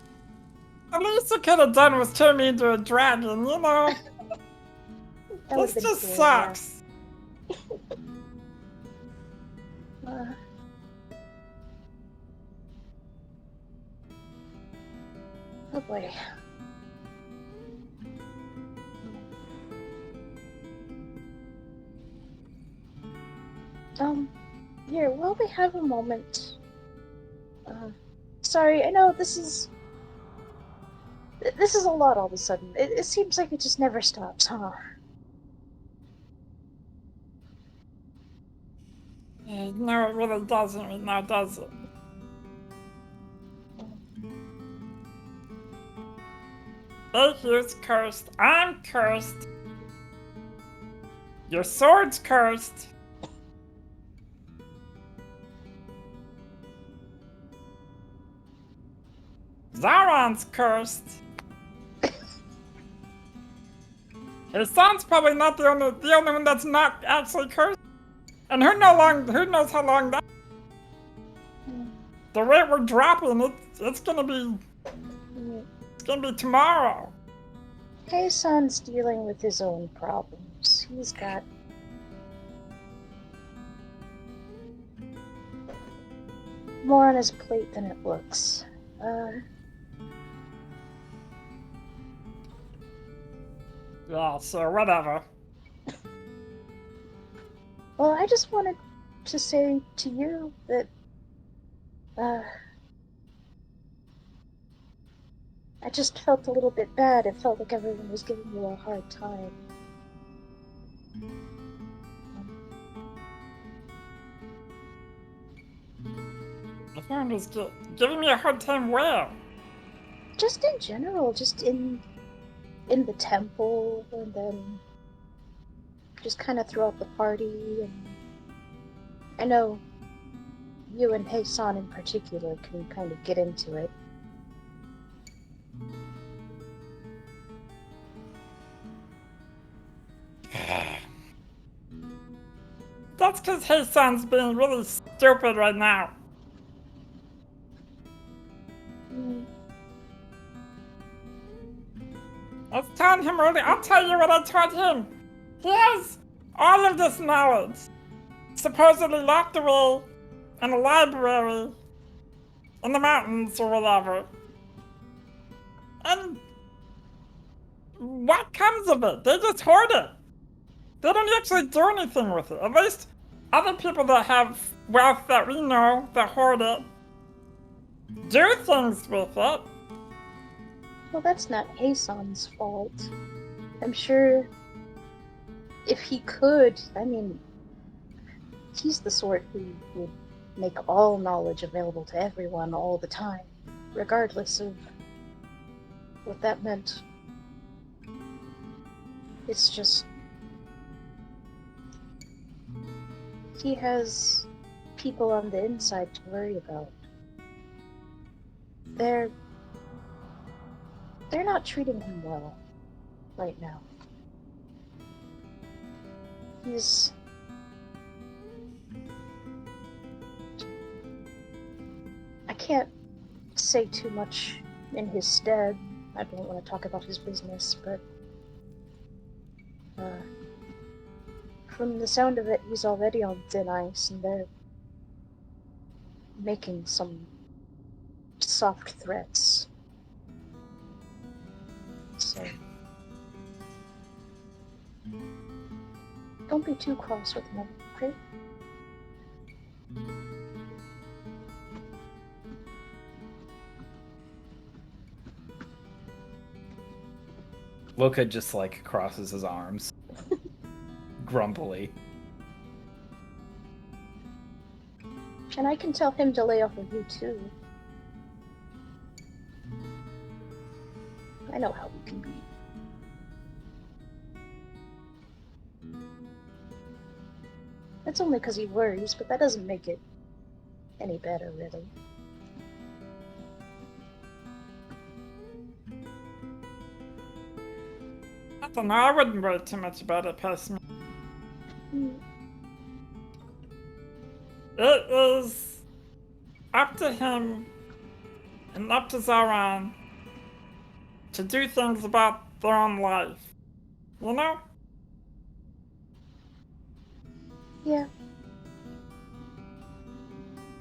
At least you could have done was turn me into a dragon, you know? That would've This been just cool, sucks. Yeah. Oh boy. Here, while we have a moment. Sorry, I know this is a lot all of a sudden. It seems like it just never stops, huh? No, it really doesn't right now, does it? Here's cursed. I'm cursed. Your sword's cursed. Zaron's cursed. His son's probably not the only one that's not actually cursed. And who knows how long that. The rate we're dropping, it's gonna be tomorrow. Hey, son's dealing with his own problems. He's got more on his plate than it looks. Yeah, so whatever. Well, I just wanted to say to you that, I just felt a little bit bad. It felt like everyone was giving you a hard time. Everyone was giving me a hard time where? Just in general, just in the temple, and then just kind of throughout the party, and I know you and Heisan in particular can kind of get into it. That's because Heisan's being really stupid right now. I was telling him earlier. I'll tell you what I told him. He has all of this knowledge, supposedly locked away in a library in the mountains or whatever. And what comes of it? They just hoard it. They don't actually do anything with it. At least other people that have wealth that we know that hoard it do things with it. Well, that's not Hason's fault. I'm sure if he could, I mean, he's the sort who would make all knowledge available to everyone all the time, regardless of what that meant. It's just... he has people on the inside to worry about. They're not treating him well right now. I can't say too much in his stead. I don't want to talk about his business, but from the sound of it, he's already on thin ice, and they're making some soft threats. So don't be too cross with him, okay? Loka just like crosses his arms. Grumpily. And I can tell him to lay off of you too. I know how we can be. That's only because he worries, but that doesn't make it any better, really. I don't know, I wouldn't worry too much about it personally. It is up to him and up to Zoran to do things about their own life. You know? Yeah.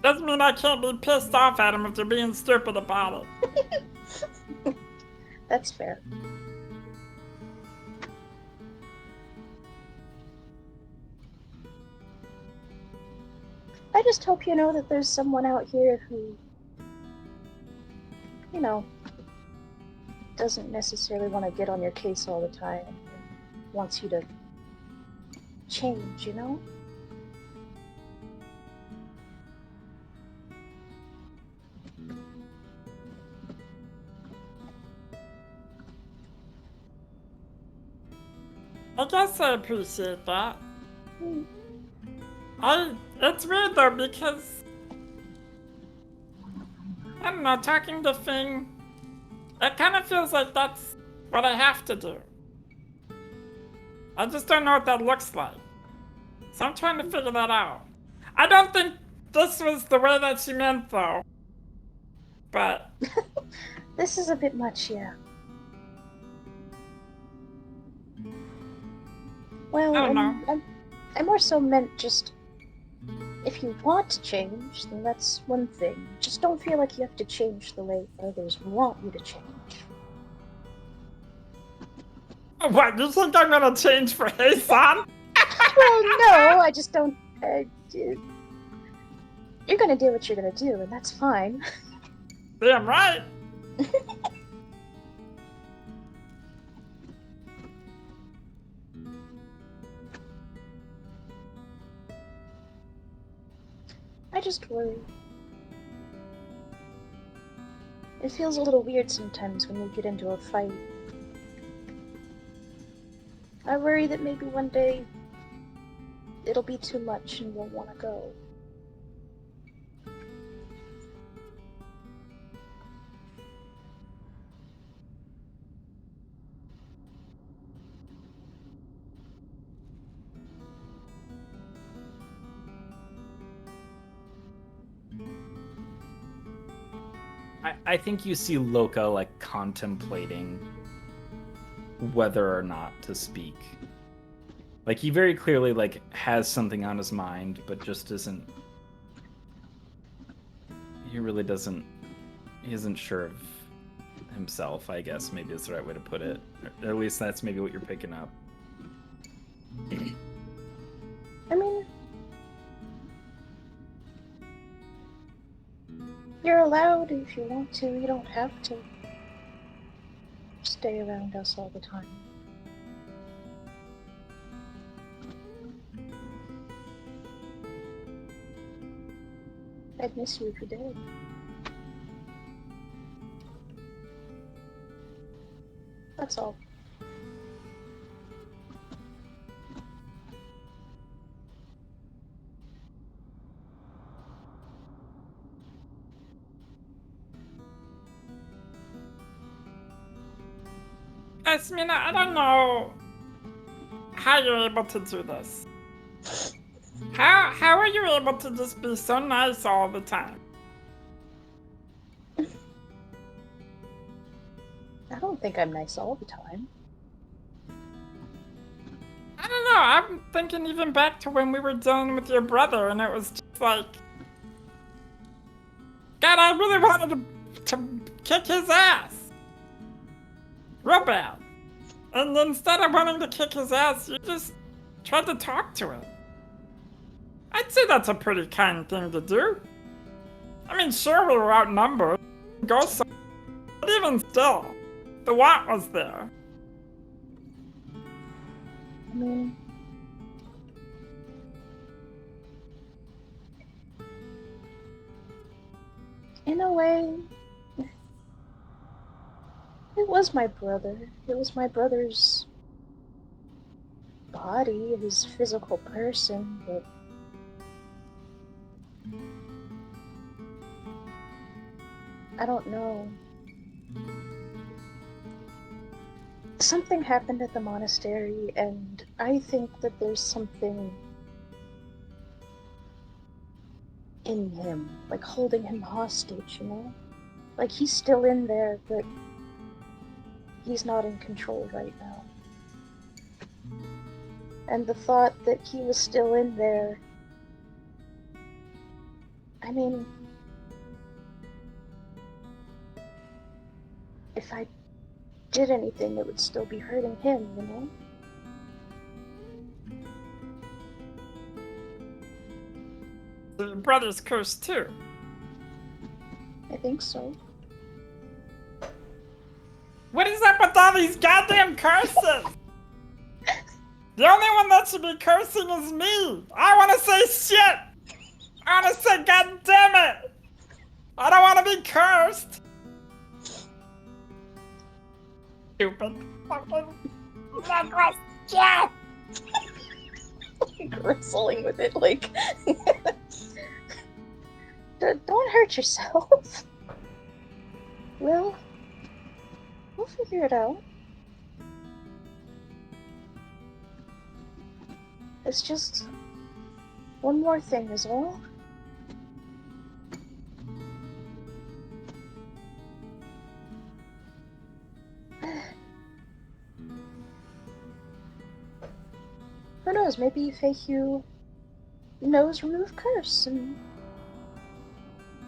Doesn't mean I can't be pissed off at him if they're being stupid about it. That's fair. I just hope you know that there's someone out here who, you know, doesn't necessarily want to get on your case all the time and wants you to change, you know? I guess I appreciate that. It's weird though, because I don't know, talking to Fing, it kind of feels like that's what I have to do. I just don't know what that looks like. So I'm trying to figure that out. I don't think this was the way that she meant though. But This is a bit much, yeah. Well, I don't know. I more so meant just, if you want to change, then that's one thing. Just don't feel like you have to change the way others want you to change. what, you think I'm gonna change for Hasan? Well, no, I just don't... you're gonna do what you're gonna do, and that's fine. Damn right. I just worry. It feels a little weird sometimes when we get into a fight. I worry that maybe one day it'll be too much and we'll want to go. I think you see Loka like contemplating whether or not to speak. Like, he very clearly, like, has something on his mind, but just isn't... He really doesn't... He isn't sure of himself, I guess, maybe is the right way to put it. Or at least that's maybe what you're picking up. I mean, you're allowed if you want to. You don't have to stay around us all the time. I'd miss you if you did. That's all. Esmina, I don't know how you're able to do this. How are you able to just be so nice all the time? I don't think I'm nice all the time. I don't know, I'm thinking even back to when we were dealing with your brother and it was just like... God, I really wanted to kick his ass. Real bad. And instead of wanting to kick his ass, you just tried to talk to him. I'd say that's a pretty kind thing to do. I mean, sure, we were outnumbered. Go so, but even still, the want was there. I mean, in a way, it was my brother. It was my brother's body, his physical person, but I don't know. Something happened at the monastery, and I think that there's something in him, like holding him hostage, you know? Like he's still in there, but he's not in control right now. And the thought that he was still in there, I mean, if I did anything, it would still be hurting him, you know? Your brother's cursed too. I think so. What is up with all these goddamn curses? The only one that should be cursing is me. I want to say shit. I want to say god damn it. I don't want to be cursed. Stupid fucking necklace. Yeah. Bristling with it, like... Don't hurt yourself. We'll figure it out. It's just one more thing is all. Who knows, maybe Feihu knows Remove Curse, and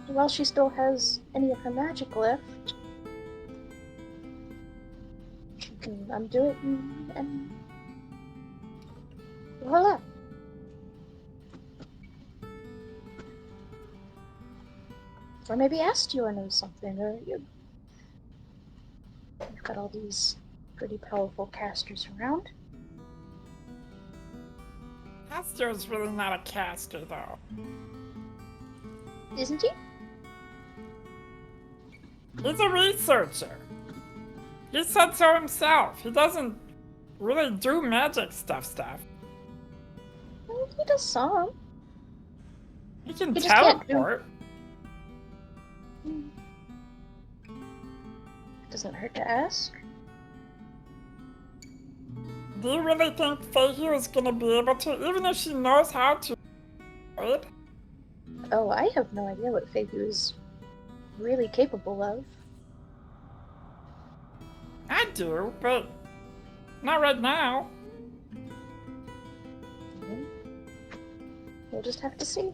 while she still has any of her magic left, she can undo it and voila. Or maybe Astia knows something, or you've got all these pretty powerful casters around. Astor's really not a caster though. Isn't he? He's a researcher. He said so himself. He doesn't really do magic stuff. Well, he does some. He can He just can't do- teleport. Doesn't hurt to ask. Do you really think Feihu is gonna be able to, even if she knows how to? Right? Oh, I have no idea what Feihu is really capable of. I do, but Not right now. We'll just have to see.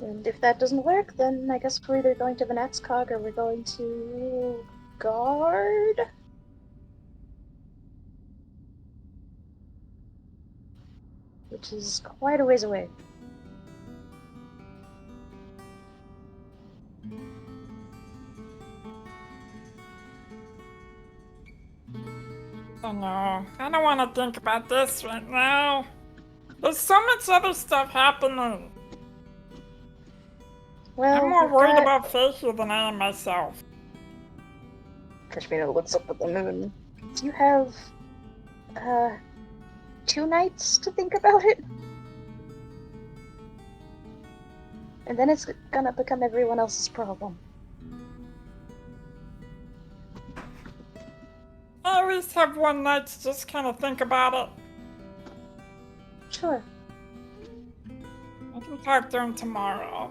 And if that doesn't work, then I guess we're either going to the Natscog or we're going to guard. Which is quite a ways away. Oh no, I don't want to think about this right now. There's so much other stuff happening. Well, I'm more we've worried got- about Facia than I am myself. Kashmina looks up at the moon. You have, 2 nights to think about it? And then it's gonna become everyone else's problem. I at least have one night to just kind of think about it. Sure. I can talk to him tomorrow.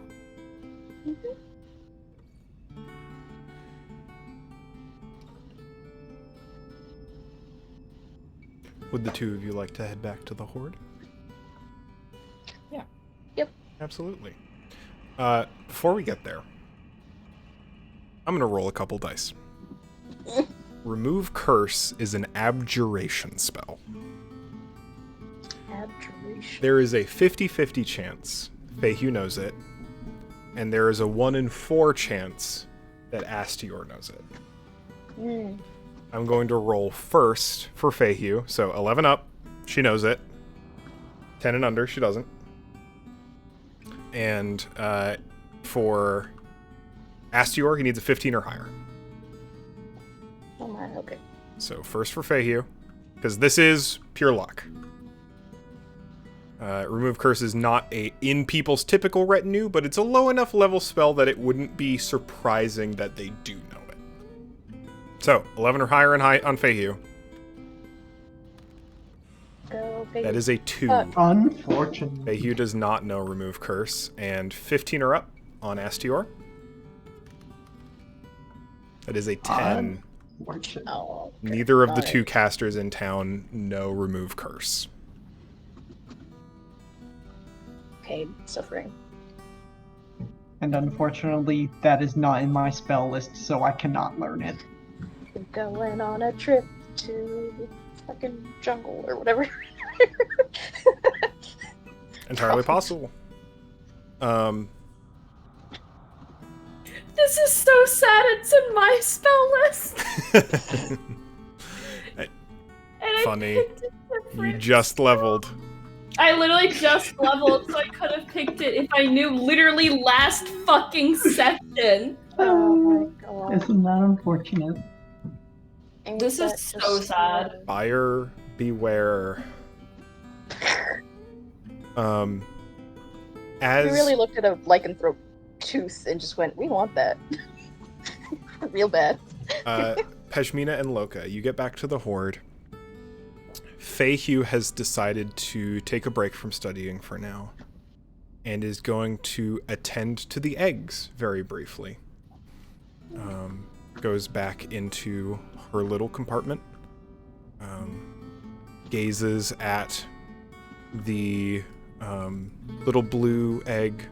Would the two of you like to head back to the Horde? Yeah. Yep. Absolutely. Before we get there, I'm gonna roll a couple dice. Remove Curse is an abjuration spell. Abjuration. There is a 50-50 chance Feihu knows it, and there is a 1 in 4 chance that Astior knows it. Hmm. I'm going to roll first for Feihu, so 11 up, she knows it. 10 and under, she doesn't. And for Astior, he needs a 15 or higher. Oh my, okay. So first for Feihu, because this is pure luck. Remove Curse is not in people's typical retinue, but it's a low enough level spell that it wouldn't be surprising that they do know it. So 11 or higher on Feihu. Go, baby. That is a 2. Unfortunate. Feihu does not know Remove Curse, and 15 or up on Astior. That is a 10. Unfortunate. Oh, okay. Neither of the Alright. 2 casters in town know Remove Curse. Okay, suffering. And unfortunately, that is not in my spell list, so I cannot learn it. We're going on a trip to the fucking jungle or whatever. Entirely possible. This is so sad. It's in my spell list. And I Funny. picked it You different. just leveled. I literally just leveled, so I could have picked it if I knew literally last fucking session. Oh my god. Isn't that unfortunate? Ain't This is that so just sad. Buyer beware. We As really looked at a lycanthrope tooth and just went, we want that. Real bad. Peshmina and Loka, you get back to the Horde. Feihu has decided to take a break from studying for now, and is going to attend to the eggs very briefly. Goes back into her little compartment, gazes at the little blue egg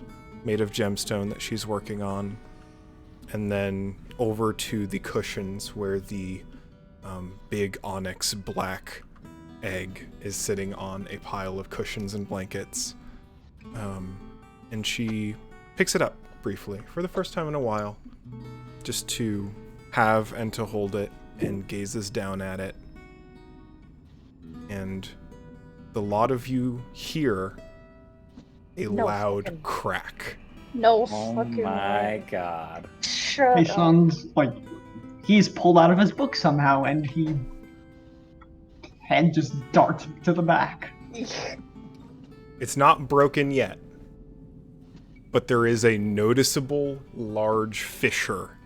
made of gemstone that she's working on, and then over to the cushions where the big onyx black egg is sitting on a pile of cushions and blankets. And she picks it up briefly for the first time in a while, just to have and to hold it, and gazes down at it. And the lot of you hear a No loud fucking- crack. No Oh fucking my way. god. Shut Hey, up. son's like, he's pulled out of his book somehow, and he head just darts to the back. It's not broken yet, but there is a noticeable large fissure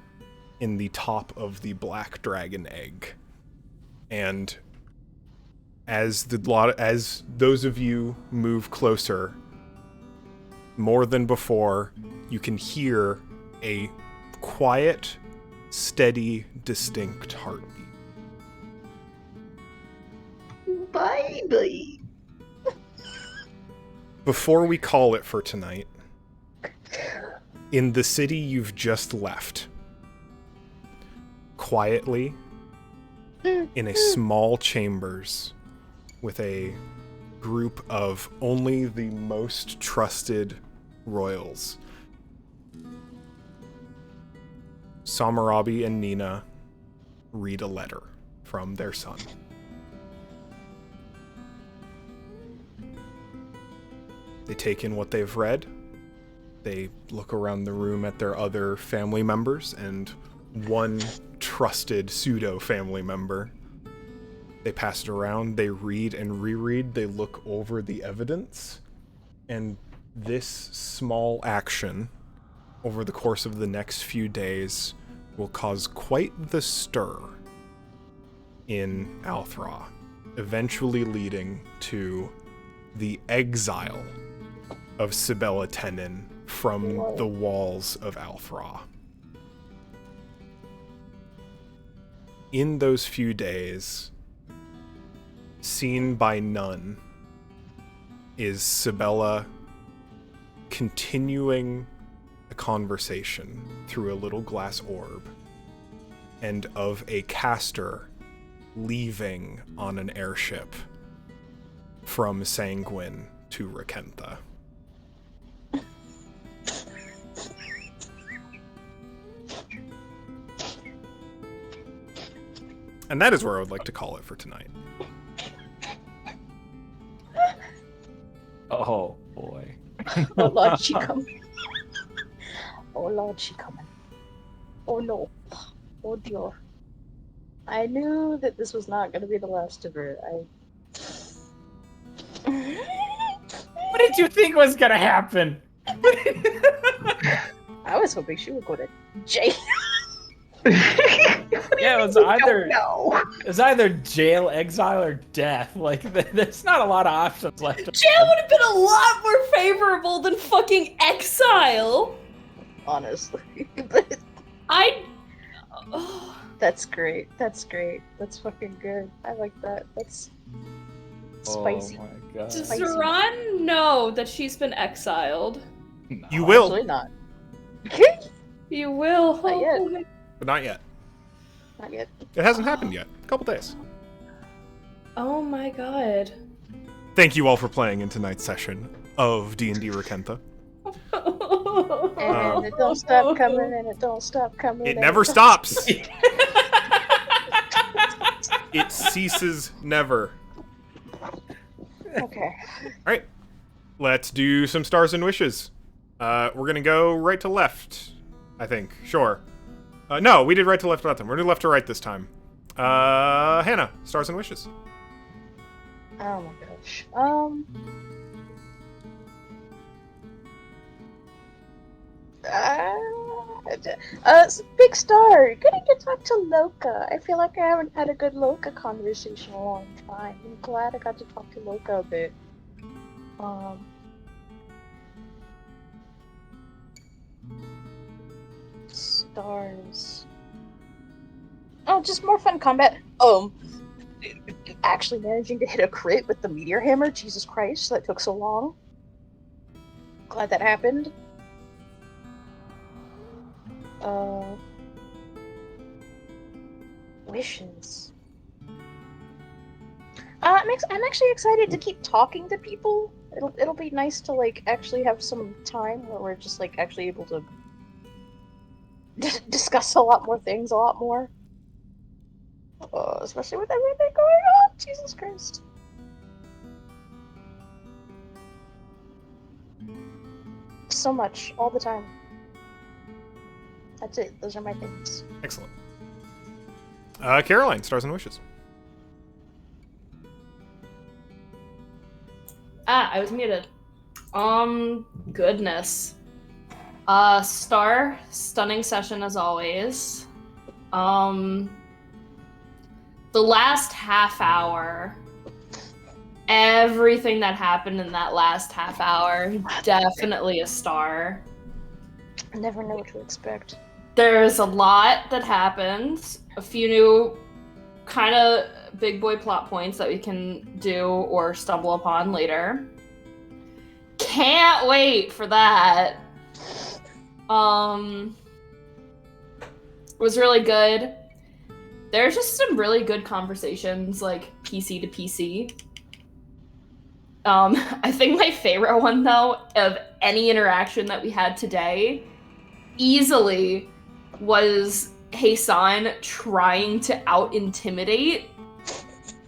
in the top of the black dragon egg. And as those of you move closer, more than before, you can hear a quiet steady, distinct heartbeat. Baby. Before we call it for tonight, in the city you've just left, quietly, in a small chambers, with a group of only the most trusted royals, Samarabi and Nina read a letter from their son. They take in what they've read. They look around the room at their other family members and one trusted pseudo-family member. They pass it around, they read and reread, they look over the evidence, and this small action over the course of the next few days will cause quite the stir in Althra, eventually leading to the exile of Sibella Tenin from the walls of Althra. In those few days, seen by none, is Sibella continuing a conversation through a little glass orb, and of a caster leaving on an airship from Sanguine to Rackentha. And that is where I would like to call it for tonight. Oh boy. Oh Lord, she coming. Oh Lord, she coming. Oh no. Oh dear. I knew that this was not going to be the last of her. What did you think was gonna happen? I was hoping she would go to jail. Yeah, it was either jail, exile, or death. Like, there's not a lot of options left. Jail would have been a lot more favorable than fucking exile. Honestly. That's great. That's great. That's fucking good. I like that. That's spicy. Oh my god. Does Spicy. Zoran know that she's been exiled? You will, Absolutely not. You will. Not yet. but not yet. Not yet. It hasn't happened yet. A couple days. Oh my god. Thank you all for playing in tonight's session of D&D Rackentha. And it don't stop coming, and it don't stop coming. It and never don't- stops. It ceases never. Okay. Alright. Let's do some stars and wishes. We're gonna go right to left, I think. Sure. No, we did right to left last time. We're gonna do left to right this time. Hannah, stars and wishes. Oh my gosh. Big Star, getting to talk to Loka. I feel like I haven't had a good Loka conversation in a long time. I'm glad I got to talk to Loka a bit. Stars. Oh, just more fun combat. Actually managing to hit a crit with the meteor hammer. Jesus Christ, that took so long. Glad that happened. Wishes. I'm actually excited to keep talking to people. It'll be nice to like actually have some time where we're just like actually able to discuss a lot more things, a lot more. Especially with everything going on. Jesus Christ. So much, all the time. That's it. Those are my things. Excellent. Caroline, stars and wishes. I was muted. Goodness. Stunning session as always. The last half hour, everything that happened in that last half hour, definitely a star. I never know what to expect. There's a lot that happens. A few new kind of big boy plot points that we can do or stumble upon later. Can't wait for that. Was really good. There's just some really good conversations, like PC to PC. I think my favorite one, though, of any interaction that we had today, easily was Hasan trying to out-intimidate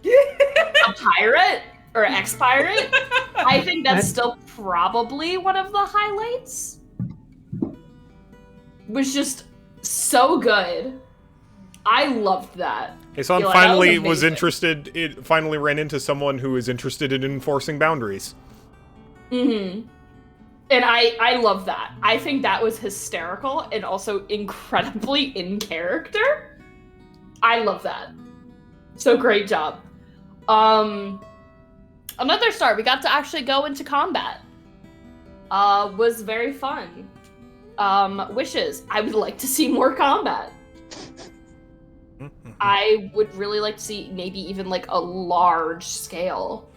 a pirate or ex-pirate. I think that's still probably one of the highlights. Was just so good. I loved that. Hasan Like, finally that was amazing. interested. It finally ran into someone who is interested in enforcing boundaries. Mm-hmm. And I love that. I think that was hysterical and also incredibly in character. I love that. So great job. Another start. We got to actually go into combat. Was very fun. Wishes. I would like to see more combat. I would really like to see maybe even like a large scale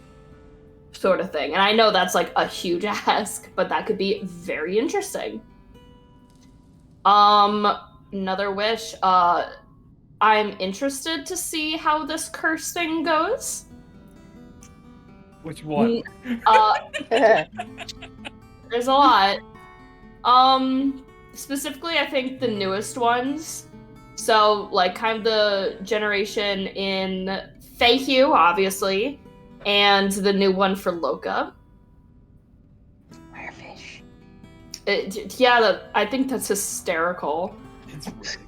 sort of thing. And I know that's like a huge ask, but that could be very interesting. Another wish. I'm interested to see how this curse thing goes. Which one? There's a lot. Specifically, I think the newest ones. So, like, kind of the generation in Feihu, obviously, and the new one for Loka. Firefish. I think that's hysterical.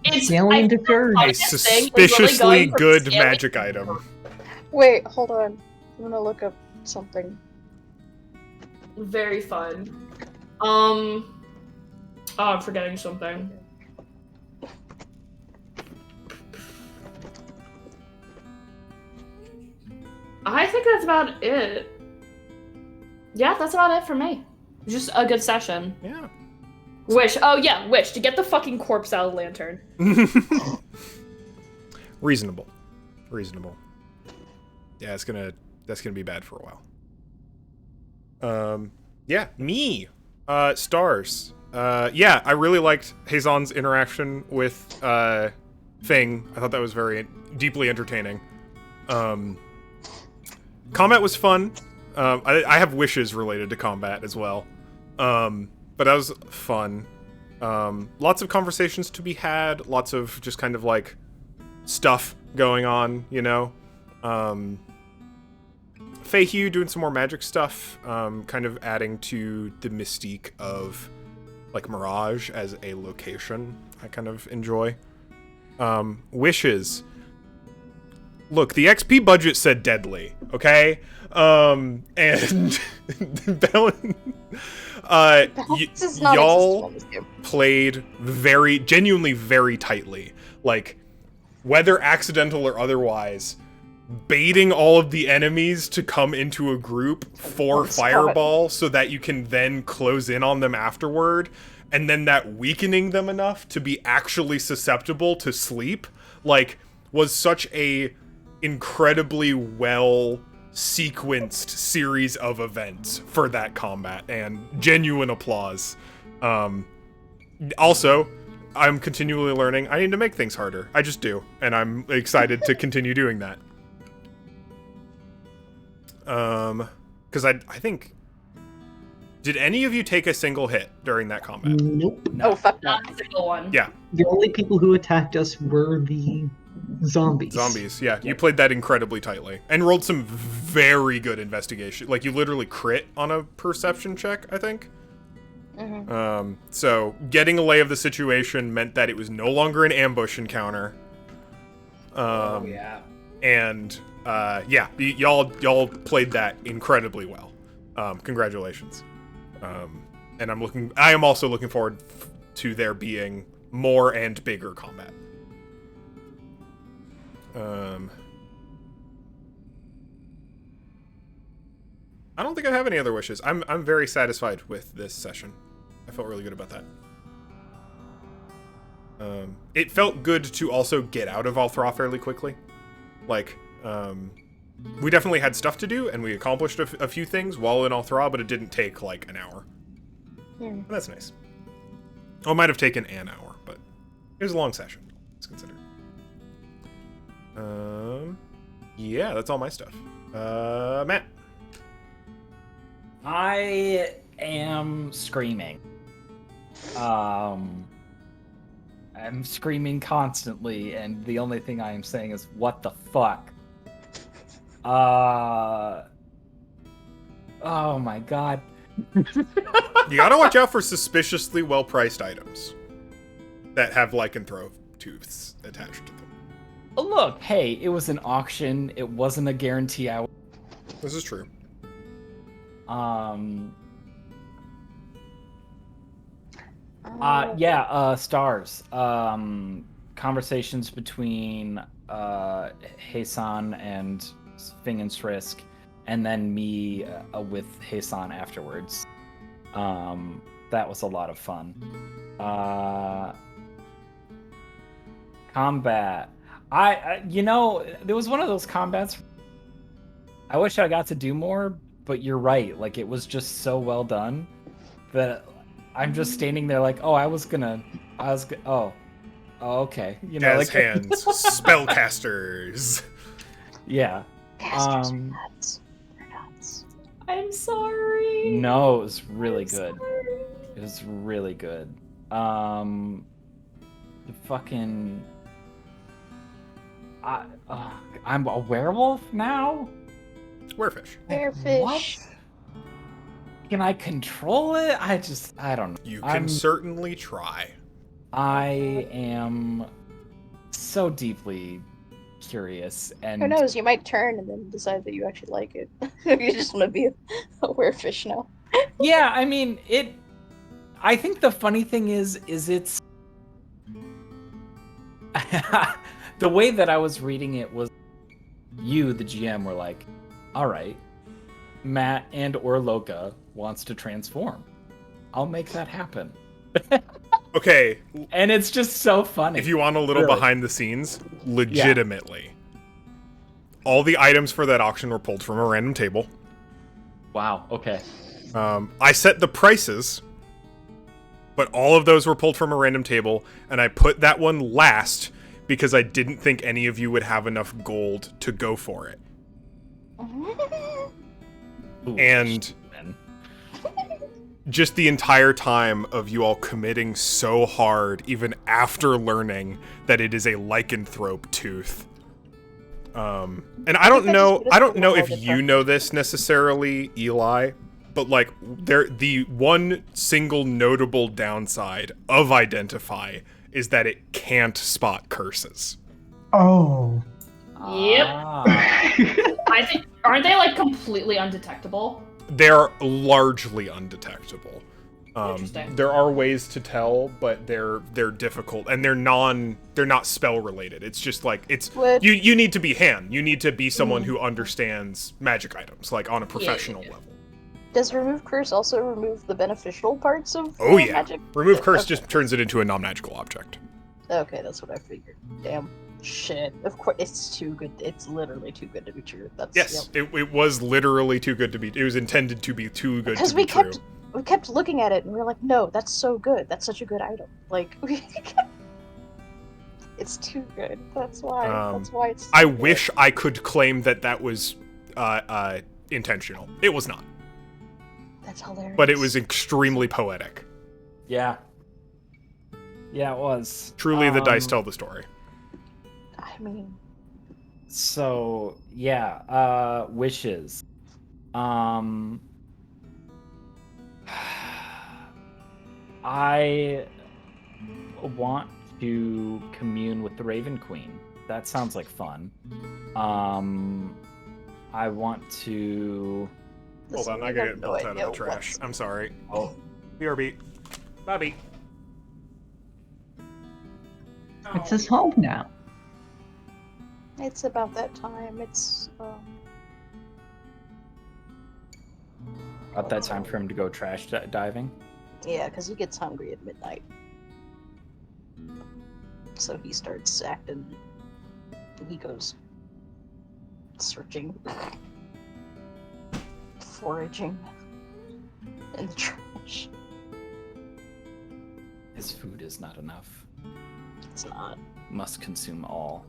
It's Scaling to Fury. A suspiciously good magic item. Wait, hold on. I'm gonna look up something. Very fun. Oh, I'm forgetting something. I think that's about it. Yeah, that's about it for me. Just a good session. Yeah. Wish. Oh yeah, wish to get the fucking corpse out of the lantern. Reasonable. Yeah, that's gonna be bad for a while. Yeah, me. Stars. Yeah, I really liked Hasan's interaction with Fing. I thought that was very deeply entertaining. Combat was fun. I have wishes related to combat as well. But that was fun. Lots of conversations to be had. Lots of just kind of like stuff going on, you know. Feihu doing some more magic stuff, kind of adding to the mystique of like Mirage as a location. I kind of enjoy. Wishes. Look, the XP budget said deadly, okay? And Bellin, y'all played genuinely very tightly. Like, whether accidental or otherwise, baiting all of the enemies to come into a group for Fireball so that you can then close in on them afterward, and then that weakening them enough to be actually susceptible to sleep, like, was such a incredibly well sequenced series of events for that combat, and genuine applause. Also, I'm continually learning I need to make things harder. I just do, and I'm excited to continue doing that. Because I think, did any of you take a single hit during that combat? Nope. Oh, fuck no. Not a single one. Yeah. The only people who attacked us were the zombies. Zombies, yeah. You played that incredibly tightly. And rolled some very good investigation. Like, you literally crit on a perception check, I think. Mm-hmm. So, getting a lay of the situation meant that it was no longer an ambush encounter. Yeah. And, yeah, y'all played that incredibly well. Congratulations. And I am also looking forward to there being more and bigger combat. I don't think I have any other wishes. I'm very satisfied with this session. I felt really good about that. It felt good to also get out of Althra fairly quickly. Like, we definitely had stuff to do, and we accomplished a few things while in Althra, but it didn't take, like, an hour. And that's nice. Oh, it might have taken an hour, but it was a long session, let's consider. Yeah, that's all my stuff. Matt. I am screaming. I'm screaming constantly, and the only thing I am saying is, what the fuck? Oh my god. You gotta watch out for suspiciously well-priced items that have lycanthrope tooths attached to them. Look, hey, it was an auction. It wasn't a guarantee I... This is true. Stars. Conversations between Hasan and Fing and Srisk, and then me with Hasan afterwards. That was a lot of fun. Combat. I there was one of those combats. I wish I got to do more, but you're right. Like, it was just so well done that I'm just standing there like, oh, okay. You know, Jazz hands, spellcasters. Yeah. Casters are nuts. They're nuts. I'm sorry. No, it was really I'm good. sorry. It was really good. The fucking... I'm a werewolf now? Werefish. Bearfish. What? Can I control it? I don't know. You can certainly try. I am so deeply curious, and Who knows? You might turn and then decide that you actually like it. You just want to be a werefish now. yeah, I mean it. I think the funny thing is it's the way that I was reading it was you, the GM, were like, all right, Matt and or Loka wants to transform. I'll make that happen. Okay. And it's just so funny. If you want a little Really. behind the scenes, legitimately, all the items for that auction were pulled from a random table. Wow, okay. I set the prices, but all of those were pulled from a random table, and I put that one last because I didn't think any of you would have enough gold to go for it. Ooh, And man. just the entire time of you all committing so hard, even after learning that it is a lycanthrope tooth. And I don't know if you know this necessarily, Eli, but like the one single notable downside of Identify is that it can't spot curses. Oh. Yep. Ah. I think, aren't they like completely undetectable? They're largely undetectable. Interesting. There are ways to tell, but they're difficult, and they're not spell related. It's just like you need to be Han. You need to be someone who understands magic items, like on a professional level. Does remove curse also remove the beneficial parts of Oh yeah, magic? remove curse Okay. just turns it into a non-magical object. Okay, that's what I figured. Damn. Shit. Of course, it's too good. It's literally too good to be true. That's Yes, it was literally too good to be. It was intended to be too good Because to be true. we kept looking at it and we were like, no, that's so good. That's such a good item. Like, it's too good. That's why. That's why it's. I so good. wish I could claim that was intentional. It was not, That's hilarious. but it was extremely poetic. Yeah. Yeah, it was. Truly, the dice tell the story. I mean, So, yeah, wishes. I want to commune with the Raven Queen. That sounds like fun. I want to... Hold on, I gotta get built out of the trash. I'm sorry. Oh, BRB. Bobby. It's his home now. It's about that time. It's about that time for him to go trash diving. yeah, because he gets hungry at midnight. So he starts acting. He goes searching, foraging in the trash. His food is not enough. It's not. Must consume all.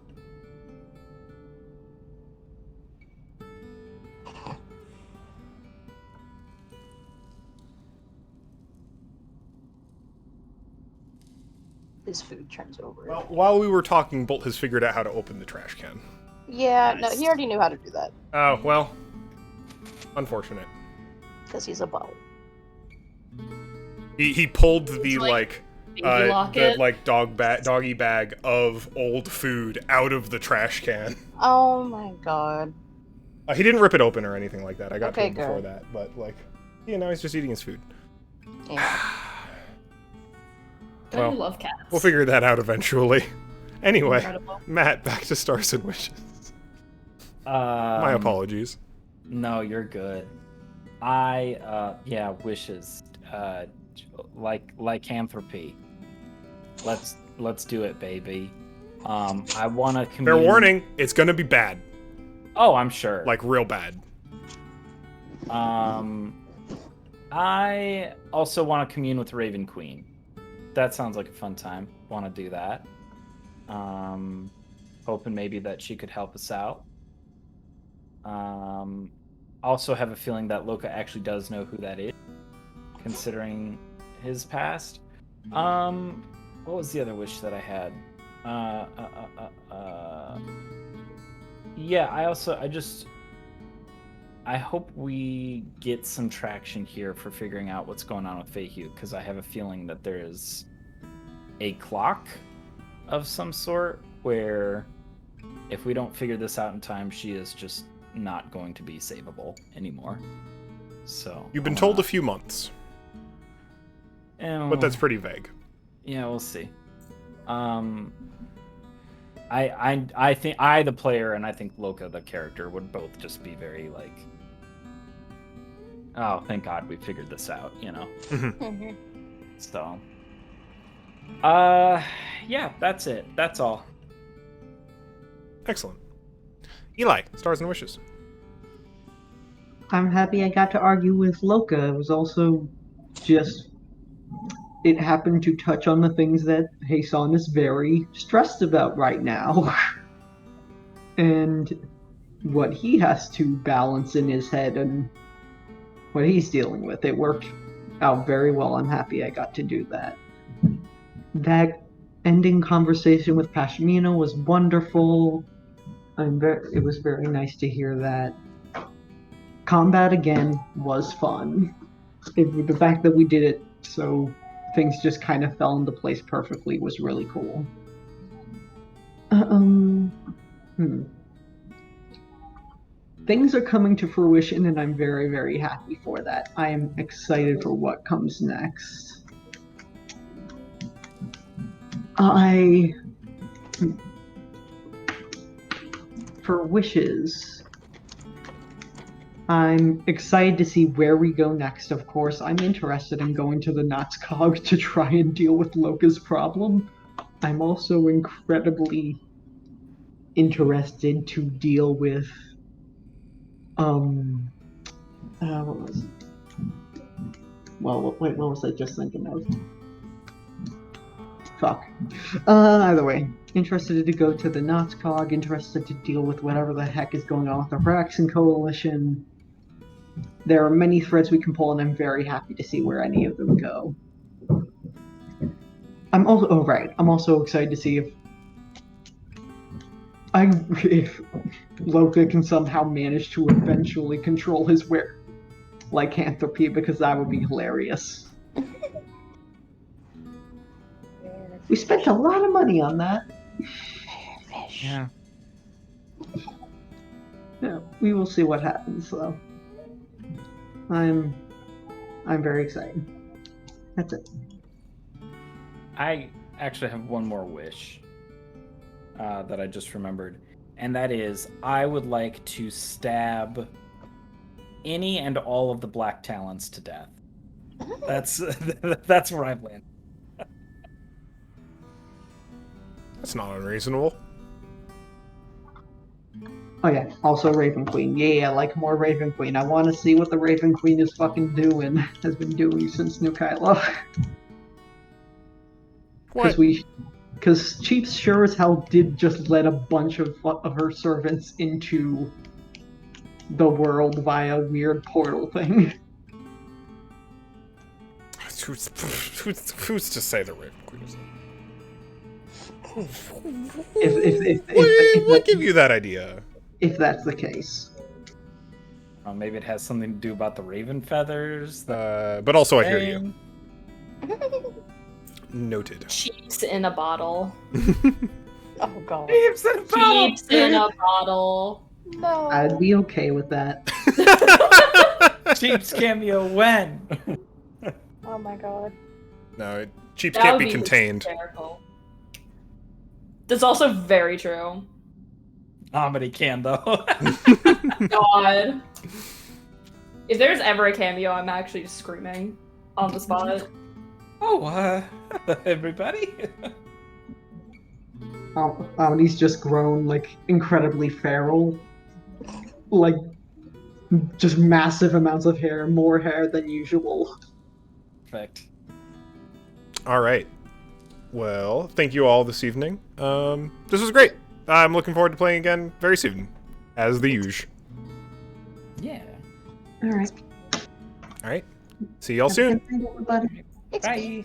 His food turns over. Well, while we were talking, Bolt has figured out how to open the trash can. Yeah, Nice. no, he already knew how to do that. Oh, well. Unfortunate. Because he's a bottle. He pulled the, It's like, Baby lock the, it. like, doggy bag of old food out of the trash can. Oh my god. He didn't rip it open or anything like that. I got to Okay, him before good. that. But, like, now he's just eating his food. Yeah. Don't well, you love cats? We'll figure that out eventually. Anyway, Incredible. Matt, back to Stars and Wishes. My apologies. No, you're good. Wishes. Lycanthropy. Let's do it, baby. I want to Fair warning, it's gonna be bad. Oh, I'm sure. Like, real bad. I also want to commune with Raven Queen. That sounds like a fun time. Want to do that. Hoping maybe that she could help us out. Also have a feeling that Loka actually does know who that is, considering his past. What was the other wish that I had? Yeah, I hope we get some traction here for figuring out what's going on with Feihu, because I have a feeling that there is a clock of some sort where if we don't figure this out in time, she is just not going to be savable anymore. So You've been told a few months, but that's pretty vague. Yeah, we'll see. I think I, the player, and I think Loka, the character, would both just be very like, oh, thank God we figured this out, you know? Mhm. So, yeah, that's it. That's all. Excellent. Eli, Stars and Wishes. I'm happy I got to argue with Loka. It was also just... It happened to touch on the things that Hasan is very stressed about right now. And what he has to balance in his head and what he's dealing with. It worked out very well. I'm happy I got to do that. That ending conversation with Pashmina was wonderful. It was very nice to hear that. Combat again was fun. The fact that we did it so things just kind of fell into place perfectly was really cool. Things are coming to fruition, and I'm very, very happy for that. I am excited for what comes next. For wishes, I'm excited to see where we go next, of course. I'm interested in going to the Notskog to try and deal with Loka's problem. I'm also incredibly interested to deal with what was it? Well, wait, what was I just thinking of? Fuck. Either way, interested to go to the Notskog, interested to deal with whatever the heck is going on with the Raxen Coalition. There are many threads we can pull, and I'm very happy to see where any of them go. I'm also excited to see if Loka can somehow manage to eventually control his lycanthropy, because that would be hilarious. We spent a lot of money on that. Yeah. Yeah, we will see what happens, though. I'm very excited. That's it. I actually have one more wish that I just remembered, and that is I would like to stab any and all of the Black Talons to death. That's where I've landed. That's not unreasonable. Oh yeah, also Raven Queen. Yeah, like more Raven Queen. I want to see what the Raven Queen is fucking doing. Has been doing since New Kylo. What? Because Chiefs sure as hell did just let a bunch of her servants into the world via weird portal thing. Who's to say the Raven Queen is? What give you that idea? If that's the case. Maybe it has something to do about the raven feathers. But also I hear you. Noted. Chiefs in a bottle. Oh god. Chiefs in a bottle. Chiefs in a bottle. No. I'd be okay with that. Chiefs cameo when? Oh my god. No, Cheeps That can't would be contained. hysterical. That's also very true. Comedy can though. God. If there's ever a cameo, I'm actually just screaming on the spot. Oh, everybody. He's just grown like incredibly feral, like just massive amounts of hair, more hair than usual. Perfect. All right. Well, thank you all this evening. This was great. I'm looking forward to playing again very soon, as the usual. Yeah. All right. All right. See y'all soon. Everybody. It's Bye.